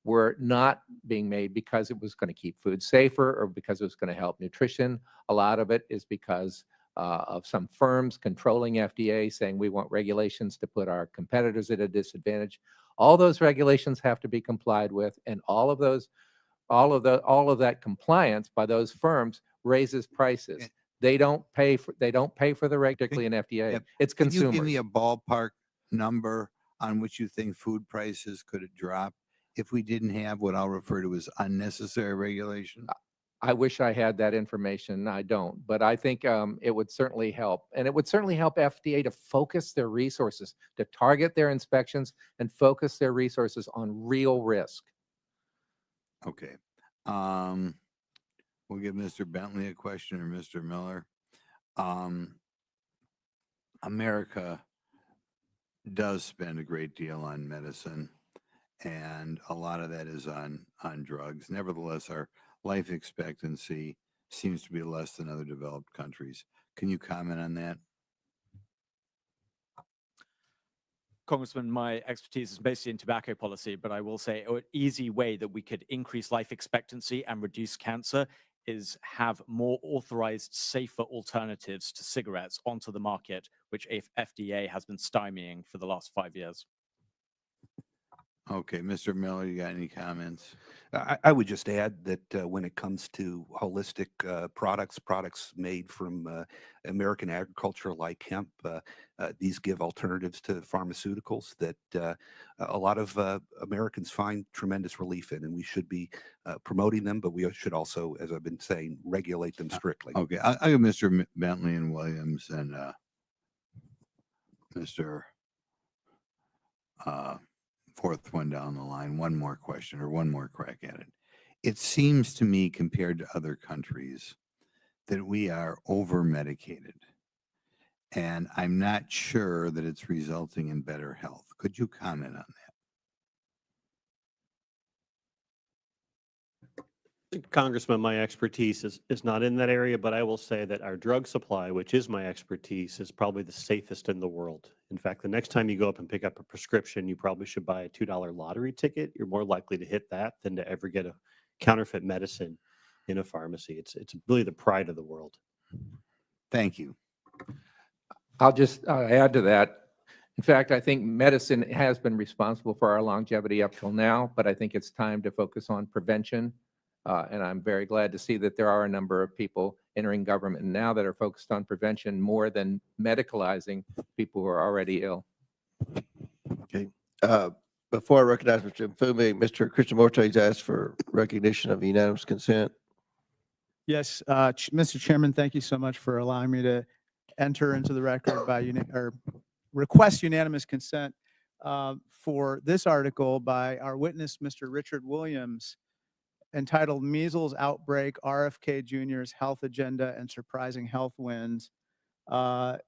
were not being made because it was going to keep food safer or because it was going to help nutrition. A lot of it is because of some firms controlling FDA, saying we want regulations to put our competitors at a disadvantage. All those regulations have to be complied with, and all of that compliance by those firms raises prices. They don't pay for the reg, particularly in FDA. It's consumers. Can you give me a ballpark number on which you think food prices could drop if we didn't have what I'll refer to as unnecessary regulation? I wish I had that information. I don't, but I think it would certainly help. And it would certainly help FDA to focus their resources, to target their inspections and focus their resources on real risk. Okay. We'll give Mr. Bentley a question, or Mr. Miller. America does spend a great deal on medicine, and a lot of that is on drugs. Nevertheless, our life expectancy seems to be less than other developed countries. Can you comment on that? Congressman, my expertise is mostly in tobacco policy, but I will say an easy way that we could increase life expectancy and reduce cancer is have more authorized, safer alternatives to cigarettes onto the market, which FDA has been stymieing for the last 5 years. Okay, Mr. Miller, you got any comments? I would just add that when it comes to holistic products made from American agriculture like hemp, these give alternatives to pharmaceuticals that a lot of Americans find tremendous relief in, and we should be promoting them, but we should also, as I've been saying, regulate them strictly. Okay, I give Mr. Bentley and Williams and Mr. Fourth one down the line, one more question or one more crack at it. It seems to me, compared to other countries, that we are over medicated. And I'm not sure that it's resulting in better health. Could you comment on that? Congressman, my expertise is not in that area, but I will say that our drug supply, which is my expertise, is probably the safest in the world. In fact, the next time you go up and pick up a prescription, you probably should buy a $2 lottery ticket. You're more likely to hit that than to ever get a counterfeit medicine in a pharmacy. It's really the pride of the world. Thank you. I'll just add to that. In fact, I think medicine has been responsible for our longevity up till now, but I think it's time to focus on prevention. And I'm very glad to see that there are a number of people entering government now that are focused on prevention more than medicalizing people who are already ill. Okay. Before I recognize Mr. Mfume, Mr. Christian Mortes asked for recognition of unanimous consent. Yes, Mr. Chairman, thank you so much for allowing me to enter into the record by request unanimous consent for this article by our witness, Mr. Richard Williams, entitled Measles Outbreak, RFK Jr.'s Health Agenda and Surprising Health Wins, from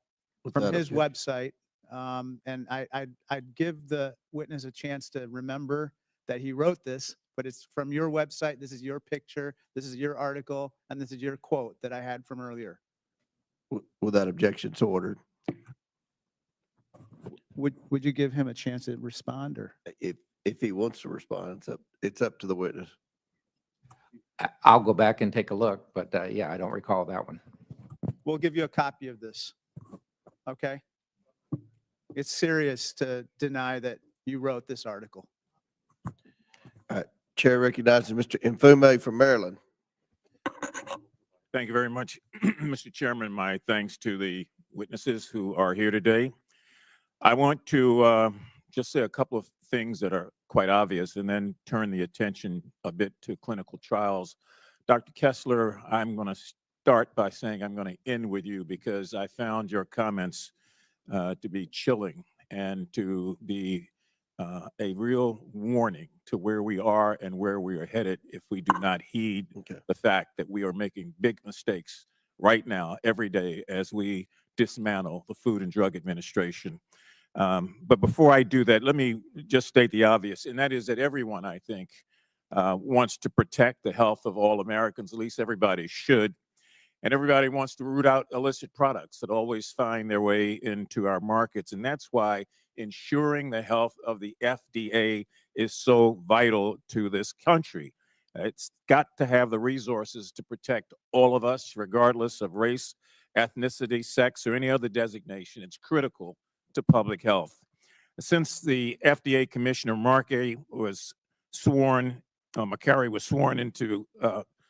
his website. And I'd give the witness a chance to remember that he wrote this, but it's from your website. This is your picture. This is your article. And this is your quote that I had from earlier. Without objection, so ordered. Would you give him a chance to respond, or if he wants to respond, it's up to the witness. I'll go back and take a look, but yeah, I don't recall that one. We'll give you a copy of this. Okay? It's serious to deny that you wrote this article. All right. Chair recognizes Mr. Mfume from Maryland. Thank you very much, Mr. Chairman. My thanks to the witnesses who are here today. I want to just say a couple of things that are quite obvious and then turn the attention a bit to clinical trials. Dr. Kessler, I'm going to start by saying I'm going to end with you because I found your comments to be chilling and to be a real warning to where we are and where we are headed if we do not heed the fact that we are making big mistakes right now, every day, as we dismantle the Food and Drug Administration. But before I do that, let me just state the obvious, and that is that everyone, I think, wants to protect the health of all Americans, at least everybody should. And everybody wants to root out illicit products that always find their way into our markets. And that's why ensuring the health of the FDA is so vital to this country. It's got to have the resources to protect all of us, regardless of race, ethnicity, sex, or any other designation. It's critical to public health. Since the FDA Commissioner Macari was sworn into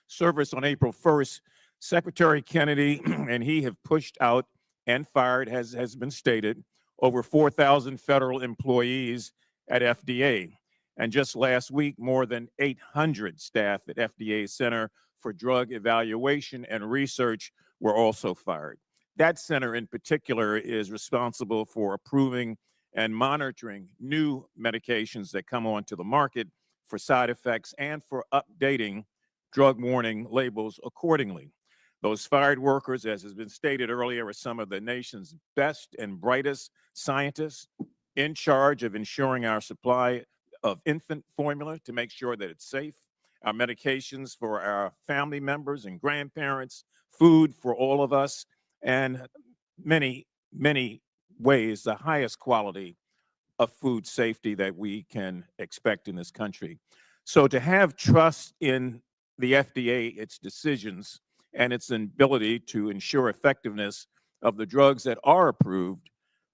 service on April 1st, Secretary Kennedy and he have pushed out and fired, has been stated, over 4,000 federal employees at FDA. And just last week, more than 800 staff at FDA's Center for Drug Evaluation and Research were also fired. That center in particular is responsible for approving and monitoring new medications that come onto the market for side effects and for updating drug warning labels accordingly. Those fired workers, as has been stated earlier, are some of the nation's best and brightest scientists in charge of ensuring our supply of infant formula to make sure that it's safe, our medications for our family members and grandparents, food for all of us, and many ways the highest quality of food safety that we can expect in this country. So to have trust in the FDA, its decisions, and its ability to ensure effectiveness of the drugs that are approved,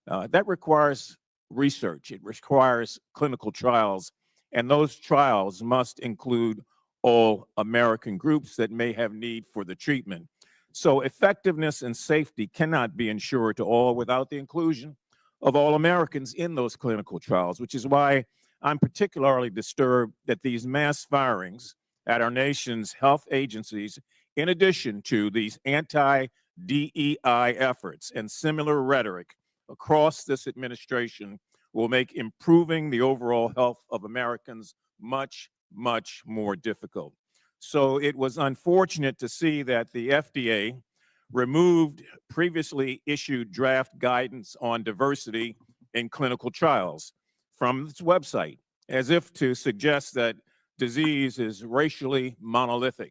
that requires research. It requires clinical trials, and those trials must include all American groups that may have need for the treatment. So effectiveness and safety cannot be ensured to all without the inclusion of all Americans in those clinical trials, which is why I'm particularly disturbed that these mass firings at our nation's health agencies, in addition to these anti-DEI efforts and similar rhetoric across this administration, will make improving the overall health of Americans much, much more difficult. So it was unfortunate to see that the FDA removed previously issued draft guidance on diversity in clinical trials from its website, as if to suggest that disease is racially monolithic.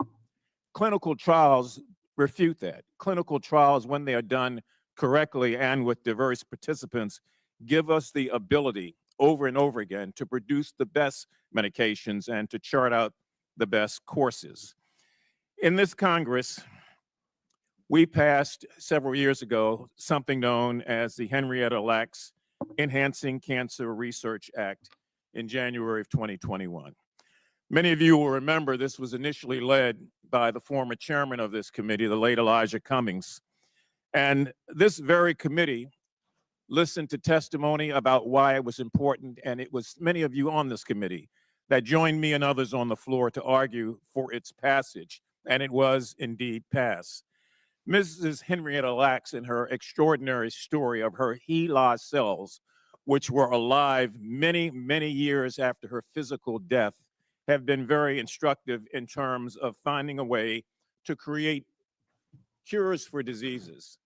Clinical trials refute that. Clinical trials, when they are done correctly and with diverse participants, give us the ability over and over again to produce the best medications and to chart out the best courses. In this Congress, we passed several years ago something known as the Henrietta Lacks Enhancing Cancer Research Act in January of 2021. Many of you will remember this was initially led by the former chairman of this committee, the late Elijah Cummings. And this very committee listened to testimony about why it was important, and it was many of you on this committee that joined me and others on the floor to argue for its passage, and it was indeed passed. Mrs. Henrietta Lacks, in her extraordinary story of her HeLa cells, which were alive many, many years after her physical death, have been very instructive in terms of finding a way to create cures for diseases.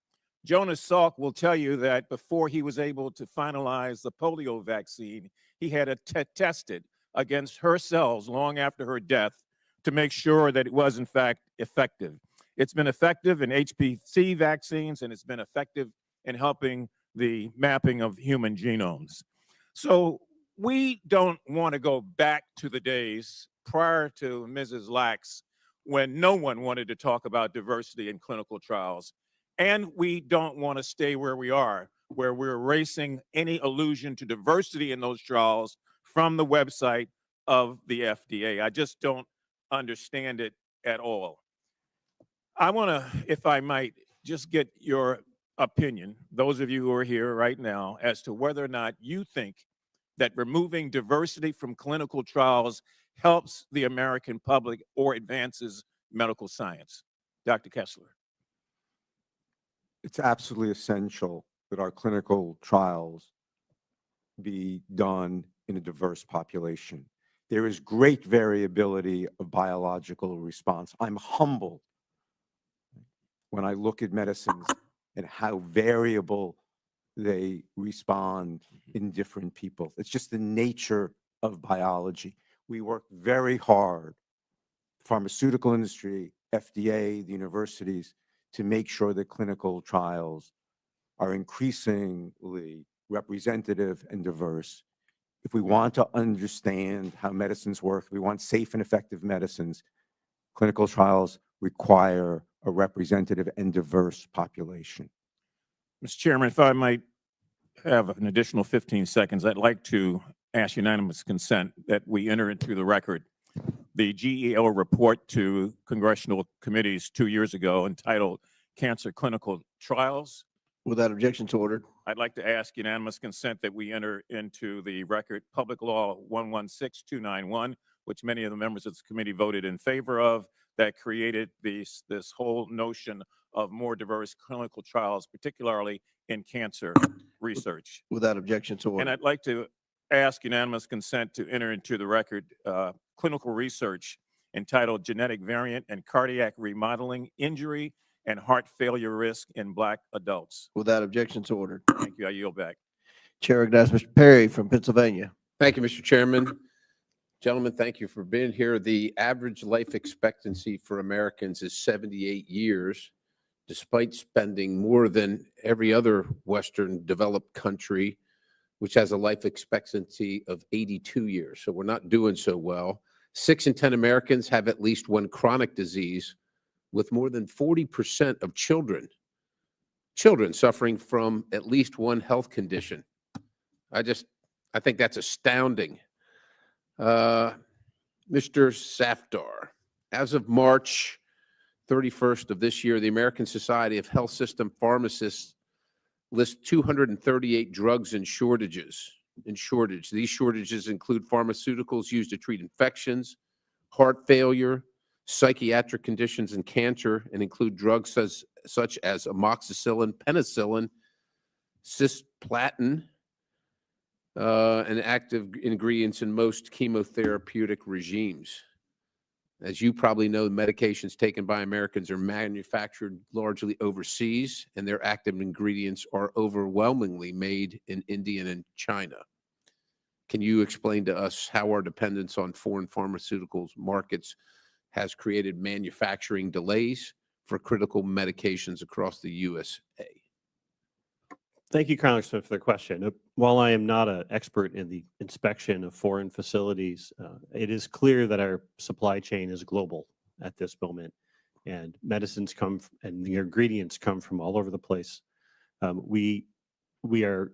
Jonas Salk will tell you that before he was able to finalize the polio vaccine, he had it tested against her cells long after her death to make sure that it was in fact effective. It's been effective in HPV vaccines, and it's been effective in helping the mapping of human genomes. So we don't want to go back to the days prior to Mrs. Lacks when no one wanted to talk about diversity in clinical trials. And we don't want to stay where we are, where we're erasing any allusion to diversity in those trials from the website of the FDA. I just don't understand it at all. I want to, if I might, just get your opinion, those of you who are here right now, as to whether or not you think that removing diversity from clinical trials helps the American public or advances medical science. Dr. Kessler. It's absolutely essential that our clinical trials be done in a diverse population. There is great variability of biological response. I'm humbled when I look at medicines and how variable they respond in different people. It's just the nature of biology. We work very hard, pharmaceutical industry, FDA, the universities, to make sure that clinical trials are increasingly representative and diverse. If we want to understand how medicines work, we want safe and effective medicines, clinical trials require a representative and diverse population. Mr. Chairman, if I might have an additional 15 seconds, I'd like to ask unanimous consent that we enter into the record the GEO report to congressional committees 2 years ago entitled Cancer Clinical Trials. Without objection to order. I'd like to ask unanimous consent that we enter into the record Public Law 116291, which many of the members of this committee voted in favor of, that created this whole notion of more diverse clinical trials, particularly in cancer research. Without objection to order. And I'd like to ask unanimous consent to enter into the record clinical research entitled Genetic Variant and Cardiac Remodeling, Injury, and Heart Failure Risk in Black Adults. Without objection to order. Thank you. I yield back. Chair recognizes Mr. Perry from Pennsylvania. Thank you, Mr. Chairman. Gentlemen, thank you for being here. The average life expectancy for Americans is 78 years. despite spending more than every other Western developed country, which has a life expectancy of 82 years. So we're not doing so well. 6 in 10 Americans have at least one chronic disease, with more than 40% of children suffering from at least one health condition. I think that's astounding. Mr. Safdar, as of March 31st of this year, the American Society of Health System Pharmacists lists 238 drugs in shortage. These shortages include pharmaceuticals used to treat infections, heart failure, psychiatric conditions, and cancer, and include drugs such as amoxicillin, penicillin, cisplatin, and active ingredients in most chemotherapeutic regimes. As you probably know, the medications taken by Americans are manufactured largely overseas, and their active ingredients are overwhelmingly made in India and China. Can you explain to us how our dependence on foreign pharmaceuticals markets has created manufacturing delays for critical medications across the USA? Thank you, Congressman, for the question. While I am not an expert in the inspection of foreign facilities, it is clear that our supply chain is global at this moment, and medicines and the ingredients come from all over the place. We are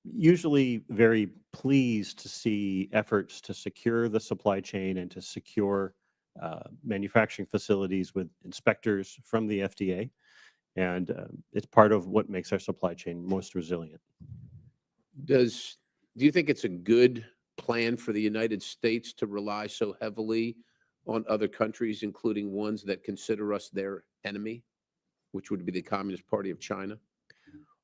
usually very pleased to see efforts to secure the supply chain and to secure manufacturing facilities with inspectors from the FDA. And it's part of what makes our supply chain most resilient. Do you think it's a good plan for the United States to rely so heavily on other countries, including ones that consider us their enemy, which would be the Communist Party of China?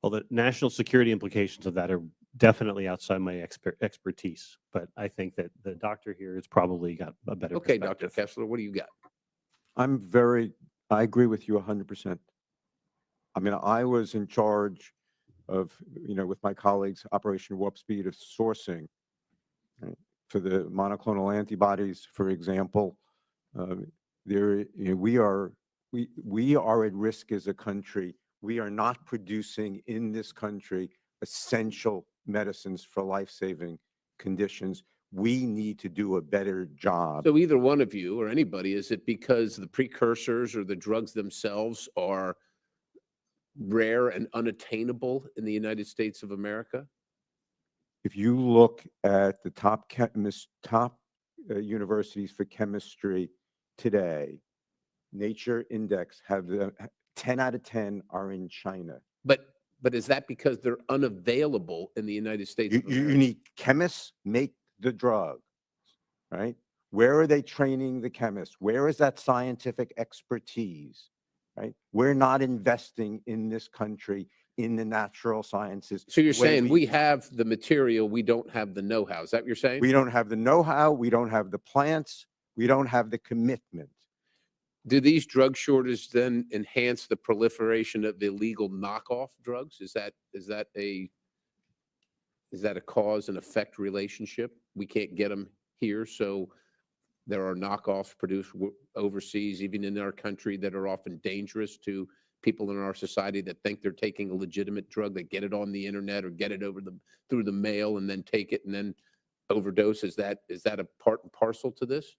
Well, the national security implications of that are definitely outside my expertise, but I think that the doctor here has probably got a better Okay, perspective. Dr. Kessler, what do you got? I agree with you 100%. I mean, I was in charge of, with my colleagues, Operation Warp Speed of sourcing, right, for the monoclonal antibodies, for example. We are at risk as a country. We are not producing in this country essential medicines for life-saving conditions. We need to do a better job. So either one of you or anybody, is it because the precursors or the drugs themselves are rare and unattainable in the United States of America? If you look at the top universities for chemistry today, Nature Index have 10 out of 10 are in China. But is that because they're unavailable in the United States? You need chemists make the drug, right? Where are they training the chemists? Where is that scientific expertise, right? We're not investing in this country in the natural sciences. So you're saying we have the material, we don't have the know-how. Is that what you're saying? We don't have the know-how, we don't have the plants, we don't have the commitment. Do these drug shortages then enhance the proliferation of illegal knockoff drugs? Is that a cause and effect relationship? We can't get them here, so there are knockoffs produced overseas, even in our country, that are often dangerous to people in our society that think they're taking a legitimate drug. They get it on the internet or get it through the mail and then take it and then overdose. Is that a part and parcel to this?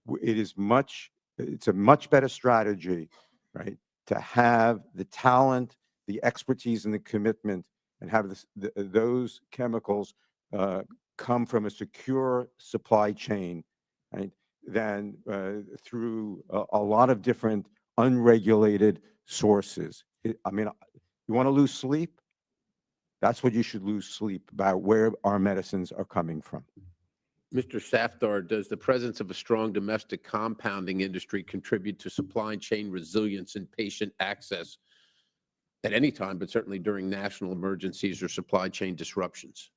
It's a much better strategy, right, to have the talent, the expertise, and the commitment, and have those chemicals come from a secure supply chain, right, than through a lot of different unregulated sources. I mean, you want to lose sleep? That's what you should lose sleep about, where our medicines are coming from. Mr. Safdar, does the presence of a strong domestic compounding industry contribute to supply chain resilience and patient access at any time, but certainly during national emergencies or supply chain disruptions?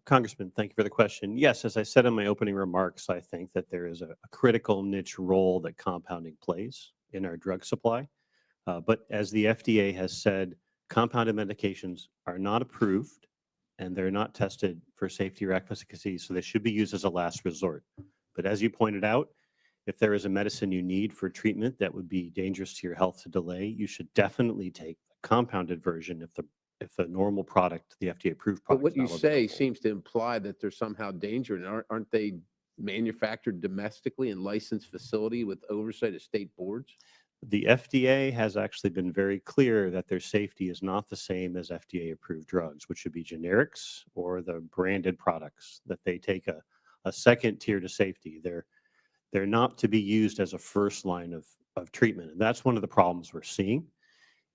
Congressman, thank you for the question. Yes, as I said in my opening remarks, I think that there is a critical niche role that compounding plays in our drug supply. But as the FDA has said, compounded medications are not approved and they're not tested for safety or efficacy, so they should be used as a last resort. But as you pointed out, If there is a medicine you need for treatment that would be dangerous to your health to delay, you should definitely take the compounded version if the normal product, the FDA approved But product. what you say seems to imply that there's somehow danger, and aren't they manufactured domestically in licensed facility with oversight of state boards? The FDA has actually been very clear that their safety is not the same as FDA approved drugs, which should be generics or the branded products, that they take a second tier to safety. They're not to be used as a first line of treatment. And that's one of the problems we're seeing,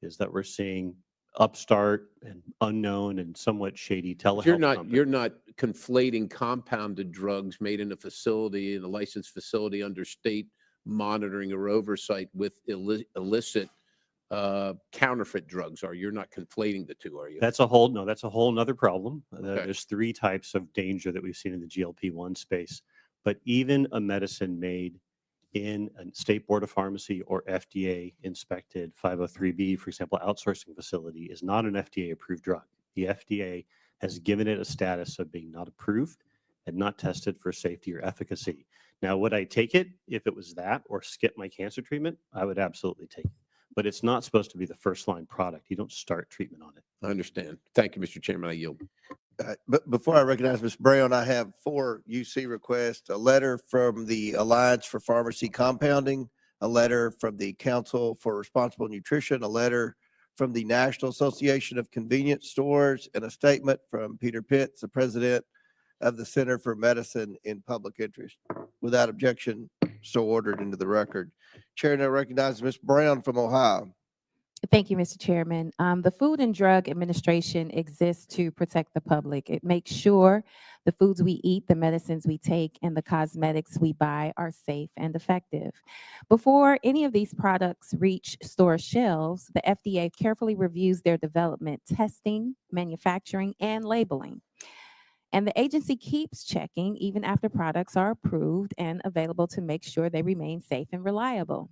is that we're seeing upstart and unknown and somewhat shady telehealth You're companies. not conflating compounded drugs made in a facility, in a licensed facility under state monitoring or oversight with illicit counterfeit drugs, are you? You're not conflating the two, are you? That's a whole nother problem. There's three types of danger that we've seen in the GLP-1 space. But even a medicine made in a state board of pharmacy or FDA inspected 503B, for example, outsourcing facility, is not an FDA approved drug. The FDA has given it a status of being not approved and not tested for safety or efficacy. Now, would I take it if it was that or skip my cancer treatment? I would absolutely take it. But it's not supposed to be the first line product. You don't start treatment on it. I understand. Thank you, Mr. Chairman. I yield. But before I recognize Ms. Brown, I have 4 UC requests: a letter from the Alliance for Pharmacy Compounding, a letter from the Council for Responsible Nutrition, a letter from the National Association of Convenience Stores, and a statement from Peter Pitts, the president of the Center for Medicine in Public Interest. Without objection, so ordered into the record. Chair now recognizes Ms. Brown from Ohio. Thank you, Mr. Chairman. The Food and Drug Administration exists to protect the public. It makes sure the foods we eat, the medicines we take, and the cosmetics we buy are safe and effective. Before any of these products reach store shelves, the FDA carefully reviews their development, testing, manufacturing, and labeling. And the agency keeps checking even after products are approved and available to make sure they remain safe and reliable.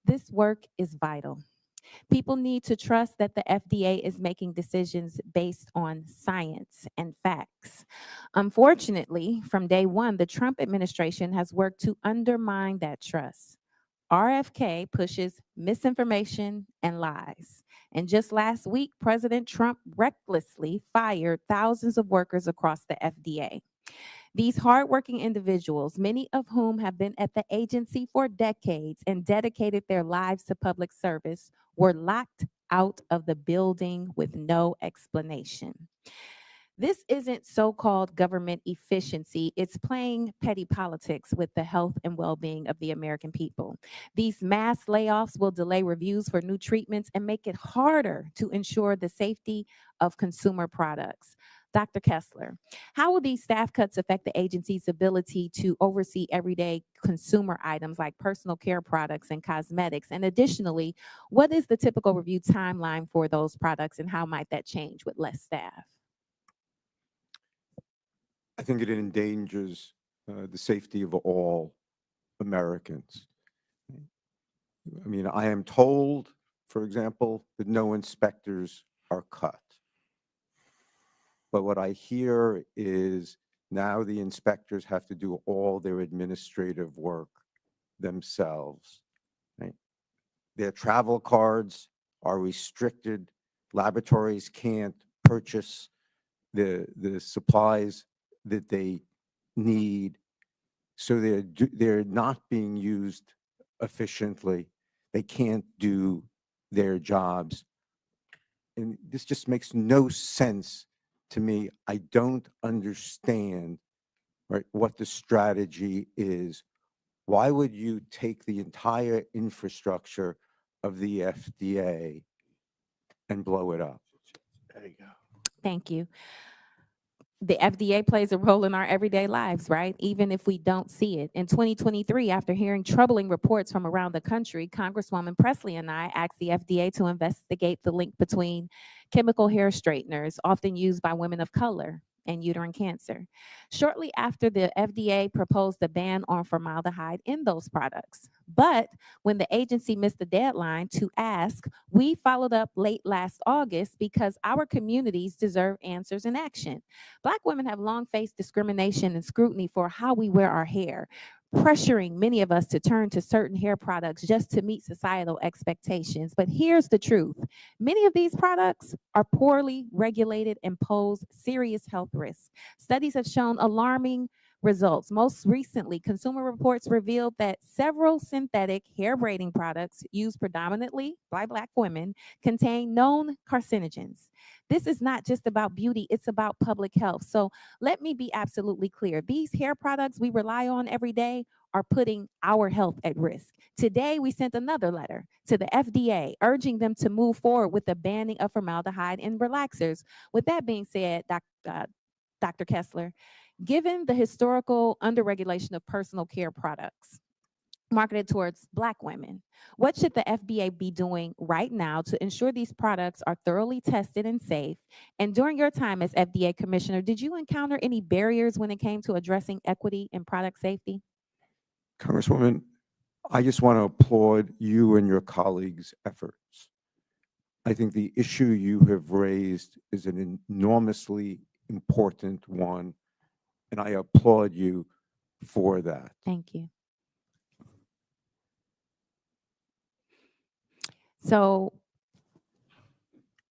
This work is vital. People need to trust that the FDA is making decisions based on science and facts. Unfortunately, from day one, the Trump administration has worked to undermine that trust. RFK pushes misinformation and lies. And just last week, President Trump recklessly fired thousands of workers across the FDA. These hardworking individuals, many of whom have been at the agency for decades and dedicated their lives to public service, were locked out of the building with no explanation. This isn't so-called government efficiency. It's playing petty politics with the health and well-being of the American people. These mass layoffs will delay reviews for new treatments and make it harder to ensure the safety of consumer products. Dr. Kessler, how will these staff cuts affect the agency's ability to oversee everyday consumer items like personal care products and cosmetics? And additionally, what is the typical review timeline for those products, and how might that change with less staff? I think it endangers the safety of all Americans. I mean, I am told, for example, that no inspectors are cut. But what I hear is now the inspectors have to do all their administrative work themselves. Right? Their travel cards are restricted. Laboratories can't purchase the supplies that they need. So they're not being used efficiently. They can't do their jobs. And this just makes no sense to me. I don't understand, right, what the strategy is. Why would you take the entire infrastructure of the FDA and blow it up? There you go. Thank you. The FDA plays a role in our everyday lives, right? Even if we don't see it. In 2023, after hearing troubling reports from around the country, Congresswoman Presley and I asked the FDA to investigate the link between chemical hair straighteners, often used by women of color, and uterine cancer. Shortly after, the FDA proposed a ban on formaldehyde in those products. But when the agency missed the deadline to ask, we followed up late last August because our communities deserve answers and action. Black women have long faced discrimination and scrutiny for how we wear our hair. pressuring many of us to turn to certain hair products just to meet societal expectations. But here's the truth. Many of these products are poorly regulated and pose serious health risks. Studies have shown alarming results. Most recently, Consumer Reports revealed that several synthetic hair braiding products used predominantly by Black women contain known carcinogens. This is not just about beauty, it's about public health. So let me be absolutely clear. These hair products we rely on every day are putting our health at risk. Today, we sent another letter to the FDA urging them to move forward with the banning of formaldehyde in relaxers. With that being said, Dr. Kessler, given the historical underregulation of personal care products marketed towards Black women, what should the FDA be doing right now to ensure these products are thoroughly tested and safe? And during your time as FDA commissioner, did you encounter any barriers when it came to addressing equity in product safety? Congresswoman, I just want to applaud you and your colleagues' efforts. I think the issue you have raised is an enormously important one, and I applaud you for that. Thank you. So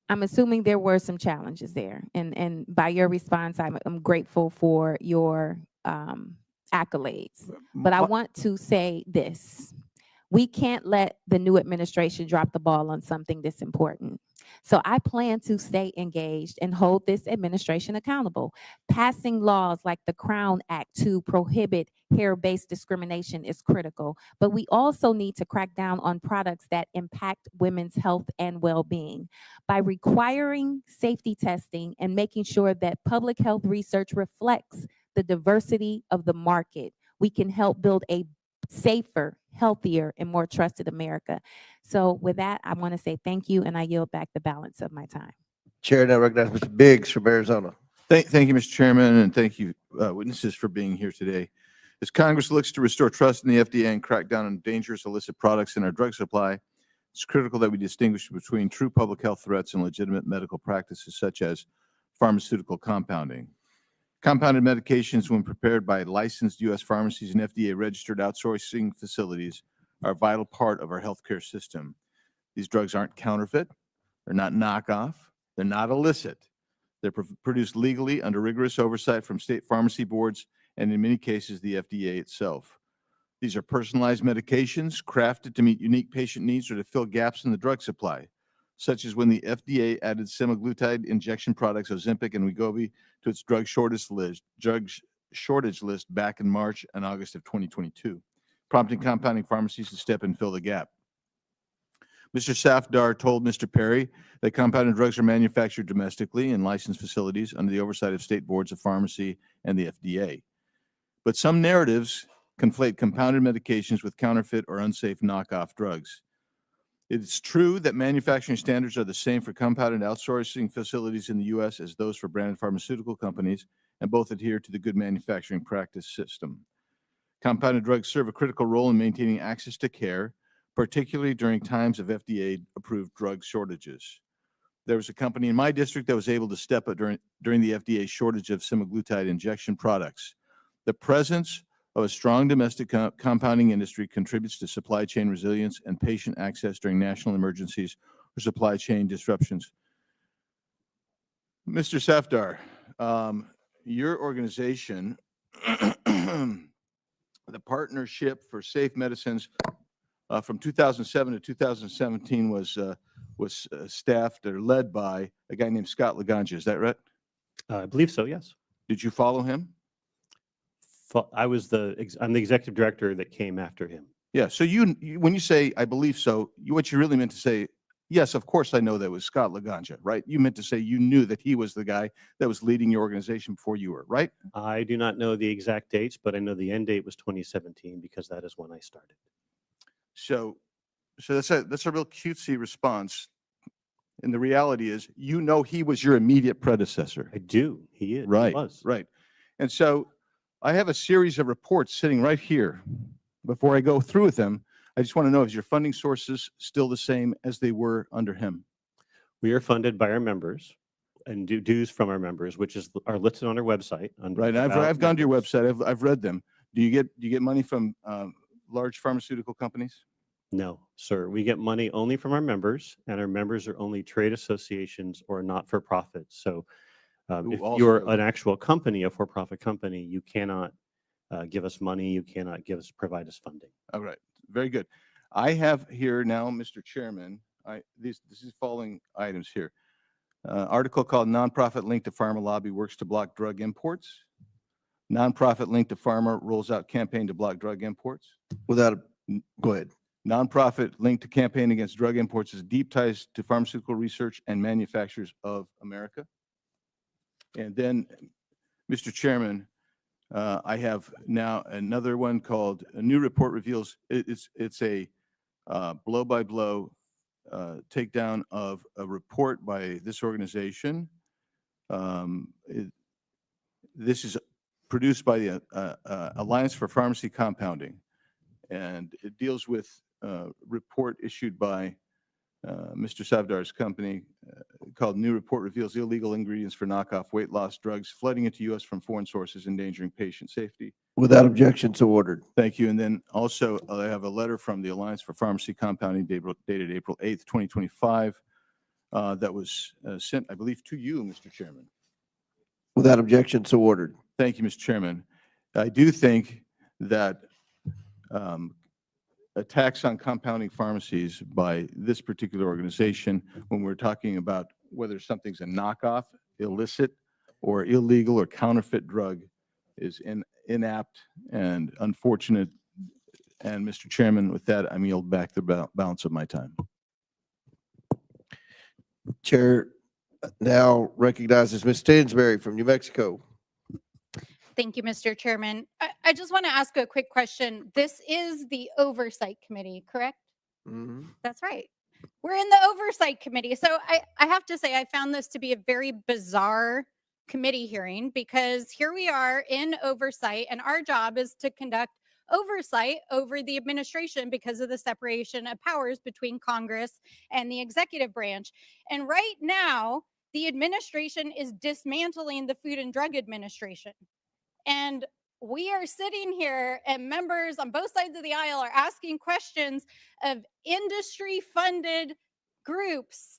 I'm assuming there were some challenges there, and by your response, I'm grateful for your accolades. But I want to say this. We can't let the new administration drop the ball on something this important. So I plan to stay engaged and hold this administration accountable. Passing laws like the Crown Act to prohibit hair-based discrimination is critical, but we also need to crack down on products that impact women's health and well-being. By requiring safety testing and making sure that public health research reflects the diversity of the market, we can help build a safer, healthier, and more trusted America. So with that, I want to say thank you, and I yield back the balance of my time. Chair now recognizes Mr. Biggs from Arizona. Thank you, Mr. Chairman, and thank you, witnesses, for being here today. As Congress looks to restore trust in the FDA and crack down on dangerous illicit products in our drug supply, it's critical that we distinguish between true public health threats and legitimate medical practices such as pharmaceutical compounding. Compounded medications, when prepared by licensed U.S. pharmacies and FDA-registered outsourcing facilities, are a vital part of our healthcare system. These drugs aren't counterfeit, they're not knockoff, they're not illicit. They're produced legally under rigorous oversight from state pharmacy boards and, in many cases, the FDA itself. These are personalized medications crafted to meet unique patient needs or to fill gaps in the drug supply, such as when the FDA added semaglutide injection products Ozempic and Wegovy to its drug shortage list back in March and August of 2022, prompting compounding pharmacies to step and fill the gap. Mr. Safdar told Mr. Perry that compounded drugs are manufactured domestically in licensed facilities under the oversight of state boards of pharmacy and the FDA. But some narratives conflate compounded medications with counterfeit or unsafe knockoff drugs. It's true that manufacturing standards are the same for compounded outsourcing facilities in the U.S. as those for branded pharmaceutical companies, and both adhere to the good manufacturing practice system. Compounded drugs serve a critical role in maintaining access to care, particularly during times of FDA-approved drug shortages. There was a company in my district that was able to step up during the FDA shortage of semaglutide injection products. The presence of a strong domestic compounding industry contributes to supply chain resilience and patient access during national emergencies or supply chain disruptions. Mr. Safdar, your organization, the Partnership for Safe Medicines, from 2007 to 2017 was staffed or led by a guy named Scott Laganja. Is that right? I believe so, yes. Did you follow him? I'm the executive director that came after him. Yeah. So when you say I believe so, what you really meant to say, yes, of course I know that was Scott Laganja, right? You meant to say you knew that he was the guy that was leading your organization before you were, right? I do not know the exact dates, but I know the end date was 2017 because that is when I started. So that's a real cutesy response. And the reality is, you know, he was your immediate predecessor. I do. He is. Right. He was. Right. And so I have a series of reports sitting right here. Before I go through with them, I just want to know, is your funding sources still the same as they were under him? We are funded by our members and dues from our members, which are listed on our website. Right. I've gone to your website. I've read them. Do you get money from large pharmaceutical companies? No, sir. We get money only from our members, and our members are only trade associations or not-for-profit. So Who if also- you're an actual company, a for-profit company, you cannot give us money. You cannot provide us funding. All right, very good. I have here now, Mr. Chairman, this is following items here. Article called Nonprofit Linked to Pharma Lobby Works to Block Drug Imports. Nonprofit Linked to Pharma rolls out campaign to block drug imports. Go ahead. Nonprofit Linked to Campaign Against Drug Imports is deep ties to pharmaceutical research and manufacturers of America. And then, Mr. Chairman, I have now another one called A New Report Reveals. It's a blow-by-blow takedown of a report by this organization. This is produced by the Alliance for Pharmacy Compounding, and it deals with a report issued by Mr. Salvador's company called New Report Reveals Illegal Ingredients for Knockoff Weight Loss Drugs Flooding into U.S. from Foreign Sources, Endangering Patient Safety. Without objection, so ordered. Thank you. And then also I have a letter from the Alliance for Pharmacy Compounding dated April 8th, 2025, that was sent, I believe, to you, Mr. Chairman. Without objection, so ordered. Thank you, Mr. Chairman. I do think that attacks on compounding pharmacies by this particular organization, when we're talking about whether something's a knockoff, illicit, or illegal or counterfeit drug, is inapt and unfortunate. And Mr. Chairman, with that, I yield back the balance of my time. Chair now recognizes Ms. Stansberry from New Mexico. Thank you, Mr. Chairman. I just want to ask a quick question. This is the Oversight Committee, correct? That's right. We're in the Oversight Committee. So I have to say, I found this to be a very bizarre committee hearing, because here we are in oversight, and our job is to conduct oversight over the administration because of the separation of powers between Congress and the executive branch. And right now, the administration is dismantling the Food and Drug Administration. And we are sitting here, and members on both sides of the aisle are asking questions of industry-funded groups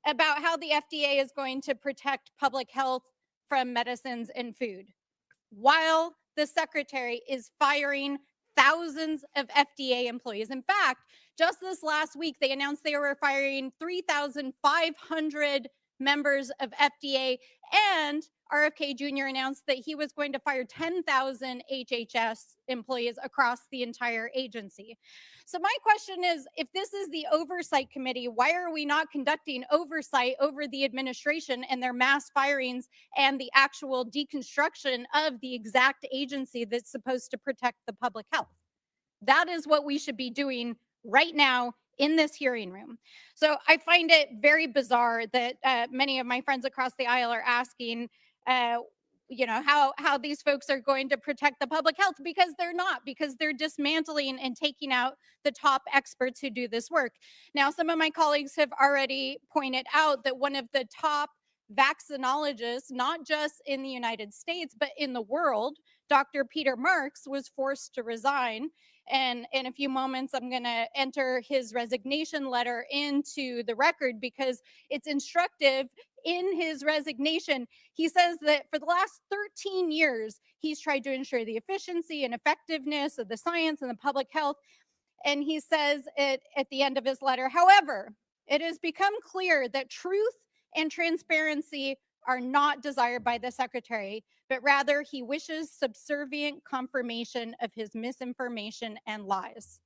about how the FDA is going to protect public health from medicines and food, while the secretary is firing thousands of FDA employees. In fact, just this last week, they announced they were firing 3,500 members of FDA, and RFK Jr. announced that he was going to fire 10,000 HHS employees across the entire agency. So my question is, if this is the Oversight Committee, why are we not conducting oversight over the administration and their mass firings and the actual deconstruction of the exact agency that's supposed to protect the public health? That is what we should be doing right now in this hearing room. So I find it very bizarre that many of my friends across the aisle are asking, how these folks are going to protect the public health, because they're not, because they're dismantling and taking out the top experts who do this work. Now, some of my colleagues have already pointed out that one of the top vaccinologists, not just in the United States, but in the world, Dr. Peter Marks, was forced to resign. And in a few moments, I'm going to enter his resignation letter into the record, because it's instructive. In his resignation, he says that for the last 13 years, he's tried to ensure the efficiency and effectiveness of the science and the public health. And he says at the end of his letter, however, it has become clear that truth and transparency are not desired by the secretary, but rather he wishes subservient confirmation of his misinformation and lies.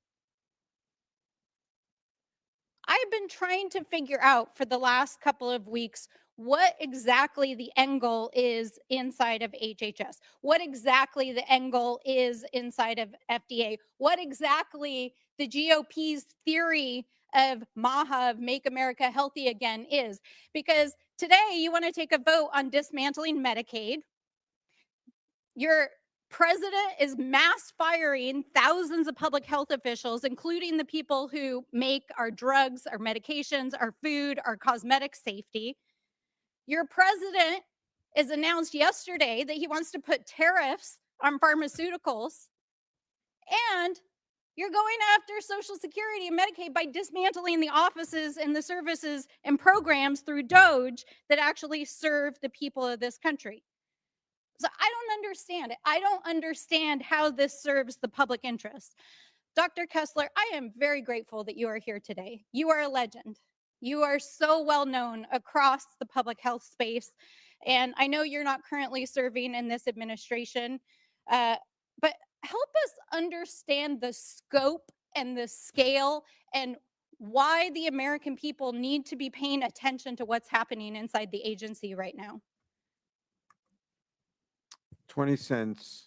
I've been trying to figure out for the last couple of weeks what exactly the end goal is inside of HHS, what exactly the end goal is inside of FDA, what exactly the GOP's theory of MAGA, of Make America Healthy Again, is. Because today you want to take a vote on dismantling Medicaid. Your president is mass firing thousands of public health officials, including the people who make our drugs, our medications, our food, our cosmetic safety. Your president has announced yesterday that he wants to put tariffs on pharmaceuticals. You're going after Social Security and Medicaid by dismantling the offices and the services and programs through DOGE that actually serve the people of this country. So I don't understand it. I don't understand how this serves the public interest. Dr. Kessler, I am very grateful that you are here today. You are a legend. You are so well known across the public health space. And I know you're not currently serving in this administration, but help us understand the scope and the scale and why the American people need to be paying attention to what's happening inside the agency right now. 20 cents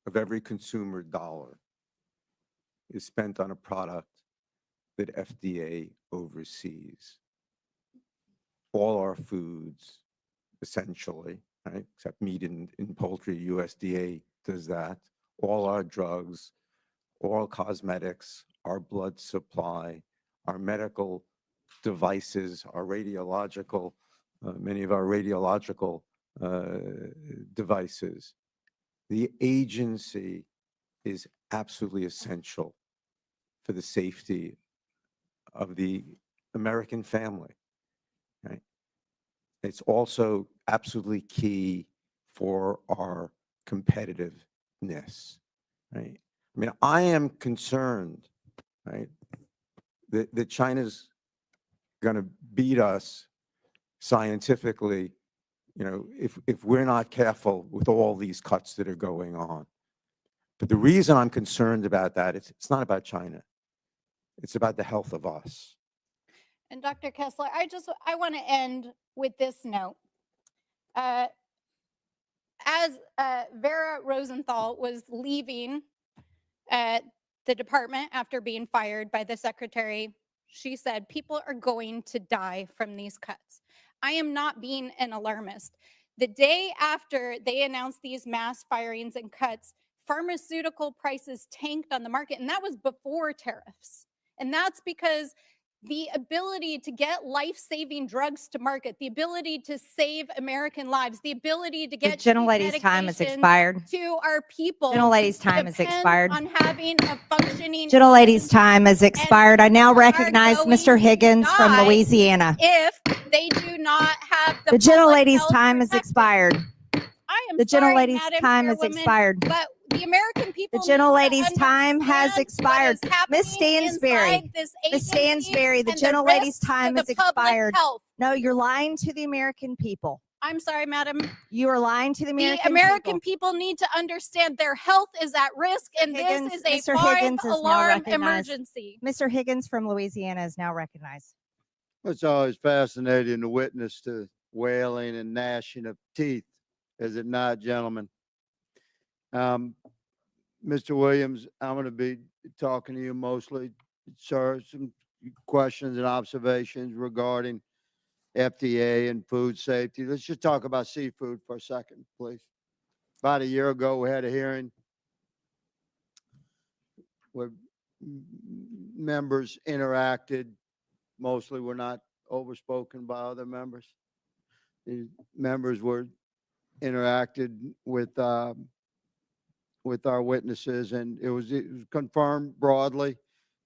of every consumer dollar is spent on a product that FDA oversees. All our foods, essentially, right, except meat and poultry, USDA does that. All our drugs, all cosmetics, our blood supply, our medical devices, our radiological, many of our radiological devices. The agency is absolutely essential for the safety of the American family, right? It's also absolutely key for our competitiveness, right? I mean, I am concerned, right, that China's going to beat us scientifically, you know, if we're not careful with all these cuts that are going on. But the reason I'm concerned about that, it's not about China. It's about the health of us. And Dr. Kessler, I want to end with this note. As Vera Rosenthal was leaving the department after being fired by the secretary, she said, people are going to die from these cuts. I am not being an alarmist. The day after they announced these mass firings and cuts, pharmaceutical prices tanked on the market, and that was before tariffs. And that's because the ability to get life-saving drugs to market, the ability to save American lives, the ability to get gentlelady's time is expired. To our people. Gentlelady's time is depends expired. On having a functioning. Gentlelady's time is expired. I now recognize Mr. Higgins from Louisiana. If they do not have The gentlelady's time is expired. I am The sorry, gentlelady's Madam time is Chairwoman, expired. But the American people. The gentlelady's time has expired. Miss Stansberry. Miss Stansberry, the gentlelady's time is expired. No, you're lying to the American people. I'm sorry, Madam. You are lying to the American people. The American people need to understand their health is at risk, and Higgins, this is a Mr. Higgins is now five-alarm recognized. emergency. Mr. Higgins from Louisiana is now recognized. It's always fascinating to witness to wailing and gnashing of teeth, is it not, gentlemen? Mr. Williams, I'm going to be talking to you mostly, sir, some questions and observations regarding FDA and food safety. Let's just talk about seafood for a second, please. About a year ago, we had a hearing where members interacted. Mostly were not overspoken by other members. The members were interacted with our witnesses, and it was confirmed broadly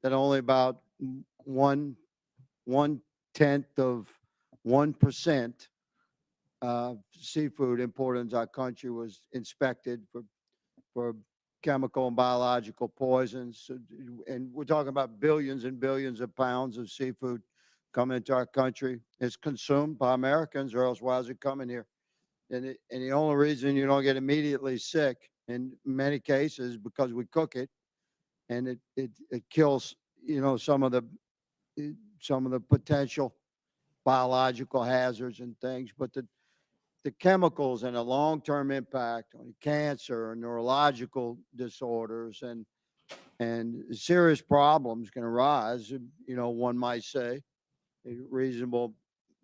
that only about 1/10% seafood imported into our country was inspected for chemical and biological poisons. And we're talking about billions and billions of pounds of seafood coming into our country. It's consumed by Americans, or else why is it coming here? And the only reason you don't get immediately sick in many cases because we cook it, and it kills, you know, some of the potential biological hazards and things, but the chemicals and the long-term impact on cancer and neurological disorders and serious problems can arise. You know, one might say, a reasonable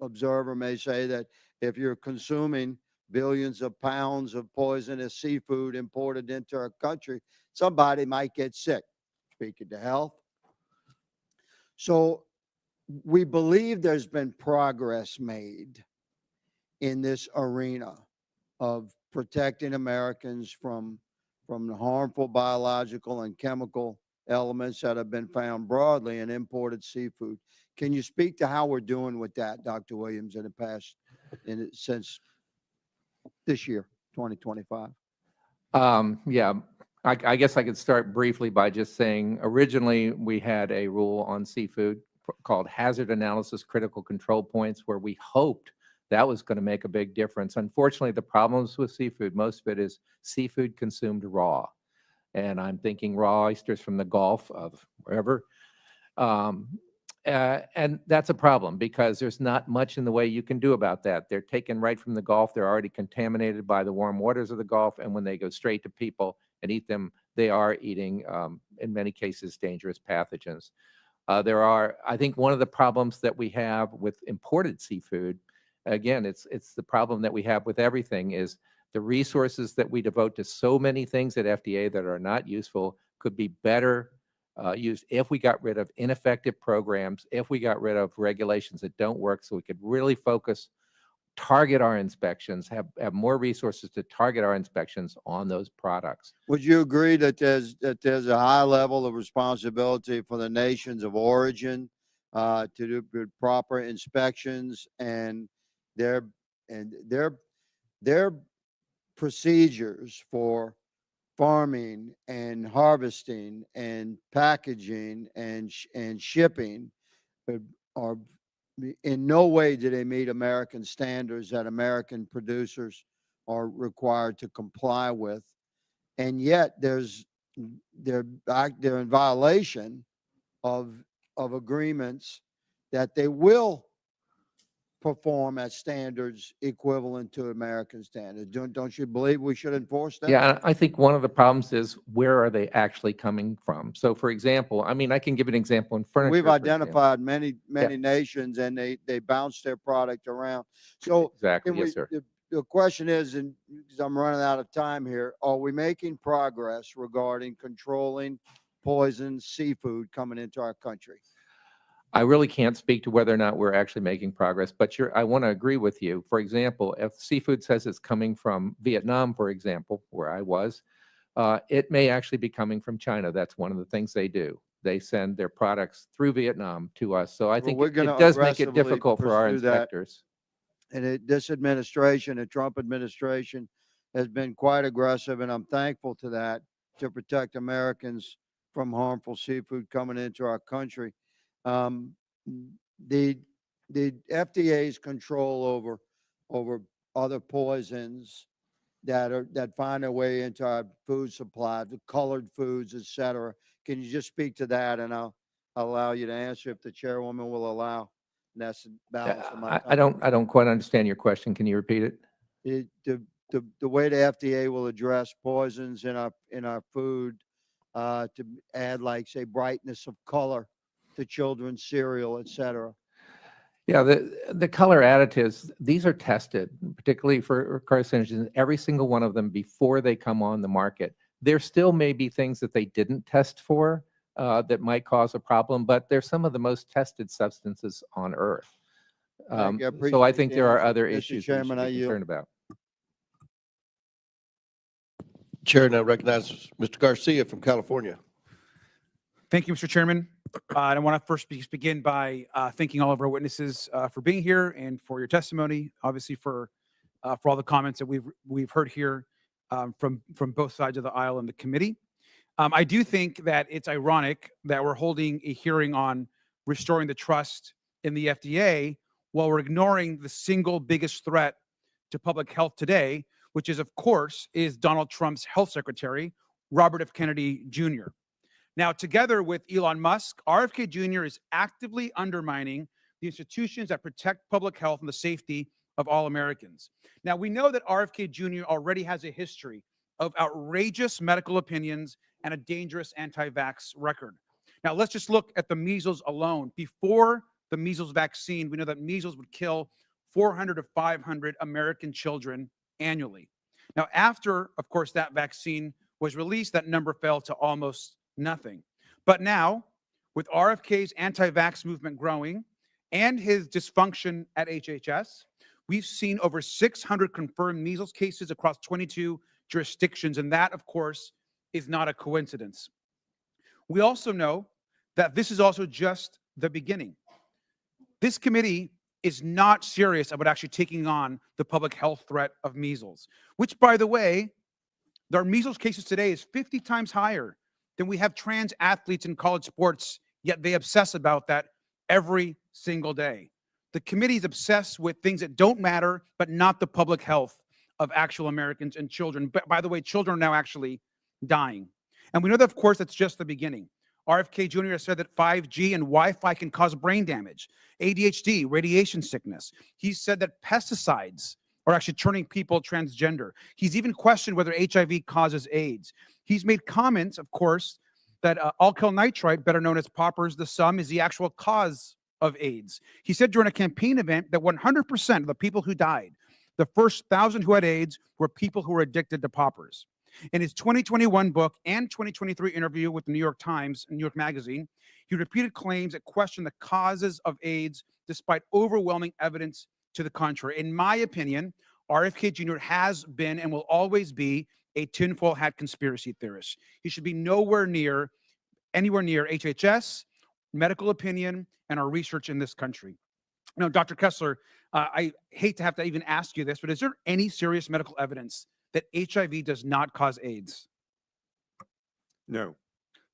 observer may say that if you're consuming billions of pounds of poisonous seafood imported into our country, somebody might get sick, speaking to health. So we believe there's been progress made in this arena of protecting Americans from the harmful biological and chemical elements that have been found broadly in imported seafood. Can you speak to how we're doing with that, Dr. Williams, in the past, since this year, 2025? Yeah, I guess I could start briefly by just saying, originally, we had a rule on seafood called hazard analysis critical control points, where we hoped that was going to make a big difference. Unfortunately, the problems with seafood, most of it is seafood consumed raw. And I'm thinking raw oysters from the Gulf of wherever. And that's a problem because there's not much in the way you can do about that. They're taken right from the Gulf. They're already contaminated by the warm waters of the Gulf. And when they go straight to people and eat them, they are eating, in many cases, dangerous pathogens. I think one of the problems that we have with imported seafood, again, it's the problem that we have with everything, is the resources that we devote to so many things at FDA that are not useful could be better used if we got rid of ineffective programs, if we got rid of regulations that don't work, so we could really focus, target our inspections, have more resources to target our inspections on those products. Would you agree that there's a high level of responsibility for the nations of origin to do proper inspections and their procedures for farming and harvesting and packaging and shipping are in no way do they meet American standards that American producers are required to comply with, and yet they're in violation of agreements that they will perform at standards equivalent to American standards. Don't you believe we should enforce that? Yeah, I think one of the problems is, where are they actually coming from? So, for example, I mean, I can give an example in furniture. We've for example. identified many nations, and they bounce their product around. So Exactly, yes, sir. The question is, and because I'm running out of time here, are we making progress regarding controlling poison seafood coming into our country? I really can't speak to whether or not we're actually making progress, but I want to agree with you. For example, if seafood says it's coming from Vietnam, for example, where I was, it may actually be coming from China. That's one of the things they do. They send their products through Vietnam to us. So I think it does make it difficult for our inspectors. And this administration, the Trump administration, has been quite aggressive, and I'm thankful to that, to protect Americans from harmful seafood coming into our country. The FDA's control over other poisons that find their way into our food supply, the colored foods, et cetera. Can you just speak to that, and I'll allow you to answer if the chairwoman will allow. And that's the balance of my time. I don't quite understand your question. Can you repeat it? The way the FDA will address poisons in our food, to add, like, say, brightness of color to children's cereal, et cetera. Yeah, the color additives, these are tested, particularly for carcinogens, every single one of them before they come on the market. There still may be things that they didn't test for that might cause a problem, but they're some of the most tested substances on Earth. So I think there are other issues we should be concerned about. Chair now recognizes Mr. Garcia from California. Thank you, Mr. Chairman. I want to first begin by thanking all of our witnesses for being here and for your testimony, obviously for all the comments that we've heard here from both sides of the aisle in the committee. I do think that it's ironic that we're holding a hearing on restoring the trust in the FDA while we're ignoring the single biggest threat to public health today, which is, of course, is Donald Trump's health secretary, Robert F. Kennedy Jr. Now, together with Elon Musk, RFK Jr. is actively undermining the institutions that protect public health and the safety of all Americans. Now, we know that RFK Jr. already has a history of outrageous medical opinions and a dangerous anti-vax record. Now, let's just look at the measles alone. Before the measles vaccine, we know that measles would kill 400 to 500 American children annually. Now, after, of course, that vaccine was released, that number fell to almost nothing. But now, with RFK's anti-vax movement growing and his dysfunction at HHS, we've seen over 600 confirmed measles cases across 22 jurisdictions, and that, of course, is not a coincidence. We also know that this is also just the beginning. This committee is not serious about actually taking on the public health threat of measles, which, by the way, our measles cases today is 50 times higher than we have trans athletes in college sports, yet they obsess about that every single day. The committee is obsessed with things that don't matter, but not the public health of actual Americans and children. But by the way, children are now actually dying. And we know that, of course, that's just the beginning. RFK Jr. has said that 5G and Wi-Fi can cause brain damage, ADHD, radiation sickness. He said that pesticides are actually turning people transgender. He's even questioned whether HIV causes AIDS. He's made comments, of course, that alkyl nitrite, better known as poppers the sum, is the actual cause of AIDS. He said during a campaign event that 100% of the people who died, the first 1,000 who had AIDS, were people who were addicted to poppers. In his 2021 book and 2023 interview with the New York Times and New York Magazine, he repeated claims that question the causes of AIDS despite overwhelming evidence to the contrary. In my opinion, RFK Jr. has been and will always be a tinfoil hat conspiracy theorist. He should be anywhere near HHS, medical opinion, and our research in this country. Now, Dr. Kessler, I hate to have to even ask you this, but is there any serious medical evidence that HIV does not cause AIDS? No.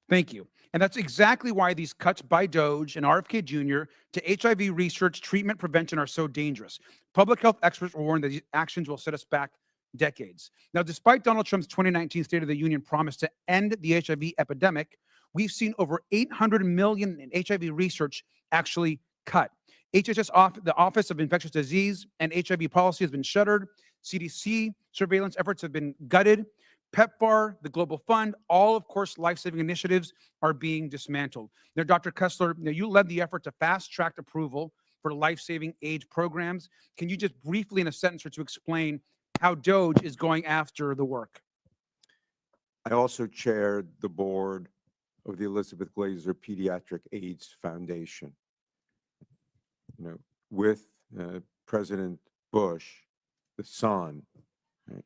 Thank you. And that's exactly why these cuts by Doge and RFK Jr. to HIV research, treatment, prevention are so dangerous. Public health experts warn that these actions will set us back decades. Now, despite Donald Trump's 2019 State of the Union promise to end the HIV epidemic, we've seen over $800 million in HIV research actually cut. HHS, the Office of Infectious Disease and HIV policy has been shuttered. CDC surveillance efforts have been gutted. PEPFAR, the Global Fund, all, of course, life-saving initiatives are being dismantled. Now, Dr. Kessler, you led the effort to fast-track approval for life-saving AIDS programs. Can you just briefly, in a sentence or two, explain how Doge is going after the work? I also chaired the board of the Elizabeth Glaser Pediatric AIDS Foundation. With President Bush, the son, right?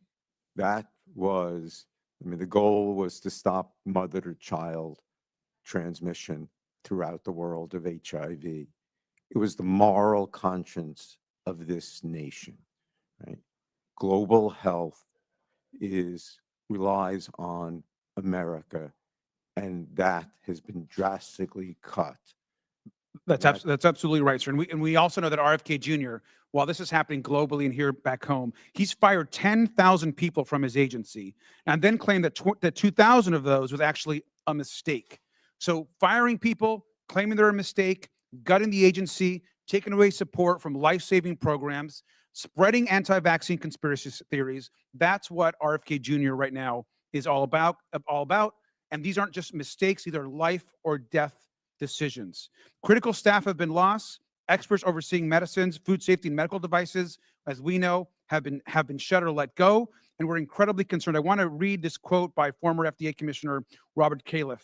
That was, the goal was to stop mother-to-child transmission throughout the world of HIV. It was the moral conscience of this nation, right? Global health relies on America, and that has been drastically cut. That's absolutely right, sir. And we also know that RFK Jr., while this is happening globally and here back home, he's fired 10,000 people from his agency and then claimed that 2,000 of those was actually a mistake. So firing people, claiming they're a mistake, gutting the agency, taking away support from life-saving programs, spreading anti-vaccine conspiracy theories, that's what RFK Jr. right now is all about. And these aren't just mistakes, these are life or death decisions. Critical staff have been lost. Experts overseeing medicines, food safety, and medical devices, as we know, have been shut or let go. And we're incredibly concerned. I want to read this quote by former FDA Commissioner Robert Califf.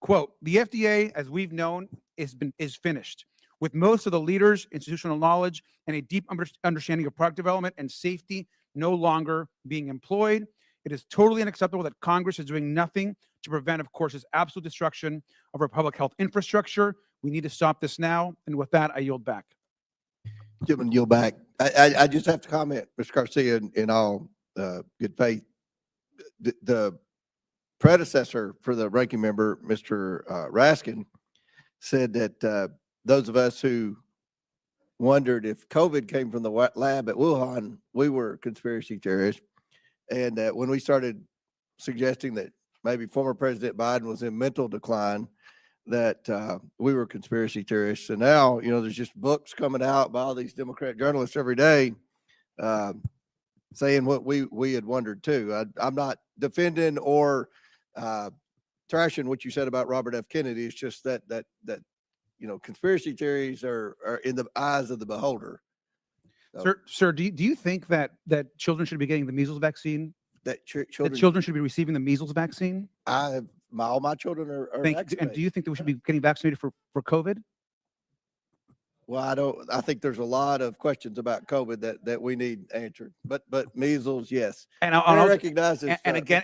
Quote, "The FDA, as we've known, is finished. With most of the leaders, institutional knowledge, and a deep understanding of product development and safety no longer being employed, it is totally unacceptable that Congress is doing nothing to prevent, of course, this absolute destruction of our public health infrastructure. We need to stop this now." And with that, I yield back. Gentlemen, yield back. I just have to comment, Mr. Garcia, in all good faith. The predecessor for the ranking member, Mr. Raskin, said that those of us who wondered if COVID came from the lab at Wuhan, we were conspiracy theorists. And when we started suggesting that maybe former President Biden was in mental decline, that we were conspiracy theorists. And now, there's just books coming out by all these Democrat journalists every day saying what we had wondered too. I'm not defending or trashing what you said about Robert F. Kennedy. It's just that conspiracy theories are in the eyes of the beholder. So, Sir, do you think that children should be getting the measles vaccine? That children should be receiving the measles vaccine? All my children are vaccinated. And do you think that we should be getting vaccinated for COVID? Well, I think there's a lot of questions about COVID that we need answered. But measles, yes. And I recognize this. And again,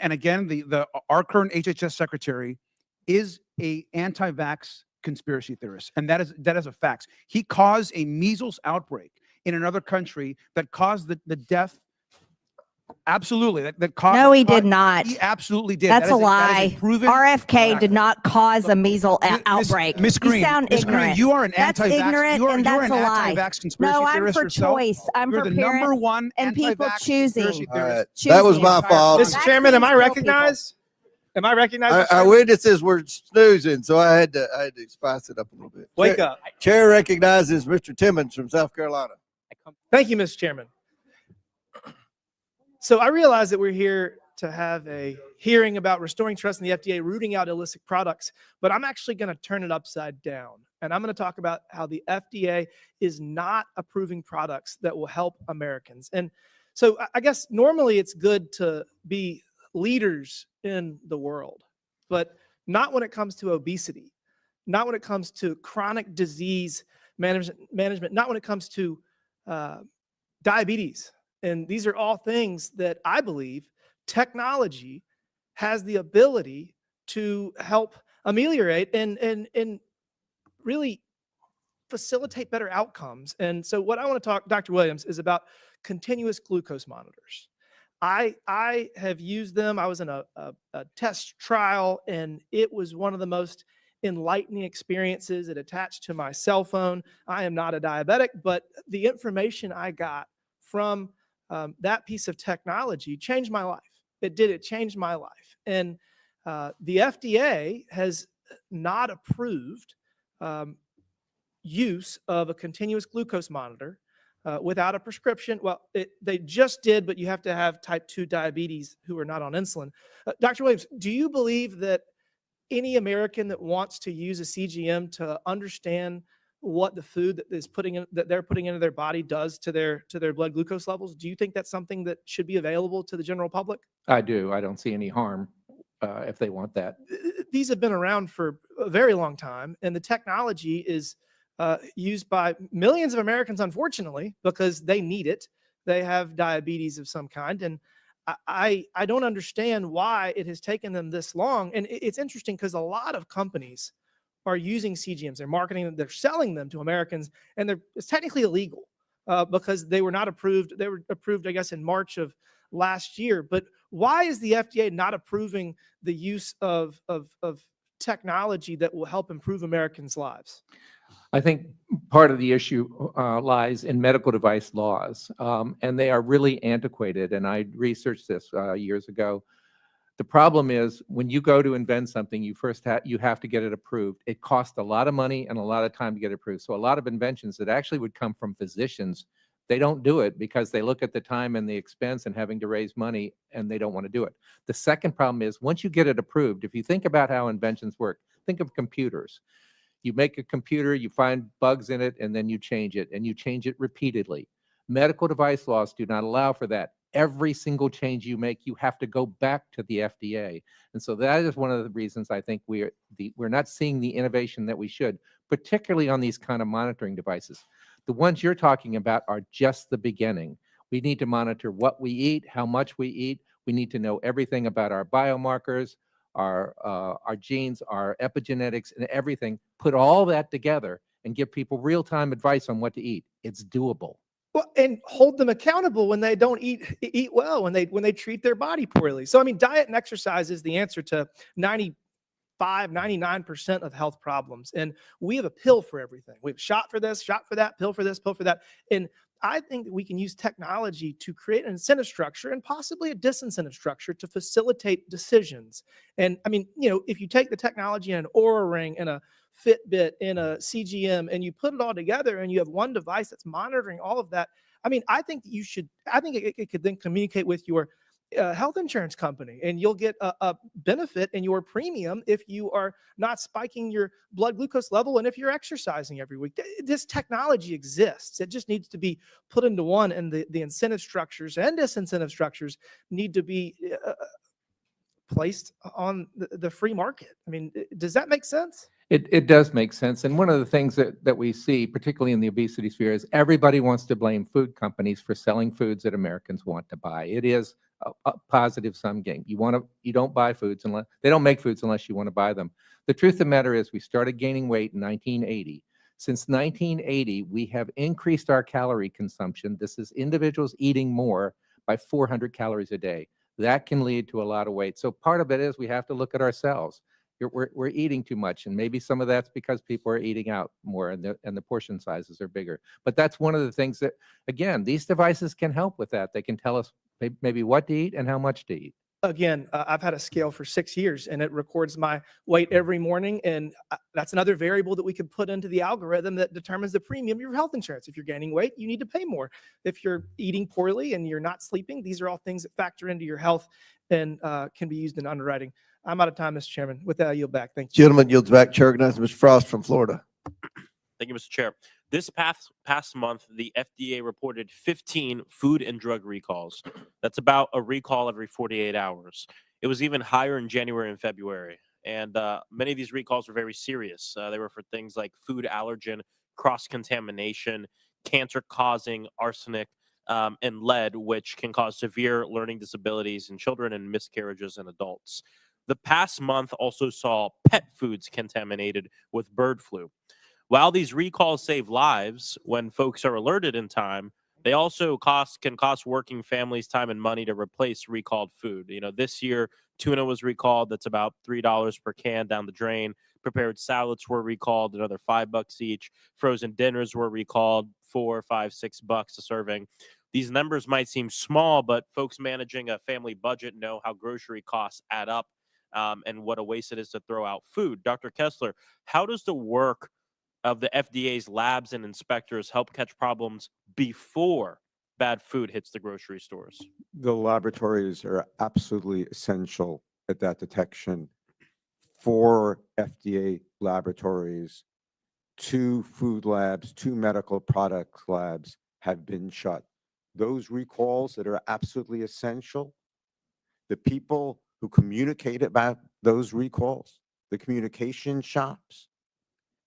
our current HHS secretary is a anti-vax conspiracy theorist, and that is a fact. He caused a measles outbreak in another country that caused the death. Absolutely, that caused. No, he did not. He absolutely did. That's That a is that is lie. proven RFK fact. did not cause a measles outbreak. Miss Green, you sound Miss Green, ignorant. you are an That's anti-vax. ignorant, You are, and you're that's an a lie. anti-vax conspiracy No, I'm theorist for yourself. choice. I'm You're for the parents number one and people anti-vax choosing. conspiracy theorist. That was my fault. Mr. Chairman, am I recognized? Am I recognized? Mr. Our Chairman? witnesses were snoozing, so I had to spice it up a little bit. Wake Chair, up. Chair recognizes Mr. Timmons from South Carolina. Thank you, Mr. Chairman. So I realize that we're here to have a hearing about restoring trust in the FDA, rooting out illicit products, but I'm actually going to turn it upside down. And I'm going to talk about how the FDA is not approving products that will help Americans. And so I guess normally it's good to be leaders in the world, but not when it comes to obesity, not when it comes to chronic disease management, not when it comes to diabetes. And these are all things that I believe technology has the ability to help ameliorate and really facilitate better outcomes. And so what I want to talk, Dr. Williams, is about continuous glucose monitors. I have used them. I was in a test trial, and it was one of the most enlightening experiences. It attached to my cell phone. I am not a diabetic, but the information I got from that piece of technology changed my life. It did. It changed my life. And the FDA has not approved use of a continuous glucose monitor without a prescription. Well, they just did, but you have to have type 2 diabetes who are not on insulin. Dr. Williams, do you believe that any American that wants to use a CGM to understand what the food that they're putting into their body does to their blood glucose levels, do you think that's something that should be available to the general public? I do. I don't see any harm if they want that. These have been around for a very long time, and the technology is used by millions of Americans, unfortunately, because they need it. They have diabetes of some kind, and I don't understand why it has taken them this long. And it's interesting because a lot of companies are using CGMs. They're marketing them. They're selling them to Americans, and it's technically illegal because they were not approved. They were approved, I guess, in March of last year. But why is the FDA not approving the use of technology that will help improve Americans' lives? I think part of the issue lies in medical device laws, and they are really antiquated. And I researched this years ago. The problem is when you go to invent something, you have to get it approved. It costs a lot of money and a lot of time to get approved. So a lot of inventions that actually would come from physicians, they don't do it because they look at the time and the expense and having to raise money, and they don't want to do it. The second problem is once you get it approved, if you think about how inventions work, think of computers. You make a computer, you find bugs in it, and then you change it, and you change it repeatedly. Medical device laws do not allow for that. Every single change you make, you have to go back to the FDA. And so that is one of the reasons I think we're not seeing the innovation that we should, particularly on these kind of monitoring devices. The ones you're talking about are just the beginning. We need to monitor what we eat, how much we eat. We need to know everything about our biomarkers, our genes, our epigenetics, and everything. Put all that together and give people real-time advice on what to eat. It's doable. Well, and hold them accountable when they don't eat well, when they treat their body poorly. So, I mean, diet and exercise is the answer to 99% of health problems. And we have a pill for everything. We have a shot for this, shot for that, pill for this, pill for that. And I think that we can use technology to create an incentive structure and possibly a disincentive structure to facilitate decisions. And I mean, if you take the technology in an Oura Ring and a Fitbit and a CGM and you put it all together and you have one device that's monitoring all of that, I mean, I think it could then communicate with your health insurance company, and you'll get a benefit in your premium if you are not spiking your blood glucose level and if you're exercising every week. This technology exists. It just needs to be put into one, and the incentive structures and disincentive structures need to be placed on the free market. I mean, does that make sense? It does make sense. And one of the things that we see, particularly in the obesity sphere, is everybody wants to blame food companies for selling foods that Americans want to buy. It is a positive sum game. You don't buy foods unless, they don't make foods unless you want to buy them. The truth of the matter is we started gaining weight in 1980. Since 1980, we have increased our calorie consumption. This is individuals eating more by 400 calories a day. That can lead to a lot of weight. So part of it is we have to look at ourselves. We're eating too much, and maybe some of that's because people are eating out more and the portion sizes are bigger. But that's one of the things that, again, these devices can help with that. They can tell us maybe what to eat and how much to eat. Again, I've had a scale for 6 years and it records my weight every morning. And that's another variable that we could put into the algorithm that determines the premium of your health insurance. If you're gaining weight, you need to pay more. If you're eating poorly and you're not sleeping, these are all things that factor into your health and can be used in underwriting. I'm out of time, Mr. Chairman. With that, I yield back. Thank you. Gentleman yields back. Chair recognizes Mr. Frost from Florida. Thank you, Mr. Chair. This past month, the FDA reported 15 food and drug recalls. That's about a recall every 48 hours. It was even higher in January and February. And many of these recalls were very serious. They were for things like food allergen, cross-contamination, cancer-causing arsenic, and lead, which can cause severe learning disabilities in children and miscarriages in adults. The past month also saw pet foods contaminated with bird flu. While these recalls save lives when folks are alerted in time, they also can cost working families time and money to replace recalled food. You know, this year, tuna was recalled. That's about $3 per can down the drain. Prepared salads were recalled, another $5 each. Frozen dinners were recalled, $4, $5, $6 a serving. These numbers might seem small, but folks managing a family budget know how grocery costs add up and what a waste it is to throw out food. Dr. Kessler, how does the work of the FDA's labs and inspectors help catch problems before bad food hits the grocery stores? The laboratories are absolutely essential at that detection. 4 FDA laboratories, 2 food labs, 2 medical product labs have been shut. Those recalls that are absolutely essential, the people who communicate about those recalls, the communication shops,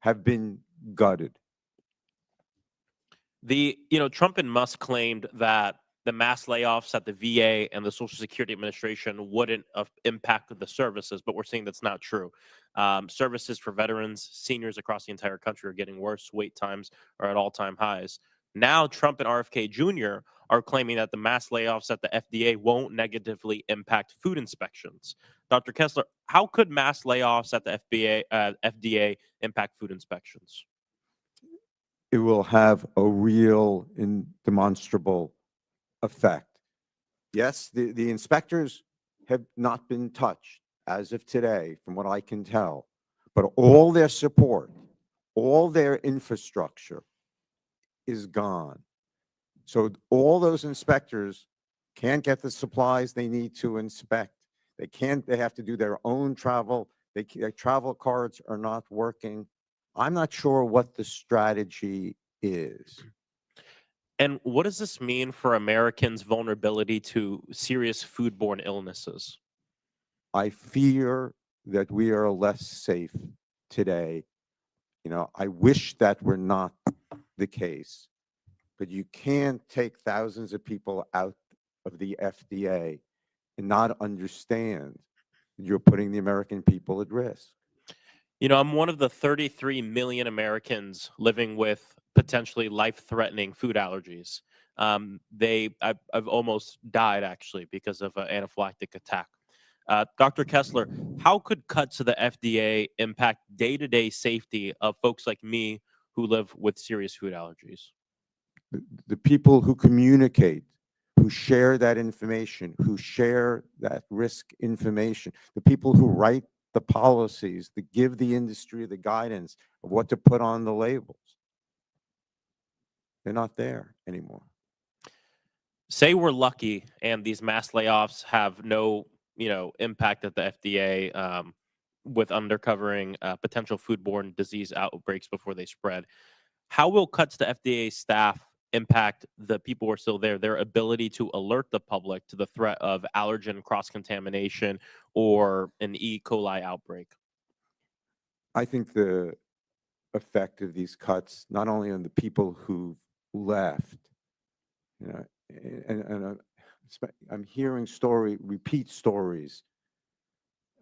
have been gutted. Trump and Musk claimed that the mass layoffs at the VA and the Social Security Administration wouldn't have impacted the services, but we're seeing that's not true. Services for veterans, seniors across the entire country are getting worse. Wait times are at all-time highs. Now, Trump and RFK Jr. are claiming that the mass layoffs at the FDA won't negatively impact food inspections. Dr. Kessler, how could mass layoffs at the FDA impact food inspections? It will have a real and demonstrable effect. Yes, the inspectors have not been touched as of today, from what I can tell, but all their support, all their infrastructure is gone. So all those inspectors can't get the supplies they need to inspect. They have to do their own travel. Their travel cards are not working. I'm not sure what the strategy is. And what does this mean for Americans' vulnerability to serious foodborne illnesses? I fear that we are less safe today. You know, I wish that were not the case, but you can't take thousands of people out of the FDA and not understand that you're putting the American people at risk. You know, I'm one of the 33 million Americans living with potentially life-threatening food allergies. I've almost died actually because of an anaphylactic attack. Dr. Kessler, how could cuts to the FDA impact day-to-day safety of folks like me who live with serious food allergies? The people who communicate, who share that information, who share that risk information, the people who write the policies, that give the industry the guidance of what to put on the labels, they're not there anymore. Say we're lucky and these mass layoffs have no, impact at the FDA with undercovering potential foodborne disease outbreaks before they spread. How will cuts to FDA staff impact the people who are still there, their ability to alert the public to the threat of allergen cross-contamination or an E. coli outbreak? I think the effect of these cuts, not only on the people who've left, and I'm hearing repeat stories.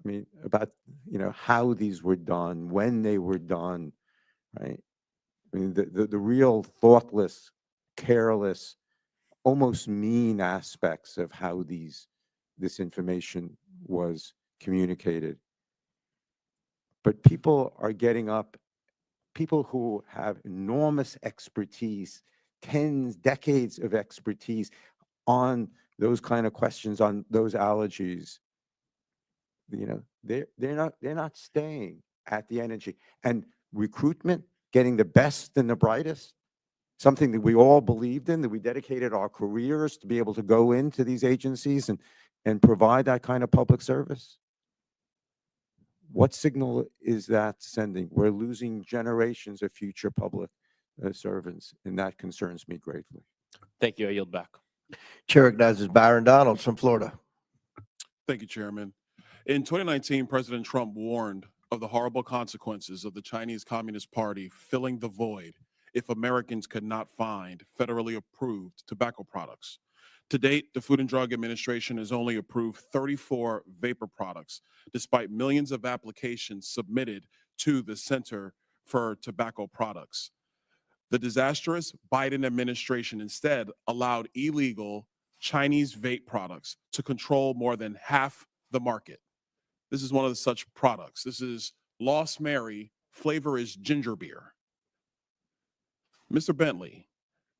I mean, about, how these were done, when they were done, right? I mean, the real thoughtless, careless, almost mean aspects of how this information was communicated. But people are getting up, people who have enormous expertise, decades of expertise on those kind of questions, on those allergies, they're not staying at the energy. And recruitment, getting the best and the brightest, something that we all believed in, that we dedicated our careers to be able to go into these agencies and provide that kind of public service. What signal is that sending? We're losing generations of future public servants, and that concerns me greatly. Thank you. I yield back. Chair recognizes Byron Donalds from Florida. Thank you, Chairman. In 2019, President Trump warned of the horrible consequences of the Chinese Communist Party filling the void if Americans could not find federally approved tobacco products. To date, the Food and Drug Administration has only approved 34 vapor products, despite millions of applications submitted to the Center for Tobacco Products. The disastrous Biden administration instead allowed illegal Chinese vape products to control more than half the market. This is one of such products. This is Lost Mary, flavor is ginger beer. Mr. Bentley,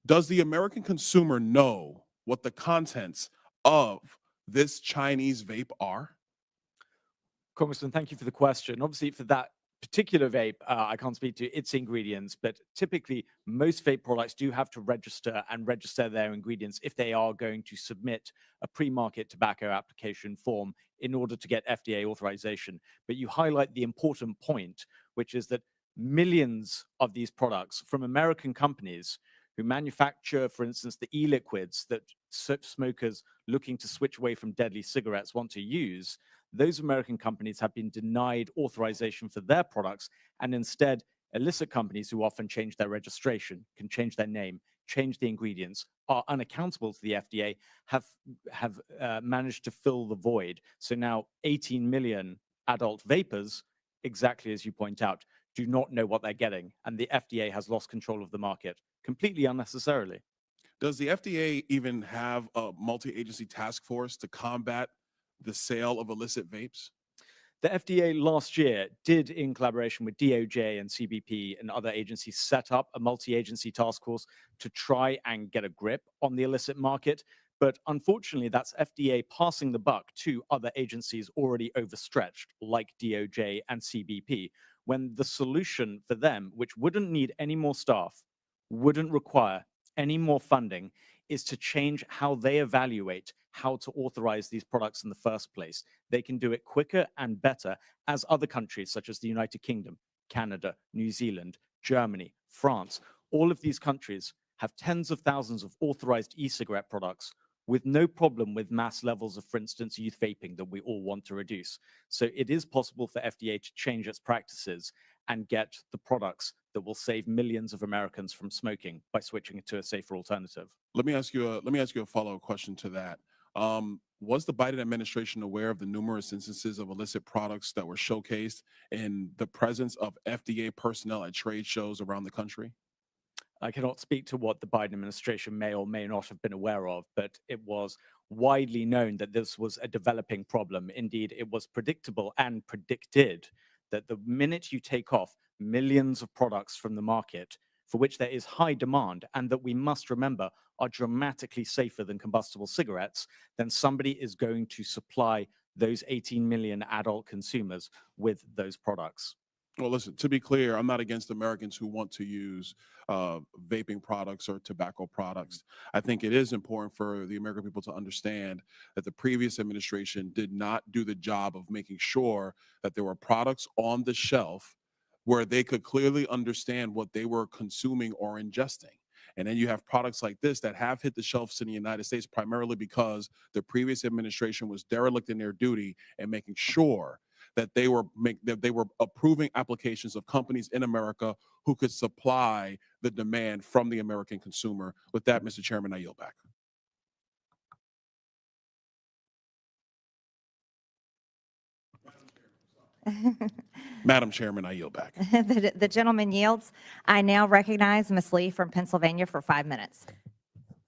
does the American consumer know what the contents of this Chinese vape are? Congressman, thank you for the question. Obviously, for that particular vape, I can't speak to its ingredients, but typically most vape products do have to register their ingredients if they are going to submit a pre-market tobacco application form in order to get FDA authorization. But you highlight the important point, which is that millions of these products from American companies who manufacture, for instance, the e-liquids that smokers looking to switch away from deadly cigarettes want to use, those American companies have been denied authorization for their products, and instead, illicit companies who often change their registration, can change their name, change the ingredients, are unaccountable to the FDA, have managed to fill the void. So now 18 million adult vapors, exactly as you point out, do not know what they're getting, and the FDA has lost control of the market completely unnecessarily. Does the FDA even have a multi-agency task force to combat the sale of illicit vapes? The FDA last year did, in collaboration with DOJ and CBP and other agencies, set up a multi-agency task force to try and get a grip on the illicit market. But unfortunately, that's FDA passing the buck to other agencies already overstretched, like DOJ and CBP, when the solution for them, which wouldn't need any more staff, wouldn't require any more funding, is to change how they evaluate how to authorize these products in the first place. They can do it quicker and better, as other countries such as the United Kingdom, Canada, New Zealand, Germany, France, all of these countries have tens of thousands of authorized e-cigarette products with no problem with mass levels of, for instance, youth vaping that we all want to reduce. So it is possible for FDA to change its practices and get the products that will save millions of Americans from smoking by switching to a safer alternative. Let me ask you a follow-up question to that. Was the Biden administration aware of the numerous instances of illicit products that were showcased in the presence of FDA personnel at trade shows around the country? I cannot speak to what the Biden administration may or may not have been aware of, but it was widely known that this was a developing problem. Indeed, it was predictable and predicted that the minute you take off millions of products from the market for which there is high demand, and that we must remember are dramatically safer than combustible cigarettes, then somebody is going to supply those 18 million adult consumers with those products. Well, listen, to be clear, I'm not against Americans who want to use vaping products or tobacco products. I think it is important for the American people to understand that the previous administration did not do the job of making sure that there were products on the shelf where they could clearly understand what they were consuming or ingesting. And then you have products like this that have hit the shelves in the United States primarily because the previous administration was derelict in their duty and making sure that they were approving applications of companies in America who could supply the demand from the American consumer. With that, Mr. Chairman, I yield back. Madam Chairman, I yield back. The gentleman yields. I now recognize Ms. Lee from Pennsylvania for 5 minutes.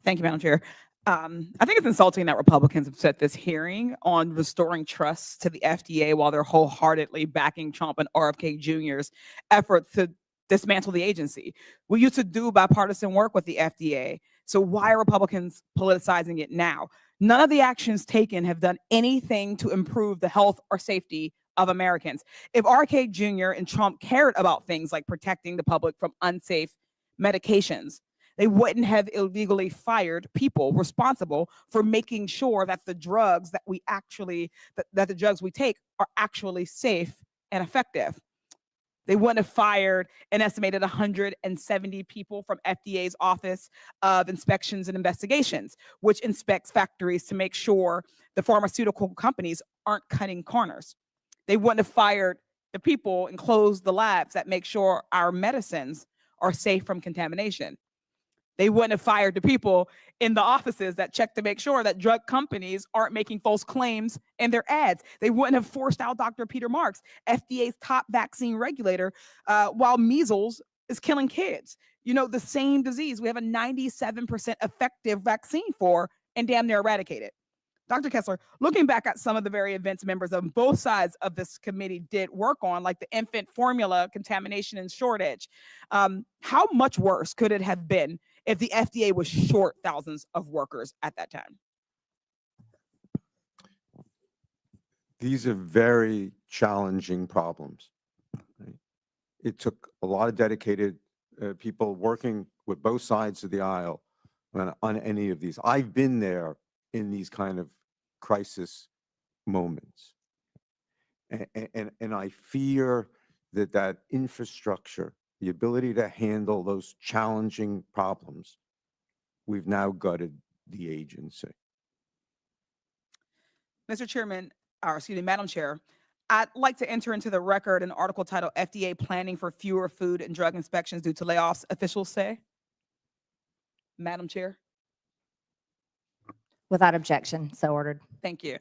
Thank you, Madam Chair. I think it's insulting that Republicans have set this hearing on restoring trust to the FDA while they're wholeheartedly backing Trump and RFK Jr.'s efforts to dismantle the agency. We used to do bipartisan work with the FDA, so why are Republicans politicizing it now? None of the actions taken have done anything to improve the health or safety of Americans. If RFK Jr. and Trump cared about things like protecting the public from unsafe medications, they wouldn't have illegally fired people responsible for making sure that the drugs that we actually, that the drugs we take are actually safe and effective. They wouldn't have fired an estimated 170 people from FDA's Office of Inspections and Investigations, which inspects factories to make sure the pharmaceutical companies aren't cutting corners. They wouldn't have fired the people and closed the labs that make sure our medicines are safe from contamination. They wouldn't have fired the people in the offices that check to make sure that drug companies aren't making false claims in their ads. They wouldn't have forced out Dr. Peter Marks, FDA's top vaccine regulator, while measles is killing kids. You know, the same disease we have a 97% effective vaccine for and damn near eradicated. Dr. Kessler, looking back at some of the very events members of both sides of this committee did work on, like the infant formula contamination and shortage, how much worse could it have been if the FDA was short thousands of workers at that time? These are very challenging problems. Right? It took a lot of dedicated people working with both sides of the aisle on any of these. I've been there in these kind of crisis moments. And I fear that infrastructure, the ability to handle those challenging problems, we've now gutted the agency. Mr. Chairman, or excuse me, Madam Chair, I'd like to enter into the record an article titled FDA Planning for Fewer Food and Drug Inspections Due to Layoffs, officials say. Madam Chair. Without objection, so ordered. Thank you.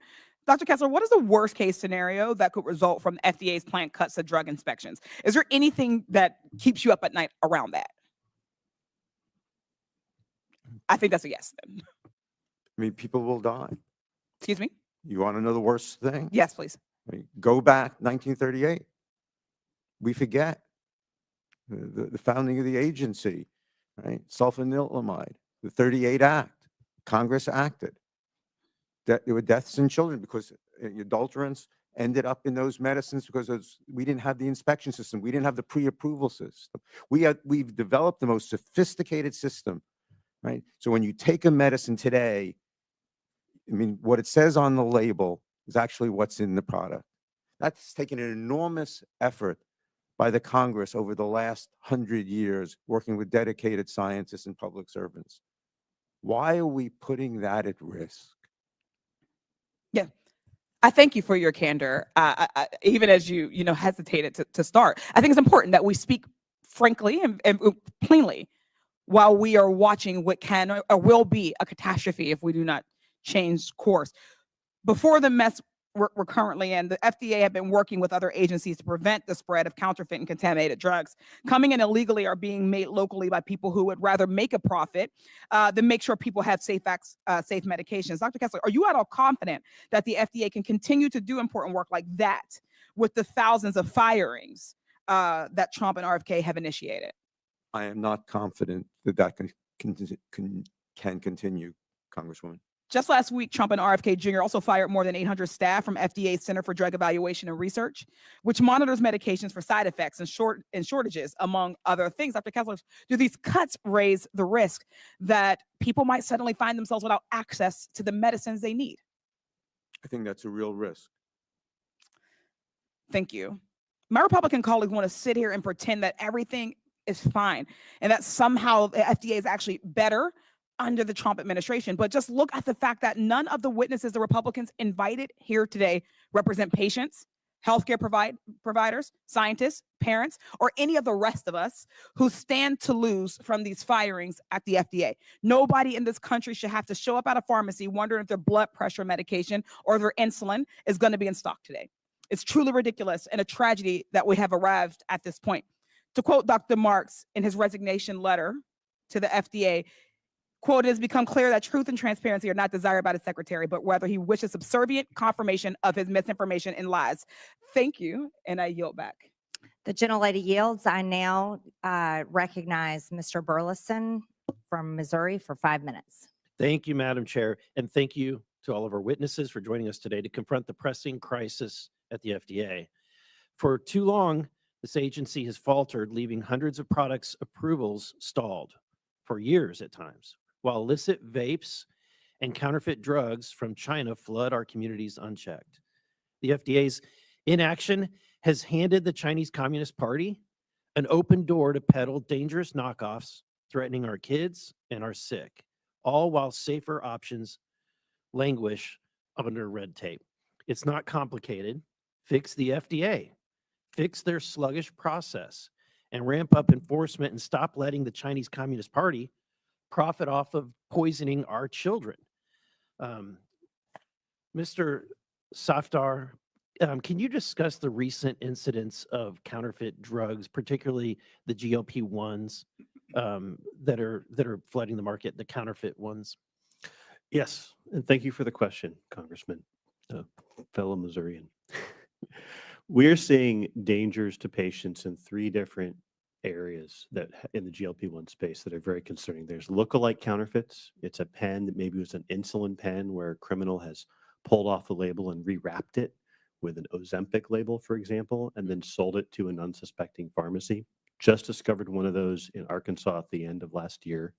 Dr. Kessler, what is the worst case scenario that could result from FDA's planned cuts to drug inspections? Is there anything that keeps you up at night around that? I think that's a yes then. I mean, people will die. Excuse me? You want to know the worst thing? Yes, please. I mean, go back 1938. We forget the founding of the agency, right? Sulfanilamide, the 38 Act. Congress acted. That there were deaths in children because adulterants ended up in those medicines because we didn't have the inspection system. We didn't have the pre-approval system. We've developed the most sophisticated system, right? So when you take a medicine today, I mean, what it says on the label is actually what's in the product. That's taken an enormous effort by the Congress over the last 100 years, working with dedicated scientists and public servants. Why are we putting that at risk? Yeah, I thank you for your candor, even as you hesitated to start. I think it's important that we speak frankly and plainly while we are watching what can or will be a catastrophe if we do not change course. Before the mess we're currently in, the FDA have been working with other agencies to prevent the spread of counterfeit and contaminated drugs. Coming in illegally are being made locally by people who would rather make a profit than make sure people have safe medications. Dr. Kessler, are you at all confident that the FDA can continue to do important work like that with the thousands of firings that Trump and RFK have initiated? I am not confident that can continue, Congresswoman. Just last week, Trump and RFK Jr. also fired more than 800 staff from FDA's Center for Drug Evaluation and Research, which monitors medications for side effects and shortages, among other things. Dr. Kessler, do these cuts raise the risk that people might suddenly find themselves without access to the medicines they need? I think that's a real risk. Thank you. My Republican colleagues want to sit here and pretend that everything is fine and that somehow the FDA is actually better under the Trump administration. But just look at the fact that none of the witnesses the Republicans invited here today represent patients, healthcare providers, scientists, parents, or any of the rest of us who stand to lose from these firings at the FDA. Nobody in this country should have to show up at a pharmacy wondering if their blood pressure medication or their insulin is going to be in stock today. It's truly ridiculous and a tragedy that we have arrived at this point. To quote Dr. Marks in his resignation letter to the FDA, quote, "It has become clear that truth and transparency are not desired by the secretary, but rather he wishes subservient confirmation of his misinformation and lies." Thank you, and I yield back. The gentlelady yields. I now recognize Mr. Burleson from Missouri for 5 minutes. Thank you, Madam Chair, and thank you to all of our witnesses for joining us today to confront the pressing crisis at the FDA. For too long, this agency has faltered, leaving hundreds of products approvals stalled for years at times, while illicit vapes and counterfeit drugs from China flood our communities unchecked. The FDA's inaction has handed the Chinese Communist Party an open door to peddle dangerous knockoffs, threatening our kids and our sick, all while safer options languish under red tape. It's not complicated. Fix the FDA, fix their sluggish process, and ramp up enforcement and stop letting the Chinese Communist Party profit off of poisoning our children. Mr. Safdar, can you discuss the recent incidents of counterfeit drugs, particularly the GLP-1s that are flooding the market, the counterfeit ones? Yes, and thank you for the question, Congressman, fellow Missourian. We're seeing dangers to patients in 3 different areas that in the GLP-1 space that are very concerning. There's lookalike counterfeits. It's a pen that maybe was an insulin pen where a criminal has pulled off the label and rewrapped it with an Ozempic label, for example, and then sold it to an unsuspecting pharmacy. Just discovered one of those in Arkansas at the end of last year.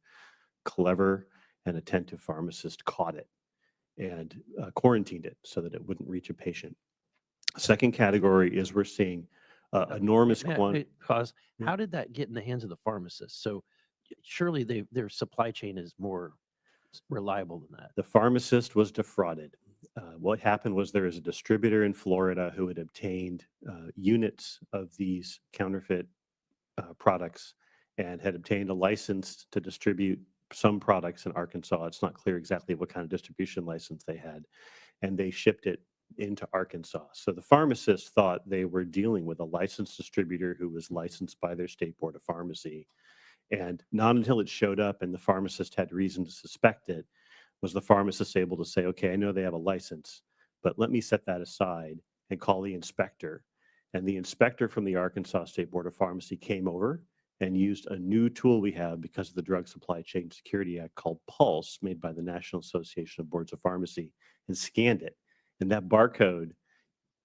Clever and attentive pharmacist caught it and quarantined it so that it wouldn't reach a patient. Second category is we're seeing enormous quantity. Cause how did that get in the hands of the pharmacists? So surely their supply chain is more reliable than that. The pharmacist was defrauded. What happened was there is a distributor in Florida who had obtained units of these counterfeit products and had obtained a license to distribute some products in Arkansas. It's not clear exactly what kind of distribution license they had, and they shipped it into Arkansas. So the pharmacists thought they were dealing with a licensed distributor who was licensed by their state board of pharmacy. And not until it showed up and the pharmacist had reason to suspect it was the pharmacist able to say, okay, I know they have a license, but let me set that aside and call the inspector. And the inspector from the Arkansas State Board of Pharmacy came over and used a new tool we have because of the Drug Supply Chain Security Act called Pulse, made by the National Association of Boards of Pharmacy, and scanned it. And that barcode,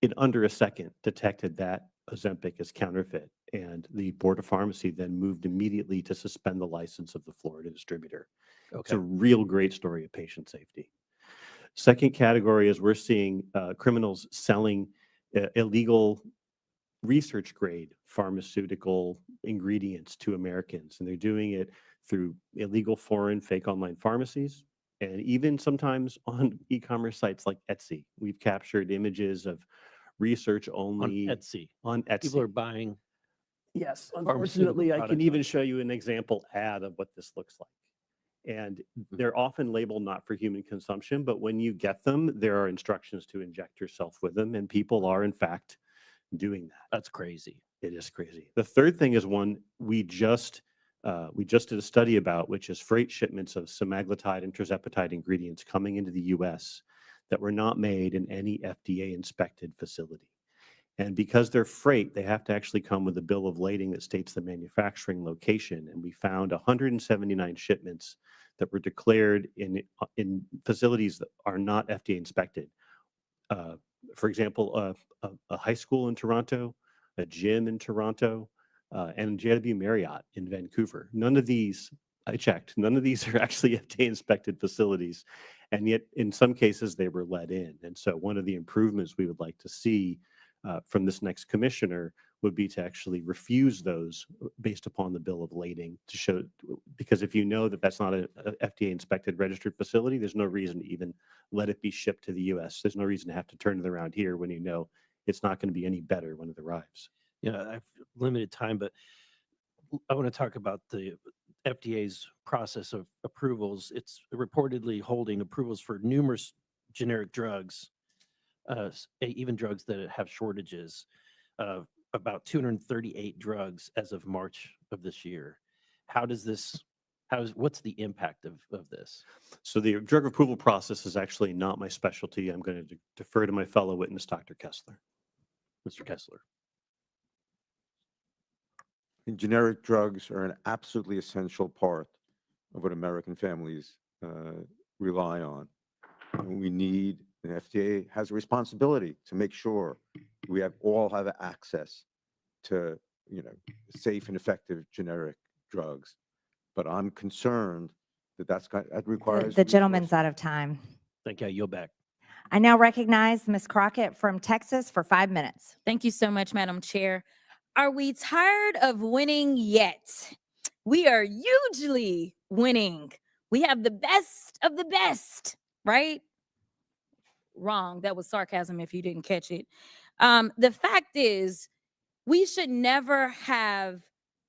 in under a second, detected that Ozempic as counterfeit. And the Board of Pharmacy then moved immediately to suspend the license of the Florida distributor. It's a real great story of patient safety. Second category is we're seeing criminals selling illegal research grade pharmaceutical ingredients to Americans. And they're doing it through illegal foreign fake online pharmacies and even sometimes on e-commerce sites like Etsy. We've captured images of research only On Etsy. On Etsy. People are buying. Yes, pharmaceutical unfortunately, I can products even on- show you an example ad of what this looks like. And they're often labeled not for human consumption, but when you get them, there are instructions to inject yourself with them, and people are in fact doing that. That's crazy. It is crazy. The third thing is one we just did a study about, which is freight shipments of semaglutide and tirzepatide ingredients coming into the U.S. that were not made in any FDA inspected facility. And because they're freight, they have to actually come with a bill of lading that states the manufacturing location. And we found 179 shipments that were declared in facilities that are not FDA inspected. For example, a high school in Toronto, a gym in Toronto, and JW Marriott in Vancouver. None of these, I checked, none of these are actually FDA inspected facilities. And yet in some cases they were let in. And so one of the improvements we would like to see from this next commissioner would be to actually refuse those based upon the bill of lading to show, because if you know that that's not a FDA inspected registered facility, there's no reason to even let it be shipped to the US. There's no reason to have to turn it around here when you know it's not going to be any better when it arrives. Yeah, I've limited time, but I want to talk about the FDA's process of approvals. It's reportedly holding approvals for numerous generic drugs even drugs that have shortages, about 238 drugs as of March of this year. What's the impact of this? So the drug approval process is actually not my specialty. I'm going to defer to my fellow witness, Dr. Kessler. Mr. Kessler. And generic drugs are an absolutely essential part of what American families rely on. And we need, the FDA has a responsibility to make sure we all have access to, safe and effective generic drugs. But I'm concerned that requires. The gentleman's out of time. Thank you. I yield back. I now recognize Ms. Crockett from Texas for 5 minutes. Thank you so much, Madam Chair. Are we tired of winning yet? We are hugely winning. We have the best of the best, right? Wrong. That was sarcasm if you didn't catch it. The fact is, we should never have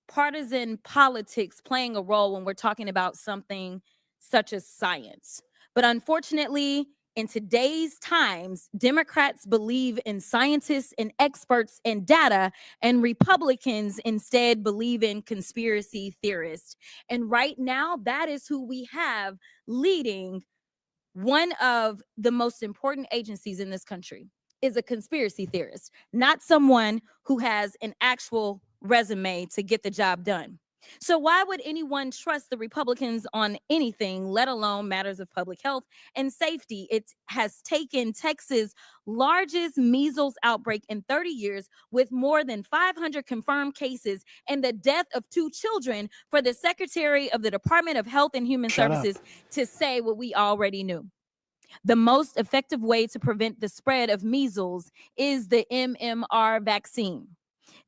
partisan politics playing a role when we're talking about something such as science. But unfortunately, in today's times, Democrats believe in scientists and experts and data, and Republicans instead believe in conspiracy theorists. And right now, that is who we have leading one of the most important agencies in this country, is a conspiracy theorist, not someone who has an actual resume to get the job done. So why would anyone trust the Republicans on anything, let alone matters of public health and safety? It has taken Texas' largest measles outbreak in 30 years, with more than 500 confirmed cases and the death of 2 children, for the Secretary of the Department of Health and Human Services to say what we already knew. The most effective way to prevent the spread of measles is the MMR vaccine.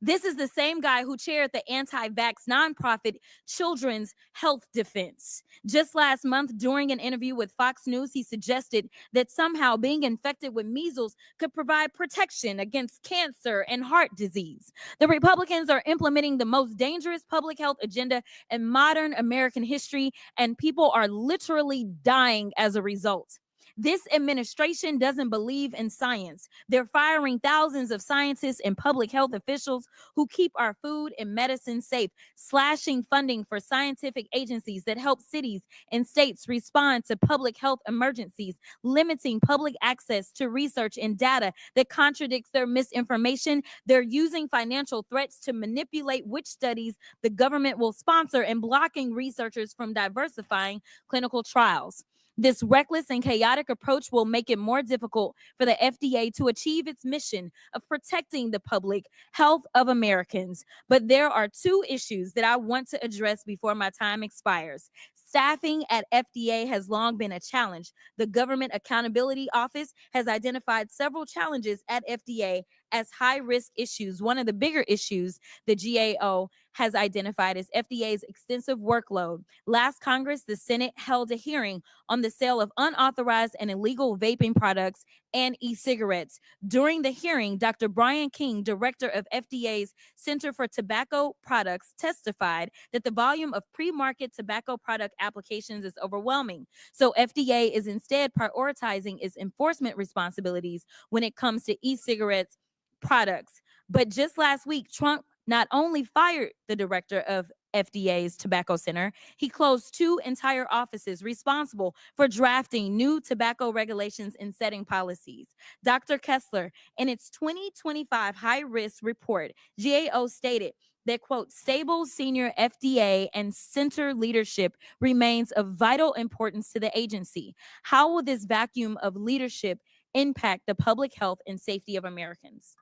This is the same guy who chaired the anti-vax nonprofit Children's Health Defense. Just last month, during an interview with Fox News, he suggested that somehow being infected with measles could provide protection against cancer and heart disease. The Republicans are implementing the most dangerous public health agenda in modern American history, and people are literally dying as a result. This administration doesn't believe in science. They're firing thousands of scientists and public health officials who keep our food and medicine safe, slashing funding for scientific agencies that help cities and states respond to public health emergencies, limiting public access to research and data that contradicts their misinformation. They're using financial threats to manipulate which studies the government will sponsor and blocking researchers from diversifying clinical trials. This reckless and chaotic approach will make it more difficult for the FDA to achieve its mission of protecting the public health of Americans. But there are 2 issues that I want to address before my time expires. Staffing at FDA has long been a challenge. The Government Accountability Office has identified several challenges at FDA as high-risk issues. One of the bigger issues the GAO has identified is FDA's extensive workload. Last Congress, the Senate held a hearing on the sale of unauthorized and illegal vaping products and e-cigarettes. During the hearing, Dr. Brian King, director of FDA's Center for Tobacco Products, testified that the volume of pre-market tobacco product applications is overwhelming. So FDA is instead prioritizing its enforcement responsibilities when it comes to e-cigarettes products. But just last week, Trump not only fired the director of FDA's Tobacco Center, he closed 2 entire offices responsible for drafting new tobacco regulations and setting policies. Dr. Kessler, in its 2025 high-risk report, GAO stated that, quote, stable senior FDA and center leadership remains of vital importance to the agency. How will this vacuum of leadership impact the public health and safety of Americans?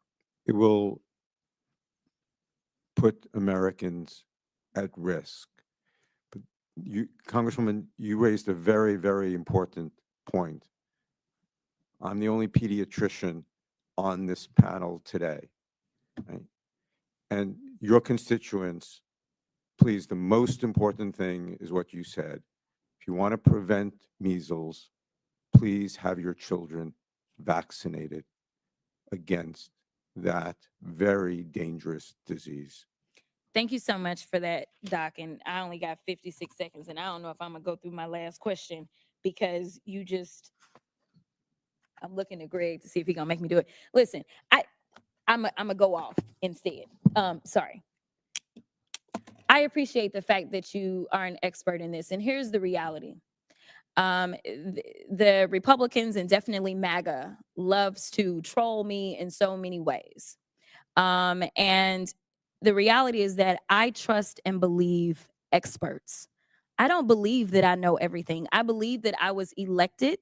It will put Americans at risk. But Congresswoman, you raised a very, very important point. I'm the only pediatrician on this panel today, right? And your constituents, please, the most important thing is what you said. If you want to prevent measles, please have your children vaccinated against that very dangerous disease. Thank you so much for that, Doc. And I only got 56 seconds, and I don't know if I'm going to go through my last question because you just I'm looking at Greg to see if he gonna make me do it. Listen, I'm gonna go off instead. Sorry. I appreciate the fact that you are an expert in this, and here's the reality. The Republicans and definitely MAGA loves to troll me in so many ways. And the reality is that I trust and believe experts. I don't believe that I know everything. I believe that I was elected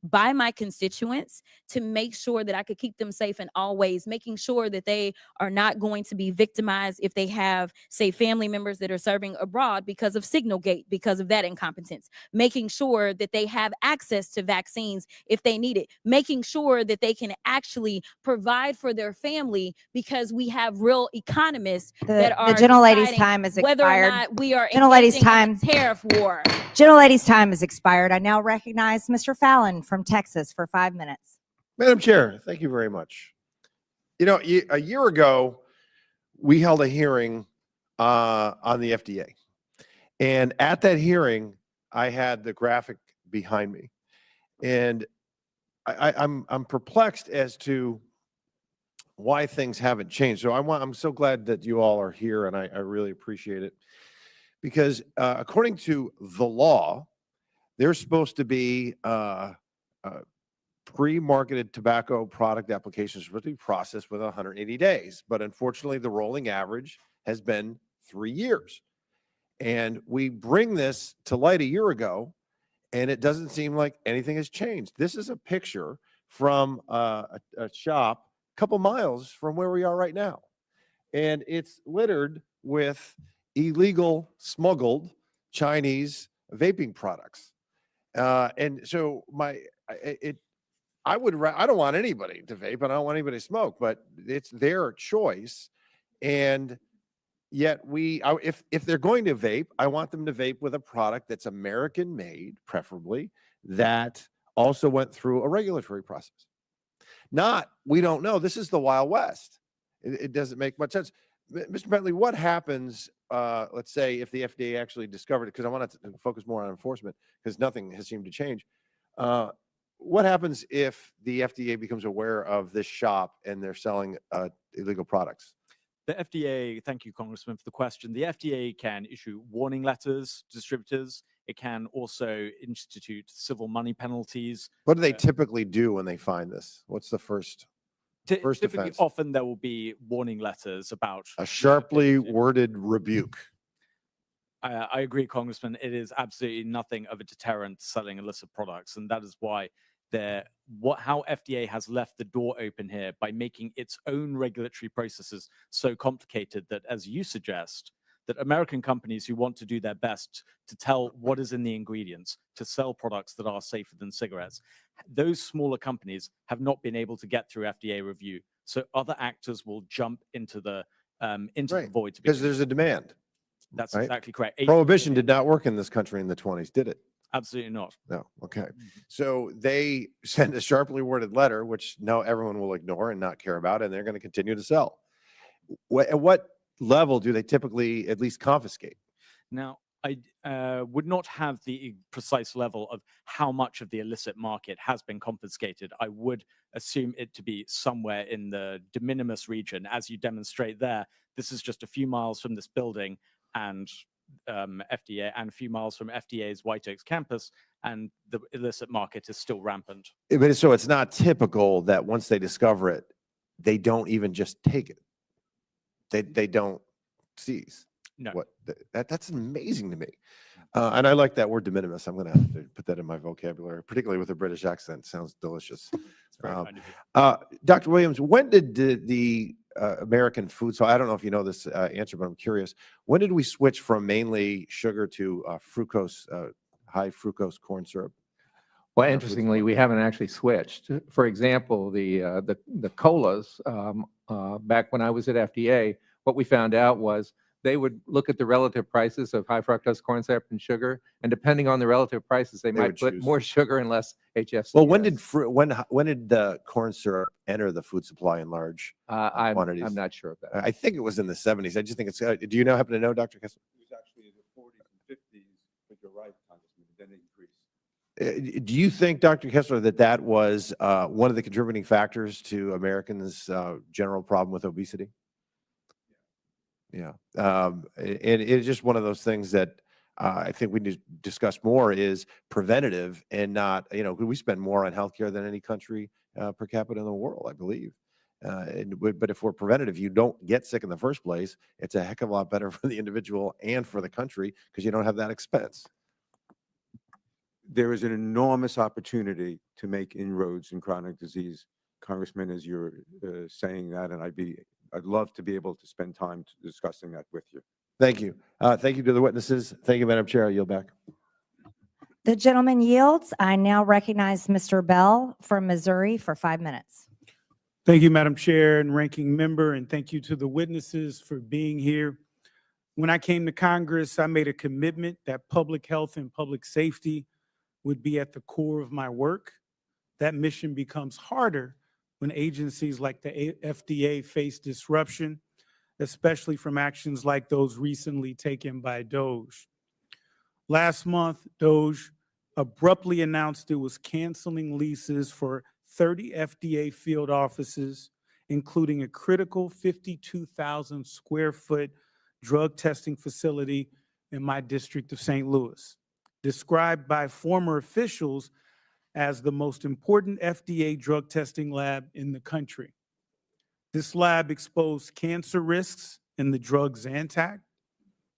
by my constituents to make sure that I could keep them safe in all ways, making sure that they are not going to be victimized if they have, say, family members that are serving abroad because of Signalgate, because of that incompetence, making sure that they have access to vaccines if they need it, making sure that they can actually provide for their family because we have real economists that are the gentlelady's deciding time is whether or expired. not we are Gentlelady's engaging in time. a tariff war. Gentlelady's time is expired. I now recognize Mr. Fallon from Texas for 5 minutes. Madam Chair, thank you very much. You know, a year ago, we held a hearing on the FDA. And at that hearing, I had the graphic behind me. And I'm perplexed as to why things haven't changed. So I'm so glad that you all are here, and I really appreciate it. Because according to the law, there's supposed to be pre-marketed tobacco product applications supposed to be processed within 180 days. But unfortunately, the rolling average has been 3 years. And we bring this to light a year ago, and it doesn't seem like anything has changed. This is a picture from a shop a couple miles from where we are right now. And it's littered with illegal, smuggled Chinese vaping products. And so I don't want anybody to vape, and I don't want anybody to smoke, but it's their choice. And yet if they're going to vape, I want them to vape with a product that's American made, preferably, that also went through a regulatory process. Not, we don't know. This is the Wild West. It doesn't make much sense. Mr. Bentley, what happens, let's say, if the FDA actually discovered it? Because I want to focus more on enforcement, because nothing has seemed to change. What happens if the FDA becomes aware of this shop and they're selling illegal products? The FDA, thank you, Congressman, for the question. The FDA can issue warning letters to distributors. It can also institute civil money penalties. What do they typically do when they find this? What's the first Typically, offense? often there will be warning letters about A sharply worded rebuke. I agree, Congressman. It is absolutely nothing of a deterrent selling illicit products, and that is why how FDA has left the door open here by making its own regulatory processes so complicated that, as you suggest, that American companies who want to do their best to tell what is in the ingredients, to sell products that are safer than cigarettes, those smaller companies have not been able to get through FDA review. So other actors will jump into the void. Because there's a demand. That's right? exactly correct. Prohibition did not work in this country in the 20s, did it? Absolutely not. No. Okay. So they send a sharply worded letter, which now everyone will ignore and not care about, and they're going to continue to sell. At what level do they typically at least confiscate? Now, I would not have the precise level of how much of the illicit market has been confiscated. I would assume it to be somewhere in the de minimis region, as you demonstrate there. This is just a few miles from this building and FDA, and a few miles from FDA's White Oaks campus, and the illicit market is still rampant. But so it's not typical that once they discover it, they don't even just take it. They don't seize. No. That's amazing to me. And I like that word de minimis. I'm going to have to put that in my vocabulary, particularly with a British accent. Sounds delicious. Dr. Williams, when did the American food, so I don't know if you know this answer, but I'm curious, when did we switch from mainly sugar to fructose, high fructose corn syrup? Well, interestingly, we haven't actually switched. For example, the colas, back when I was at FDA, what we found out was they would look at the relative prices of high fructose corn syrup and sugar, and depending on the relative prices, they might put more sugar and less HFCS. Well, when did the corn syrup enter the food supply in large quantities? I'm not sure of that. I think it was in the 70s. I just think it's. Do you happen to know, Dr. Kessler? It was actually in the 40s and 50s, but you're right, Congressman. Then it increased. Do you think, Dr. Kessler, that that was one of the contributing factors to Americans' general problem with obesity? Yeah. And it's just one of those things that I think we need to discuss more is preventative and not, we spend more on healthcare than any country per capita in the world, I believe. But if we're preventative, you don't get sick in the first place. It's a heck of a lot better for the individual and for the country because you don't have that expense. There is an enormous opportunity to make inroads in chronic disease, Congressman, as you're saying that, and I'd love to be able to spend time discussing that with you. Thank you. Thank you to the witnesses. Thank you, Madam Chair. I yield back. The gentleman yields. I now recognize Mr. Bell from Missouri for 5 minutes. Thank you, Madam Chair and Ranking Member, and thank you to the witnesses for being here. When I came to Congress, I made a commitment that public health and public safety would be at the core of my work. That mission becomes harder when agencies like the FDA face disruption, especially from actions like those recently taken by DOJ. Last month, DOJ abruptly announced it was canceling leases for 30 FDA field offices, including a critical 52,000 square foot drug testing facility in my district of St. Louis, described by former officials as the most important FDA drug testing lab in the country. This lab exposed cancer risks in the drug Zantac,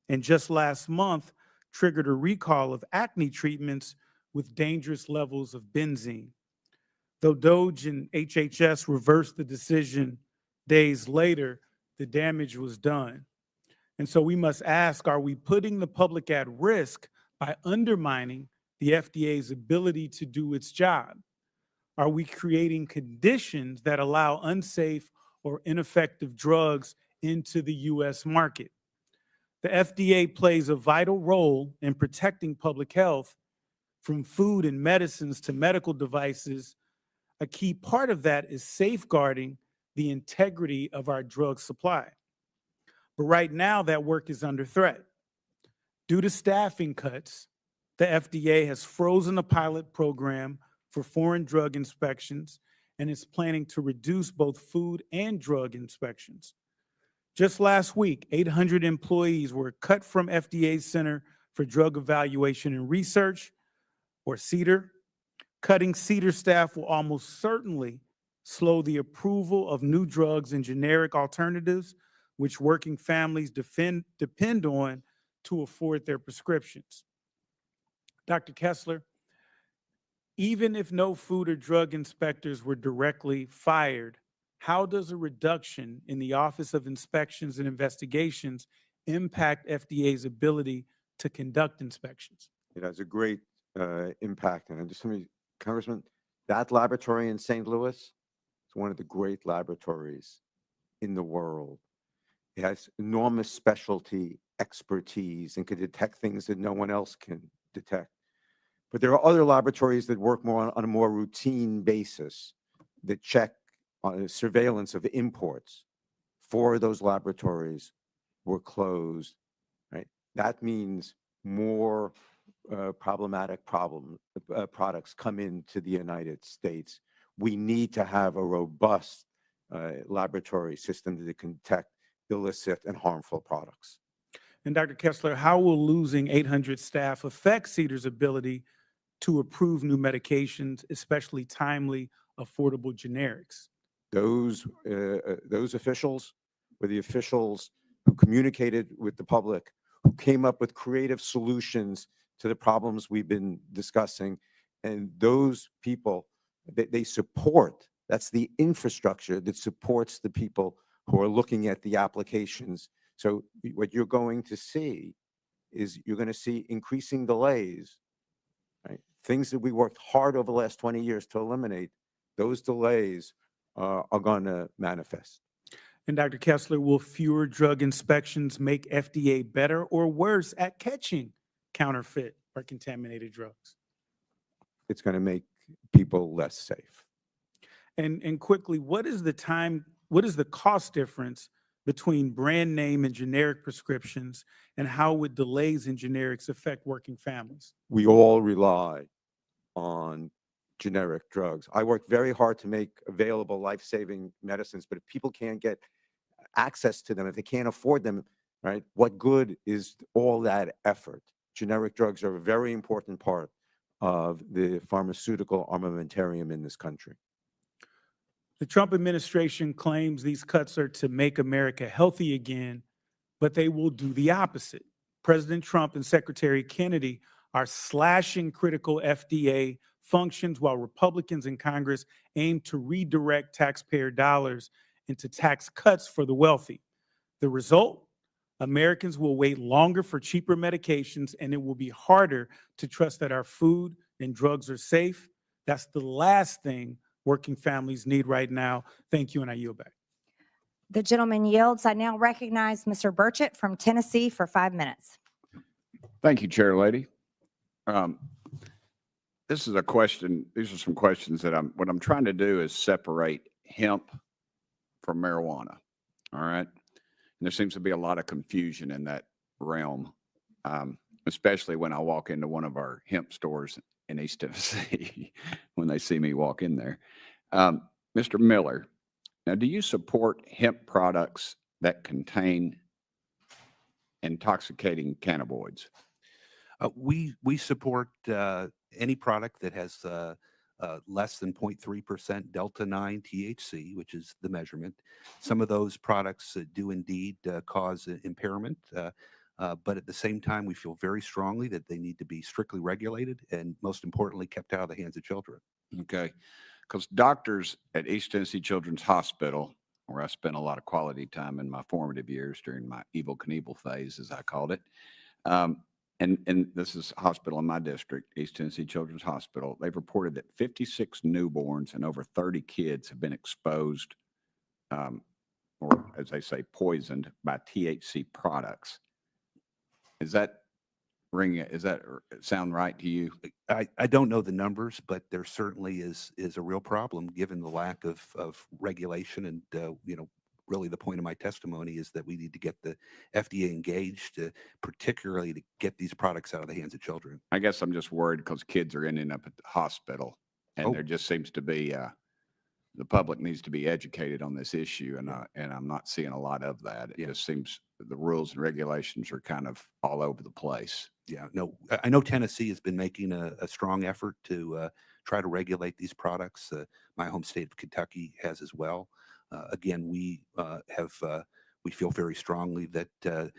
and just last month triggered a recall of acne treatments with dangerous levels of benzene. Though DOJ and HHS reversed the decision days later, the damage was done. And so we must ask, are we putting the public at risk by undermining the FDA's ability to do its job? Are we creating conditions that allow unsafe or ineffective drugs into the U.S. market? The FDA plays a vital role in protecting public health, from food and medicines to medical devices. A key part of that is safeguarding the integrity of our drug supply. But right now, that work is under threat. Due to staffing cuts, the FDA has frozen a pilot program for foreign drug inspections and is planning to reduce both food and drug inspections. Just last week, 800 employees were cut from FDA's Center for Drug Evaluation and Research, or CDER. Cutting CDER staff will almost certainly slow the approval of new drugs and generic alternatives, which working families depend on to afford their prescriptions. Dr. Kessler, even if no food or drug inspectors were directly fired, how does a reduction in the Office of Inspections and Investigations impact FDA's ability to conduct inspections? It has a great impact. And just Congressman, that laboratory in St. Louis is one of the great laboratories in the world. It has enormous specialty expertise and can detect things that no one else can detect. But there are other laboratories that work more on a more routine basis that check on surveillance of imports. 4 of those laboratories were closed, right? That means more problematic products come into the United States. We need to have a robust laboratory system to detect illicit and harmful products. And Dr. Kessler, how will losing 800 staff affect CDER's ability to approve new medications, especially timely, affordable generics? Those officials were the officials who communicated with the public, who came up with creative solutions to the problems we've been discussing. And those people, they support, that's the infrastructure that supports the people who are looking at the applications. So what you're going to see is you're going to see increasing delays, right? Things that we worked hard over the last 20 years to eliminate, those delays are going to manifest. And Dr. Kessler, will fewer drug inspections make FDA better or worse at catching counterfeit or contaminated drugs? It's going to make people less safe. And quickly, what is the cost difference between brand name and generic prescriptions, and how would delays in generics affect working families? We all rely on generic drugs. I work very hard to make available life-saving medicines, but if people can't get access to them, if they can't afford them, right, what good is all that effort? Generic drugs are a very important part of the pharmaceutical armamentarium in this country. The Trump administration claims these cuts are to make America healthy again, but they will do the opposite. President Trump and Secretary Kennedy are slashing critical FDA functions while Republicans in Congress aim to redirect taxpayer dollars into tax cuts for the wealthy. The result? Americans will wait longer for cheaper medications, and it will be harder to trust that our food and drugs are safe. That's the last thing working families need right now. Thank you, and I yield back. The gentleman yields. I now recognize Mr. Burchett from Tennessee for 5 minutes. Thank you, Chair Lady. This is a question. These are some questions that what I'm trying to do is separate hemp from marijuana. All right. And there seems to be a lot of confusion in that realm, especially when I walk into one of our hemp stores in East Tennessee when they see me walk in there. Mr. Miller, now, do you support hemp products that contain intoxicating cannabinoids? We support any product that has less than 0.3% delta 9 THC, which is the measurement. Some of those products do indeed cause impairment, but at the same time, we feel very strongly that they need to be strictly regulated and, most importantly, kept out of the hands of children. Okay, because doctors at East Tennessee Children's Hospital, where I spent a lot of quality time in my formative years during my Evel Knievel phase, as I called it, and this is a hospital in my district, East Tennessee Children's Hospital. They've reported that 56 newborns and over 30 kids have been exposed, or as they say, poisoned by THC products. Is that sound right to you? I don't know the numbers, but there certainly is a real problem given the lack of regulation. And, really the point of my testimony is that we need to get the FDA engaged, particularly to get these products out of the hands of children. I guess I'm just worried because kids are ending up at the hospital, and there just seems to be the public needs to be educated on this issue, and I'm not seeing a lot of that. It just seems that the rules and regulations are kind of all over the place. Yeah, no, I know Tennessee has been making a strong effort to try to regulate these products. My home state of Kentucky has as well. Again, we feel very strongly that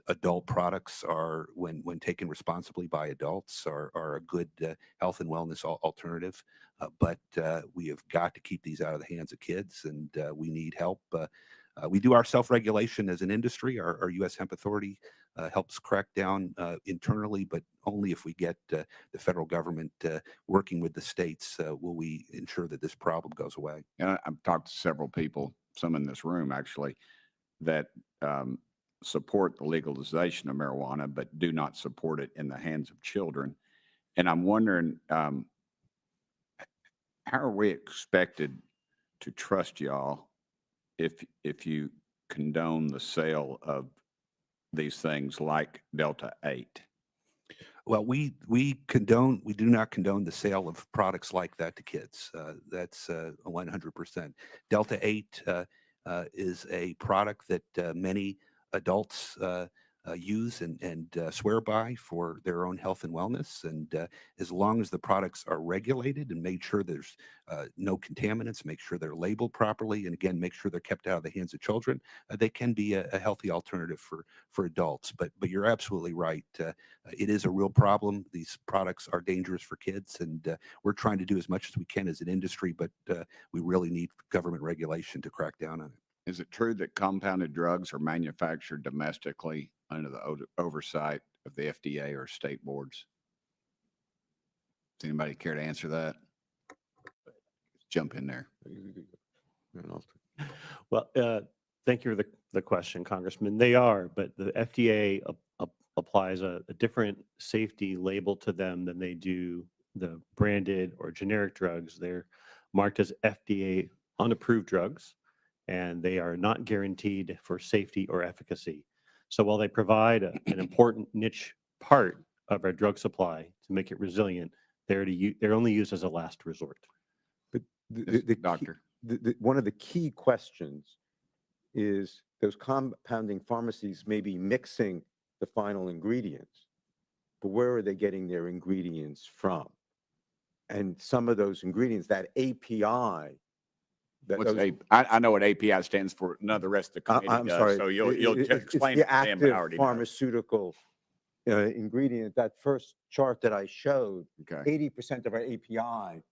adult products are, when taken responsibly by adults, are a good health and wellness alternative. But we have got to keep these out of the hands of kids, and we need help. We do our self-regulation as an industry. Our U.S. Hemp Authority helps crack down internally, but only if we get the federal government working with the states will we ensure that this problem goes away. And I've talked to several people, some in this room actually, that support the legalization of marijuana, but do not support it in the hands of children. And I'm wondering, how are we expected to trust y'all if you condone the sale of these things like Delta 8? Well, we do not condone the sale of products like that to kids. That's 100%. Delta 8 is a product that many adults use and swear by for their own health and wellness. And as long as the products are regulated and made sure there's no contaminants, make sure they're labeled properly, and again, make sure they're kept out of the hands of children, they can be a healthy alternative for adults. But you're absolutely right. It is a real problem. These products are dangerous for kids, and we're trying to do as much as we can as an industry, but we really need government regulation to crack down on it. Is it true that compounded drugs are manufactured domestically under the oversight of the FDA or state boards? Does anybody care to answer that? Jump in there. Well, thank you for the question, Congressman. They are, but the FDA applies a different safety label to them than they do the branded or generic drugs. They're marked as FDA unapproved drugs, and they are not guaranteed for safety or efficacy. So while they provide an important niche part of our drug supply to make it resilient, They're only used as a last resort. But Doctor. one of the key questions is those compounding pharmacies may be mixing the final ingredients, but where are they getting their ingredients from? And some of those ingredients, that API, I know what API stands for. None of the rest of the committee I'm does. sorry. So you'll explain it's it the to them, but I active already know. pharmaceutical ingredient. That first chart that I showed, Okay. 80% of our API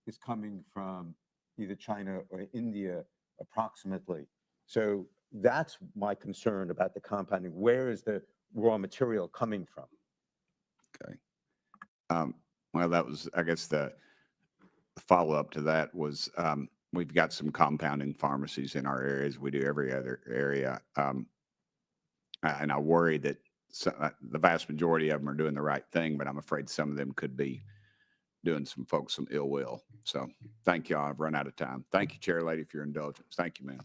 is coming from either China or India, approximately. So that's my concern about the compounding. Where is the raw material coming from? Okay. Well, that was, I guess, the follow-up to that was we've got some compounding pharmacies in our areas. We do every other area. And I worry that the vast majority of them are doing the right thing, but I'm afraid some of them could be doing some folks some ill will. So thank you all. I've run out of time. Thank you, Chair Lady, for your indulgence. Thank you, ma'am.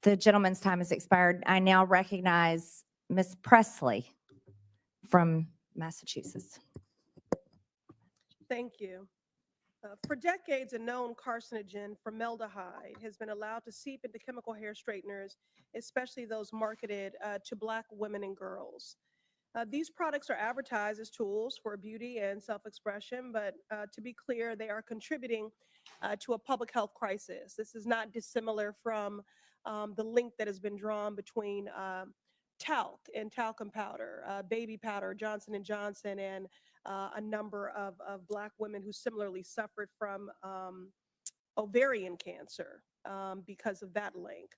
The gentleman's time has expired. I now recognize Ms. Presley from Massachusetts. Thank you. For decades, a known carcinogen, formaldehyde, has been allowed to seep into chemical hair straighteners, especially those marketed to Black women and girls. These products are advertised as tools for beauty and self-expression, but to be clear, they are contributing to a public health crisis. This is not dissimilar from the link that has been drawn between talc and talcum powder, baby powder, Johnson & Johnson, and a number of Black women who similarly suffered from ovarian cancer because of that link.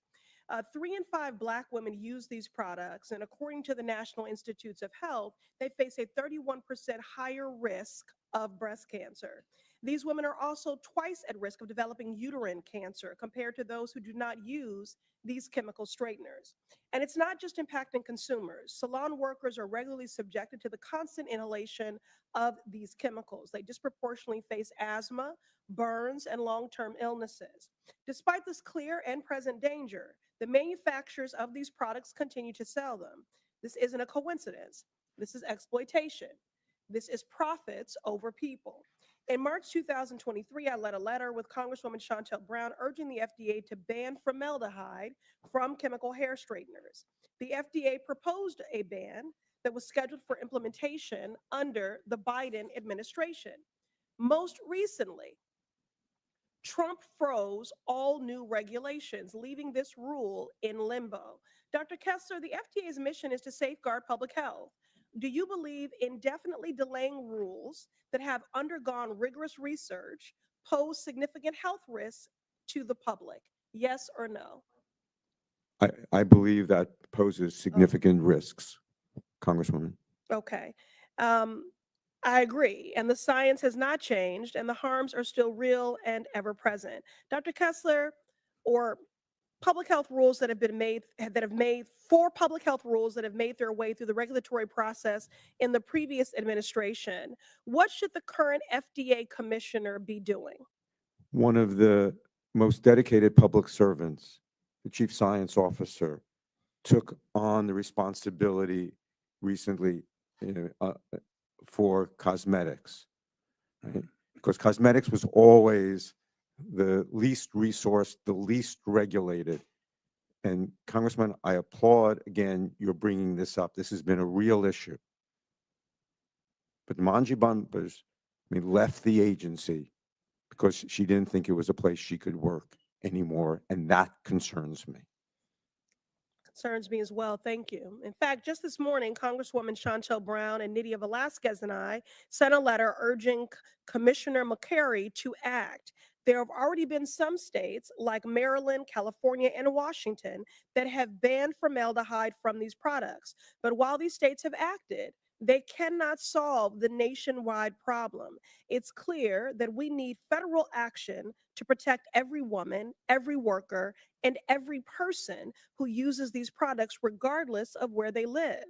3 in 5 Black women use these products, and according to the National Institutes of Health, they face a 31% higher risk of breast cancer. These women are also twice at risk of developing uterine cancer compared to those who do not use these chemical straighteners. And it's not just impacting consumers. Salon workers are regularly subjected to the constant inhalation of these chemicals. They disproportionately face asthma, burns, and long-term illnesses. Despite this clear and present danger, the manufacturers of these products continue to sell them. This isn't a coincidence. This is exploitation. This is profits over people. In March 2023, I led a letter with Congresswoman Shontel Brown urging the FDA to ban formaldehyde from chemical hair straighteners. The FDA proposed a ban that was scheduled for implementation under the Biden administration. Most recently, Trump froze all new regulations, leaving this rule in limbo. Dr. Kessler, the FDA's mission is to safeguard public health. Do you believe indefinitely delaying rules that have undergone rigorous research pose significant health risks to the public? Yes or no? I believe that poses significant risks, Congresswoman. Okay. I agree. And the science has not changed, and the harms are still real and ever present. Dr. Kessler, or public health rules that have been made, public health rules that have made their way through the regulatory process in the previous administration, what should the current FDA commissioner be doing? One of the most dedicated public servants, the chief science officer, took on the responsibility recently for cosmetics, right? Because cosmetics was always the least resourced, the least regulated. And Congressman, I applaud again you're bringing this up. This has been a real issue. But Manji Bumpers, left the agency because she didn't think it was a place she could work anymore, and that concerns me. Concerns me as well. Thank you. In fact, just this morning, Congresswoman Shontel Brown and Nydia Velasquez and I sent a letter urging Commissioner McCary to act. There have already been some states like Maryland, California, and Washington that have banned formaldehyde from these products. But while these states have acted, they cannot solve the nationwide problem. It's clear that we need federal action to protect every woman, every worker, and every person who uses these products, regardless of where they live.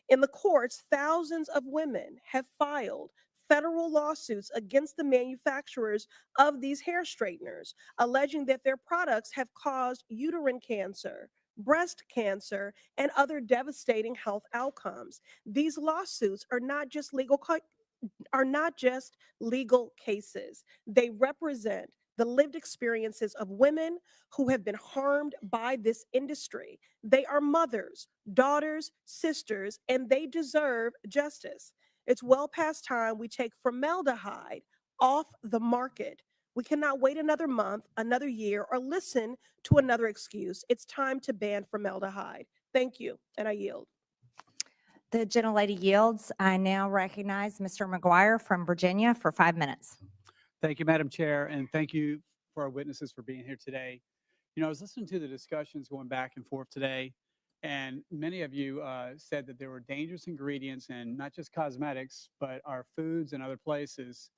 In the courts, thousands of women have filed federal lawsuits against the manufacturers of these hair straighteners, alleging that their products have caused uterine cancer, breast cancer, and other devastating health outcomes. These lawsuits are not just legal are not just legal cases. They represent the lived experiences of women who have been harmed by this industry. They are mothers, daughters, sisters, and they deserve justice. It's well past time we take formaldehyde off the market. We cannot wait another month, another year, or listen to another excuse. It's time to ban formaldehyde. Thank you, and I yield. The gentlelady yields. I now recognize Mr. McGuire from Virginia for 5 minutes. Thank you, Madam Chair, and thank you for our witnesses for being here today. You know, I was listening to the discussions going back and forth today, and many of you said that there were dangerous ingredients in not just cosmetics, but our foods and other places.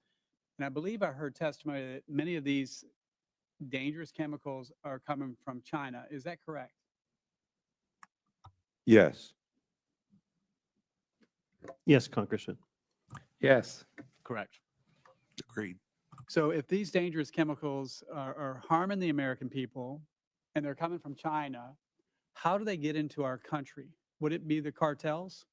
And I believe I heard testimony that many of these dangerous chemicals are coming from China. Is that correct? Yes. Yes, Congressman. Yes. Correct. Agreed. So if these dangerous chemicals are harming the American people and they're coming from China, how do they get into our country? Would it be the cartels?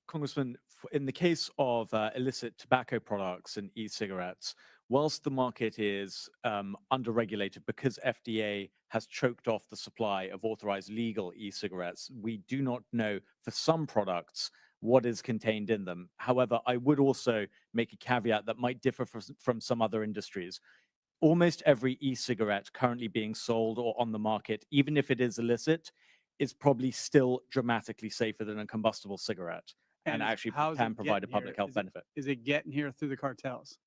Congressman, in the case of illicit tobacco products and e-cigarettes, whilst the market is underregulated because FDA has choked off the supply of authorized legal e-cigarettes, we do not know for some products what is contained in them. However, I would also make a caveat that might differ from some other industries. Almost every e-cigarette currently being sold or on the market, even if it is illicit, is probably still dramatically safer than a combustible cigarette and actually can provide a public health benefit. Is it getting here through the cartels?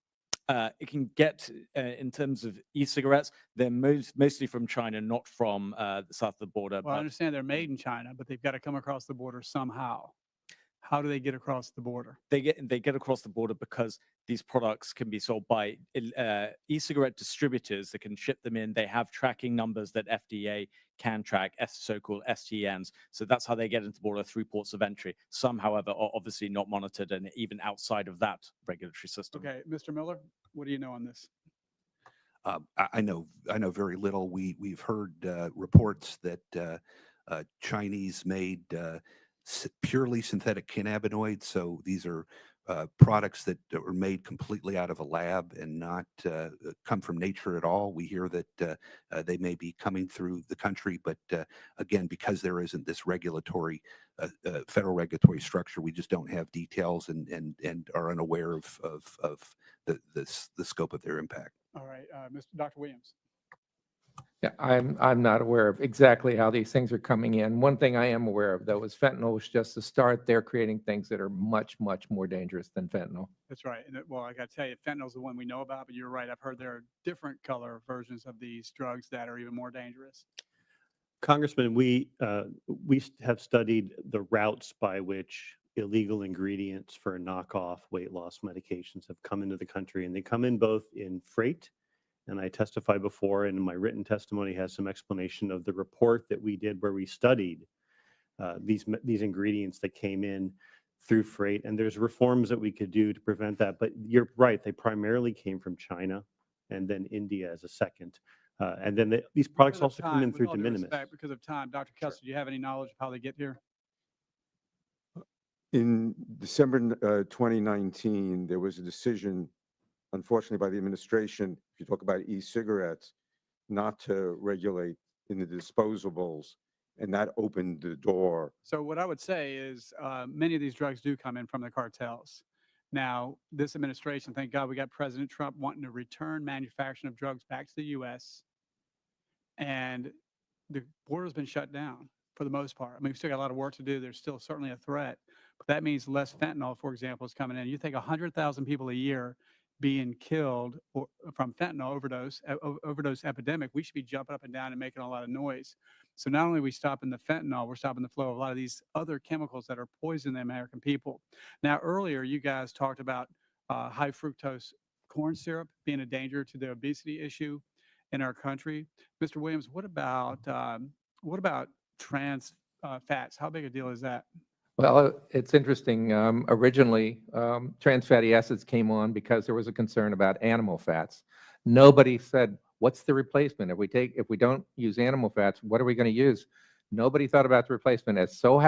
It can get, in terms of e-cigarettes, they're mostly from China, not from the south of the border. Well, I understand they're made in China, but they've got to come across the border somehow. How do they get across the border? They get across the border because these products can be sold by e-cigarette distributors that can ship them in. They have tracking numbers that FDA can track, so-called STNs. So that's how they get into the border, through ports of entry. Some, however, are obviously not monitored and even outside of that regulatory system. Okay, Mr. Miller, what do you know on this? I know very little. We've heard reports that Chinese-made purely synthetic cannabinoids. So these are products that are made completely out of a lab and not come from nature at all. We hear that they may be coming through the country, but again, because there isn't this regulatory, federal regulatory structure, we just don't have details and are unaware of the scope of their impact. All right, Dr. Williams. Yeah, I'm not aware of exactly how these things are coming in. One thing I am aware of, though, is fentanyl was just the start. They're creating things that are much, much more dangerous than fentanyl. That's right. And well, I got to tell you, fentanyl's the one we know about, but you're right. I've heard there are different color versions of these drugs that are even more dangerous. Congressman, we have studied the routes by which illegal ingredients for knockoff weight loss medications have come into the country, and they come in both in freight. And I testified before, and my written testimony has some explanation of the report that we did where we studied these ingredients that came in through freight. And there's reforms that we could do to prevent that. But you're right, they primarily came from China and then India as a second. And then these products also come in through de minimis. Because of time, Dr. Kessler, do you have any knowledge of how they get here? In December 2019, there was a decision, unfortunately, by the administration, if you talk about e-cigarettes, not to regulate in the disposables, and that opened the door. So what I would say is many of these drugs do come in from the cartels. Now, this administration, thank God we got President Trump wanting to return manufacturing of drugs back to the U.S., and the border's been shut down for the most part. I mean, we've still got a lot of work to do. There's still certainly a threat, but that means less fentanyl, for example, is coming in. You think 100,000 people a year being killed from fentanyl overdose epidemic, we should be jumping up and down and making a lot of noise. So not only are we stopping the fentanyl, we're stopping the flow of a lot of these other chemicals that are poisoning the American people. Now, earlier, you guys talked about high fructose corn syrup being a danger to the obesity issue in our country. Mr. Williams, what about trans fats? How big a deal is that? Well, it's interesting. Originally, trans fatty acids came on because there was a concern about animal fats. Nobody said, what's the replacement? If we don't use animal fats, what are we going to use? Nobody thought about the replacement. As so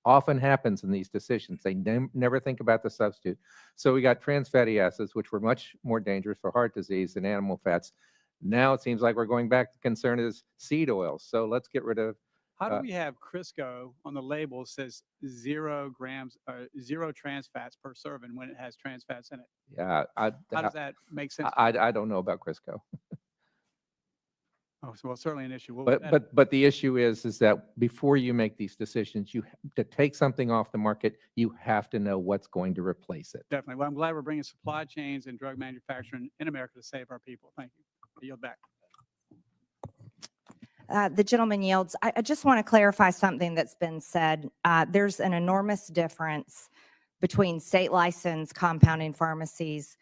often happens in these decisions. They never think about the substitute. So we got trans fatty acids, which were much more dangerous for heart disease than animal fats. Now it seems like we're going back. The concern is seed oils. So let's get rid of. How do we have Crisco on the label says 0 grams, 0 trans fats per serving when it has trans fats in it? Yeah, How does that make sense? I don't know about Crisco. Oh, so well, certainly an issue. What was that? But the issue is that before you make these decisions, to take something off the market, you have to know what's going to replace it. Definitely. Well, I'm glad we're bringing supply chains and drug manufacturing in America to save our people. Thank you. I yield back. The gentleman yields. I just want to clarify something that's been said. There's an enormous difference between state licensed compounding pharmacies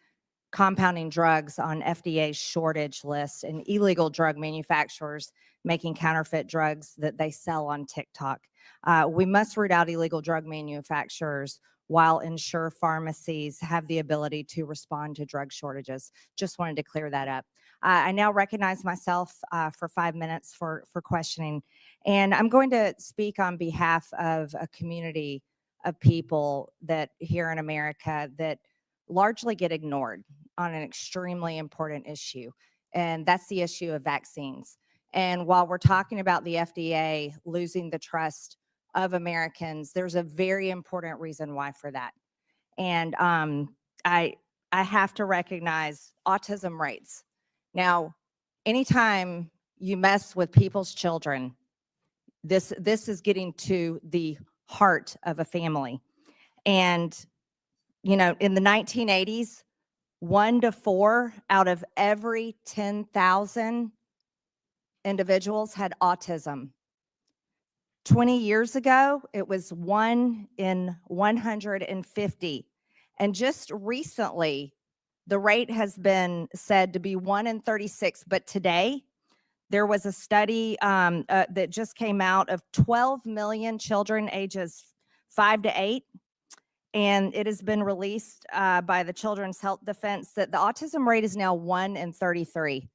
compounding drugs on FDA's shortage list and illegal drug manufacturers making counterfeit drugs that they sell on TikTok. We must root out illegal drug manufacturers while ensure pharmacies have the ability to respond to drug shortages. Just wanted to clear that up. I now recognize myself for 5 minutes for questioning, and I'm going to speak on behalf of a community of people that here in America that largely get ignored on an extremely important issue, and that's the issue of vaccines. And while we're talking about the FDA losing the trust of Americans, there's a very important reason why for that. And I have to recognize autism rates. Now, anytime you mess with people's children, this is getting to the heart of a family. And, you know, in the 1980s, 1 to 4 out of every 10,000 individuals had autism. 20 years ago, it was 1 in 150. And just recently, the rate has been said to be 1 in 36. But today, there was a study that just came out of 12 million children ages 5 to 8. And it has been released by the Children's Health Defense that the autism rate is now 1 in 33.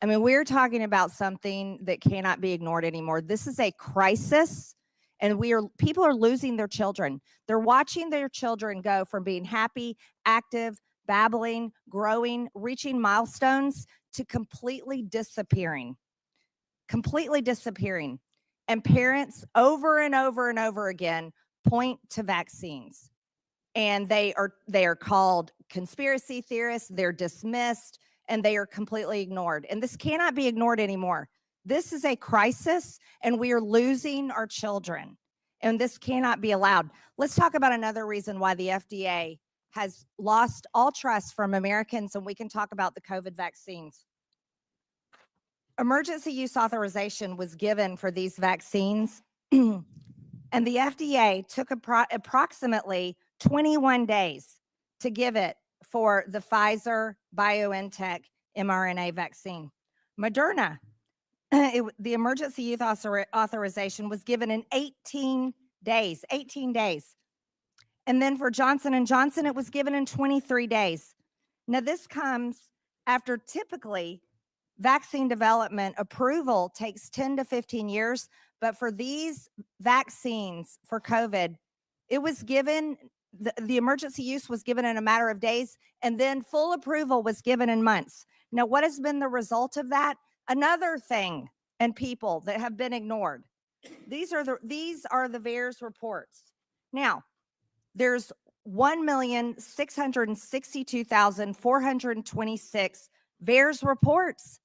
I mean, we're talking about something that cannot be ignored anymore. This is a crisis, and people are losing their children. They're watching their children go from being happy, active, babbling, growing, reaching milestones to completely disappearing. And parents over and over and over again point to vaccines. And they are called conspiracy theorists, they're dismissed, and they are completely ignored. And this cannot be ignored anymore. This is a crisis, and we are losing our children. And this cannot be allowed. Let's talk about another reason why the FDA has lost all trust from Americans, and we can talk about the COVID vaccines. Emergency use authorization was given for these vaccines, and the FDA took approximately 21 days to give it for the Pfizer BioNTech mRNA vaccine. Moderna, the emergency use authorization was given in 18 days. And then for Johnson & Johnson, it was given in 23 days. Now, this comes after typically vaccine development approval takes 10 to 15 years. But for these vaccines for COVID, it was given, the emergency use was given in a matter of days, and then full approval was given in months. Now, what has been the result of that? Another thing and people that have been ignored. These are the VAERS reports. Now, there's 1,662,426 VAERS reports.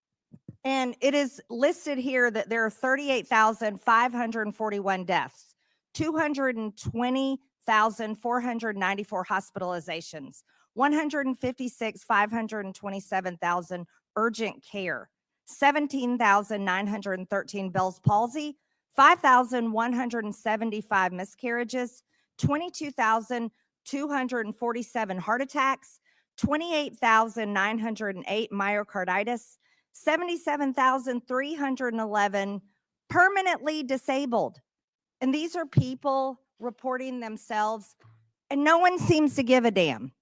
And it is listed here that there are 38,541 deaths, 220,494 hospitalizations, 156,527,000 urgent care, 17,913 Bell's palsy, 5,175 miscarriages, 22,247 heart attacks, 28,908 myocarditis, 77,311 permanently disabled. And these are people reporting themselves, and no one seems to give a damn.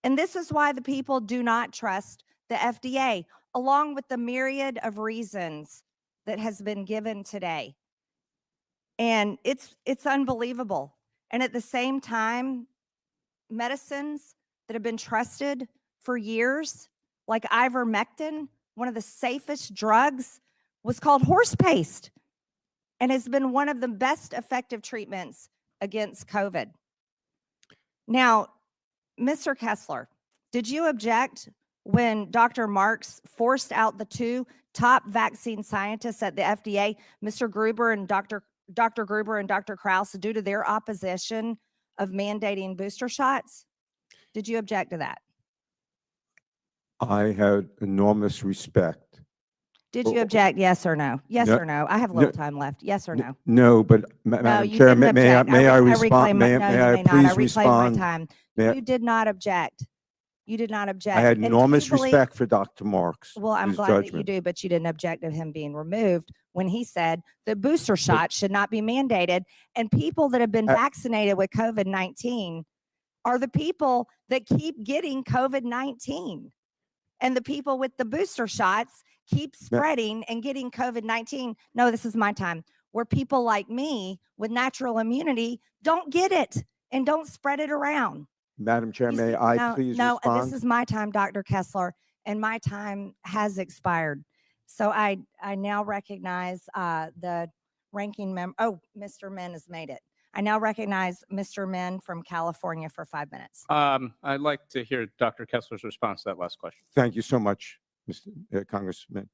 And this is why the people do not trust the FDA, along with the myriad of reasons that has been given today. And it's unbelievable. And at the same time, medicines that have been trusted for years, like ivermectin, one of the safest drugs, was called horse paste and has been one of the best effective treatments against COVID. Now, Mr. Kessler, did you object when Dr. Marks forced out the two top vaccine scientists at the FDA, Mr. Gruber and Dr. Gruber and Dr. Krause, due to their opposition of mandating booster shots? Did you object to that? I had enormous respect. Did you object? Yes or no? Yes No, or no? I have a no, little time left. Yes or no? No, but No, Madam you Chair, didn't may I, object. may I reclaim respond? my- May, no, may you I may not. please I reclaim my respond? time. May I- You did not object. You did not object. I had And do you enormous believe- respect for Dr. Marks. Well, I'm his glad that you judgment. do, but you didn't object to him being removed when he said that booster shots should not be mandated. And people that have been vaccinated with COVID-19 are the people that keep getting COVID-19. And the people with the booster shots keep spreading and getting COVID-19. No, this is my time. Where people like me with natural immunity don't get it and don't spread it around. Madam Chair, You may see- I no, please no, respond? this is my time, Dr. Kessler, and my time has expired. So I now recognize the ranking member. Oh, Mr. Min has made it. I now recognize Mr. Min from California for 5 minutes. I'd like to hear Dr. Kessler's response to that last question. Thank you so much, Mr. Congressman.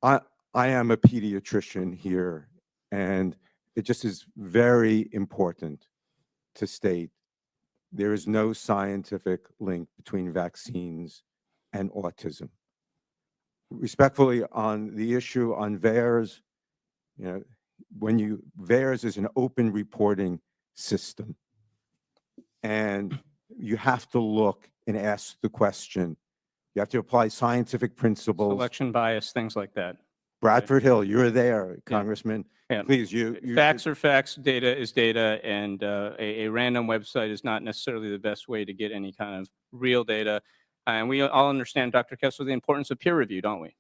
I am a pediatrician here, and it just is very important to state there is no scientific link between vaccines and autism. Respectfully, on the issue on VAERS, VAERS is an open reporting system, and you have to look and ask the question. You have to apply scientific principles. Selection bias, things like that. Bradford Hill, you're there, Congressman. Yeah. Please, you Facts are facts, data is data, and a random website is not necessarily the best way to get any kind of real data. And we all understand, Dr. Kessler, the importance of peer review, don't we?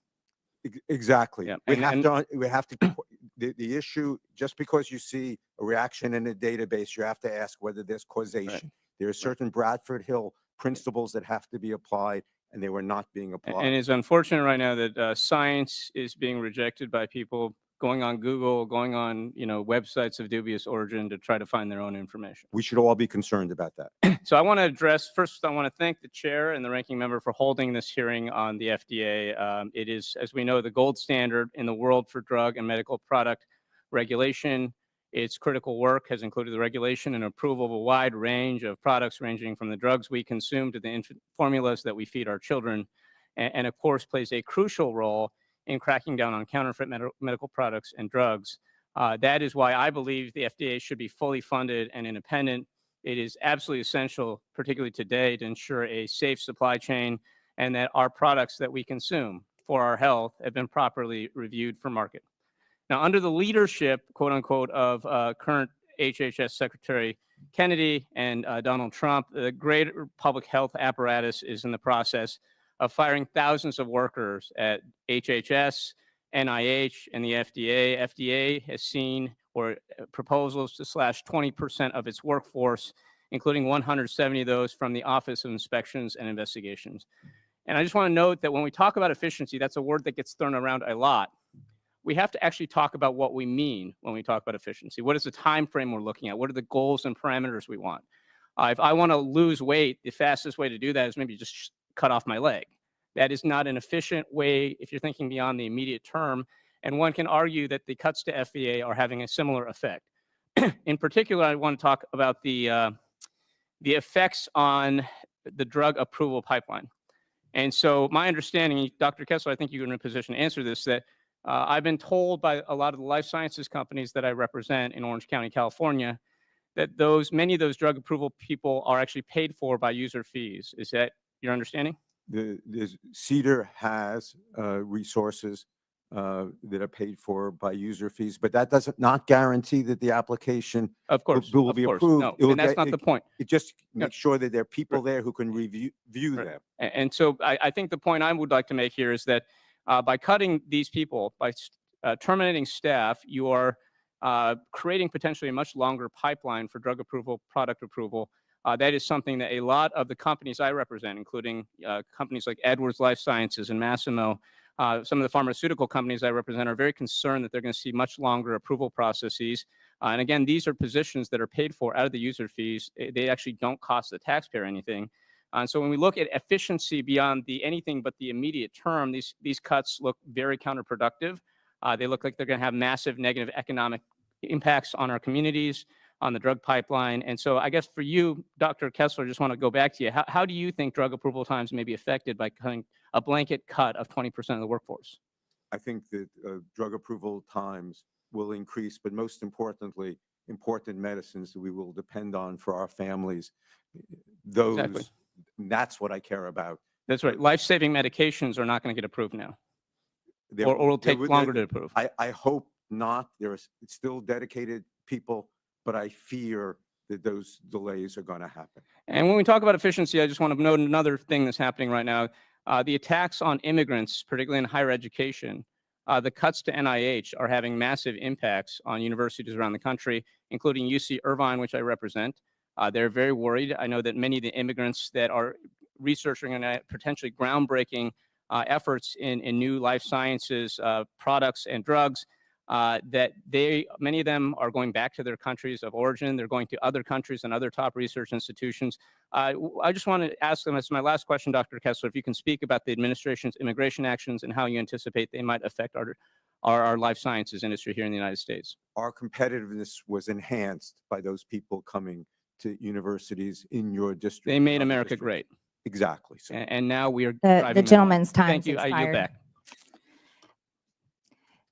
Exactly. Yeah. We have to, the issue, just because you see a reaction in a database, you have to ask whether there's causation. There are certain Bradford Hill principles that have to be applied, and they were not being applied. And it's unfortunate right now that science is being rejected by people going on Google, going on websites of dubious origin to try to find their own information. We should all be concerned about that. So I want to address, first, I want to thank the chair and the ranking member for holding this hearing on the FDA. It is, as we know, the gold standard in the world for drug and medical product regulation. Its critical work has included the regulation and approval of a wide range of products ranging from the drugs we consume to the infant formulas that we feed our children, and of course plays a crucial role in cracking down on counterfeit medical products and drugs. That is why I believe the FDA should be fully funded and independent. It is absolutely essential, particularly today, to ensure a safe supply chain and that our products that we consume for our health have been properly reviewed for market. Now, under the leadership, quote unquote, of current HHS Secretary Kennedy and Donald Trump, the greater public health apparatus is in the process of firing thousands of workers at HHS, NIH, and the FDA. FDA has seen proposals to slash 20% of its workforce, including 170 of those from the Office of Inspections and Investigations. And I just want to note that when we talk about efficiency, that's a word that gets thrown around a lot. We have to actually talk about what we mean when we talk about efficiency. What is the time frame we're looking at? What are the goals and parameters we want? If I want to lose weight, the fastest way to do that is maybe just cut off my leg. That is not an efficient way if you're thinking beyond the immediate term. And one can argue that the cuts to FDA are having a similar effect. In particular, I want to talk about the effects on the drug approval pipeline. And so my understanding, Dr. Kessler, I think you're in a position to answer this, that I've been told by a lot of the life sciences companies that I represent in Orange County, California, that many of those drug approval people are actually paid for by user fees. Is that your understanding? CEDAR has resources that are paid for by user fees, but that does not guarantee that the application will be approved. No, It will and that's not the point. It just makes sure that there are people there who can view them. And so I think the point I would like to make here is that by cutting these people, by terminating staff, you are creating potentially a much longer pipeline for drug approval, product approval. That is something that a lot of the companies I represent, including companies like Edwards Life Sciences and Masimo, some of the pharmaceutical companies I represent, are very concerned that they're going to see much longer approval processes. And again, these are positions that are paid for out of the user fees. They actually don't cost the taxpayer anything. And so when we look at efficiency beyond anything but the immediate term, these cuts look very counterproductive. They look like they're going to have massive negative economic impacts on our communities, on the drug pipeline. And so I guess for you, Dr. Kessler, I just want to go back to you. How do you think drug approval times may be affected by cutting a blanket cut of 20% of the workforce? I think that drug approval times will increase, but most importantly, important medicines that we will depend on for our families. Those, Exactly. That's what I care about. That's right. Life-saving medications are not going to get approved now, There- or will there take would- longer to approve. I hope not. There are still dedicated people, but I fear that those delays are going to happen. And when we talk about efficiency, I just want to note another thing that's happening right now. The attacks on immigrants, particularly in higher education, the cuts to NIH are having massive impacts on universities around the country, including UC Irvine, which I represent. They're very worried. I know that many of the immigrants that are researching and potentially groundbreaking efforts in new life sciences products and drugs, that many of them are going back to their countries of origin. They're going to other countries and other top research institutions. I just want to ask them, as my last question, Dr. Kessler, if you can speak about the administration's immigration actions and how you anticipate they might affect our life sciences industry here in the United States. Our competitiveness was enhanced by those people coming to universities in your district. They made in our America district. great. Exactly. So. And now we are The driving them gentleman's along. time's Thank you. I yield expired. back.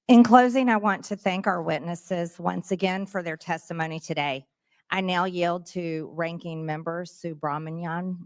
In closing, I want to thank our witnesses once again for their testimony today. I now yield to Ranking Member Subramanian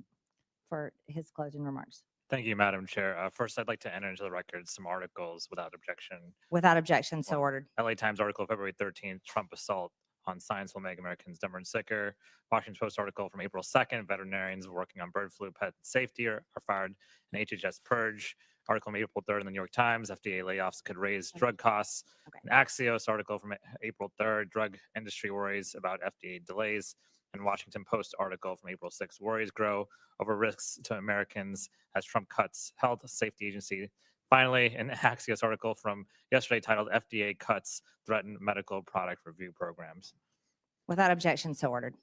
for his closing remarks. Thank you, Madam Chair. First, I'd like to enter into the record some articles without objection. Without objection, so ordered. LA Times article, February 13th, Trump assault on science will make Americans dumber and sicker. Washington Post article from April 2nd, veterinarians working on bird flu pet safety are fired. An HHS purge. Article from April 3rd in the New York Times, FDA layoffs could raise drug costs. An Axios article from April 3rd, drug industry worries about FDA delays. And Washington Post article from April 6th, worries grow over risks to Americans as Trump cuts health safety agency. Finally, an Axios article from yesterday titled FDA cuts threaten medical product review programs. Without objection, so ordered.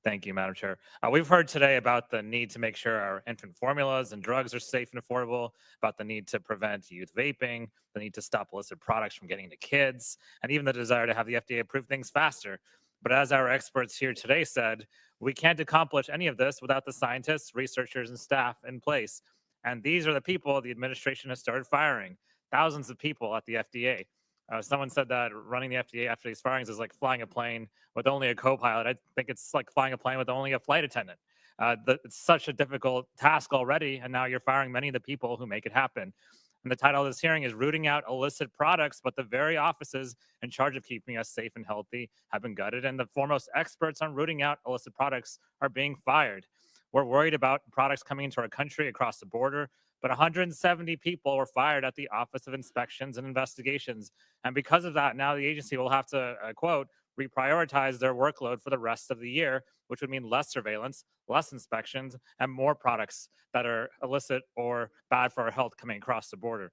Thank you, Madam Chair. We've heard today about the need to make sure our infant formulas and drugs are safe and affordable, about the need to prevent youth vaping, the need to stop illicit products from getting to kids, and even the desire to have the FDA approve things faster. But as our experts here today said, we can't accomplish any of this without the scientists, researchers, and staff in place. And these are the people the administration has started firing, thousands of people at the FDA. Someone said that running the FDA after these firings is like flying a plane with only a co-pilot. I think it's like flying a plane with only a flight attendant. It's such a difficult task already, and now you're firing many of the people who make it happen. And the title of this hearing is Rooting Out Illicit Products, but the very offices in charge of keeping us safe and healthy have been gutted, and the foremost experts on rooting out illicit products are being fired. We're worried about products coming into our country across the border, but 170 people were fired at the Office of Inspections and Investigations. And because of that, now the agency will have to, quote, reprioritize their workload for the rest of the year, which would mean less surveillance, less inspections, and more products that are illicit or bad for our health coming across the border.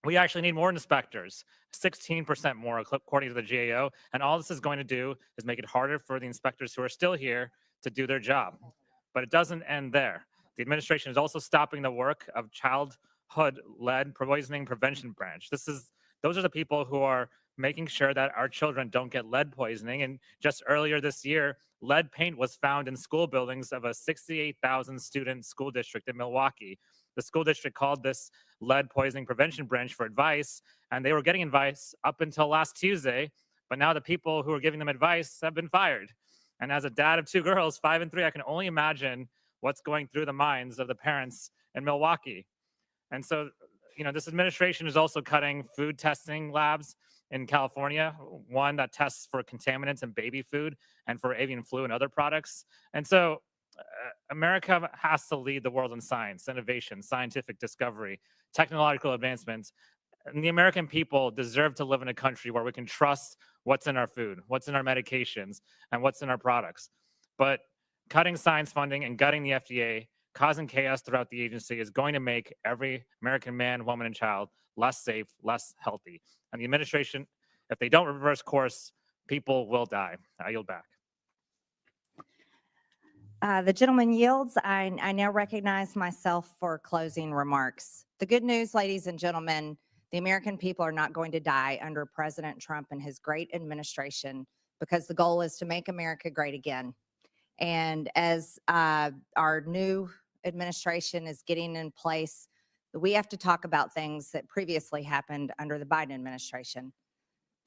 We actually need more inspectors, 16% more according to the GAO. And all this is going to do is make it harder for the inspectors who are still here to do their job. But it doesn't end there. The administration is also stopping the work of childhood-led poisoning prevention branch. Those are the people who are making sure that our children don't get lead poisoning. And just earlier this year, lead paint was found in school buildings of a 68,000 student school district in Milwaukee. The school district called this lead poisoning prevention branch for advice, and they were getting advice up until last Tuesday. But now the people who are giving them advice have been fired. And as a dad of two girls, 5 and 3, I can only imagine what's going through the minds of the parents in Milwaukee. And so, this administration is also cutting food testing labs in California, one that tests for contaminants in baby food and for avian flu and other products. And so America has to lead the world in science, innovation, scientific discovery, technological advancements. And the American people deserve to live in a country where we can trust what's in our food, what's in our medications, and what's in our products. But cutting science funding and gutting the FDA, causing chaos throughout the agency, is going to make every American man, woman, and child less safe, less healthy. And the administration, if they don't reverse course, people will die. I yield back. The gentleman yields. I now recognize myself for closing remarks. The good news, ladies and gentlemen, the American people are not going to die under President Trump and his great administration, because the goal is to make America great again. And as our new administration is getting in place, we have to talk about things that previously happened under the Biden administration.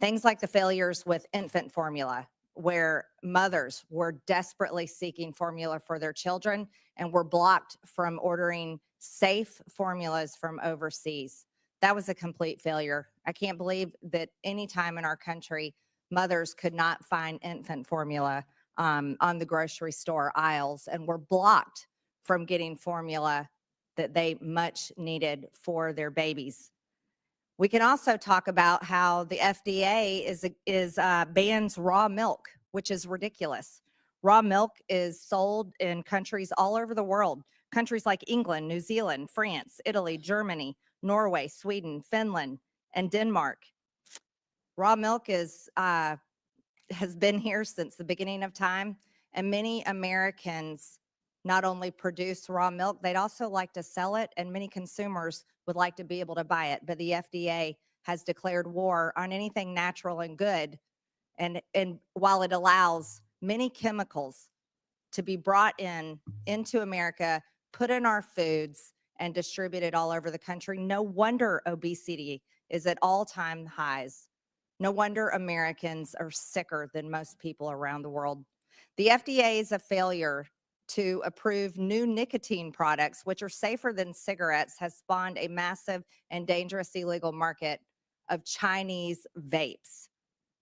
Things like the failures with infant formula, where mothers were desperately seeking formula for their children and were blocked from ordering safe formulas from overseas. That was a complete failure. I can't believe that any time in our country, mothers could not find infant formula on the grocery store aisles and were blocked from getting formula that they much needed for their babies. We can also talk about how the FDA bans raw milk, which is ridiculous. Raw milk is sold in countries all over the world, countries like England, New Zealand, France, Italy, Germany, Norway, Sweden, Finland, and Denmark. Raw milk has been here since the beginning of time, and many Americans not only produce raw milk, they'd also like to sell it, and many consumers would like to be able to buy it. But the FDA has declared war on anything natural and good, and while it allows many chemicals to be brought into America, put in our foods, and distributed all over the country, no wonder obesity is at all-time highs. No wonder Americans are sicker than most people around the world. The FDA is a failure to approve new nicotine products, which are safer than cigarettes, has spawned a massive and dangerous illegal market of Chinese vapes.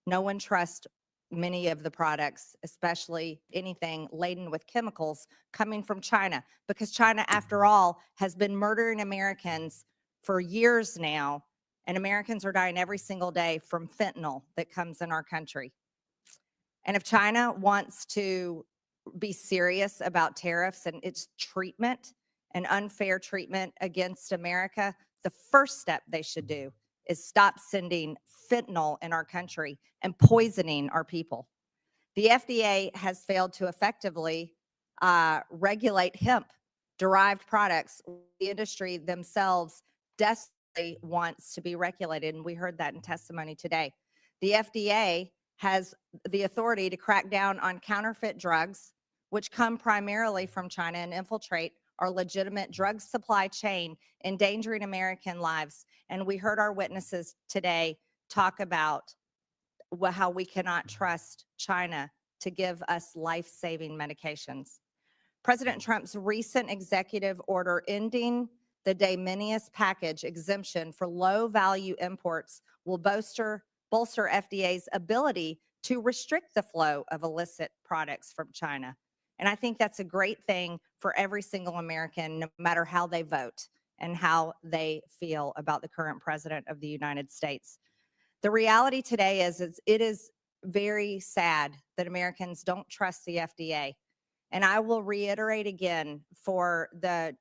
No one trusts many of the products, especially anything laden with chemicals coming from China, because China, after all, has been murdering Americans for years now, and Americans are dying every single day from fentanyl that comes in our country. And if China wants to be serious about tariffs and its treatment and unfair treatment against America, the first step they should do is stop sending fentanyl in our country and poisoning our people. The FDA has failed to effectively regulate hemp-derived products. The industry themselves desperately wants to be regulated, and we heard that in testimony today. The FDA has the authority to crack down on counterfeit drugs, which come primarily from China and infiltrate our legitimate drug supply chain, endangering American lives. And we heard our witnesses today talk about how we cannot trust China to give us life-saving medications. President Trump's recent executive order ending the de minimis package exemption for low-value imports will bolster FDA's ability to restrict the flow of illicit products from China. And I think that's a great thing for every single American, no matter how they vote and how they feel about the current president of the United States. The reality today is it is very sad that Americans don't trust the FDA. And I will reiterate again for the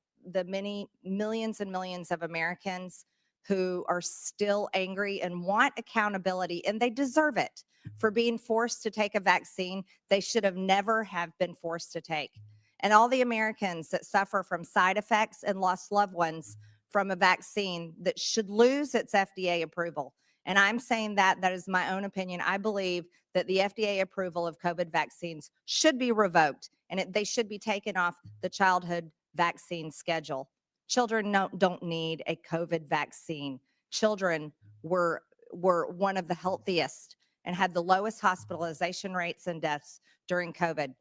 many millions and millions of Americans who are still angry and want accountability, and they deserve it for being forced to take a vaccine they should have never have been forced to take. And all the Americans that suffer from side effects and lost loved ones from a vaccine that should lose its FDA approval. And I'm saying that is my own opinion. I believe that the FDA approval of COVID vaccines should be revoked, and they should be taken off the childhood vaccine schedule. Children don't need a COVID vaccine. Children were one of the healthiest and had the lowest hospitalization rates and deaths during COVID.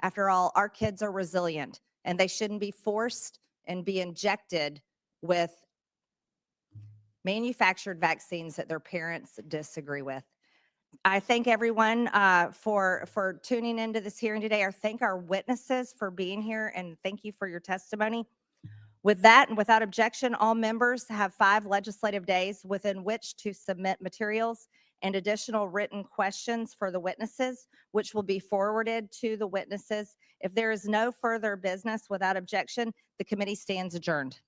After all, our kids are resilient, and they shouldn't be forced and be injected with manufactured vaccines that their parents disagree with. I thank everyone for tuning into this hearing today. I thank our witnesses for being here, and thank you for your testimony. With that and without objection, all members have 5 legislative days within which to submit materials and additional written questions for the witnesses, which will be forwarded to the witnesses. If there is no further business without objection, the committee stands adjourned.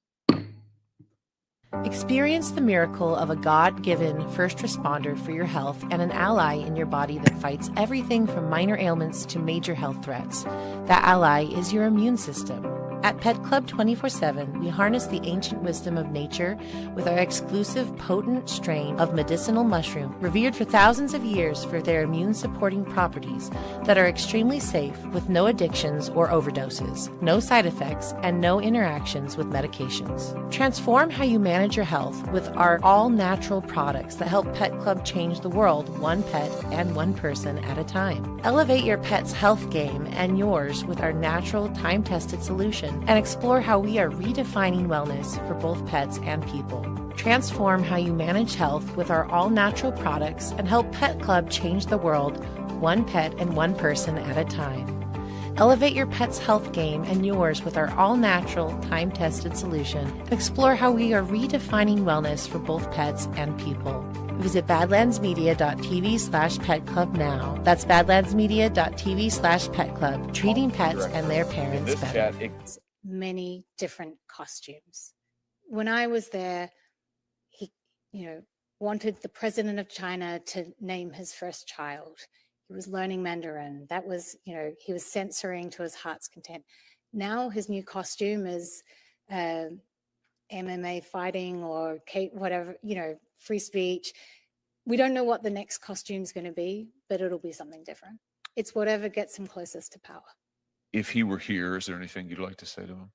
Experience the miracle of a God-given first responder for your health and an ally in your body that fights everything from minor ailments to major health threats. That ally is your immune system. At Pet Club 24/7, we harness the ancient wisdom of nature with our exclusive potent strain of medicinal mushroom, revered for thousands of years for their immune-supporting properties that are extremely safe with no addictions or overdoses, no side effects, and no interactions with medications. Transform how you manage your health with our all-natural products that help Pet Club change the world one pet and one person at a time. Elevate your pet's health game and yours with our natural, time-tested solution, and explore how we are redefining wellness for both pets and people. Transform how you manage health with our all-natural products and help Pet Club change the world one pet and one person at a time. Elevate your pet's health game and yours with our all-natural, time-tested solution and explore how we are redefining wellness for both pets and people. Visit badlandsmedia.tv/petclub now. That's badlandsmedia.tv/petclub, treating pets and their parents better. Many different costumes. When I was there, he, wanted the president of China to name his first child. He was learning Mandarin. That was, he was censoring to his heart's content. Now his new costume is MMA fighting or whatever, free speech. We don't know what the next costume is going to be, but it'll be something different. It's whatever gets him closest to power. If he were here, is there anything you'd like to say to him?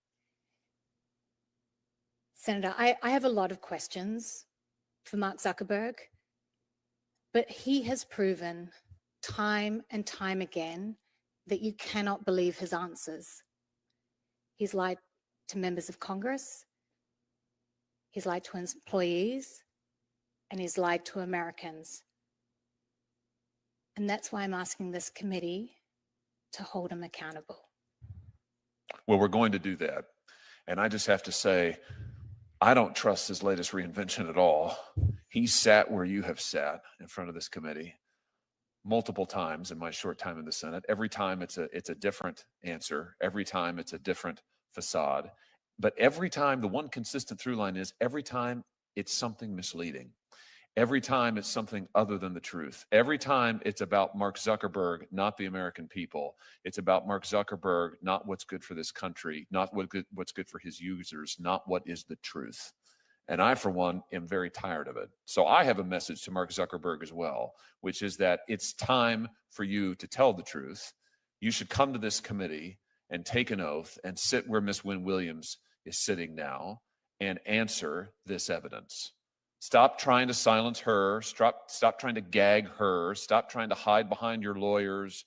Senator, I have a lot of questions for Mark Zuckerberg, but he has proven time and time again that you cannot believe his answers. He's lied to members of Congress, he's lied to his employees, and he's lied to Americans. And that's why I'm asking this committee to hold him accountable. Well, we're going to do that. And I just have to say, I don't trust his latest reinvention at all. He sat where you have sat in front of this committee multiple times in my short time in the Senate. Every time it's a different answer. Every time it's a different facade. But every time, the one consistent through line is every time it's something misleading. Every time it's something other than the truth. Every time it's about Mark Zuckerberg, not the American people. It's about Mark Zuckerberg, not what's good for this country, not what's good for his users, not what is the truth. And I, for one, am very tired of it. So I have a message to Mark Zuckerberg as well, which is that it's time for you to tell the truth. You should come to this committee and take an oath and sit where Miss Wynne Williams is sitting now and answer this evidence. Stop trying to silence her. Stop trying to gag her. Stop trying to hide behind your lawyers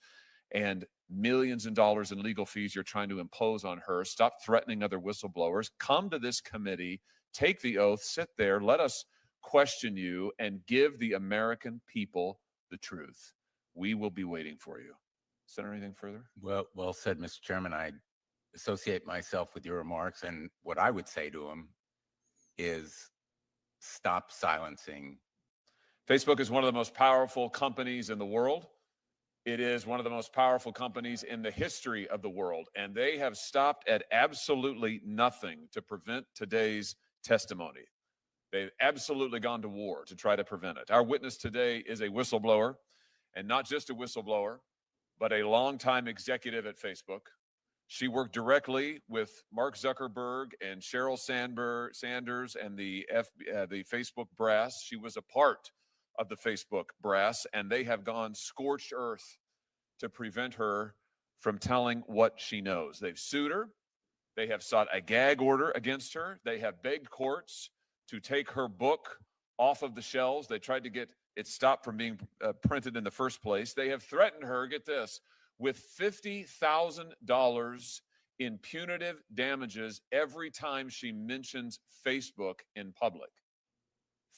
and millions of dollars in legal fees you're trying to impose on her. Stop threatening other whistleblowers. Come to this committee, take the oath, sit there, let us question you, and give the American people the truth. We will be waiting for you. Is there anything further? Well said, Mr. Chairman. I associate myself with your remarks, and what I would say to him is stop silencing. Facebook is one of the most powerful companies in the world. It is one of the most powerful companies in the history of the world, and they have stopped at absolutely nothing to prevent today's testimony. They've absolutely gone to war to try to prevent it. Our witness today is a whistleblower, and not just a whistleblower, but a longtime executive at Facebook. She worked directly with Mark Zuckerberg and Sheryl Sanders and the Facebook brass. She was a part of the Facebook brass, and they have gone scorched earth to prevent her from telling what she knows. They've sued her. They have sought a gag order against her. They have begged courts to take her book off of the shelves. They tried to get it stopped from being printed in the first place. They have threatened her, get this, with $50,000 in punitive damages every time she mentions Facebook in public.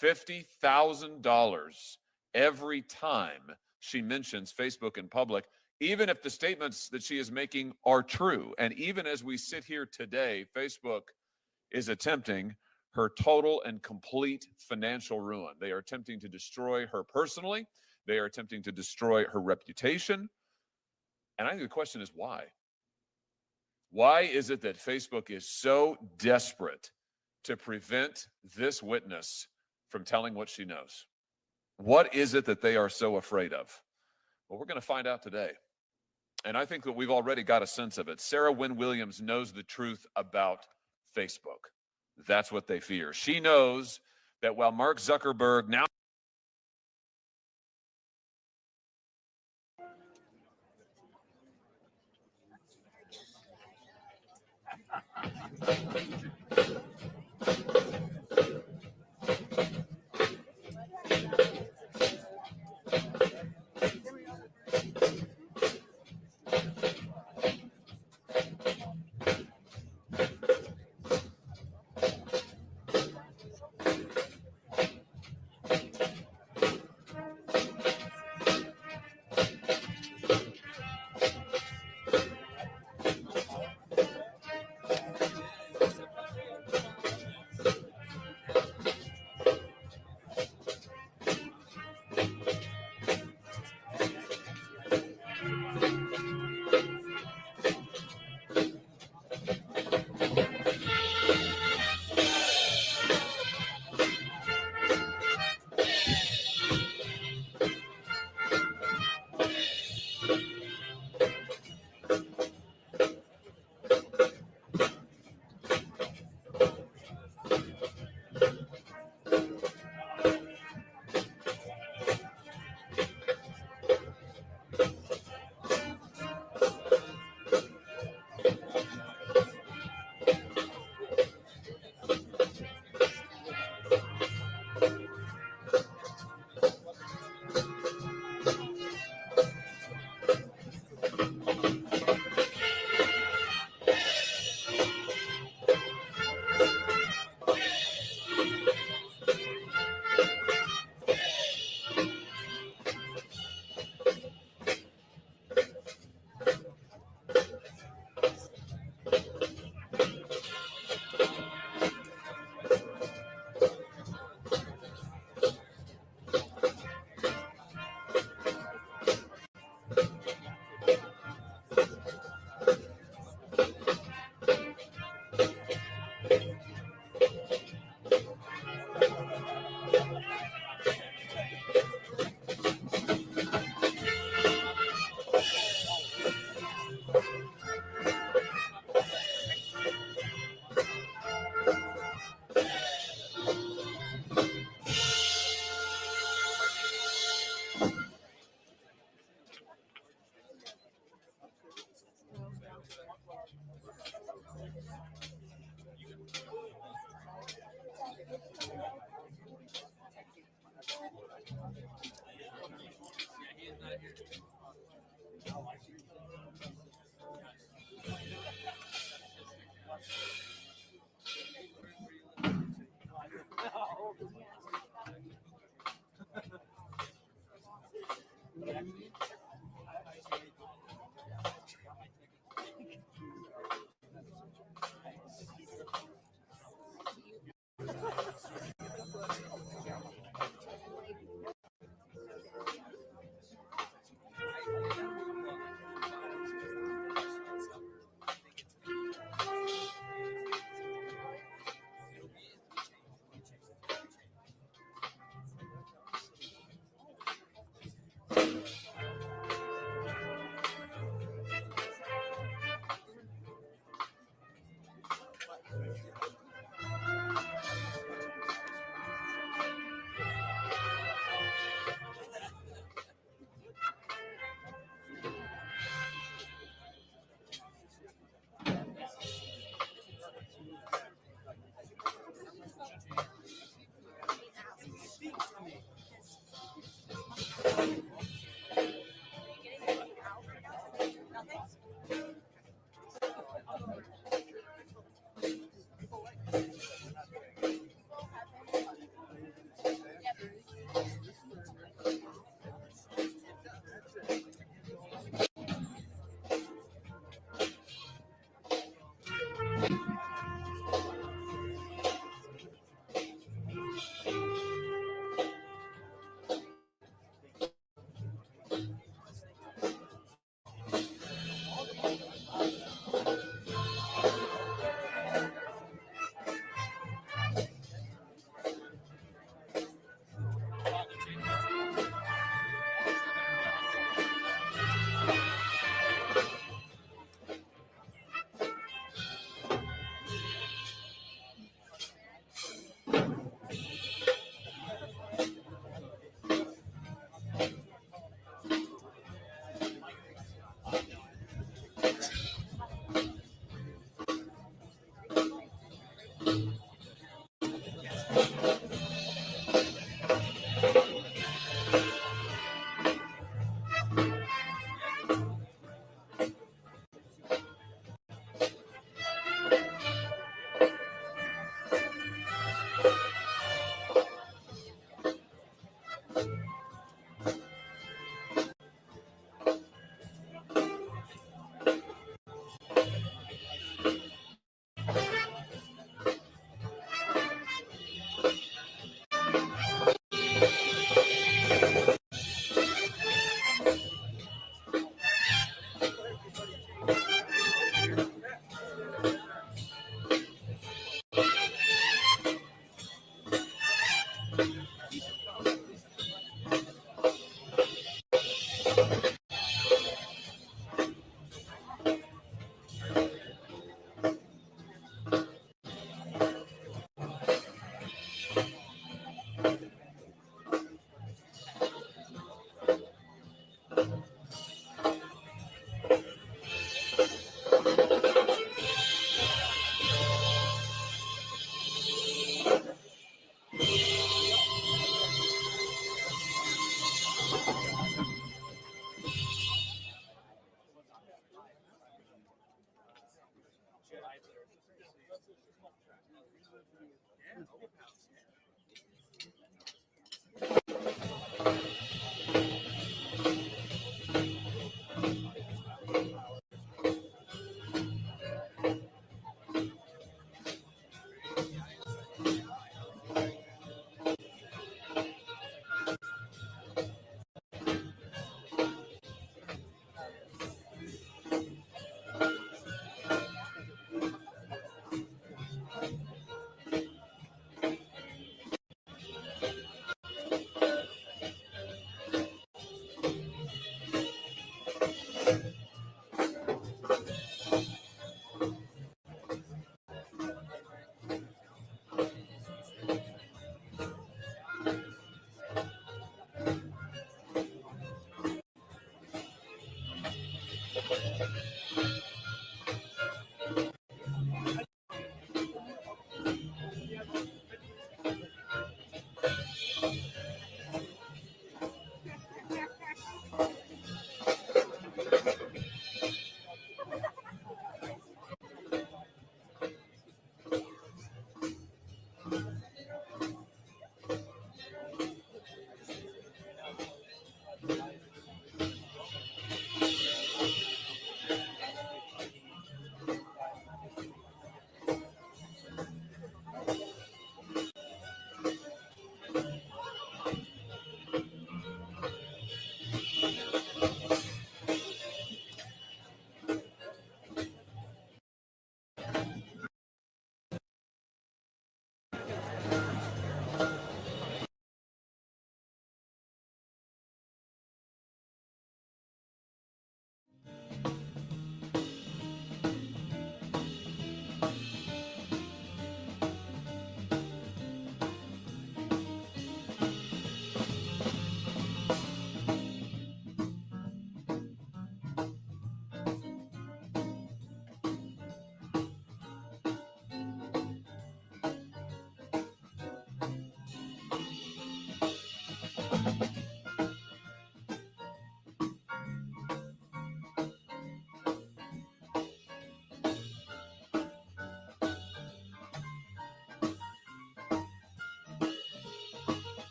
$50,000 every time she mentions Facebook in public, even if the statements that she is making are true. And even as we sit here today, Facebook is attempting her total and complete financial ruin. They are attempting to destroy her personally. They are attempting to destroy her reputation. And I think the question is why? Why is it that Facebook is so desperate to prevent this witness from telling what she knows? What is it that they are so afraid of? Well, we're going to find out today. And I think that we've already got a sense of it. Sarah Wynne Williams knows the truth about Facebook. That's what they fear. She knows that while Mark Zuckerberg now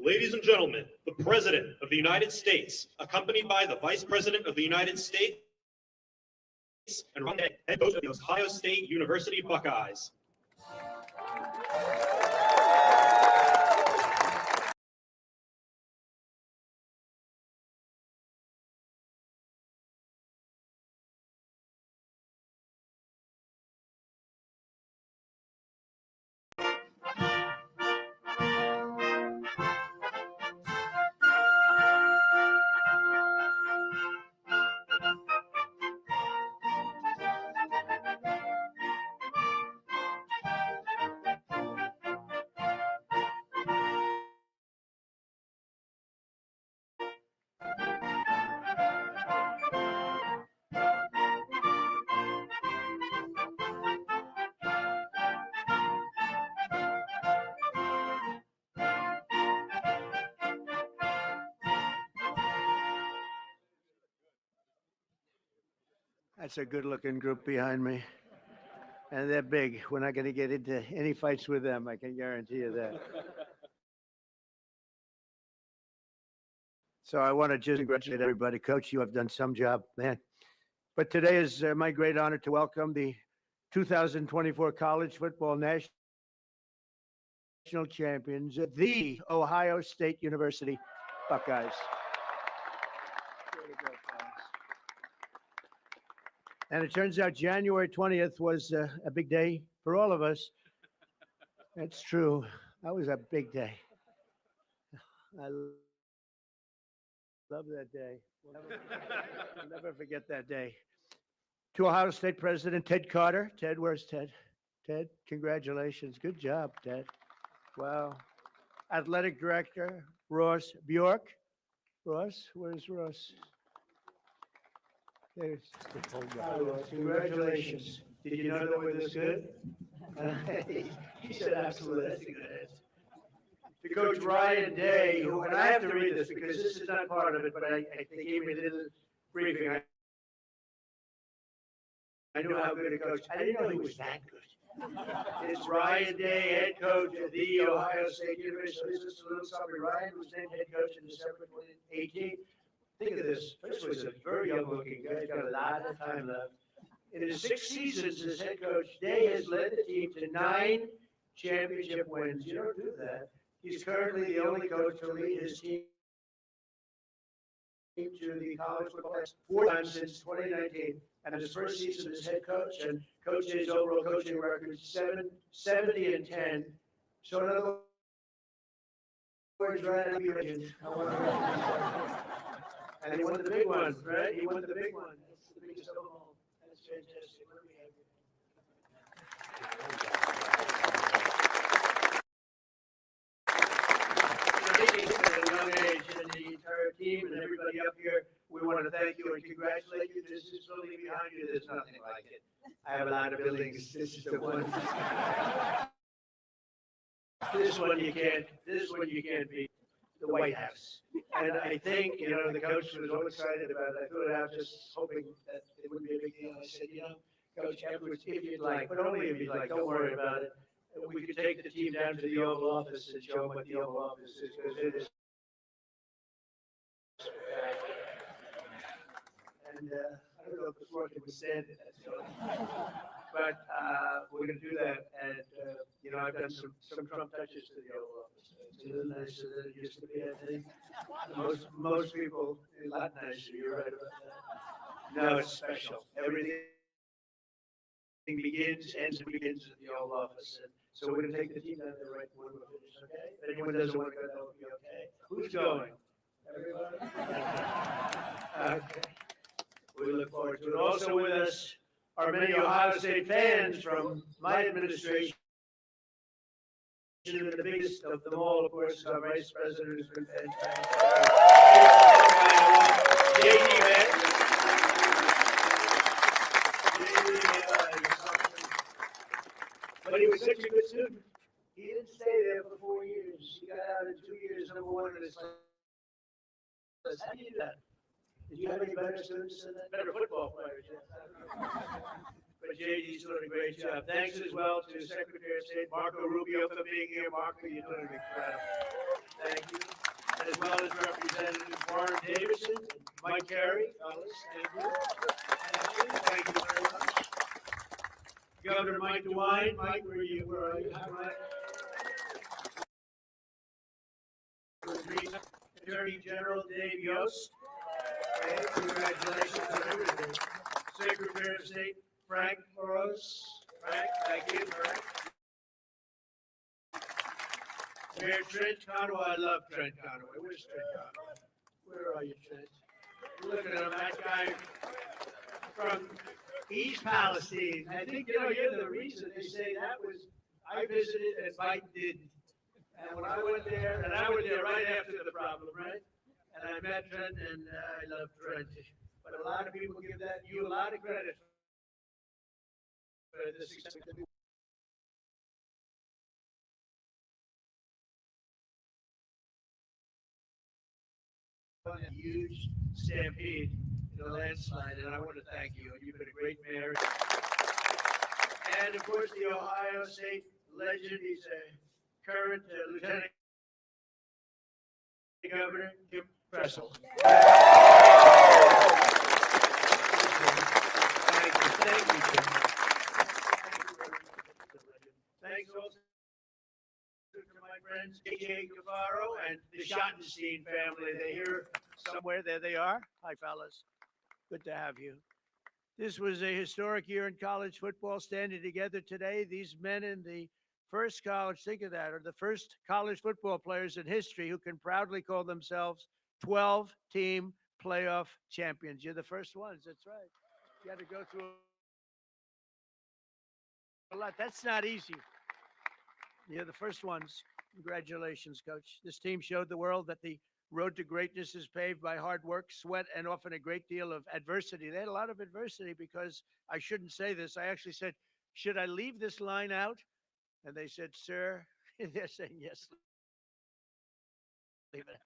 Ladies and gentlemen, the President of the United States, accompanied by the Vice President of the United States and head coach of the Ohio State University Buckeyes. That's a good-looking group behind me. And they're big. We're not going to get into any fights with them, I can guarantee you that. So I want to just congratulate everybody. Coach, you have done some job, man. But today is my great honor to welcome the 2024 College Football National Champions, the Ohio State University Buckeyes. And it turns out January 20th was a big day for all of us. That's true. That was a big day. I love that day. I'll never forget that day. To Ohio State President Ted Carter. Ted, where's Ted? Ted, congratulations. Good job, Ted. Wow. Athletic Director Ross Bjork. Ross, where's Ross? There's, hi, Ross. Congratulations. Did you know that we're this good? He said absolutely. That's a good answer. To Coach Ryan Day, who, and I have to read this because this is not part of it, but they gave me a little briefing. I knew how good a coach. I didn't know he was that good. It's Ryan Day, head coach at the Ohio State University. So this is a little summary. Ryan was named head coach in December 2018. Think of this. First was a very young-looking guy. He's got a lot of time left. In his 6 seasons as head coach, Day has led the team to 9 championship wins. You don't do that. He's currently the only coach to lead his team to the college football playoffs 4 times since 2019. And his first season as head coach, and Coach Day's overall coaching record is 70-10. So in other words, right now, and he won the big one, right? He won the big one. That's the biggest of all. That's fantastic. What do we have here? At a young age, and the entire team and everybody up here, we want to thank you and congratulate you. This is building behind you. There's nothing like it. I have a lot of buildings. This is the one. This one you can't beat. The White House. And I think, the coach was all excited about it. I threw it out just hoping that it wouldn't be a big deal. I said, Coach, afterwards, if you'd like, but only if you'd like, don't worry about it. We could take the team down to the Oval Office and show them what the Oval Office is, because it is. And I don't know if the floor can withstand it. But we're going to do that. And, I've done some Trump touches to the Oval Office. It's a little nicer than it used to be, I think. Most people, a lot nicer. You're right about that. No, it's special. Everything begins, ends, and begins at the Oval Office. And so we're going to take the team down there right when we're finished, okay? If anyone doesn't want to go, that will be okay. Who's going? Everybody? Okay. We look forward to it. Also with us are many Ohio State fans from my administration. And the biggest of them all, of course, is our Vice President, who's been fantastic. JD, man. But he was such a good student. He didn't stay there for 4 years. He got out in 2 years, #1 in his class. How do you do that? Did you have any better students than that? Better football players, yes. But JD's doing a great job. Thanks as well to Secretary of State Marco Rubio for being here. Marco, you're doing incredible. Thank you. as well as Representative Warren Davidson and Mike Carey. Fellas, thank you. Thank you very much. Governor Mike DeWine. Mike, where are you? Hi, Mike. Attorney General Dave Yost. Okay, congratulations on everything. Secretary of State Frank Moros. Frank, thank you, Frank. Mayor Trent Conway. I love Trent Conway. Where's Trent Conway? Where are you, Trent? Look at him, that guy from East Palestine. I think, you're the reason they say that was, I visited and Mike didn't. And when I went there, and I went there right after the problem, right? And I met Trent, and I love Trent. But a lot of people give you a lot of credit for the success. A huge stampede in a landslide, and I want to thank you. You've been a great mayor. And of course, the Ohio State legend. He's a current Lieutenant Governor Jim Pressel. Thank you, Jim. Thanks also to my friends J.J. Guevaro and the Schottenstein family. They're here somewhere. There they are. Hi, fellas. Good to have you. This was a historic year in college football, standing together today. These men in the first college, think of that, are the first college football players in history who can proudly call themselves 12-team playoff champions. You're the first ones. That's right. You had to go through a lot. That's not easy. You're the first ones. Congratulations, Coach. This team showed the world that the road to greatness is paved by hard work, sweat, and often a great deal of adversity. They had a lot of adversity because I shouldn't say this. I actually said, should I leave this line out? And they said, sir, they're saying yes. Leave it.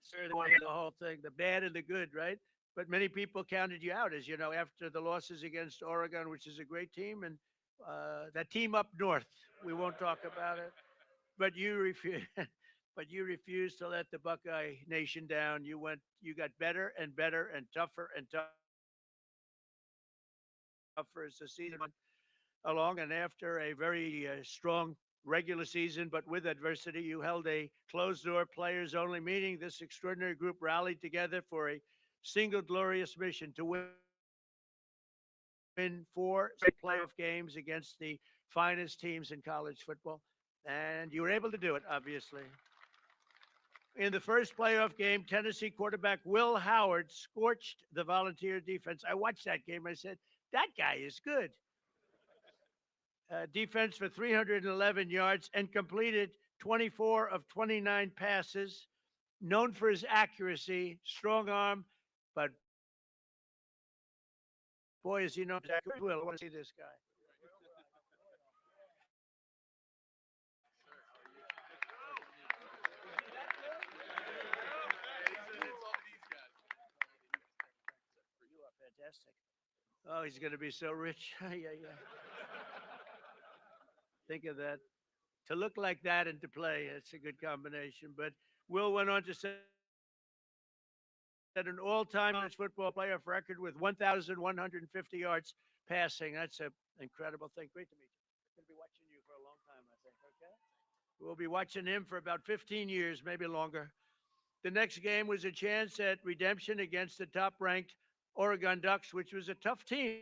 Sir, they want to hear the whole thing, the bad and the good, right? But many people counted you out, as you know, after the losses against Oregon, which is a great team, and that team up north. We won't talk about it. But you refuse. But you refused to let the Buckeye Nation down. You got better and better and tougher as the season went along. And after a very strong regular season, but with adversity, you held a closed-door players-only meeting. This extraordinary group rallied together for a single glorious mission to win 4 playoff games against the finest teams in college football. And you were able to do it, obviously. In the first playoff game, Tennessee quarterback Will Howard scorched the Volunteer defense. I watched that game. I said, that guy is good. Defense for 311 yards and completed 24 of 29 passes. Known for his accuracy, strong arm, but boy, is he known for accuracy. Will, I want to see this guy. Fantastic. Oh, he's going to be so rich. Yeah. Think of that. To look like that and to play, it's a good combination. But Will went on to set an all-time college football playoff record with 1,150 yards passing. That's an incredible thing. Great to meet you. Going to be watching you for a long time, I think, okay? We'll be watching him for about 15 years, maybe longer. The next game was a chance at redemption against the top-ranked Oregon Ducks, which was a tough team.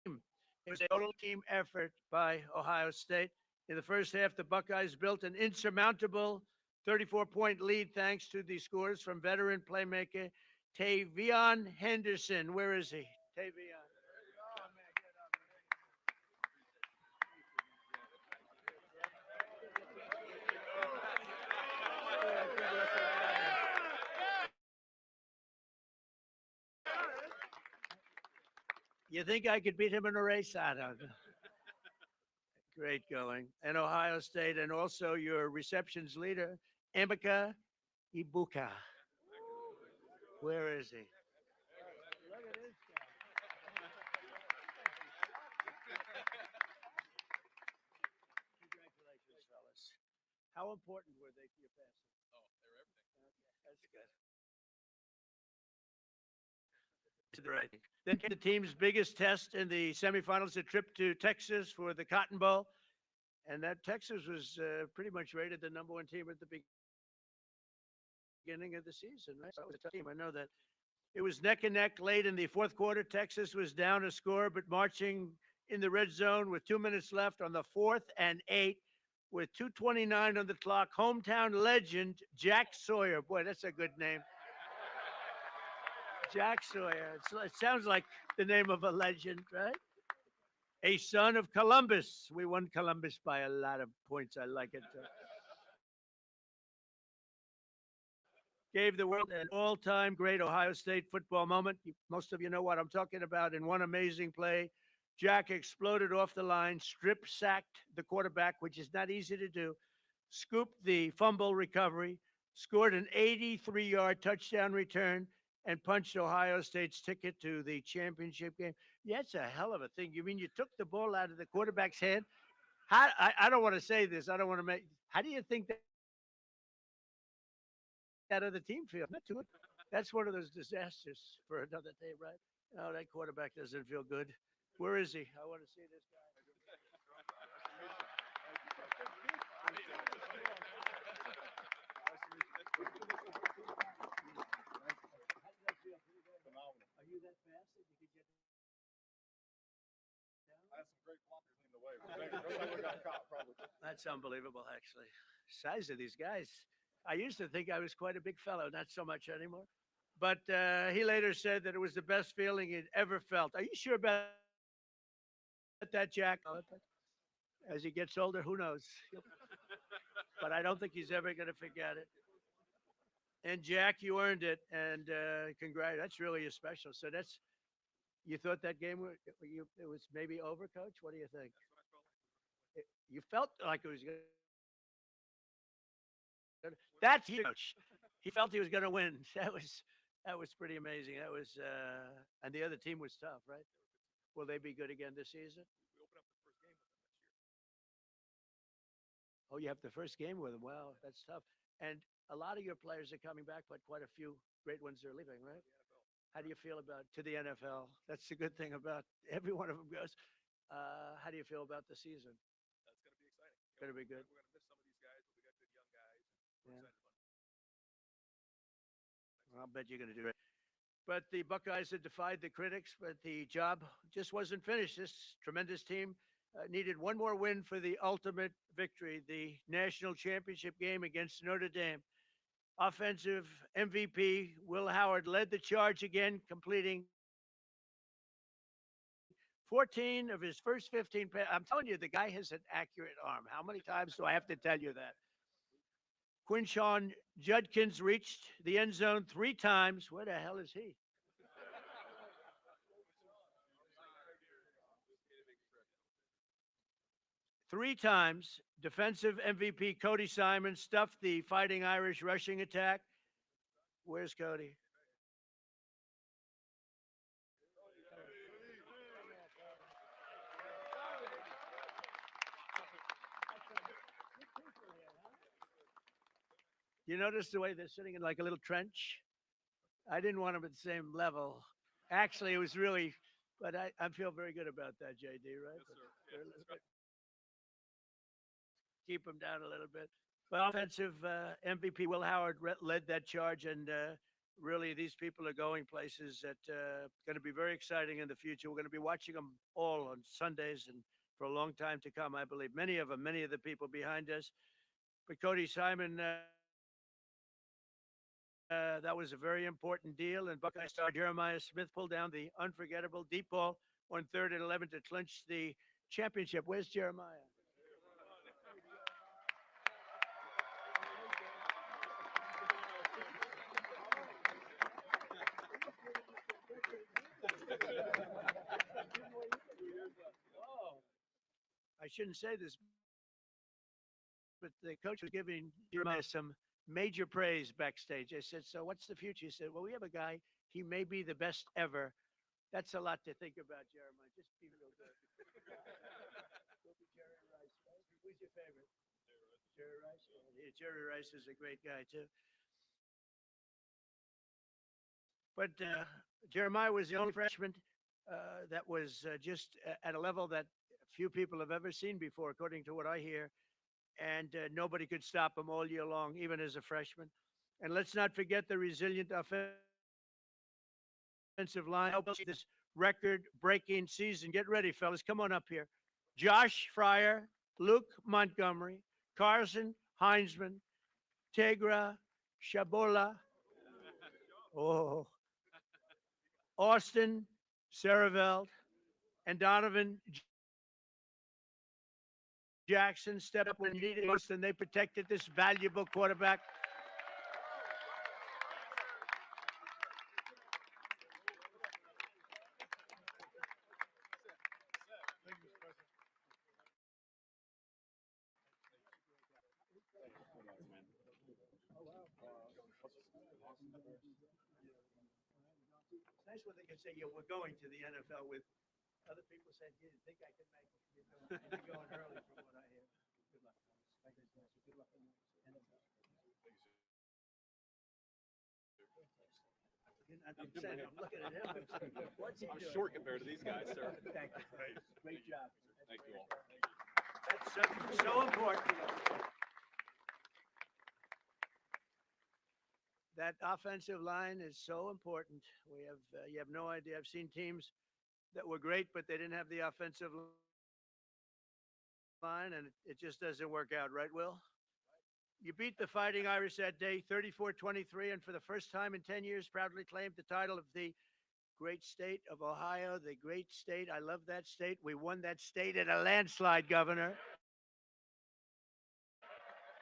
It was a total team effort by Ohio State. In the first half, the Buckeyes built an insurmountable 34-point lead thanks to the scores from veteran playmaker Tavion Henderson. Where is he? Tavion. You think I could beat him in a race? I don't know. Great going. And Ohio State, and also your receptions leader, Emeka Ibuka. Where is he? Look at this guy. Congratulations, fellas. How important were they to your passing? That's good. To the right. Then came the team's biggest test in the semifinals, a trip to Texas for the Cotton Bowl. And that Texas was pretty much rated the #1 team at the beginning of the season, right? So it was a tough team. I know that. It was neck and neck late in the fourth quarter. Texas was down a score, but marching in the red zone with 2 minutes left on the 4th and 8 with 2:29 on the clock. Hometown legend Jack Sawyer. Boy, that's a good name. Jack Sawyer. It sounds like the name of a legend, right? A son of Columbus. We won Columbus by a lot of points. I like it. Gave the world an all-time great Ohio State football moment. Most of you know what I'm talking about. In one amazing play, Jack exploded off the line, strip sacked the quarterback, which is not easy to do, scooped the fumble recovery, scored an 83-yard touchdown return, and punched Ohio State's ticket to the championship game. Yeah, it's a hell of a thing. You mean you took the ball out of the quarterback's hand? I don't want to say this. I don't want to make. How do you think that other team feel? Not too good. That's one of those disasters for another day, right? Oh, that quarterback doesn't feel good. Where is he? I want to see this guy. Are you that fast that you could get down? I had some great blockers leading the way. That's unbelievable, actually. Size of these guys. I used to think I was quite a big fellow, not so much anymore. But he later said that it was the best feeling he'd ever felt. Are you sure about that, Jack? As he gets older, who knows? But I don't think he's ever going to forget it. And Jack, you earned it, and congrats. That's really special. So that's, you thought that game it was maybe over, Coach? What do you think? You felt like it was good. That's huge. He felt he was going to win. That was pretty amazing. That was, and the other team was tough, right? Will they be good again this season? Oh, you have the first game with them. Wow, that's tough. And a lot of your players are coming back, but quite a few great ones are leaving, right? How do you feel about to the NFL? That's the good thing about every one of them goes. How do you feel about the season? That's going to be exciting. Going to be good. We're going to miss some of these guys, but we got good young guys. Yeah. I'll bet you're going to do it. But the Buckeyes had defied the critics, but the job just wasn't finished. This tremendous team needed one more win for the ultimate victory, the national championship game against Notre Dame. Offensive MVP Will Howard led the charge again, completing 14 of his first 15. I'm telling you, the guy has an accurate arm. How many times do I have to tell you that? Quinshon Judkins reached the end zone 3 times. Where the hell is he? Three times, defensive MVP Cody Simon stuffed the Fighting Irish rushing attack. Where's Cody? You notice the way they're sitting in like a little trench? I didn't want them at the same level. Actually, it was really, but I feel very good about that, JD, right? Yes, keep them down a little bit. But offensive MVP Will Howard led that charge, and really these people are going places that going to be very exciting in the future. We're going to be watching them all on Sundays and for a long time to come, I believe. Many of the people behind us. But Cody Simon, that was a very important deal, and Buckeye star Jeremiah Smith pulled down the unforgettable deep ball on 3rd and 11 to clinch the championship. Where's Jeremiah? I shouldn't say this, but the coach was giving Jeremiah some major praise backstage. I said, so what's the future? He said, well, we have a guy. He may be the best ever. That's a lot to think about, Jeremiah. Just be real good. Jerry Rice, right? Who's your favorite? Jerry Rice. Yeah, Jerry Rice is a great guy, too. But Jeremiah was the only freshman that was just at a level that few people have ever seen before, according to what I hear. And nobody could stop him all year long, even as a freshman. And let's not forget the resilient offensive line. Help us this record-breaking season. Get ready, fellas. Come on up here. Josh Fryer, Luke Montgomery, Carson Heinzman, Tegra Shabola, Austin Saraveld, and Donovan Jackson stepped up when needed most, and they protected this valuable quarterback. It's nice when they can say, "Yeah, we're going to the NFL." With other people saying, "You didn't think I could make it?" You're going early, from what I hear. Good luck. Good luck in the NFL. I'm saying, I'm looking at him. What's he doing? Short compared to these guys, sir. Thank you. Great job. Thank you all. That's so important. That offensive line is so important. We have, you have no idea. I've seen teams that were great, but they didn't have the offensive line, and it just doesn't work out, right, Will? You beat the Fighting Irish that day, 34-23, and for the first time in 10 years, proudly claimed the title of the great state of Ohio, the great state. I love that state. We won that state in a landslide, Governor.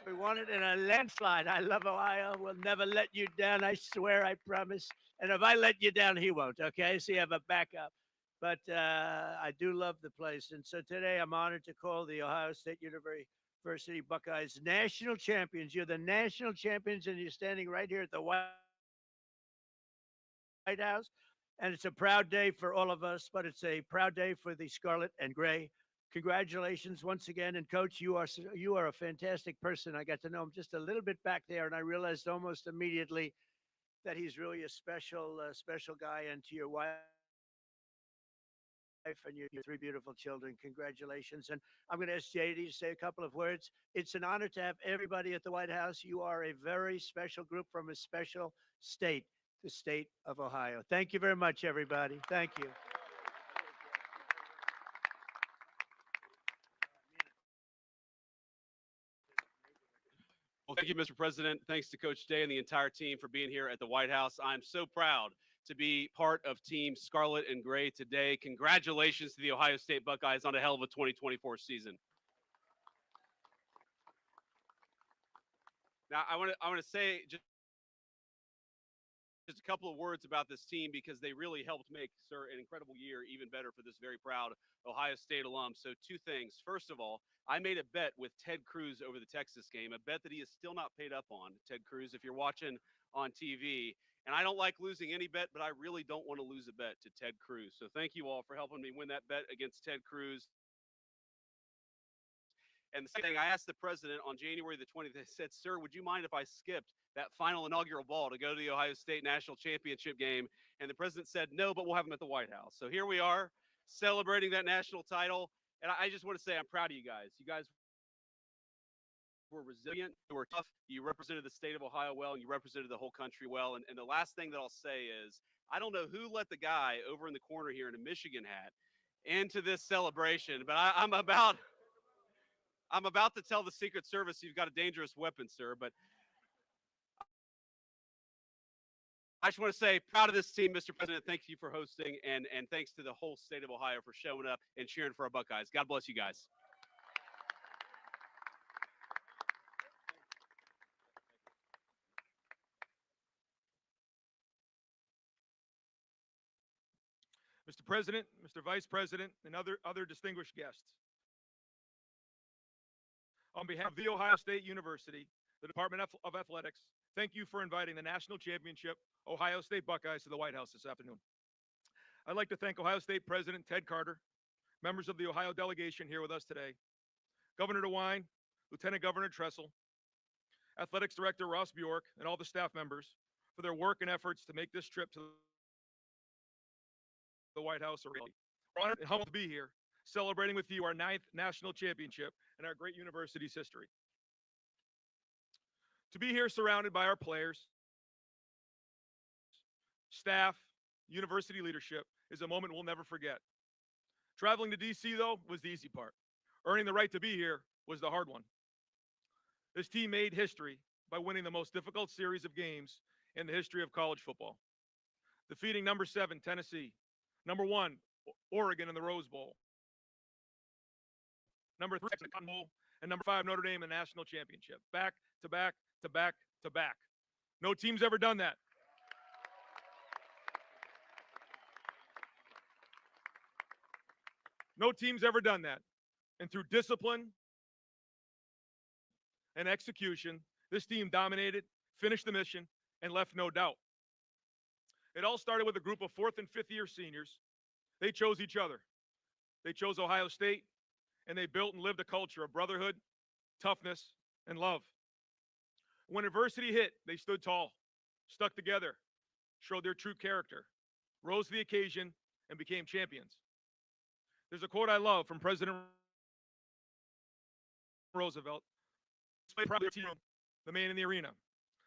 We won it in a landslide. I love Ohio. We'll never let you down. I swear, I promise. And if I let you down, he won't, okay? So you have a backup. But I do love the place. And so today I'm honored to call the Ohio State University Buckeyes national champions. You're the national champions, and you're standing right here at the White House. And it's a proud day for all of us, but it's a proud day for the Scarlet and Gray. Congratulations once again. And Coach, you are a fantastic person. I got to know him just a little bit back there, and I realized almost immediately that he's really a special guy. And to your wife and your three beautiful children, congratulations. And I'm going to ask JD to say a couple of words. It's an honor to have everybody at the White House. You are a very special group from a special state, the state of Ohio. Thank you very much, everybody. Thank you. Well, thank you, Mr. President. Thanks to Coach Day and the entire team for being here at the White House. I'm so proud to be part of Team Scarlet and Gray today. Congratulations to the Ohio State Buckeyes on a hell of a 2024 season. Now, I want to say just a couple of words about this team, because they really helped make, sir, an incredible year even better for this very proud Ohio State alum. So two things. First of all, I made a bet with Ted Cruz over the Texas game, a bet that he is still not paid up on. Ted Cruz, if you're watching on TV. And I don't like losing any bet, but I really don't want to lose a bet to Ted Cruz. So thank you all for helping me win that bet against Ted Cruz. And the second thing, I asked the president on January the 20th, I said, "Sir, would you mind if I skipped that final inaugural ball to go to the Ohio State National Championship game?" And the president said, "No, but we'll have him at the White House." So here we are celebrating that national title. And I just want to say I'm proud of you guys. You guys were resilient, you were tough, you represented the state of Ohio well, and you represented the whole country well. And the last thing that I'll say is, I don't know who let the guy over in the corner here in a Michigan hat into this celebration, but I'm about to tell the Secret Service you've got a dangerous weapon, sir. But I just want to say, proud of this team, Mr. President. Thank you for hosting, and thanks to the whole state of Ohio for showing up and cheering for our Buckeyes. God bless you guys. Mr. President, Mr. Vice President, and other distinguished guests. On behalf of The Ohio State University, the Department of Athletics, thank you for inviting the National Championship Ohio State Buckeyes to the White House this afternoon. I'd like to thank Ohio State President Ted Carter, members of the Ohio delegation here with us today, Governor DeWine, Lieutenant Governor Tressel, Athletics Director Ross Bjork, and all the staff members for their work and efforts to make this trip to the White House a reality. We're honored and humbled to be here, celebrating with you our 9th national championship in our great university's history. To be here surrounded by our players, staff, university leadership is a moment we'll never forget. Traveling to DC, though, was the easy part. Earning the right to be here was the hard one. This team made history by winning the most difficult series of games in the history of college football, defeating number 7, Tennessee, number 1, Oregon in the Rose Bowl, number 3, in the Cotton Bowl, and number 5, Notre Dame in the national championship. Back to back to back to back. No team's ever done that. No team's ever done that. And through discipline and execution, this team dominated, finished the mission, and left no doubt. It all started with a group of 4th and 5th year seniors. They chose each other. They chose Ohio State, and they built and lived a culture of brotherhood, toughness, and love. When adversity hit, they stood tall, stuck together, showed their true character, rose to the occasion, and became champions. There's a quote I love from President Roosevelt. Display proudly your team, the man in the arena.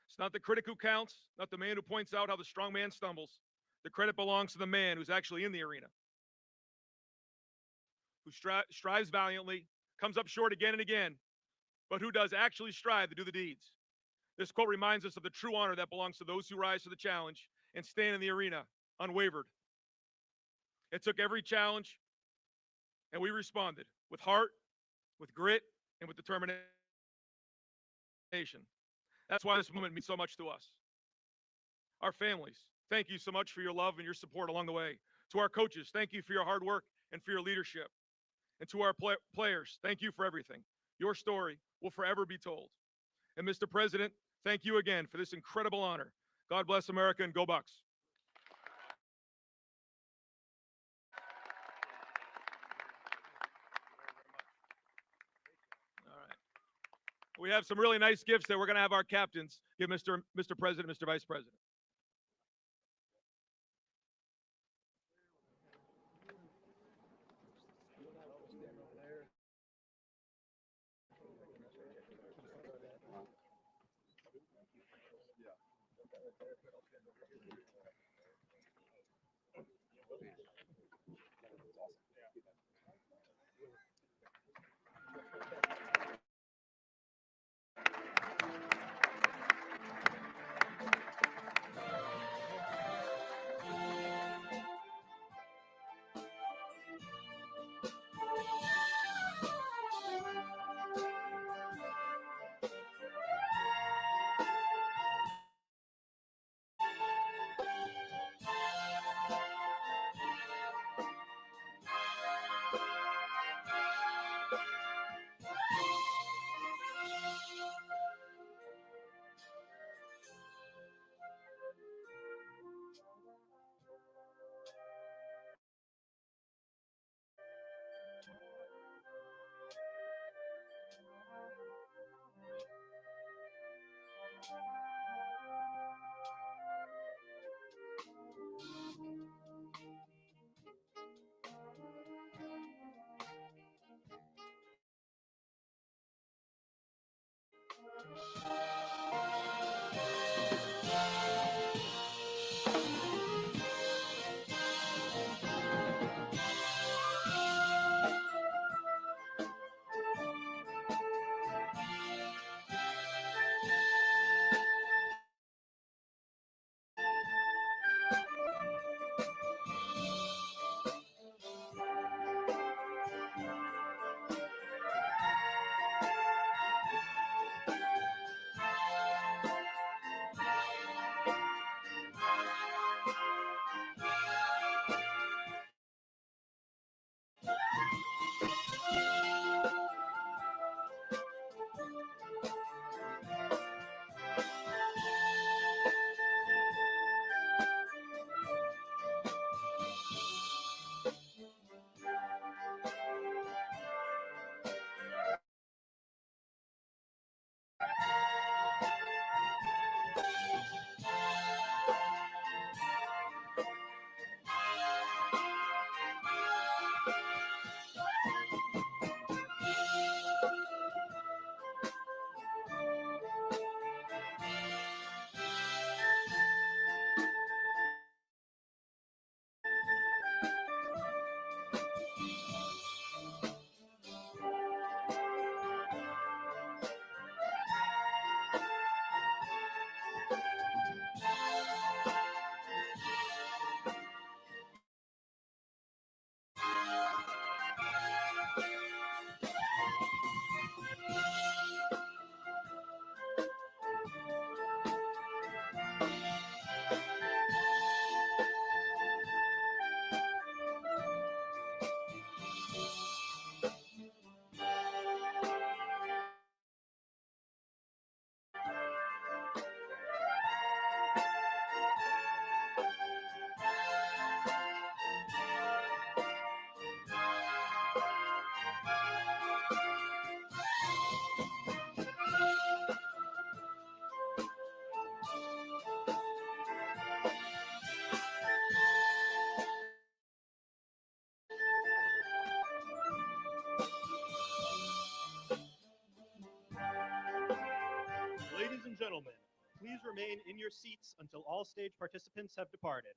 It's not the critic who counts, not the man who points out how the strong man stumbles. The credit belongs to the man who's actually in the arena, who strives valiantly, comes up short again and again, but who does actually strive to do the deeds. This quote reminds us of the true honor that belongs to those who rise to the challenge and stand in the arena unwavered. It took every challenge, and we responded with heart, with grit, and with determination. That's why this moment means so much to us. Our families, thank you so much for your love and your support along the way. To our coaches, thank you for your hard work and for your leadership. And to our players, thank you for everything. Your story will forever be told. And Mr. President, thank you again for this incredible honor. God bless America and go Bucks. We have some really nice gifts that we're going to have our captains give Mr. President, Mr. Vice President. remain in your seats until all stage participants have departed.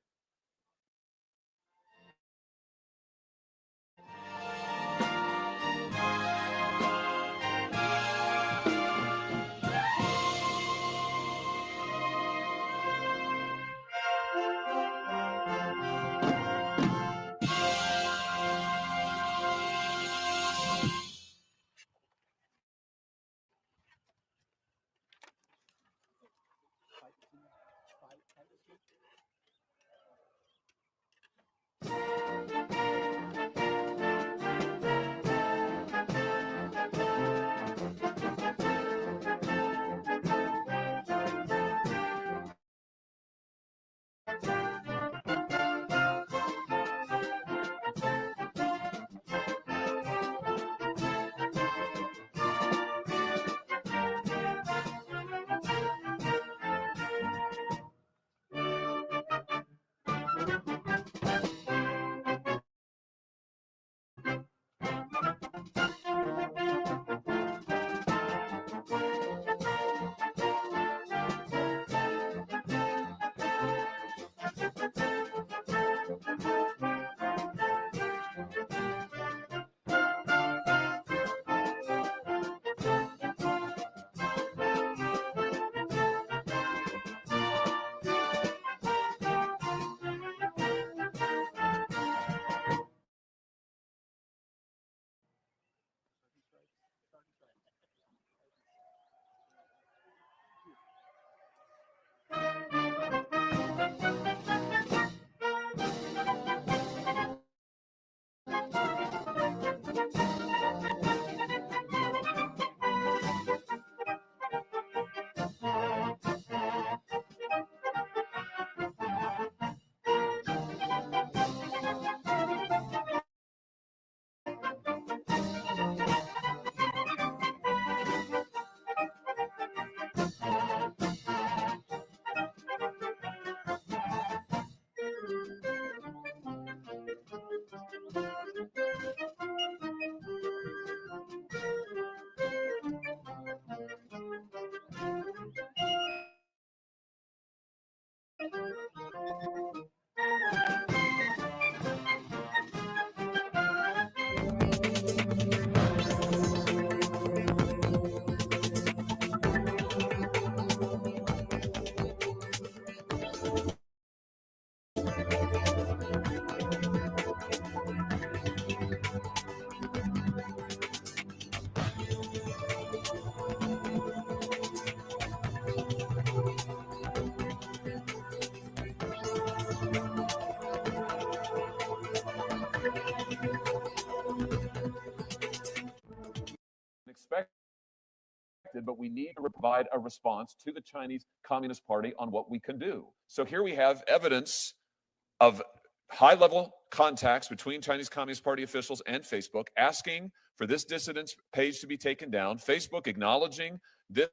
Expected, but we need to provide a response to the Chinese Communist Party on what we can do. So here we have evidence of high-level contacts between Chinese Communist Party officials and Facebook asking for this dissident's page to be taken down. Facebook acknowledging this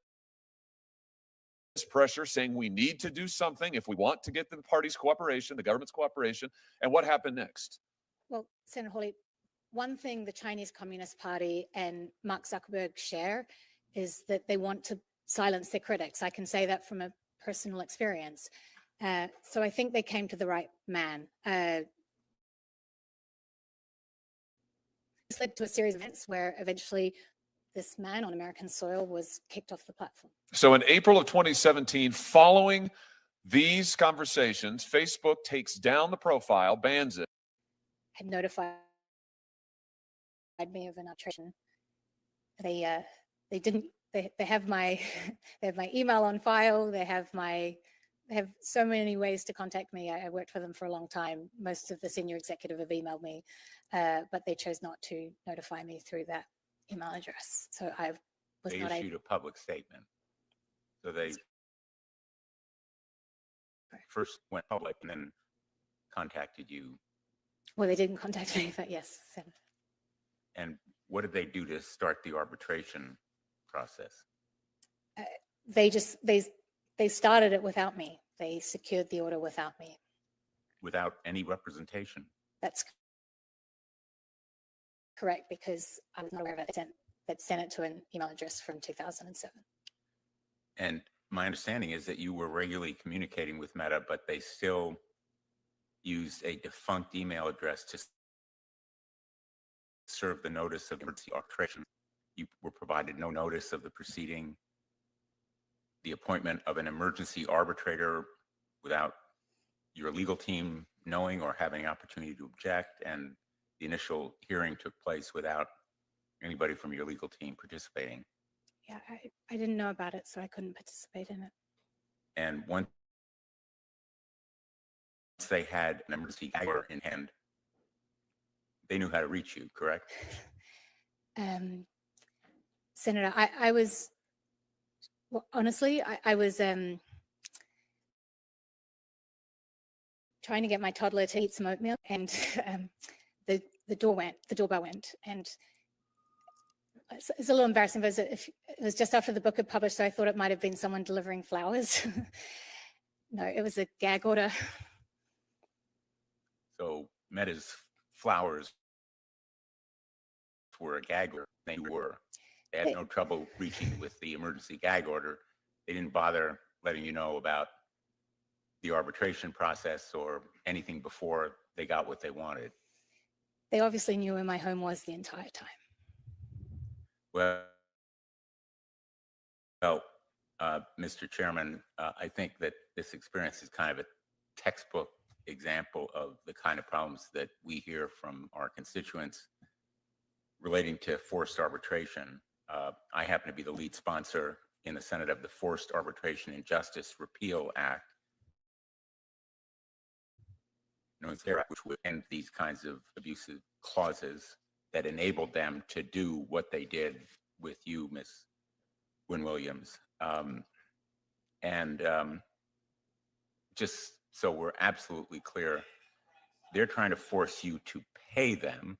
pressure, saying we need to do something if we want to get the party's cooperation, the government's cooperation. And what happened next? Well, Senator Hawley, one thing the Chinese Communist Party and Mark Zuckerberg share is that they want to silence their critics. I can say that from a personal experience. So I think they came to the right man. This led to a series of events where eventually this man on American soil was kicked off the platform. So in April of 2017, following these conversations, Facebook takes down the profile, bans it. Had notified me of an arbitration. They have my they have my email on file. They have so many ways to contact me. I worked for them for a long time. Most of the senior executive have emailed me, but they chose not to notify me through that email address. So I was They not issued a public statement. So they first went public and then contacted you. Well, they didn't contact me, but yes. Senator. And what did they do to start the arbitration process? They started it without me. They secured the order without me. Without any representation? That's correct, because I was not aware of it. That sent it to an email address from 2007. And my understanding is that you were regularly communicating with Meta, but they still used a defunct email address to serve the notice of emergency arbitration. You were provided no notice of the proceeding, the appointment of an emergency arbitrator without your legal team knowing or having an opportunity to object, and the initial hearing took place without anybody from your legal team participating. Yeah, I didn't know about it, so I couldn't participate in it. And once they had an emergency order in hand, they knew how to reach you, correct? Senator, I was, well, honestly, I was trying to get my toddler to eat some oatmeal, and the doorbell went, and it's a little embarrassing, but it was just after the book had published, so I thought it might have been someone delivering flowers. No, it was a gag order. So Meta's flowers were a gag order. They were. They had no trouble reaching with the emergency gag order. They didn't bother letting you know about the arbitration process or anything before they got what they wanted. They obviously knew where my home was the entire time. Well, Mr. Chairman, I think that this experience is kind of a textbook example of the kind of problems that we hear from our constituents relating to forced arbitration. I happen to be the lead sponsor in the Senate of the Forced Arbitration and Justice Repeal Act, which would end these kinds of abusive clauses that enabled them to do what they did with you, Ms. Wynne Williams. Just so we're absolutely clear, they're trying to force you to pay them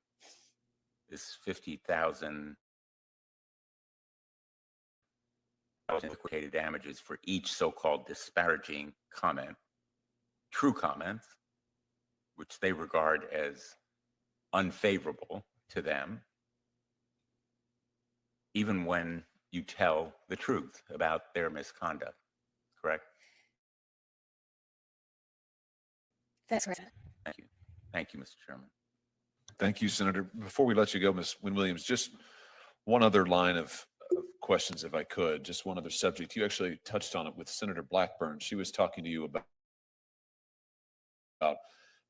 this $50,000 liquidated damages for each so-called disparaging comment, true comments, which they regard as unfavorable to them, even when you tell the truth about their misconduct, correct? That's right. Thank you. Thank you, Mr. Chairman. Thank you, Senator. Before we let you go, Ms. Wynne Williams, just one other line of questions, if I could, just one other subject. You actually touched on it with Senator Blackburn. She was talking to you about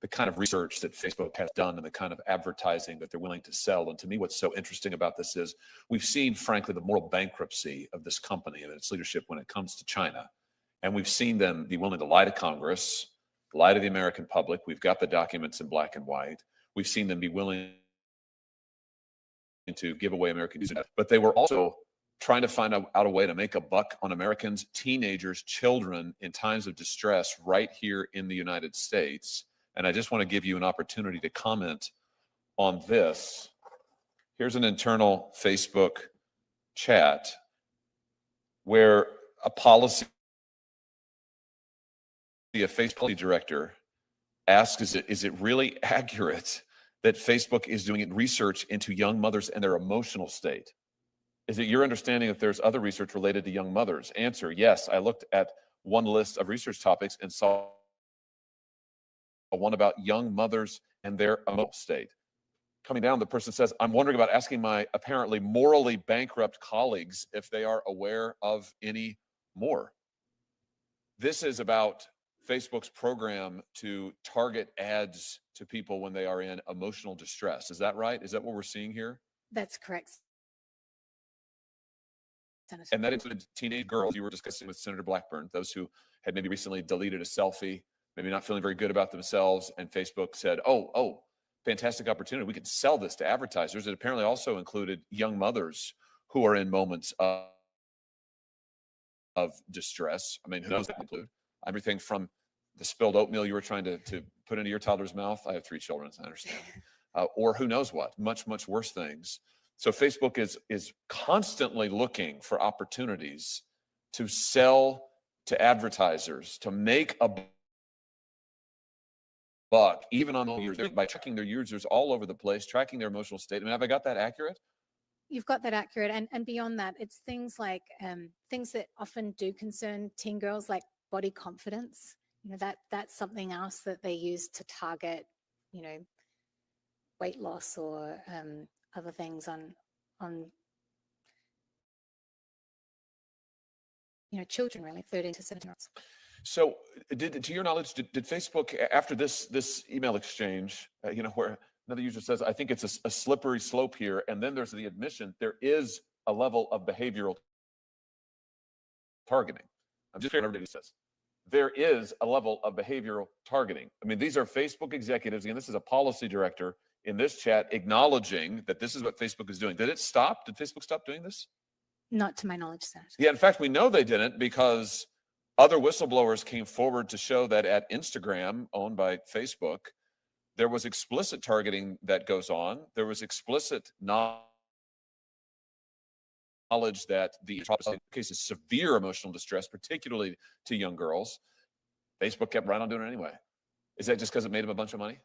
the kind of research that Facebook has done and the kind of advertising that they're willing to sell. And to me, what's so interesting about this is we've seen, frankly, the moral bankruptcy of this company and its leadership when it comes to China. And we've seen them be willing to lie to Congress, lie to the American public. We've got the documents in black and white. We've seen them be willing to give away American news, but they were also trying to find out a way to make a buck on Americans, teenagers, children in times of distress right here in the United States. And I just want to give you an opportunity to comment on this. Here's an internal Facebook chat where a policy, a Facebook director asks, is it really accurate that Facebook is doing research into young mothers and their emotional state? Is it your understanding that there's other research related to young mothers? Answer, yes. I looked at one list of research topics and saw one about young mothers and their emotional state. Coming down, the person says, I'm wondering about asking my apparently morally bankrupt colleagues if they are aware of any more. This is about Facebook's program to target ads to people when they are in emotional distress. Is that right? Is that what we're seeing here? That's correct, Senator. And that included teenage girls you were discussing with Senator Blackburn, those who had maybe recently deleted a selfie, maybe not feeling very good about themselves, and Facebook said, oh, fantastic opportunity. We could sell this to advertisers. It apparently also included young mothers who are in moments of distress. I mean, who knows that include? Everything from the spilled oatmeal you were trying to put into your toddler's mouth. I have 3 children, so I understand. Or who knows what, much, much worse things. So Facebook is constantly looking for opportunities to sell to advertisers, to make a buck, even on the users, by tracking their users all over the place, tracking their emotional state. I mean, have I got that accurate? you've got that accurate. And beyond that, it's things like things that often do concern teen girls, like body confidence. You know, that's something else that they use to target, you know, weight loss or other things on you know, children, really, 13 to 17-year-olds. So, to your knowledge, did Facebook after this email exchange, you know, where another user says, "I think it's a slippery slope here," and then there's the admission there is a level of behavioral targeting. I'm just hearing everybody says there is a level of behavioral targeting. I mean, these are Facebook executives, and this is a policy director in this chat acknowledging that this is what Facebook is doing. Did it stop? Did Facebook stop doing this? Not to my knowledge, Senator. Yeah, in fact, we know they didn't because other whistleblowers came forward to show that at Instagram, owned by Facebook, there was explicit targeting that goes on. There was explicit knowledge that the case is severe emotional distress, particularly to young girls. Facebook kept right on doing it anyway. Is that just because it made them a bunch of money?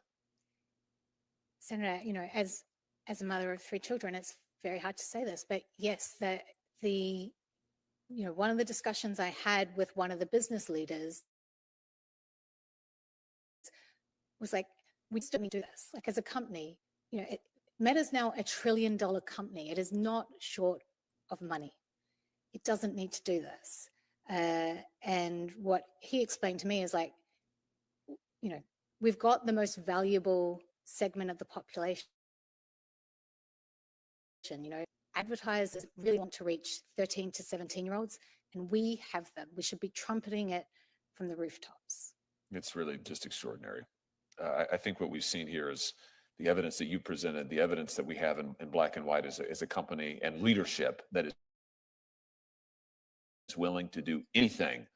Senator, you know, as a mother of 3 children, it's very hard to say this, but yes, you know, one of the discussions I had with one of the business leaders was like, we still need to do this. Like, as a company, you know, Meta's now $1 trillion company. It is not short of money. It doesn't need to do this. And what he explained to me is like, you know, we've got the most valuable segment of the population. You know, advertisers really want to reach 13 to 17-year-olds, and we have them. We should be trumpeting it from the rooftops. It's really just extraordinary. I think what we've seen here is the evidence that you presented, the evidence that we have in black and white is a company and leadership that is willing to do anything,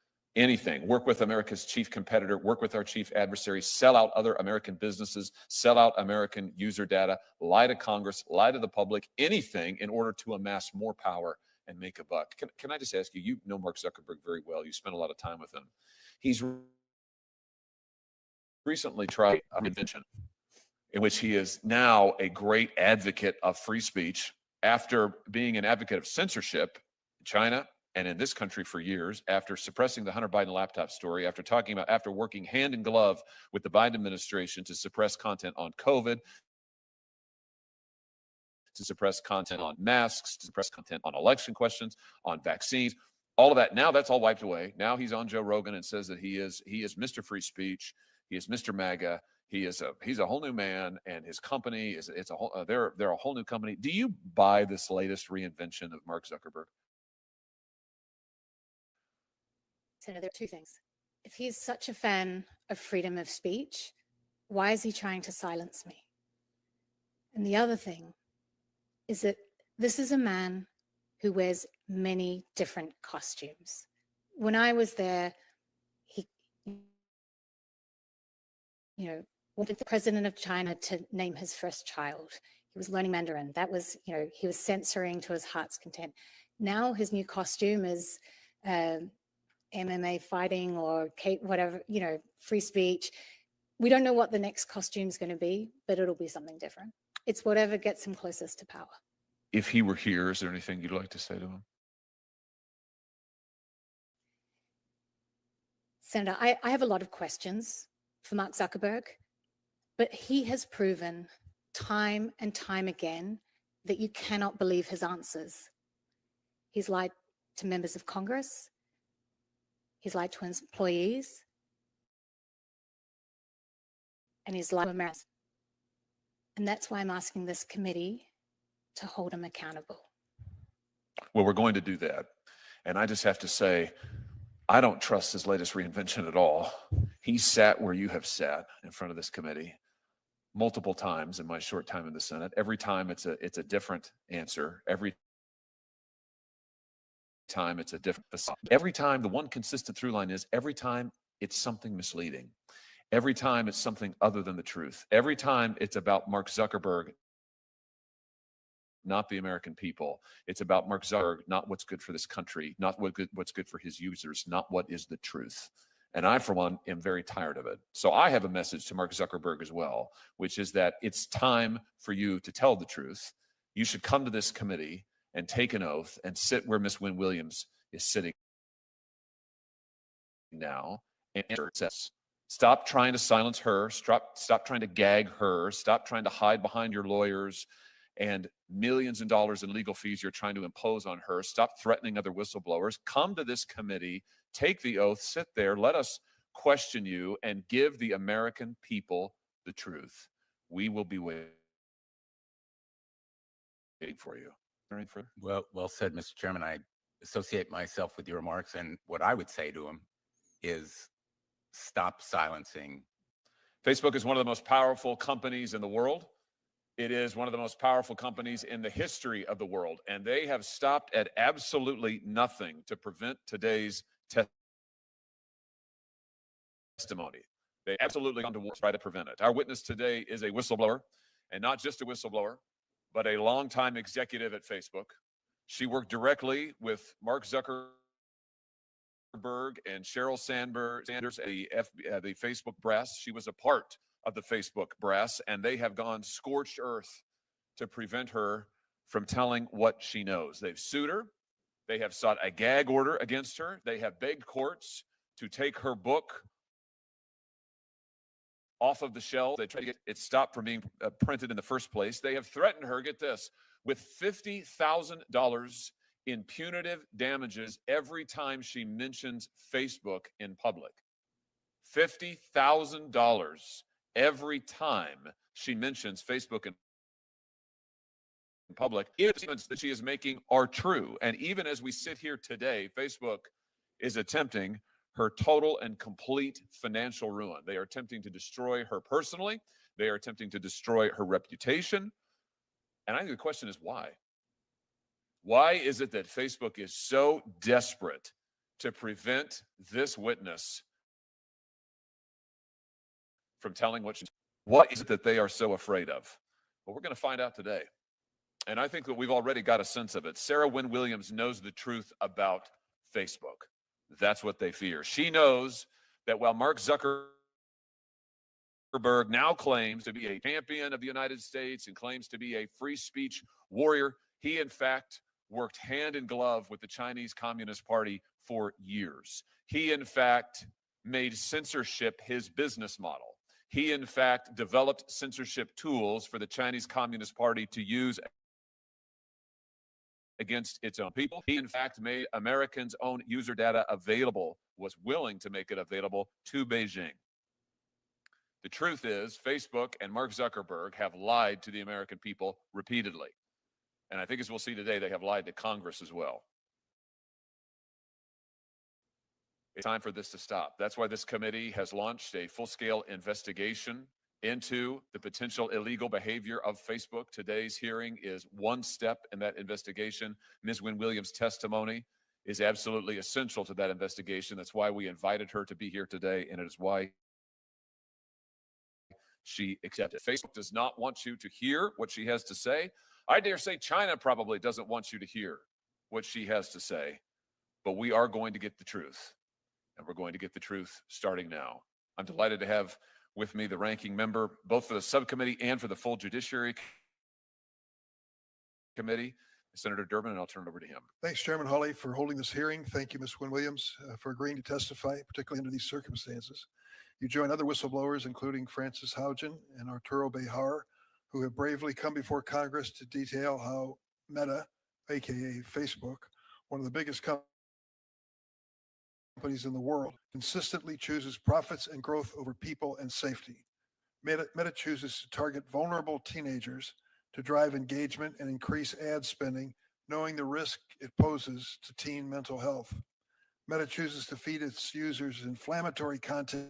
work with America's chief competitor, work with our chief adversary, sell out other American businesses, sell out American user data, lie to Congress, lie to the public, anything in order to amass more power and make a buck. Can I just ask you, you know Mark Zuckerberg very well. You spent a lot of time with him. He's recently tried a invention in which he is now a great advocate of free speech after being an advocate of censorship in China and in this country for years, after suppressing the Hunter Biden laptop story, after working hand in glove with the Biden administration to suppress content on COVID, to suppress content on masks, to suppress content on election questions, on vaccines, all of that. Now that's all wiped away. Now he's on Joe Rogan and says that he is Mr. Free Speech. He is Mr. MAGA. He's a whole new man, and his company they're a whole new company. Do you buy this latest reinvention of Mark Zuckerberg? Senator, there are 2 things. If he's such a fan of freedom of speech, why is he trying to silence me? And the other thing is that this is a man who wears many different costumes. When I was there, he, you know, wanted the president of China to name his first child. He was learning Mandarin. That was, you know, he was censoring to his heart's content. Now his new costume is MMA fighting or whatever, you know, free speech. We don't know what the next costume is going to be, but it'll be something different. It's whatever gets him closest to power. If he were here, is there anything you'd like to say to him? Senator, I have a lot of questions for Mark Zuckerberg, but he has proven time and time again that you cannot believe his answers. He's lied to members of Congress. He's lied to his employees. And he's lied to Americans. And that's why I'm asking this committee to hold him accountable. Well, we're going to do that. And I just have to say, I don't trust his latest reinvention at all. He sat where you have sat in front of this committee multiple times in my short time in the Senate. Every time it's a different answer. Every time it's a different facade. Every time, the one consistent through line is every time it's something misleading. Every time it's something other than the truth. Every time it's about Mark Zuckerberg, not the American people. It's about Mark Zuckerberg, not what's good for this country, not what's good for his users, not what is the truth. And I, for one, am very tired of it. So I have a message to Mark Zuckerberg as well, which is that it's time for you to tell the truth. you should come to this committee and take an oath and sit where Miss Wynne Williams is sitting now and answer says. Stop trying to silence her. Stop trying to gag her. Stop trying to hide behind your lawyers and millions of dollars in legal fees you're trying to impose on her. Stop threatening other whistleblowers. Come to this committee, take the oath, sit there, let us question you, and give the American people the truth. We will be waiting for you. Well said, Mr. Chairman. I associate myself with your remarks, and what I would say to him is stop silencing. Facebook is one of the most powerful companies in the world. It is one of the most powerful companies in the history of the world, and they have stopped at absolutely nothing to prevent today's testimony. They absolutely gone to war to try to prevent it. Our witness today is a whistleblower, and not just a whistleblower, but a longtime executive at Facebook. She worked directly with Mark Zuckerberg and Sheryl Sanders at the Facebook brass. She was a part of the Facebook brass, and they have gone scorched earth to prevent her from telling what she knows. They've sued her. They have sought a gag order against her. They have begged courts to take her book off of the shelf. They try to get it stopped from being printed in the first place. They have threatened her, get this, with $50,000 in punitive damages every time she mentions Facebook in public. $50,000 every time she mentions Facebook in public. Even the statements that she is making are true. And even as we sit here today, Facebook is attempting her total and complete financial ruin. They are attempting to destroy her personally. They are attempting to destroy her reputation. And I think the question is why? Why is it that Facebook is so desperate to prevent this witness from telling what what is it that they are so afraid of? Well, we're going to find out today. And I think that we've already got a sense of it. Sarah Wynne Williams knows the truth about Facebook. That's what they fear. She knows that while Mark Zuckerberg now claims to be a champion of the United States and claims to be a free speech warrior, he in fact worked hand in glove with the Chinese Communist Party for years. He in fact made censorship his business model. He in fact developed censorship tools for the Chinese Communist Party to use against its own people. He in fact made Americans' own user data available, was willing to make it available to Beijing. The truth is, Facebook and Mark Zuckerberg have lied to the American people repeatedly. And I think as we'll see today, they have lied to Congress as well. It's time for this to stop. That's why this committee has launched a full-scale investigation into the potential illegal behavior of Facebook. Today's hearing is one step in that investigation. Ms. Wynne Williams' testimony is absolutely essential to that investigation. That's why we invited her to be here today, and it is why she accepted. Facebook does not want you to hear what she has to say. I dare say China probably doesn't want you to hear what she has to say, but we are going to get the truth, and we're going to get the truth starting now. I'm delighted to have with me the ranking member, both for the subcommittee and for the full Judiciary Committee, Senator Durbin, and I'll turn it over to him. Thanks, Chairman Hawley, for holding this hearing. Thank you, Ms. Wynne Williams, for agreeing to testify, particularly under these circumstances. You join other whistleblowers, including Francis Haugen and Arturo Bejar, who have bravely come before Congress to detail how Meta, aka Facebook, one of the biggest companies in the world, consistently chooses profits and growth over people and safety. Meta chooses to target vulnerable teenagers to drive engagement and increase ad spending, knowing the risk it poses to teen mental health. Meta chooses to feed its users inflammatory content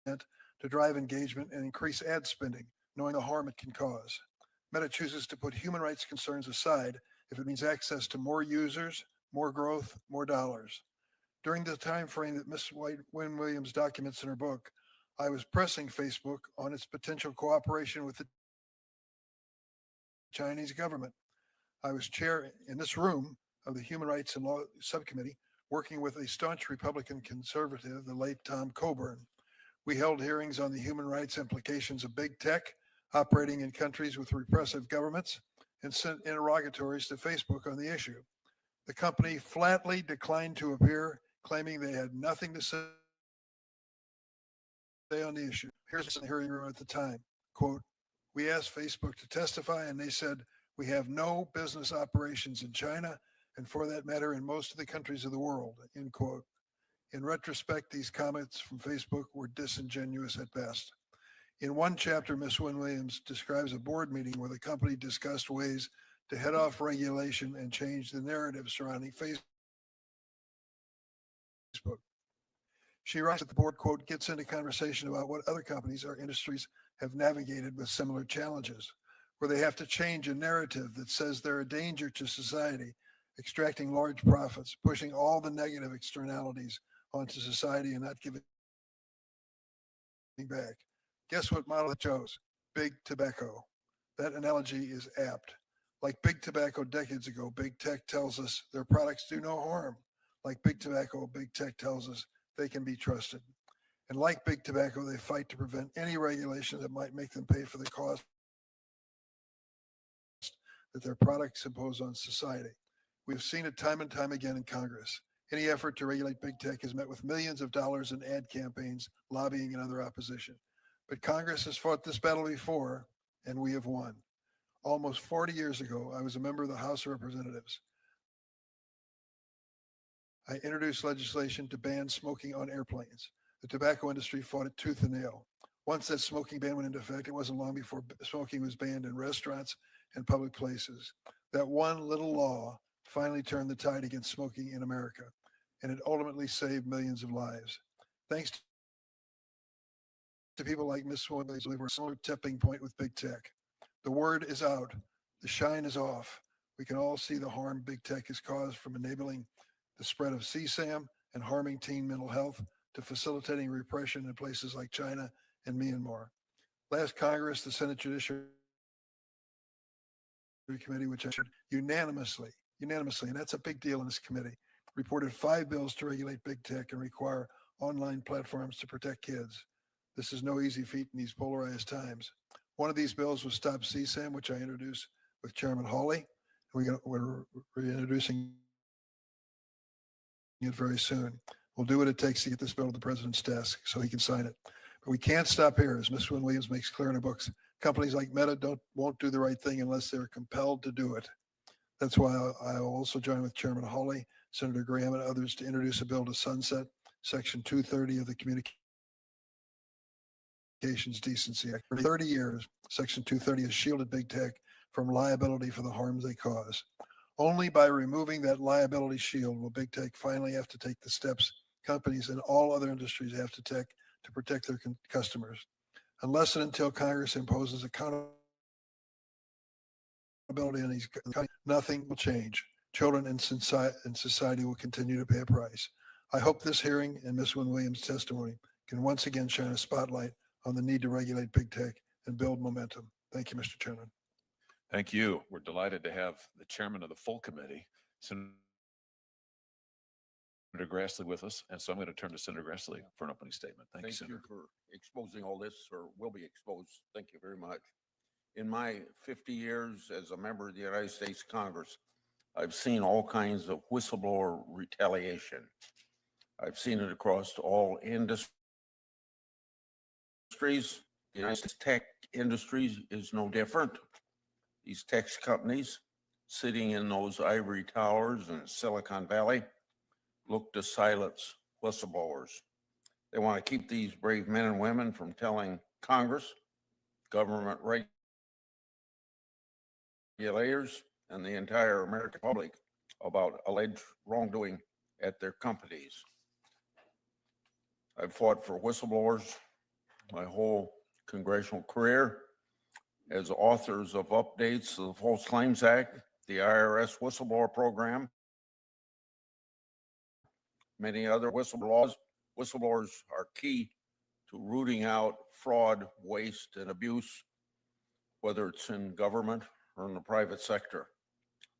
to drive engagement and increase ad spending, knowing the harm it can cause. Meta chooses to put human rights concerns aside if it means access to more users, more growth, more dollars. During the time frame that Ms. Wynne Williams documents in her book, I was pressing Facebook on its potential cooperation with the Chinese government. I was chair in this room of the Human Rights and Law Subcommittee, working with a staunch Republican conservative, the late Tom Coburn. We held hearings on the human rights implications of big tech, operating in countries with repressive governments, and sent interrogatories to Facebook on the issue. The company flatly declined to appear, claiming they had nothing to say on the issue. Here's the hearing room at the time. Quote, "We asked Facebook to testify and they said, we have no business operations in China and for that matter in most of the countries of the world," end quote. In retrospect, these comments from Facebook were disingenuous at best. In one chapter, Ms. Wynne Williams describes a board meeting where the company discussed ways to head off regulation and change the narrative surrounding Facebook. She writes that the board, quote, "gets into conversation about what other companies or industries have navigated with similar challenges, where they have to change a narrative that says they're a danger to society, extracting large profits, pushing all the negative externalities onto society and not giving back. Guess what model it chose? Big tobacco. That analogy is apt. Like big tobacco decades ago, big tech tells us their products do no harm. Like big tobacco, big tech tells us they can be trusted. And like big tobacco, they fight to prevent any regulation that might make them pay for the cost that their products impose on society. We have seen it time and time again in Congress. Any effort to regulate big tech is met with millions of dollars in ad campaigns, lobbying, and other opposition. But Congress has fought this battle before, and we have won. Almost 40 years ago, I was a member of the House of Representatives. I introduced legislation to ban smoking on airplanes. The tobacco industry fought it tooth and nail. Once that smoking ban went into effect, it wasn't long before smoking was banned in restaurants and public places. That one little law finally turned the tide against smoking in America, and it ultimately saved millions of lives. Thanks to people like Ms. Swan, we were a similar tipping point with big tech. The word is out. The shine is off. We can all see the harm big tech has caused, from enabling the spread of CSAM and harming teen mental health to facilitating repression in places like China and Myanmar. Last Congress, the Senate Judiciary Committee, which I chaired unanimously, and that's a big deal in this committee, reported 5 bills to regulate big tech and require online platforms to protect kids. This is no easy feat in these polarized times. One of these bills was Stop CSAM, which I introduced with Chairman Hawley. We're reintroducing it very soon. We'll do what it takes to get this bill to the president's desk so he can sign it. But we can't stop here. As Ms. Wynne Williams makes clear in her books, companies like Meta won't do the right thing unless they're compelled to do it. That's why I will also join with Chairman Hawley, Senator Graham, and others to introduce a bill to sunset Section 230 of the Communications Decency Act. For 30 years, Section 230 has shielded big tech from liability for the harms they cause. Only by removing that liability shield will big tech finally have to take the steps companies in all other industries have to take to protect their customers. Unless and until Congress imposes accountability on these companies, nothing will change. Children and society will continue to pay a price. I hope this hearing and Ms. Wynne Williams' testimony can once again shine a spotlight on the need to regulate big tech and build momentum. Thank you, Mr. Chairman. Thank you. We're delighted to have the chairman of the full committee, Senator Grassley, with us. And so I'm going to turn to Senator Grassley for an opening statement. Thank you, Thank you Senator. for exposing all this, or will be exposed. Thank you very much. In my 50 years as a member of the United States Congress, I've seen all kinds of whistleblower retaliation. I've seen it across all industries. The United States tech industry is no different. These tech companies sitting in those ivory towers in Silicon Valley look to silence whistleblowers. They want to keep these brave men and women from telling Congress, government regulators, and the entire American public about alleged wrongdoing at their companies. I've fought for whistleblowers my whole congressional career as authors of updates to the False Claims Act, the IRS whistleblower program, many other whistleblowers. Whistleblowers are key to rooting out fraud, waste, and abuse, whether it's in government or in the private sector.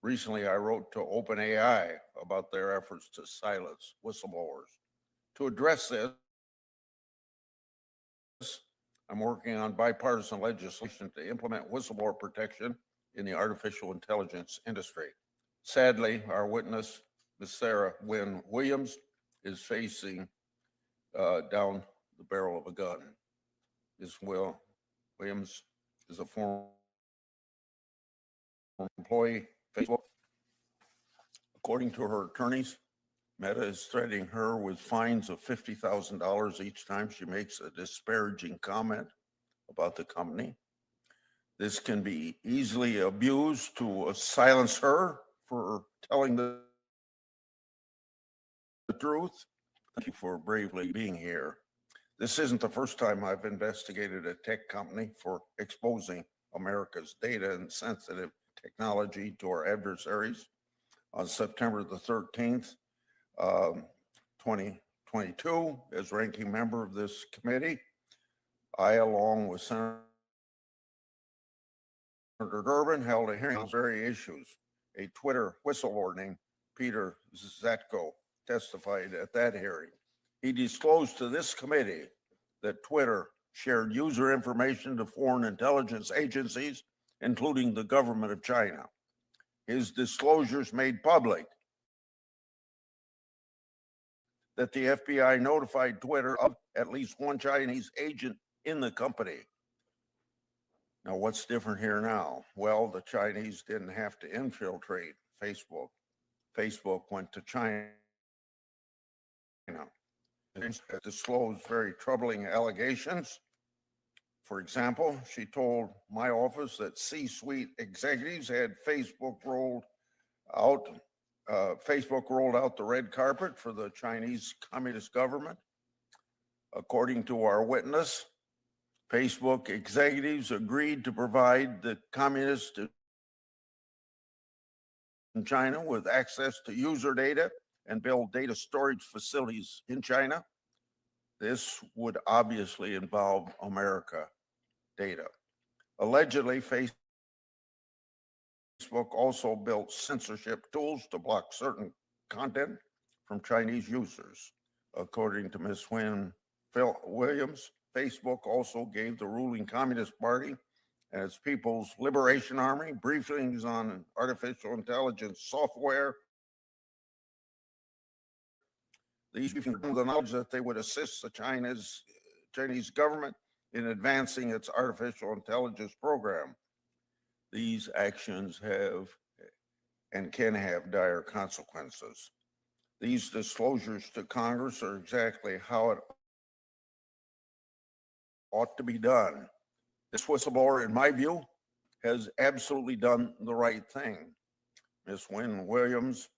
Recently, I wrote to OpenAI about their efforts to silence whistleblowers. To address this, I'm working on bipartisan legislation to implement whistleblower protection in the artificial intelligence industry. Sadly, our witness, Ms. Sarah Wynn Williams, is facing down the barrel of a gun. Ms. Williams is a former employee of Facebook. According to her attorneys, Meta is threatening her with fines of $50,000 each time she makes a disparaging comment about the company. This can be easily abused to silence her for telling the truth. Thank you for bravely being here. This isn't the first time I've investigated a tech company for exposing America's data and sensitive technology to our adversaries. On September the 13th, 2022, as ranking member of this committee, I, along with Senator Durbin, held a hearing on very issues. A Twitter whistleblower named Peter Zatko testified at that hearing. He disclosed to this committee that Twitter shared user information to foreign intelligence agencies, including the government of China. His disclosures made public that the FBI notified Twitter of at least one Chinese agent in the company. Now, what's different here now? Well, the Chinese didn't have to infiltrate Facebook. Facebook went to China. Disclosed very troubling allegations. For example, she told my office that C-suite executives had Facebook rolled out the red carpet for the Chinese Communist government. According to our witness, Facebook executives agreed to provide the communists in China with access to user data and build data storage facilities in China. This would obviously involve America data. Allegedly, Facebook also built censorship tools to block certain content from Chinese users. According to Ms. Williams, Facebook also gave the ruling Communist Party and its People's Liberation Army briefings on artificial intelligence software. These briefings were the knowledge that they would assist the Chinese government in advancing its artificial intelligence program. These actions have and can have dire consequences. These disclosures to Congress are exactly how it ought to be done. This whistleblower, in my view, has absolutely done the right thing. Ms. Wynn Williams,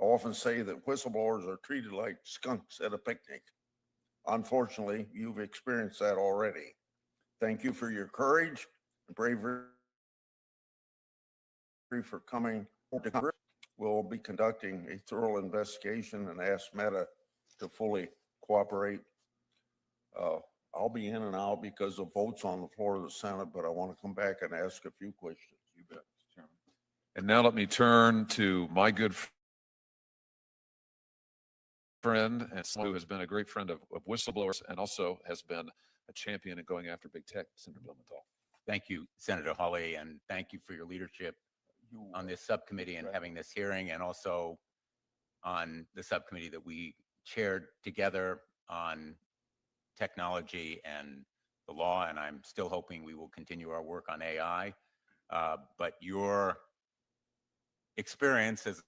I often say that whistleblowers are treated like skunks at a picnic. Unfortunately, you've experienced that already. Thank you for your courage and bravery for coming to Congress. We'll be conducting a thorough investigation and ask Meta to fully cooperate. I'll be in and out because of votes on the floor of the Senate, but I want to come back and ask a few questions. You bet, Mr. Chairman. And now let me turn to my good friend and someone who has been a great friend of whistleblowers and also has been a champion in going after big tech, Senator Bill Mittal. Thank you, Senator Hawley, and thank you for your leadership on this subcommittee and having this hearing, and also on the subcommittee that we chaired together on technology and the law, and I'm still hoping we will continue our work on AI. But your experience as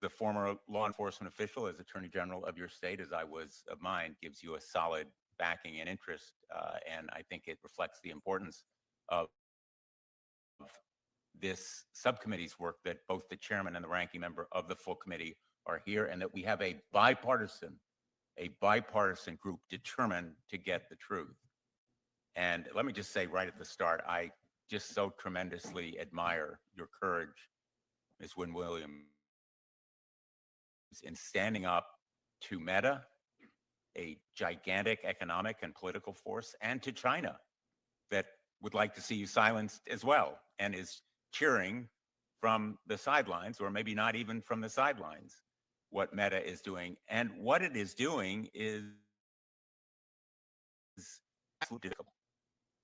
the former law enforcement official, as Attorney General of your state, as I was of mine, gives you a solid backing and interest, and I think it reflects the importance of this subcommittee's work, that both the chairman and the ranking member of the full committee are here, and that we have a bipartisan group determined to get the truth. And let me just say right at the start, I just so tremendously admire your courage, Ms. Wynn Williams, in standing up to Meta, a gigantic economic and political force, and to China that would like to see you silenced as well and is cheering from the sidelines, or maybe not even from the sidelines, what Meta is doing. And what it is doing is absolutely despicable.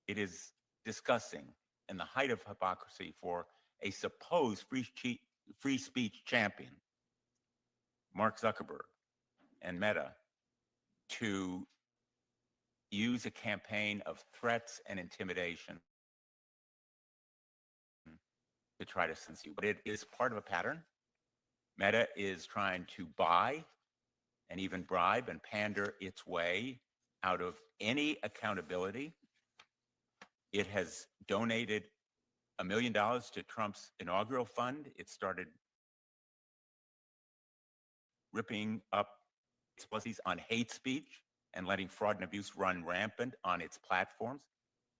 It is disgusting and the height of hypocrisy for a supposed free speech champion, Mark Zuckerberg and Meta, to use a campaign of threats and intimidation to try to censor you. But it is part of a pattern. Meta is trying to buy and even bribe and pander its way out of any accountability. It has donated $1 million to Trump's inaugural fund. It started ripping up its policies on hate speech and letting fraud and abuse run rampant on its platforms.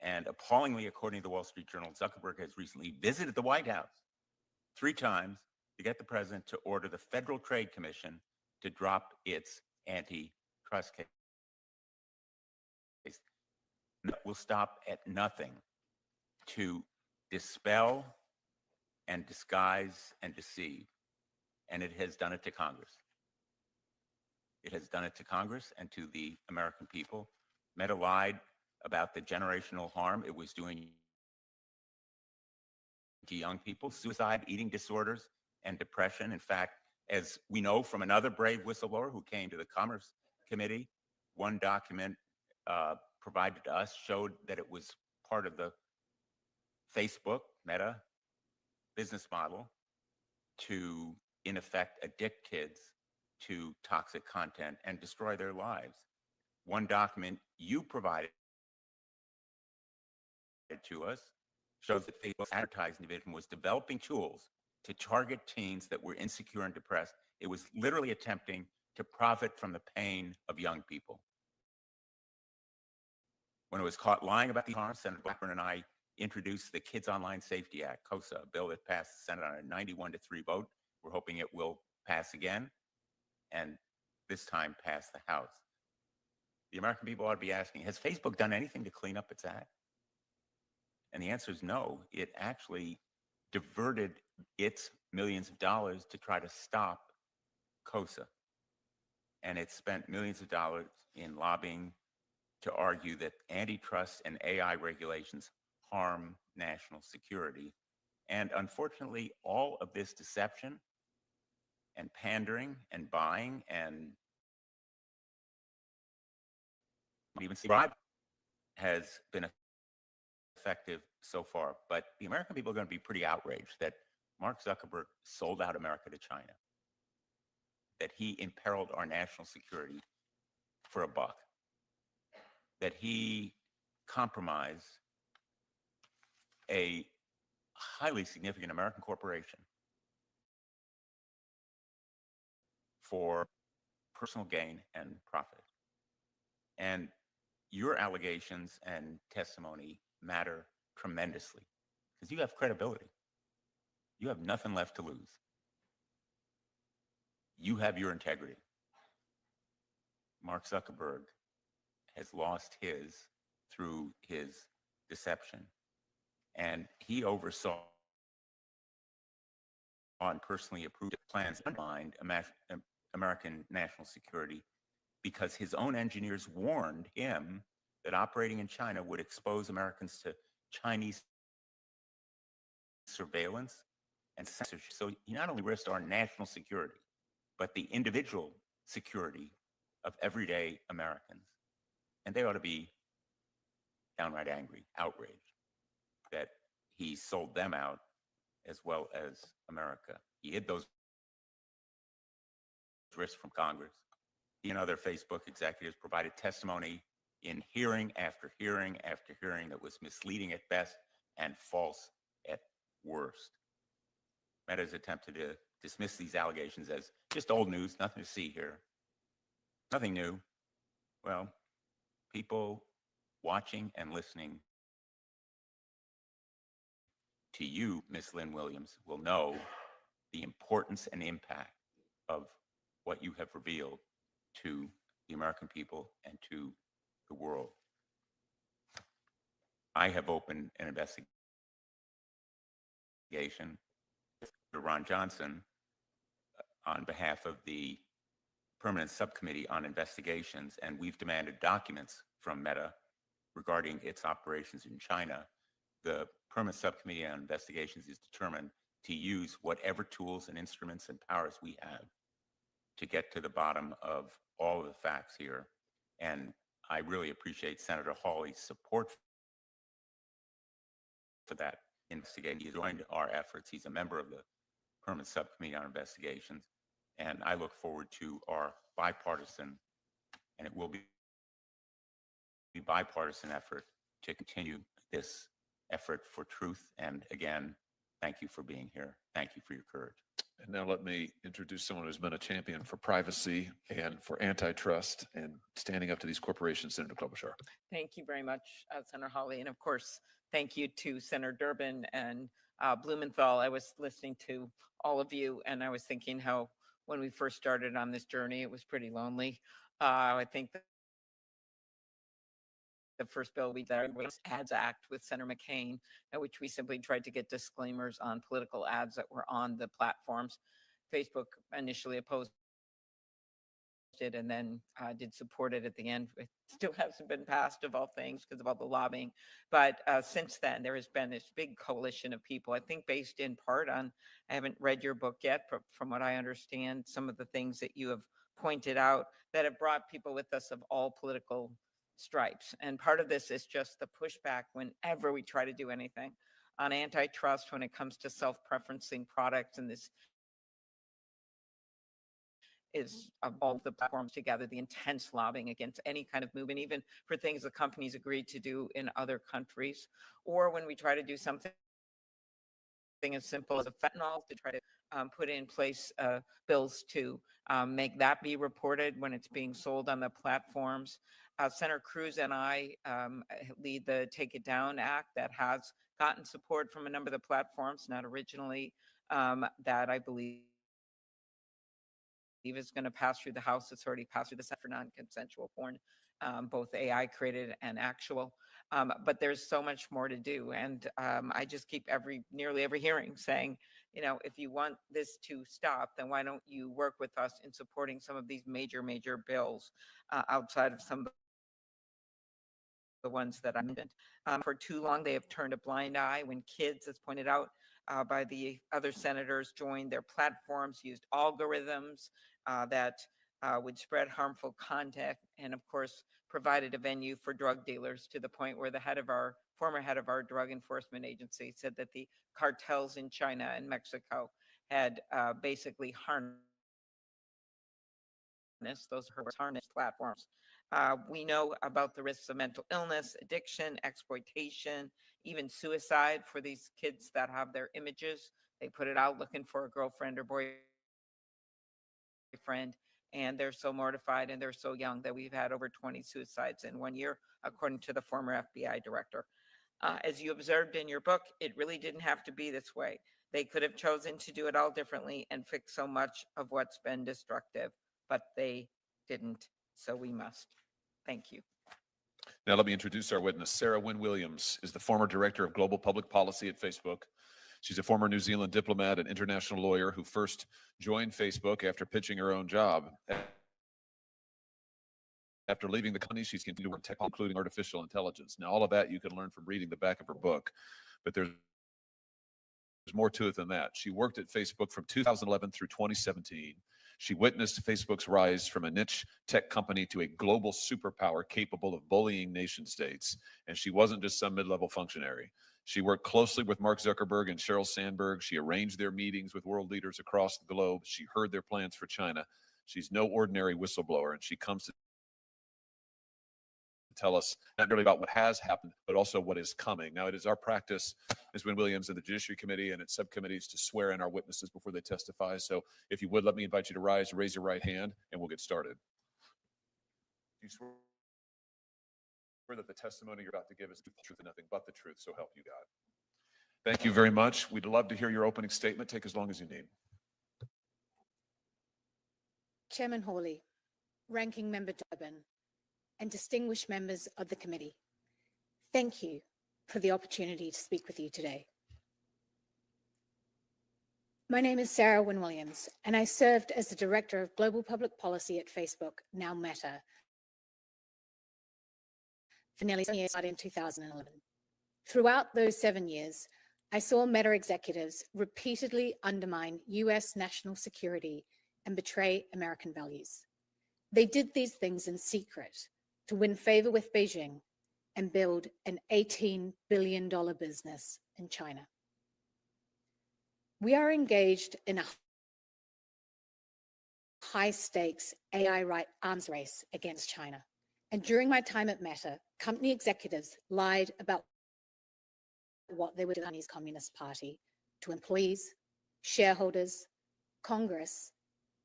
And appallingly, according to the Wall Street Journal, Zuckerberg has recently visited the White House 3 times to get the president to order the Federal Trade Commission to drop its antitrust case. That will stop at nothing to dispel and disguise and deceive. And it has done it to Congress. It has done it to Congress and to the American people. Meta lied about the generational harm it was doing to young people, suicide, eating disorders, and depression. In fact, as we know from another brave whistleblower who came to the Commerce Committee, one document provided to us showed that it was part of the Facebook, Meta, business model to, in effect, addict kids to toxic content and destroy their lives. One document you provided to us shows that Facebook's advertising division was developing tools to target teens that were insecure and depressed. It was literally attempting to profit from the pain of young people. When it was caught lying about the harm, Senator Blackburn and I introduced the Kids Online Safety Act, KOSA, a bill that passed the Senate on a 91-3 vote. We're hoping it will pass again, and this time pass the House. The American people ought to be asking, has Facebook done anything to clean up its act? And the answer is no. It actually diverted its millions of dollars to try to stop KOSA. And it spent millions of dollars in lobbying to argue that antitrust and AI regulations harm national security. And unfortunately, all of this deception and pandering and buying and even bribe has been effective so far. But the American people are going to be pretty outraged that Mark Zuckerberg sold out America to China, that he imperiled our national security for a buck, that he compromised a highly significant American corporation for personal gain and profit. And your allegations and testimony matter tremendously because you have credibility. You have nothing left to lose. You have your integrity. Mark Zuckerberg has lost his through his deception. And he oversaw and personally approved plans to undermine American national security because his own engineers warned him that operating in China would expose Americans to Chinese surveillance and censorship. So he not only risked our national security, but the individual security of everyday Americans. And they ought to be downright angry, outraged that he sold them out as well as America. He hid those risks from Congress. He and other Facebook executives provided testimony in hearing after hearing after hearing that was misleading at best and false at worst. Meta has attempted to dismiss these allegations as just old news, nothing to see here, nothing new. Well, people watching and listening to you, Ms. Lynn Williams, will know the importance and impact of what you have revealed to the American people and to the world. I have opened an investigation to Ron Johnson on behalf of the Permanent Subcommittee on Investigations, and we've demanded documents from Meta regarding its operations in China, the Permanent Subcommittee on Investigations is determined to use whatever tools and instruments and powers we have to get to the bottom of all of the facts here. And I really appreciate Senator Hawley's support for that investigation. He joined our efforts. He's a member of the Permanent Subcommittee on Investigations. And I look forward to our bipartisan, and it will be bipartisan effort to continue this effort for truth. And again, thank you for being here. Thank you for your courage. And now let me introduce someone who's been a champion for privacy and for antitrust and standing up to these corporations, Senator Klobuchar. Thank you very much, Senator Hawley. And of course, thank you to Senator Durbin and Blumenthal. I was listening to all of you, and I was thinking how when we first started on this journey, it was pretty lonely. I think that the first bill we did was Ads Act with Senator McCain, in which we simply tried to get disclaimers on political ads that were on the platforms. Facebook initially opposed it and then did support it at the end. It still hasn't been passed, of all things, because of all the lobbying. But since then, there has been this big coalition of people, I think based in part on, I haven't read your book yet, but from what I understand, some of the things that you have pointed out that have brought people with us of all political stripes. And part of this is just the pushback whenever we try to do anything on antitrust when it comes to self-preferencing products. And this is of all the platforms together, the intense lobbying against any kind of movement, even for things the companies agreed to do in other countries, or when we try to do something as simple as a fentanyl, to try to put in place bills to make that be reported when it's being sold on the platforms. Senator Cruz and I lead the Take It Down Act that has gotten support from a number of the platforms, not originally, that I believe is going to pass through the House. It's already passed through the Senate for non-consensual porn, both AI created and actual. But there's so much more to do. And I just keep nearly every hearing saying, you know, if you want this to stop, then why don't you work with us in supporting some of these major bills outside of some of the ones that I mentioned. For too long, they have turned a blind eye when kids, as pointed out by the other senators, joined their platforms, used algorithms that would spread harmful content, and of course, provided a venue for drug dealers, to the point where the former head of our drug enforcement agency said that the cartels in China and Mexico had basically harnessed platforms. We know about the risks of mental illness, addiction, exploitation, even suicide for these kids that have their images. They put it out looking for a girlfriend or boyfriend, and they're so mortified and they're so young that we've had over 20 suicides in 1 year, according to the former FBI director. As you observed in your book, it really didn't have to be this way. They could have chosen to do it all differently and fix so much of what's been destructive, but they didn't, so we must. Thank you. Now let me introduce our witness. Sarah Wynne Williams is the former director of global public policy at Facebook. She's a former New Zealand diplomat and international lawyer who first joined Facebook after pitching her own job. After leaving the company, she's continued to work in tech, including artificial intelligence. Now, all of that you can learn from reading the back of her book, but there's more to it than that. She worked at Facebook from 2011 through 2017. She witnessed Facebook's rise from a niche tech company to a global superpower capable of bullying nation states. And she wasn't just some mid-level functionary. She worked closely with Mark Zuckerberg and Sheryl Sandberg. She arranged their meetings with world leaders across the globe. She heard their plans for China. She's no ordinary whistleblower, and she comes to tell us not merely about what has happened, but also what is coming. Now, it is our practice, Ms. Wynne Williams, and the Judiciary Committee and its subcommittees to swear in our witnesses before they testify. So if you would, let me invite you to rise, raise your right hand, and we'll get started. Do you swear that the testimony you're about to give is the truth and nothing but the truth, so help you God? Thank you very much. We'd love to hear your opening statement. Take as long as you need. Chairman Hawley, Ranking Member Durbin, and distinguished members of the committee, thank you for the opportunity to speak with you today. My name is Sarah Wynne Williams, and I served as the Director of Global Public Policy at Facebook, now Meta, for nearly 7 years, started in 2011. Throughout those 7 years, I saw Meta executives repeatedly undermine US national security and betray American values. They did these things in secret to win favor with Beijing and build an $18 billion business in China. We are engaged in a high-stakes AI arms race against China. And during my time at Meta, company executives lied about what they were doing in the Chinese Communist Party to employees, shareholders, Congress,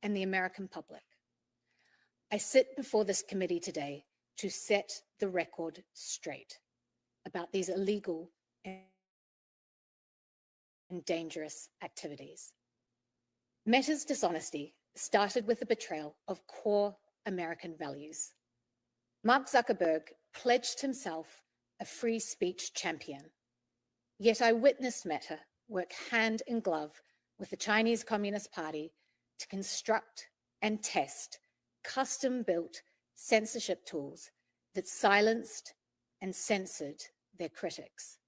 and the American public. I sit before this committee today to set the record straight about these illegal and dangerous activities. Meta's dishonesty started with the betrayal of core American values. Mark Zuckerberg pledged himself a free speech champion. Yet I witnessed Meta work hand in glove with the Chinese Communist Party to construct and test custom-built censorship tools that silenced and censored their critics.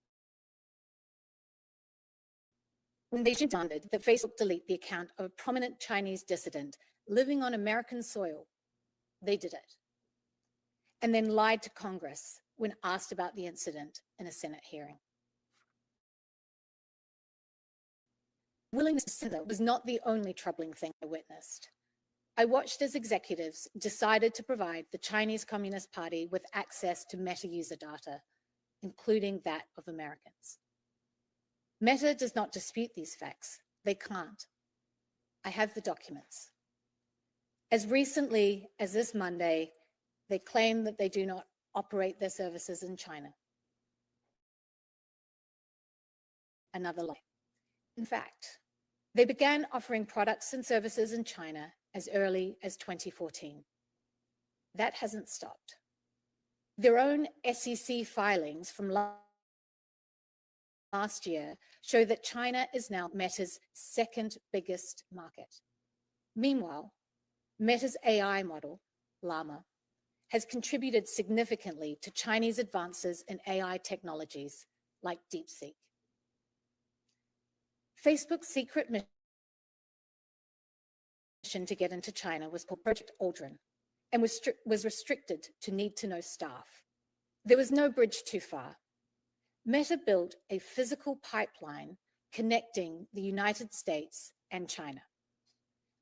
When Beijing demanded that Facebook delete the account of a prominent Chinese dissident living on American soil, they did it, and then lied to Congress when asked about the incident in a Senate hearing. Willingness to censor was not the only troubling thing I witnessed. I watched as executives decided to provide the Chinese Communist Party with access to Meta user data, including that of Americans. Meta does not dispute these facts. They can't. I have the documents. As recently as this Monday, they claim that they do not operate their services in China. Another lie. In fact, they began offering products and services in China as early as 2014. That hasn't stopped. Their own SEC filings from last year show that China is now Meta's second biggest market. Meanwhile, Meta's AI model, Llama, has contributed significantly to Chinese advances in AI technologies like DeepSeek. Facebook's secret mission to get into China was called Project Aldrin and was restricted to need-to-know staff. There was no bridge too far. Meta built a physical pipeline connecting the United States and China.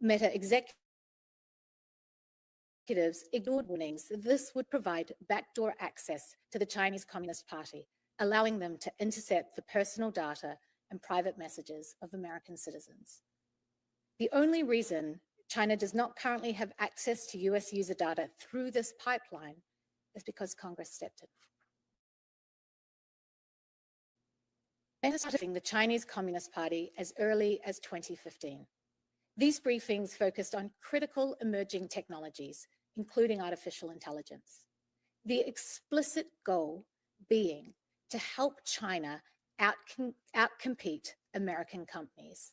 Meta executives ignored warnings that this would provide backdoor access to the Chinese Communist Party, allowing them to intercept the personal data and private messages of American citizens. The only reason China does not currently have access to US user data through this pipeline is because Congress stepped in. Meta started the Chinese Communist Party as early as 2015. These briefings focused on critical emerging technologies, including artificial intelligence. The explicit goal being to help China outcompete American companies.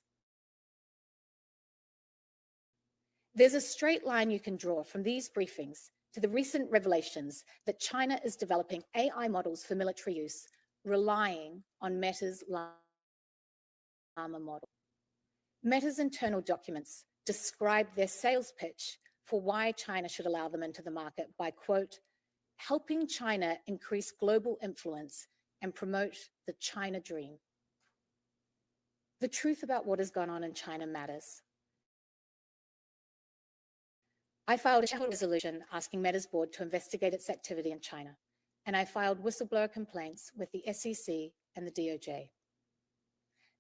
There's a straight line you can draw from these briefings to the recent revelations that China is developing AI models for military use, relying on Meta's Llama model. Meta's internal documents describe their sales pitch for why China should allow them into the market by, quote, helping China increase global influence and promote the China dream. The truth about what has gone on in China matters. I filed a shareholder resolution asking Meta's board to investigate its activity in China, and I filed whistleblower complaints with the SEC and the DOJ.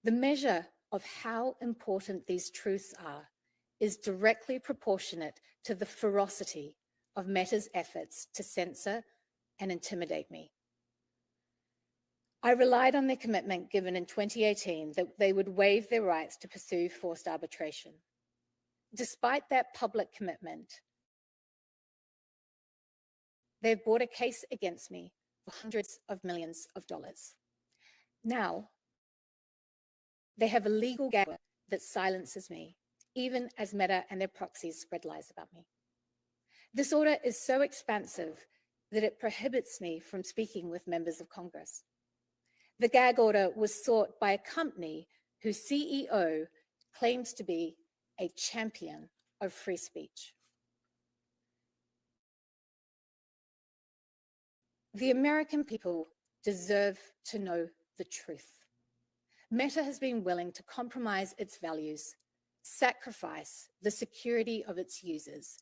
The measure of how important these truths are is directly proportionate to the ferocity of Meta's efforts to censor and intimidate me. I relied on their commitment given in 2018 that they would waive their rights to pursue forced arbitration. Despite that public commitment, they've brought a case against me for hundreds of millions of dollars. Now, they have a legal gag that silences me, even as Meta and their proxies spread lies about me. This order is so expansive that it prohibits me from speaking with members of Congress. The gag order was sought by a company whose CEO claims to be a champion of free speech. The American people deserve to know the truth. Meta has been willing to compromise its values, sacrifice the security of its users,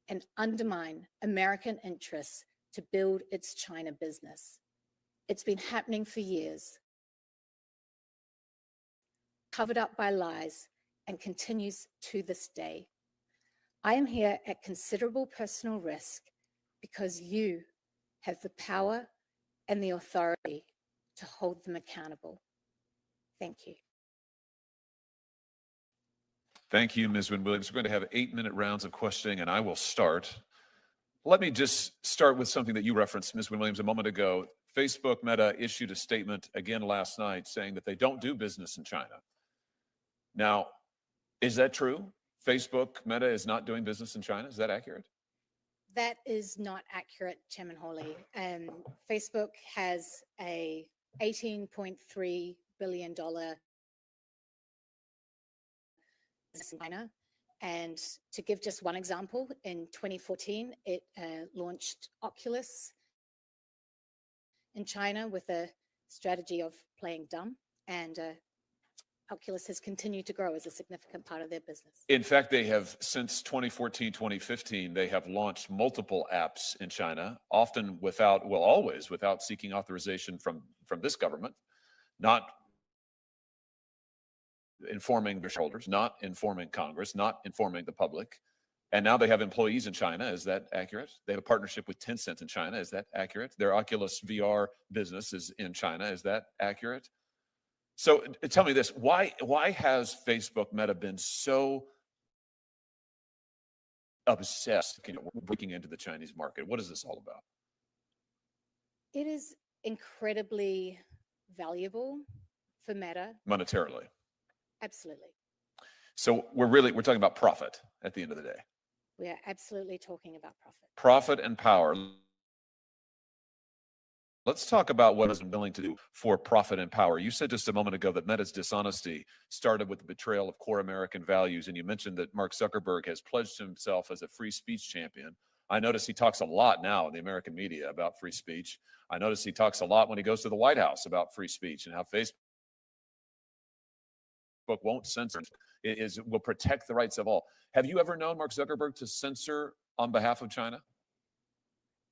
and undermine American interests to build its China business. It's been happening for years, covered up by lies, and continues to this day. I am here at considerable personal risk because you have the power and the authority to hold them accountable. Thank you. Thank you, Ms. Wynne-Williams. We're going to have 8-minute rounds of questioning, and I will start. Let me just start with something that you referenced, Ms. Wynne-Williams, a moment ago. Facebook, Meta issued a statement again last night saying that they don't do business in China. Now, is that true? Facebook, Meta is not doing business in China? Is that accurate? That is not accurate, Chairman Hawley. Facebook has a $18.3 billion business in China. And to give just one example, in 2014, it launched Oculus in China with a strategy of playing dumb. And Oculus has continued to grow as a significant part of their business. In fact, they have, since 2014, 2015, they have launched multiple apps in China, often without, well, always without seeking authorization from this government, not informing their shareholders, not informing Congress, not informing the public. And now they have employees in China. Is that accurate? They have a partnership with Tencent in China. Is that accurate? Their Oculus VR business is in China. Is that accurate? So tell me this, why has Facebook Meta been so obsessed, breaking into the Chinese market? What is this all about? It is incredibly valuable for Meta. Monetarily. Absolutely. So we're talking about profit at the end of the day. We are absolutely talking about profit. Profit and power. Let's talk about what is willing to do for profit and power. You said just a moment ago that Meta's dishonesty started with the betrayal of core American values, and you mentioned that Mark Zuckerberg has pledged himself as a free speech champion. I notice he talks a lot now in the American media about free speech. I notice he talks a lot when he goes to the White House about free speech and how Facebook won't censor, will protect the rights of all. Have you ever known Mark Zuckerberg to censor on behalf of China?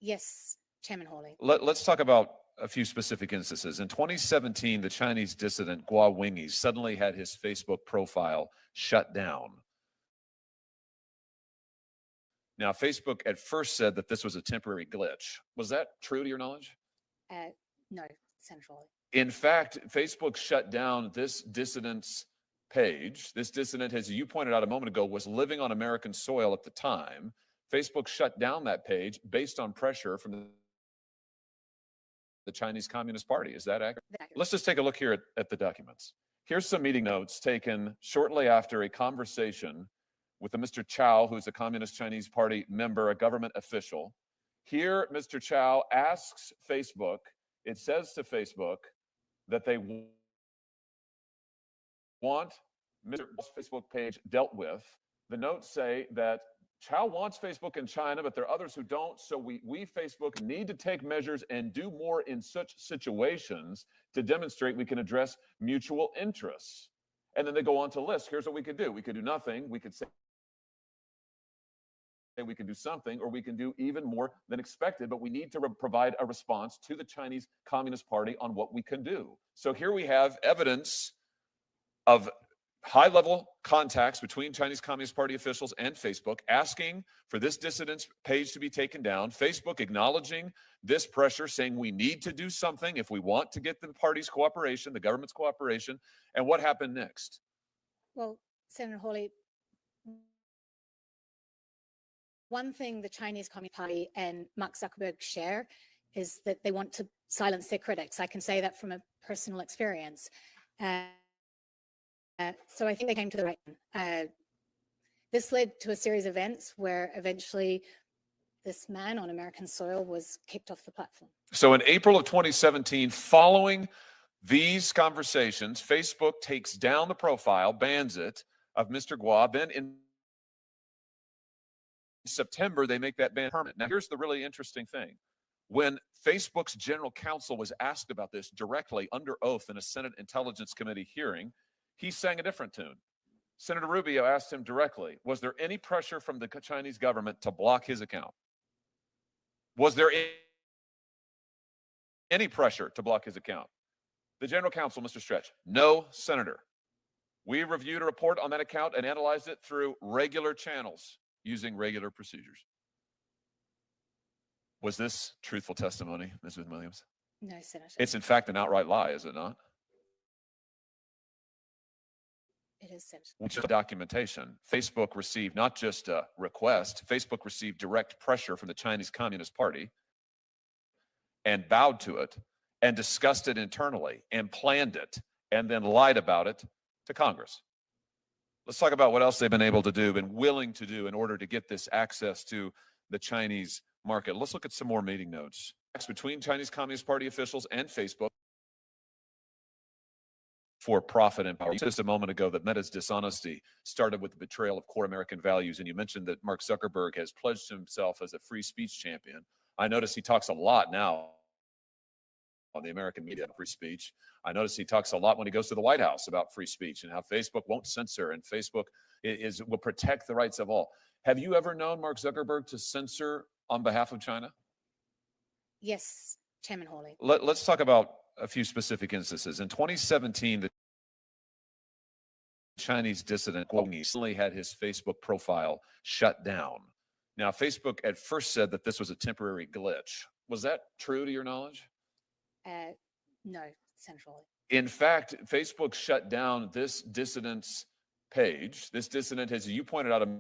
Yes, Chairman Hawley. Let's talk about a few specific instances. In 2017, the Chinese dissident Guo Wengyi suddenly had his Facebook profile shut down. Now, Facebook at first said that this was a temporary glitch. Was that true to your knowledge? No, Senator Hawley. In fact, Facebook shut down this dissident's page. This dissident, as you pointed out a moment ago, was living on American soil at the time. Facebook shut down that page based on pressure from the Chinese Communist Party. Is that accurate? Let's just take a look here at the documents. Here's some meeting notes taken shortly after a conversation with a Mr. Chow, who's a Communist Chinese Party member, a government official. Here, Mr. Chow asks Facebook, it says to Facebook that they want Mr. Chow's Facebook page dealt with. The notes say that Chow wants Facebook in China, but there are others who don't. So we Facebook need to take measures and do more in such situations to demonstrate we can address mutual interests. And then they go on to list, here's what we could do. We could do nothing. We could say we can do something, or we can do even more than expected, but we need to provide a response to the Chinese Communist Party on what we can do. So here we have evidence of high-level contacts between Chinese Communist Party officials and Facebook asking for this dissident's page to be taken down, Facebook acknowledging this pressure, saying we need to do something if we want to get the party's cooperation, the government's cooperation. And what happened next? Well, Senator Hawley, one thing the Chinese Communist Party and Mark Zuckerberg share is that they want to silence their critics. I can say that from a personal experience. So I think they came to the right. This led to a series of events where eventually this man on American soil was kicked off the platform. So in April of 2017, following these conversations, Facebook takes down the profile, bans it, of Mr. Guo. Then in September, they make that ban permanent. Now, here's the really interesting thing. When Facebook's general counsel was asked about this directly under oath in a Senate Intelligence Committee hearing, he sang a different tune. Senator Rubio asked him directly, was there any pressure from the Chinese government to block his account? Was there any pressure to block his account? The general counsel, Mr. Stretch, no, Senator. We reviewed a report on that account and analyzed it through regular channels using regular procedures. Was this truthful testimony, Ms. Williams? No, Senator. It's in fact an outright lie, is it not? It is, Senator. Which is documentation. Facebook received not just a request, Facebook received direct pressure from the Chinese Communist Party and bowed to it and discussed it internally and planned it and then lied about it to Congress. Let's talk about what else they've been able to do and willing to do in order to get this access to the Chinese market. Let's look at some more meeting notes between Chinese Communist Party officials and Facebook for profit and power. You said just a moment ago that Meta's dishonesty started with the betrayal of core American values, and you mentioned that Mark Zuckerberg has pledged himself as a free speech champion. I notice he talks a lot now on the American media about free speech. I notice he talks a lot when he goes to the White House about free speech and how Facebook won't censor and Facebook will protect the rights of all. Have you ever known Mark Zuckerberg to censor on behalf of China? Yes, Chairman Hawley. Let's talk about a few specific instances. In 2017, the Chinese dissident recently had his Facebook profile shut down. Now, Facebook at first said that this was a temporary glitch. Was that true to your knowledge? No, Senator Hawley. In fact, Facebook shut down this dissident's page. This dissident, as you pointed out a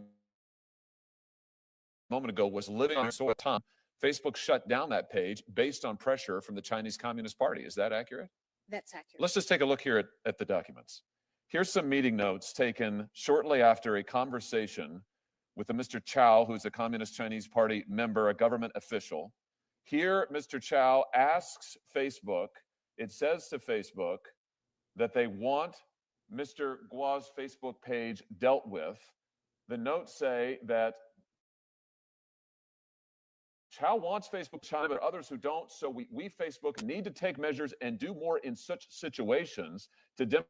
moment ago, was living on soil time. Facebook shut down that page based on pressure from the Chinese Communist Party. Is that accurate? That's accurate. Let's just take a look here at the documents. Here's some meeting notes taken shortly after a conversation with a Mr. Chow, who's a Communist Chinese Party member, a government official. Here, Mr. Chow asks Facebook, it says to Facebook that they want Mr. Guo's Facebook page dealt with. The notes say that Chow wants Facebook China, but others who don't. So we Facebook need to take measures and do more in such situations to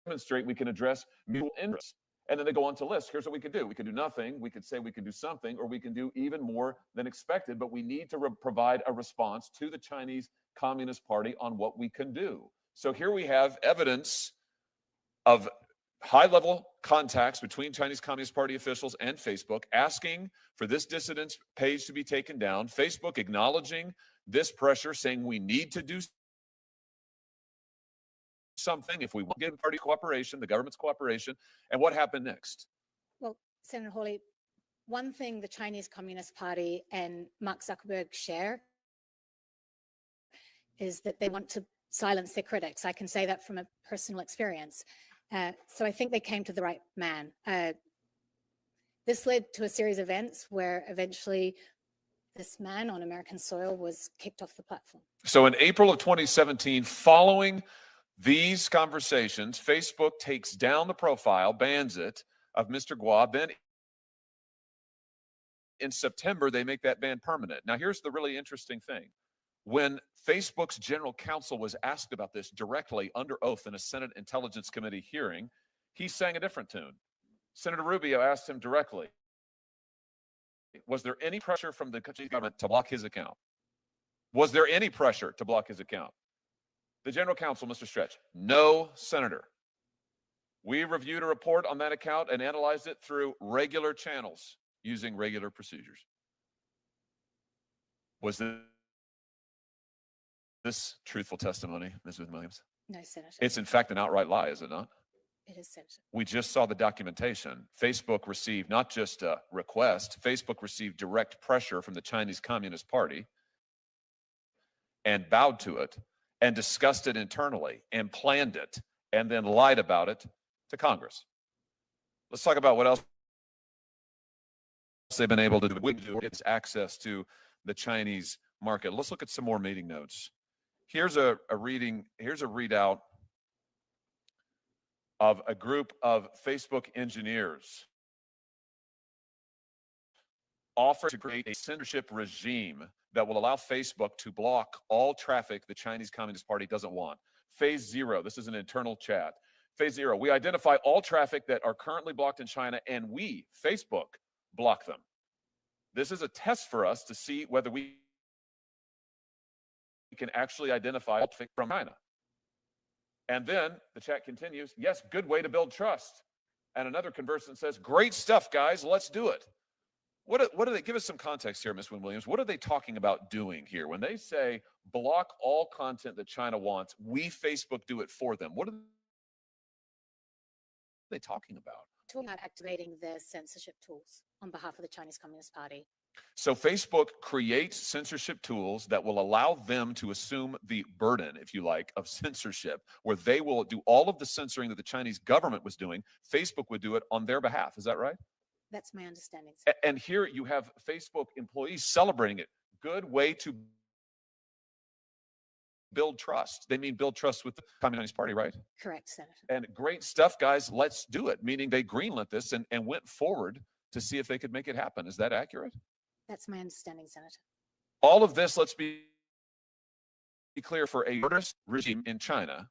demonstrate we can address mutual interests. And then they go on to list, here's what we could do. We could do nothing. We could say we could do something, or we can do even more than expected, but we need to provide a response to the Chinese Communist Party on what we can do. So here we have evidence of high-level contacts between Chinese Communist Party officials and Facebook asking for this dissident's page to be taken down, Facebook acknowledging this pressure, saying we need to do something if we want to give the party cooperation, the government's cooperation. And what happened next? Well, Senator Hawley, one thing the Chinese Communist Party and Mark Zuckerberg share is that they want to silence their critics. I can say that from a personal experience. So I think they came to the right man. This led to a series of events where eventually this man on American soil was kicked off the platform. So in April of 2017, following these conversations, Facebook takes down the profile, bans it, of Mr. Guo. Then in September, they make that ban permanent. Now, here's the really interesting thing. When Facebook's general counsel was asked about this directly under oath in a Senate Intelligence Committee hearing, he sang a different tune. Senator Rubio asked him directly, was there any pressure from the Chinese government to block his account? Was there any pressure to block his account? The general counsel, Mr. Stretch, no, Senator. We reviewed a report on that account and analyzed it through regular channels using regular procedures. Was this truthful testimony, Ms. Williams? No, Senator. It's in fact an outright lie, is it not? It is, Senator. We just saw the documentation. Facebook received not just a request, Facebook received direct pressure from the Chinese Communist Party and bowed to it and discussed it internally and planned it and then lied about it to Congress. Let's talk about what else they've been able to do is access to the Chinese market. Let's look at some more meeting notes. Here's a readout of a group of Facebook engineers offer to create a censorship regime that will allow Facebook to block all traffic the Chinese Communist Party doesn't want. Phase 0, this is an internal chat. Phase 0, we identify all traffic that are currently blocked in China and we, Facebook, block them. This is a test for us to see whether we can actually identify traffic from China. And then the chat continues, yes, good way to build trust. And another conversant says, great stuff, guys, let's do it. What do they, give us some context here, Ms. Wynne-Williams. What are they talking about doing here? When they say block all content that China wants, we, Facebook, do it for them. What are they talking about? Talking about activating their censorship tools on behalf of the Chinese Communist Party. So Facebook creates censorship tools that will allow them to assume the burden, if you like, of censorship, where they will do all of the censoring that the Chinese government was doing. Facebook would do it on their behalf. Is that right? That's my understanding. And here you have Facebook employees celebrating it. Good way to build trust. They mean build trust with the Communist Party, right? Correct, Senator. And great stuff, guys. Let's do it. Meaning they greenlit this and went forward to see if they could make it happen. Is that accurate? That's my understanding, Senator. All of this, let's be clear, for a murderous regime in China,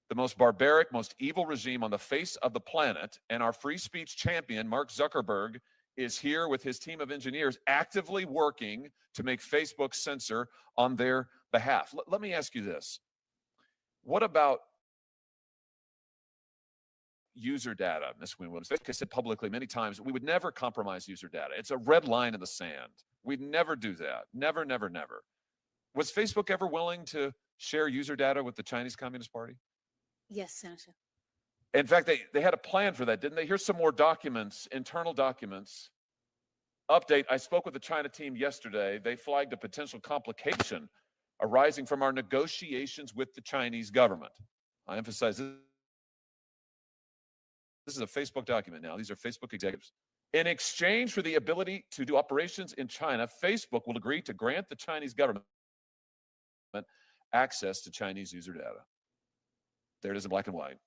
the most barbaric, most evil regime on the face of the planet, and our free speech champion, Mark Zuckerberg, is here with his team of engineers actively working to make Facebook censor on their behalf. Let me ask you this. What about user data, Ms. Wynne-Williams? Facebook has said publicly many times we would never compromise user data. It's a red line in the sand. We'd never do that. Never, never, never. Was Facebook ever willing to share user data with the Chinese Communist Party? Yes, Senator. In fact, they had a plan for that, didn't they? Here's some more documents, internal documents. Update, I spoke with the China team yesterday. They flagged a potential complication arising from our negotiations with the Chinese government. I emphasize this is a Facebook document now. These are Facebook executives. In exchange for the ability to do operations in China, Facebook will agree to grant the Chinese government access to Chinese user data. There it is in black and white.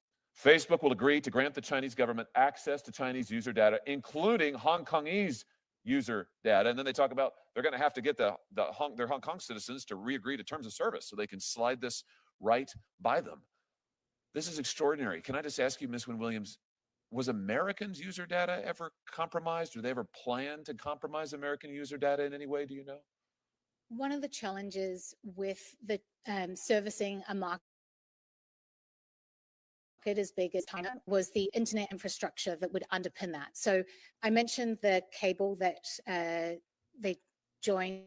Facebook will agree to grant the Chinese government access to Chinese user data, including Hong Kongese user data. And then they talk about they're going to have to get their Hong Kong citizens to re-agree to terms of service so they can slide this right by them. This is extraordinary. Can I just ask you, Ms. Wynne-Williams, was Americans' user data ever compromised? Do they ever plan to compromise American user data in any way? Do you know? One of the challenges with the servicing a market as big as China was the internet infrastructure that would underpin that. So I mentioned the cable that they joined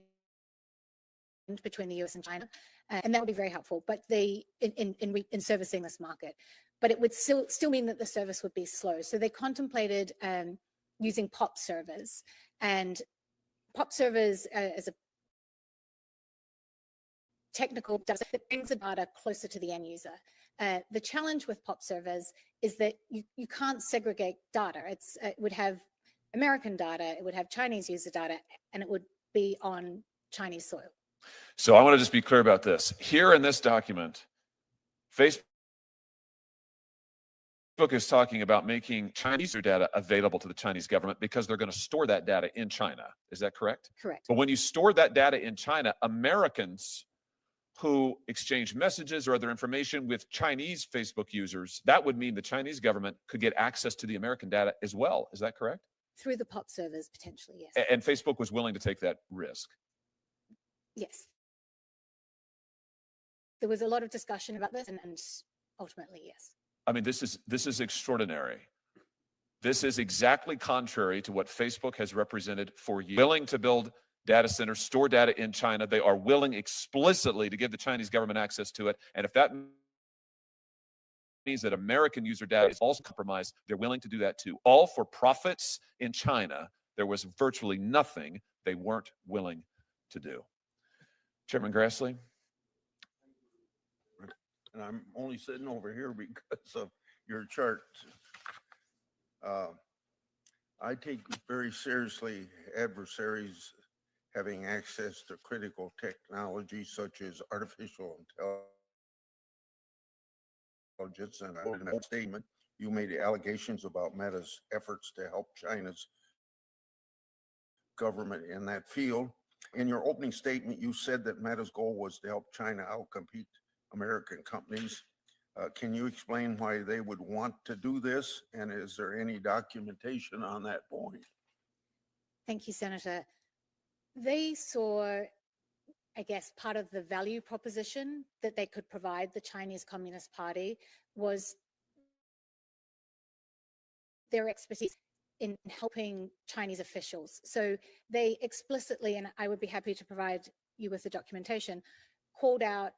between the US and China, and that would be very helpful. But in servicing this market, but it would still mean that the service would be slow. So they contemplated using POP servers, and POP servers as a technical data that brings the data closer to the end user. The challenge with POP servers is that you can't segregate data. It would have American data, it would have Chinese user data, and it would be on Chinese soil. So I want to just be clear about this. Here in this document, Facebook is talking about making Chinese user data available to the Chinese government because they're going to store that data in China. Is that correct? Correct. But when you store that data in China, Americans who exchange messages or other information with Chinese Facebook users, that would mean the Chinese government could get access to the American data as well. Is that correct? Through the POP servers, potentially, yes. And Facebook was willing to take that risk. Yes. There was a lot of discussion about this, and ultimately, yes. I mean, this is extraordinary. This is exactly contrary to what Facebook has represented for years. Willing to build data centers, store data in China. They are willing explicitly to give the Chinese government access to it. And if that means that American user data is also compromised, they're willing to do that too. All for profits in China. There was virtually nothing they weren't willing to do. Chairman Grassley? And I'm only sitting over here because of your chart. I take very seriously adversaries having access to critical technology such as artificial intelligence. And in that statement, you made allegations about Meta's efforts to help China's government in that field. In your opening statement, you said that Meta's goal was to help China outcompete American companies. Can you explain why they would want to do this? And is there any documentation on that point? Thank you, Senator. They saw, I guess, part of the value proposition that they could provide the Chinese Communist Party was their expertise in helping Chinese officials. So they explicitly, and I would be happy to provide you with the documentation, called out,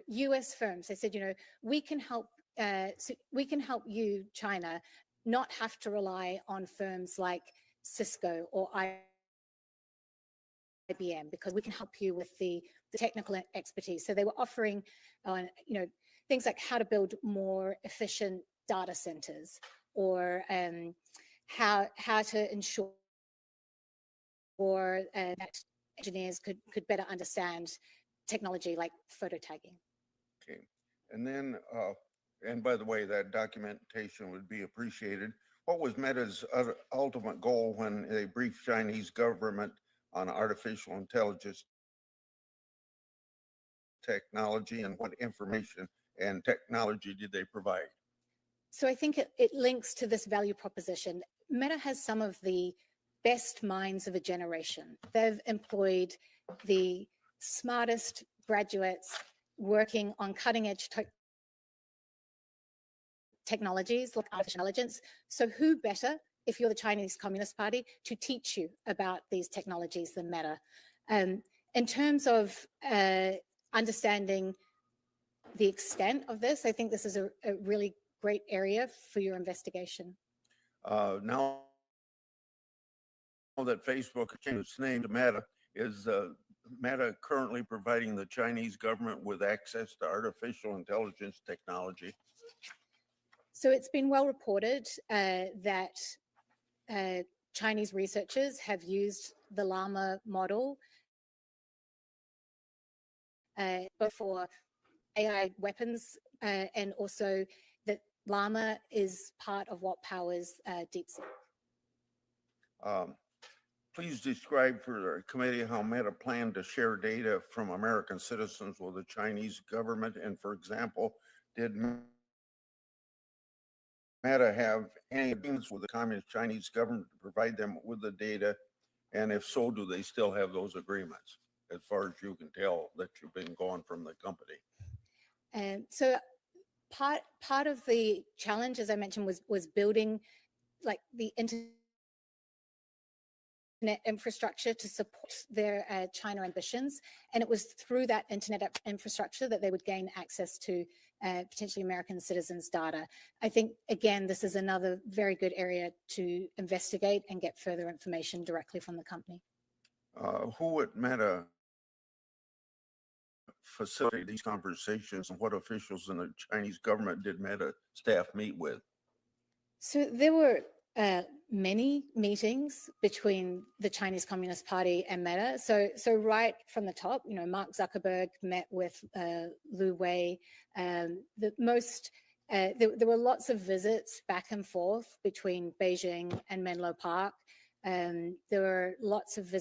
U.S. firms. They said, we can help you, China, not have to rely on firms like Cisco or IBM, because we can help you with the technical expertise. So they were offering, things like how to build more efficient data centers, or how to ensure that engineers could better understand technology like photo tagging. Okay, and then, and by the way, that documentation would be appreciated. What was Meta's ultimate goal when they briefed Chinese government on artificial intelligence technology, and what information and technology did they provide? So I think it links to this value proposition. Meta has some of the best minds of a generation. They've employed the smartest graduates working on cutting edge technologies like artificial intelligence. So who better, if you're the Chinese Communist Party, to teach you about these technologies than Meta? In terms of understanding the extent of this, I think this is a really great area for your investigation. Now that Facebook changed its name to Meta, is Meta currently providing the Chinese government with access to artificial intelligence technology? So it's been well reported that Chinese researchers have used the Llama model both for AI weapons and also that Llama is part of what powers DeepSeek. Please describe for the committee how Meta planned to share data from American citizens with the Chinese government. And for example, did Meta have any agreements with the Communist Chinese government to provide them with the data? And if so, do they still have those agreements, as far as you can tell that you've been gone from the company? And so part of the challenge, as I mentioned, was building like the internet infrastructure to support their China ambitions. And it was through that internet infrastructure that they would gain access to potentially American citizens' data. I think, again, this is another very good area to investigate and get further information directly from the company. Who at Meta facilitated these conversations, and what officials in the Chinese government did Meta staff meet with? So there were many meetings between the Chinese Communist Party and Meta. So right from the top, Mark Zuckerberg met with Lu Wei. There were lots of visits back and forth between Beijing and Menlo Park. There were lots of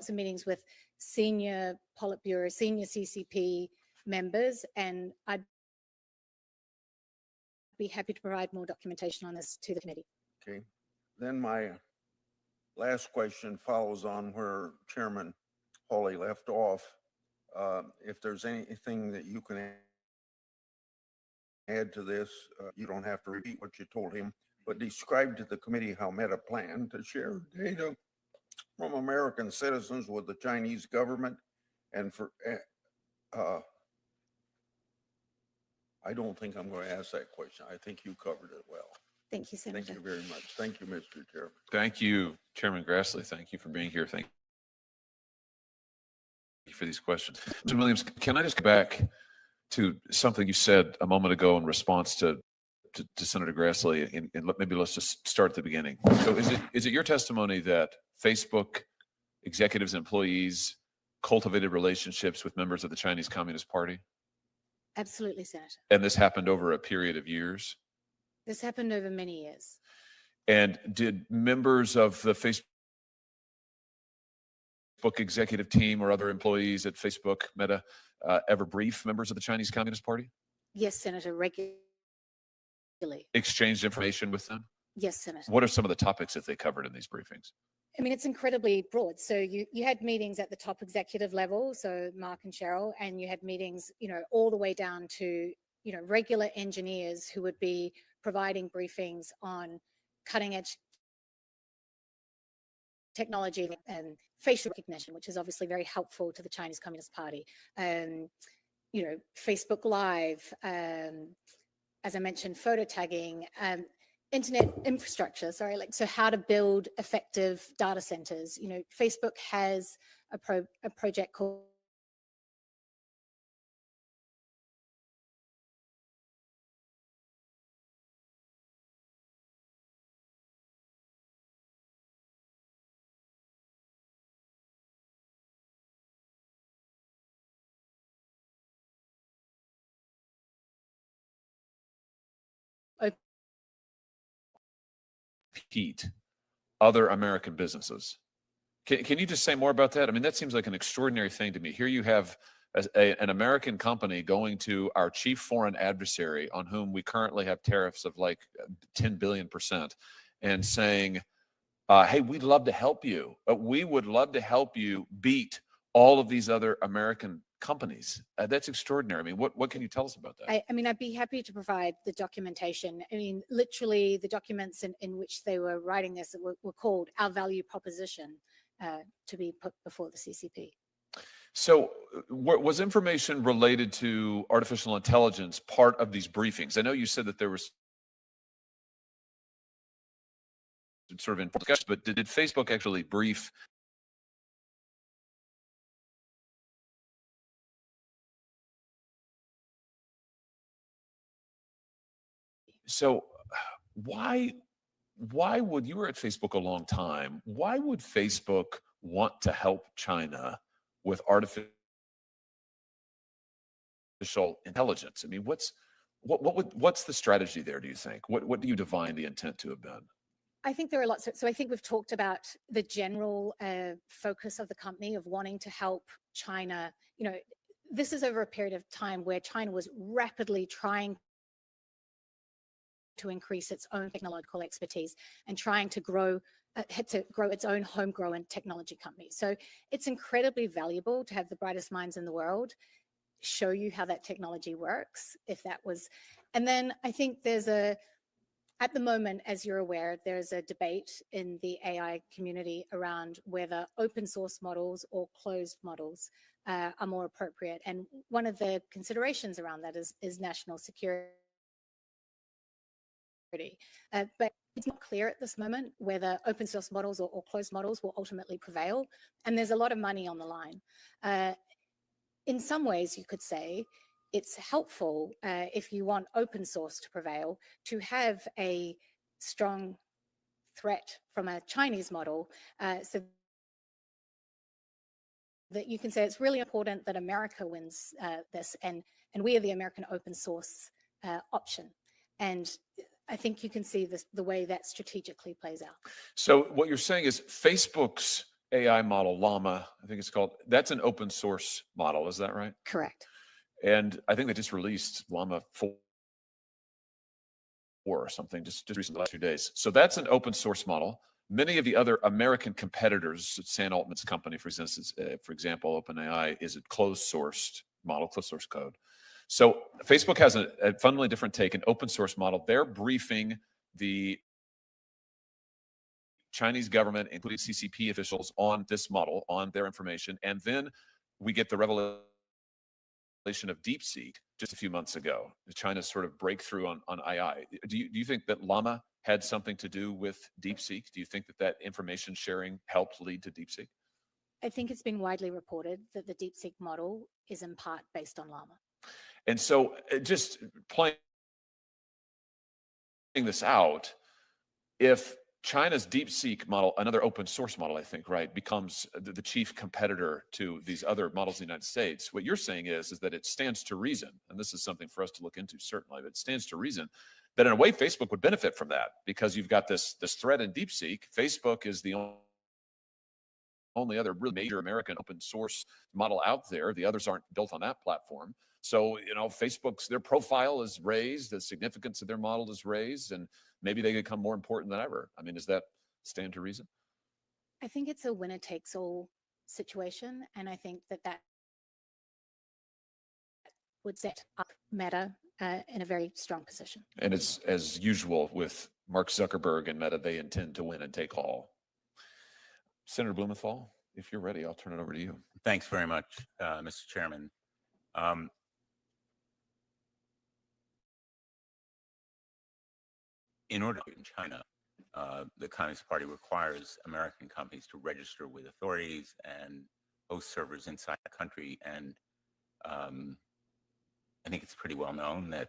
meetings with senior Politburo, senior CCP members, and I'd be happy to provide more documentation on this to the committee. Okay. Then my last question follows on where Chairman Hawley left off. If there's anything that you can add to this, you don't have to repeat what you told him, but describe to the committee how Meta planned to share data from American citizens with the Chinese government. And for I don't think I'm going to ask that question. I think you covered it well. Thank you, Senator. Thank you very much. Thank you, Mr. Chairman. Thank you, Chairman Grassley. Thank you for being here. Thank you for these questions. Mr. Williams, can I just go back to something you said a moment ago in response to to Senator Grassley, and maybe let's just start at the beginning. So is it your testimony that Facebook executives and employees cultivated relationships with members of the Chinese Communist Party? Absolutely, Senator. And this happened over a period of years? This happened over many years. And did members of the Facebook executive team or other employees at Facebook, Meta, ever brief members of the Chinese Communist Party? Yes, Senator, regularly. Exchanged information with them? Yes, Senator. What are some of the topics that they covered in these briefings? I mean, it's incredibly broad. So you had meetings at the top executive level, so Mark and Cheryl, and you had meetings, all the way down to, regular engineers who would be providing briefings on cutting edge technology and facial recognition, which is obviously very helpful to the Chinese Communist Party. Facebook Live, as I mentioned, photo tagging, internet infrastructure, so how to build effective data centers. Facebook has a project called Compete other American businesses. Can you just say more about that? I mean, that seems like an extraordinary thing to me. Here you have an American company going to our chief foreign adversary, on whom we currently have tariffs of like 10 billion%, and saying, hey, we'd love to help you. We would love to help you beat all of these other American companies. That's extraordinary. I mean, what can you tell us about that? I mean, I'd be happy to provide the documentation. I mean, literally the documents in which they were writing this were called our value proposition to be put before the CCP. So was information related to artificial intelligence part of these briefings? I know you said that there was sort of in discussion, but did Facebook actually brief So why would, you were at Facebook a long time, why would Facebook want to help China with artificial intelligence? I mean, what's the strategy there, do you think? What do you divine the intent to have been? I think there are lots. So I think we've talked about the general focus of the company of wanting to help China. This is over a period of time where China was rapidly trying to increase its own technological expertise and trying to grow its own homegrown technology company. So it's incredibly valuable to have the brightest minds in the world show you how that technology works, and then I think at the moment, as you're aware, there's a debate in the AI community around whether open source models or closed models are more appropriate. And one of the considerations around that is national security. But it's not clear at this moment whether open source models or closed models will ultimately prevail. And there's a lot of money on the line. In some ways, you could say it's helpful if you want open source to prevail to have a strong threat from a Chinese model, so that you can say it's really important that America wins this, and we are the American open source option. And I think you can see the way that strategically plays out. So what you're saying is Facebook's AI model, Llama, I think it's called, that's an open source model, is that right? Correct. And I think they just released Llama 4 or something just recently, the last few days. So that's an open source model. Many of the other American competitors, Sam Altman's company, for example, OpenAI, is a closed sourced model, closed source code. So Facebook has a fundamentally different take, an open source model. They're briefing the Chinese government, including CCP officials, on this model, on their information. And then we get the revelation of DeepSeek just a few months ago, China's sort of breakthrough on AI. Do you think that Llama had something to do with DeepSeek? Do you think that information sharing helped lead to DeepSeek? I think it's been widely reported that the DeepSeek model is in part based on Llama. And so just playing this out, if China's DeepSeek model, another open source model, I think, right, becomes the chief competitor to these other models in the United States, what you're saying is that it stands to reason, and this is something for us to look into certainly, but it stands to reason that in a way Facebook would benefit from that, because you've got this threat in DeepSeek. Facebook is the only other really major American open source model out there. The others aren't built on that platform. So, Facebook's, their profile is raised, the significance of their model is raised, and maybe they become more important than ever. I mean, does that stand to reason? I think it's a winner takes all situation. And I think that would set up Meta in a very strong position. And it's as usual with Mark Zuckerberg and Meta, they intend to win and take all. Senator Blumenthal, if you're ready, I'll turn it over to you. Thanks very much, Mr. Chairman. In order to in China, the Communist Party requires American companies to register with authorities and host servers inside the country. And I think it's pretty well known that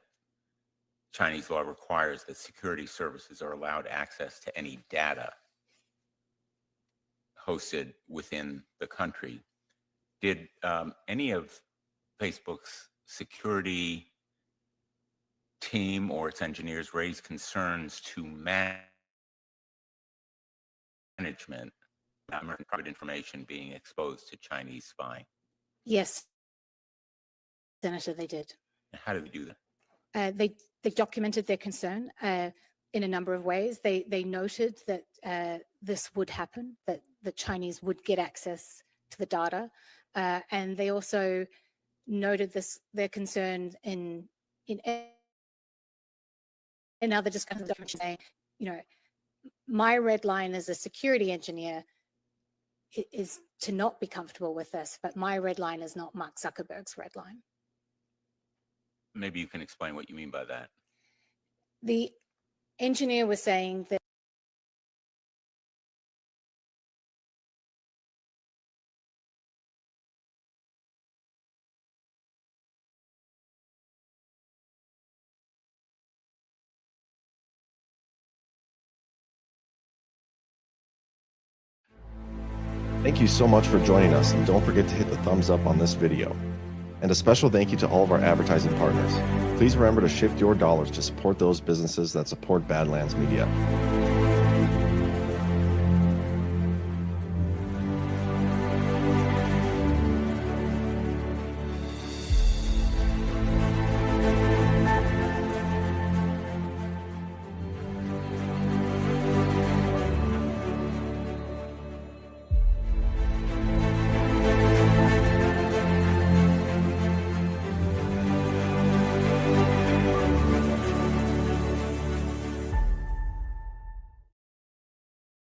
Chinese law requires that security services are allowed access to any data hosted within the country. Did any of Facebook's security team or its engineers raise concerns to management about American private information being exposed to Chinese spying? Yes, Senator, they did. How did they do that? They documented their concern in a number of ways. They noted that this would happen, that the Chinese would get access to the data, and they also noted their concern in other discussions, saying, my red line as a security engineer is to not be comfortable with this, but my red line is not Mark Zuckerberg's red line. Maybe you can explain what you mean by that. The engineer was saying that Thank you so much for joining us, and don't forget to hit the thumbs up on this video. And a special thank you to all of our advertising partners. Please remember to shift your dollars to support those businesses that support Badlands Media.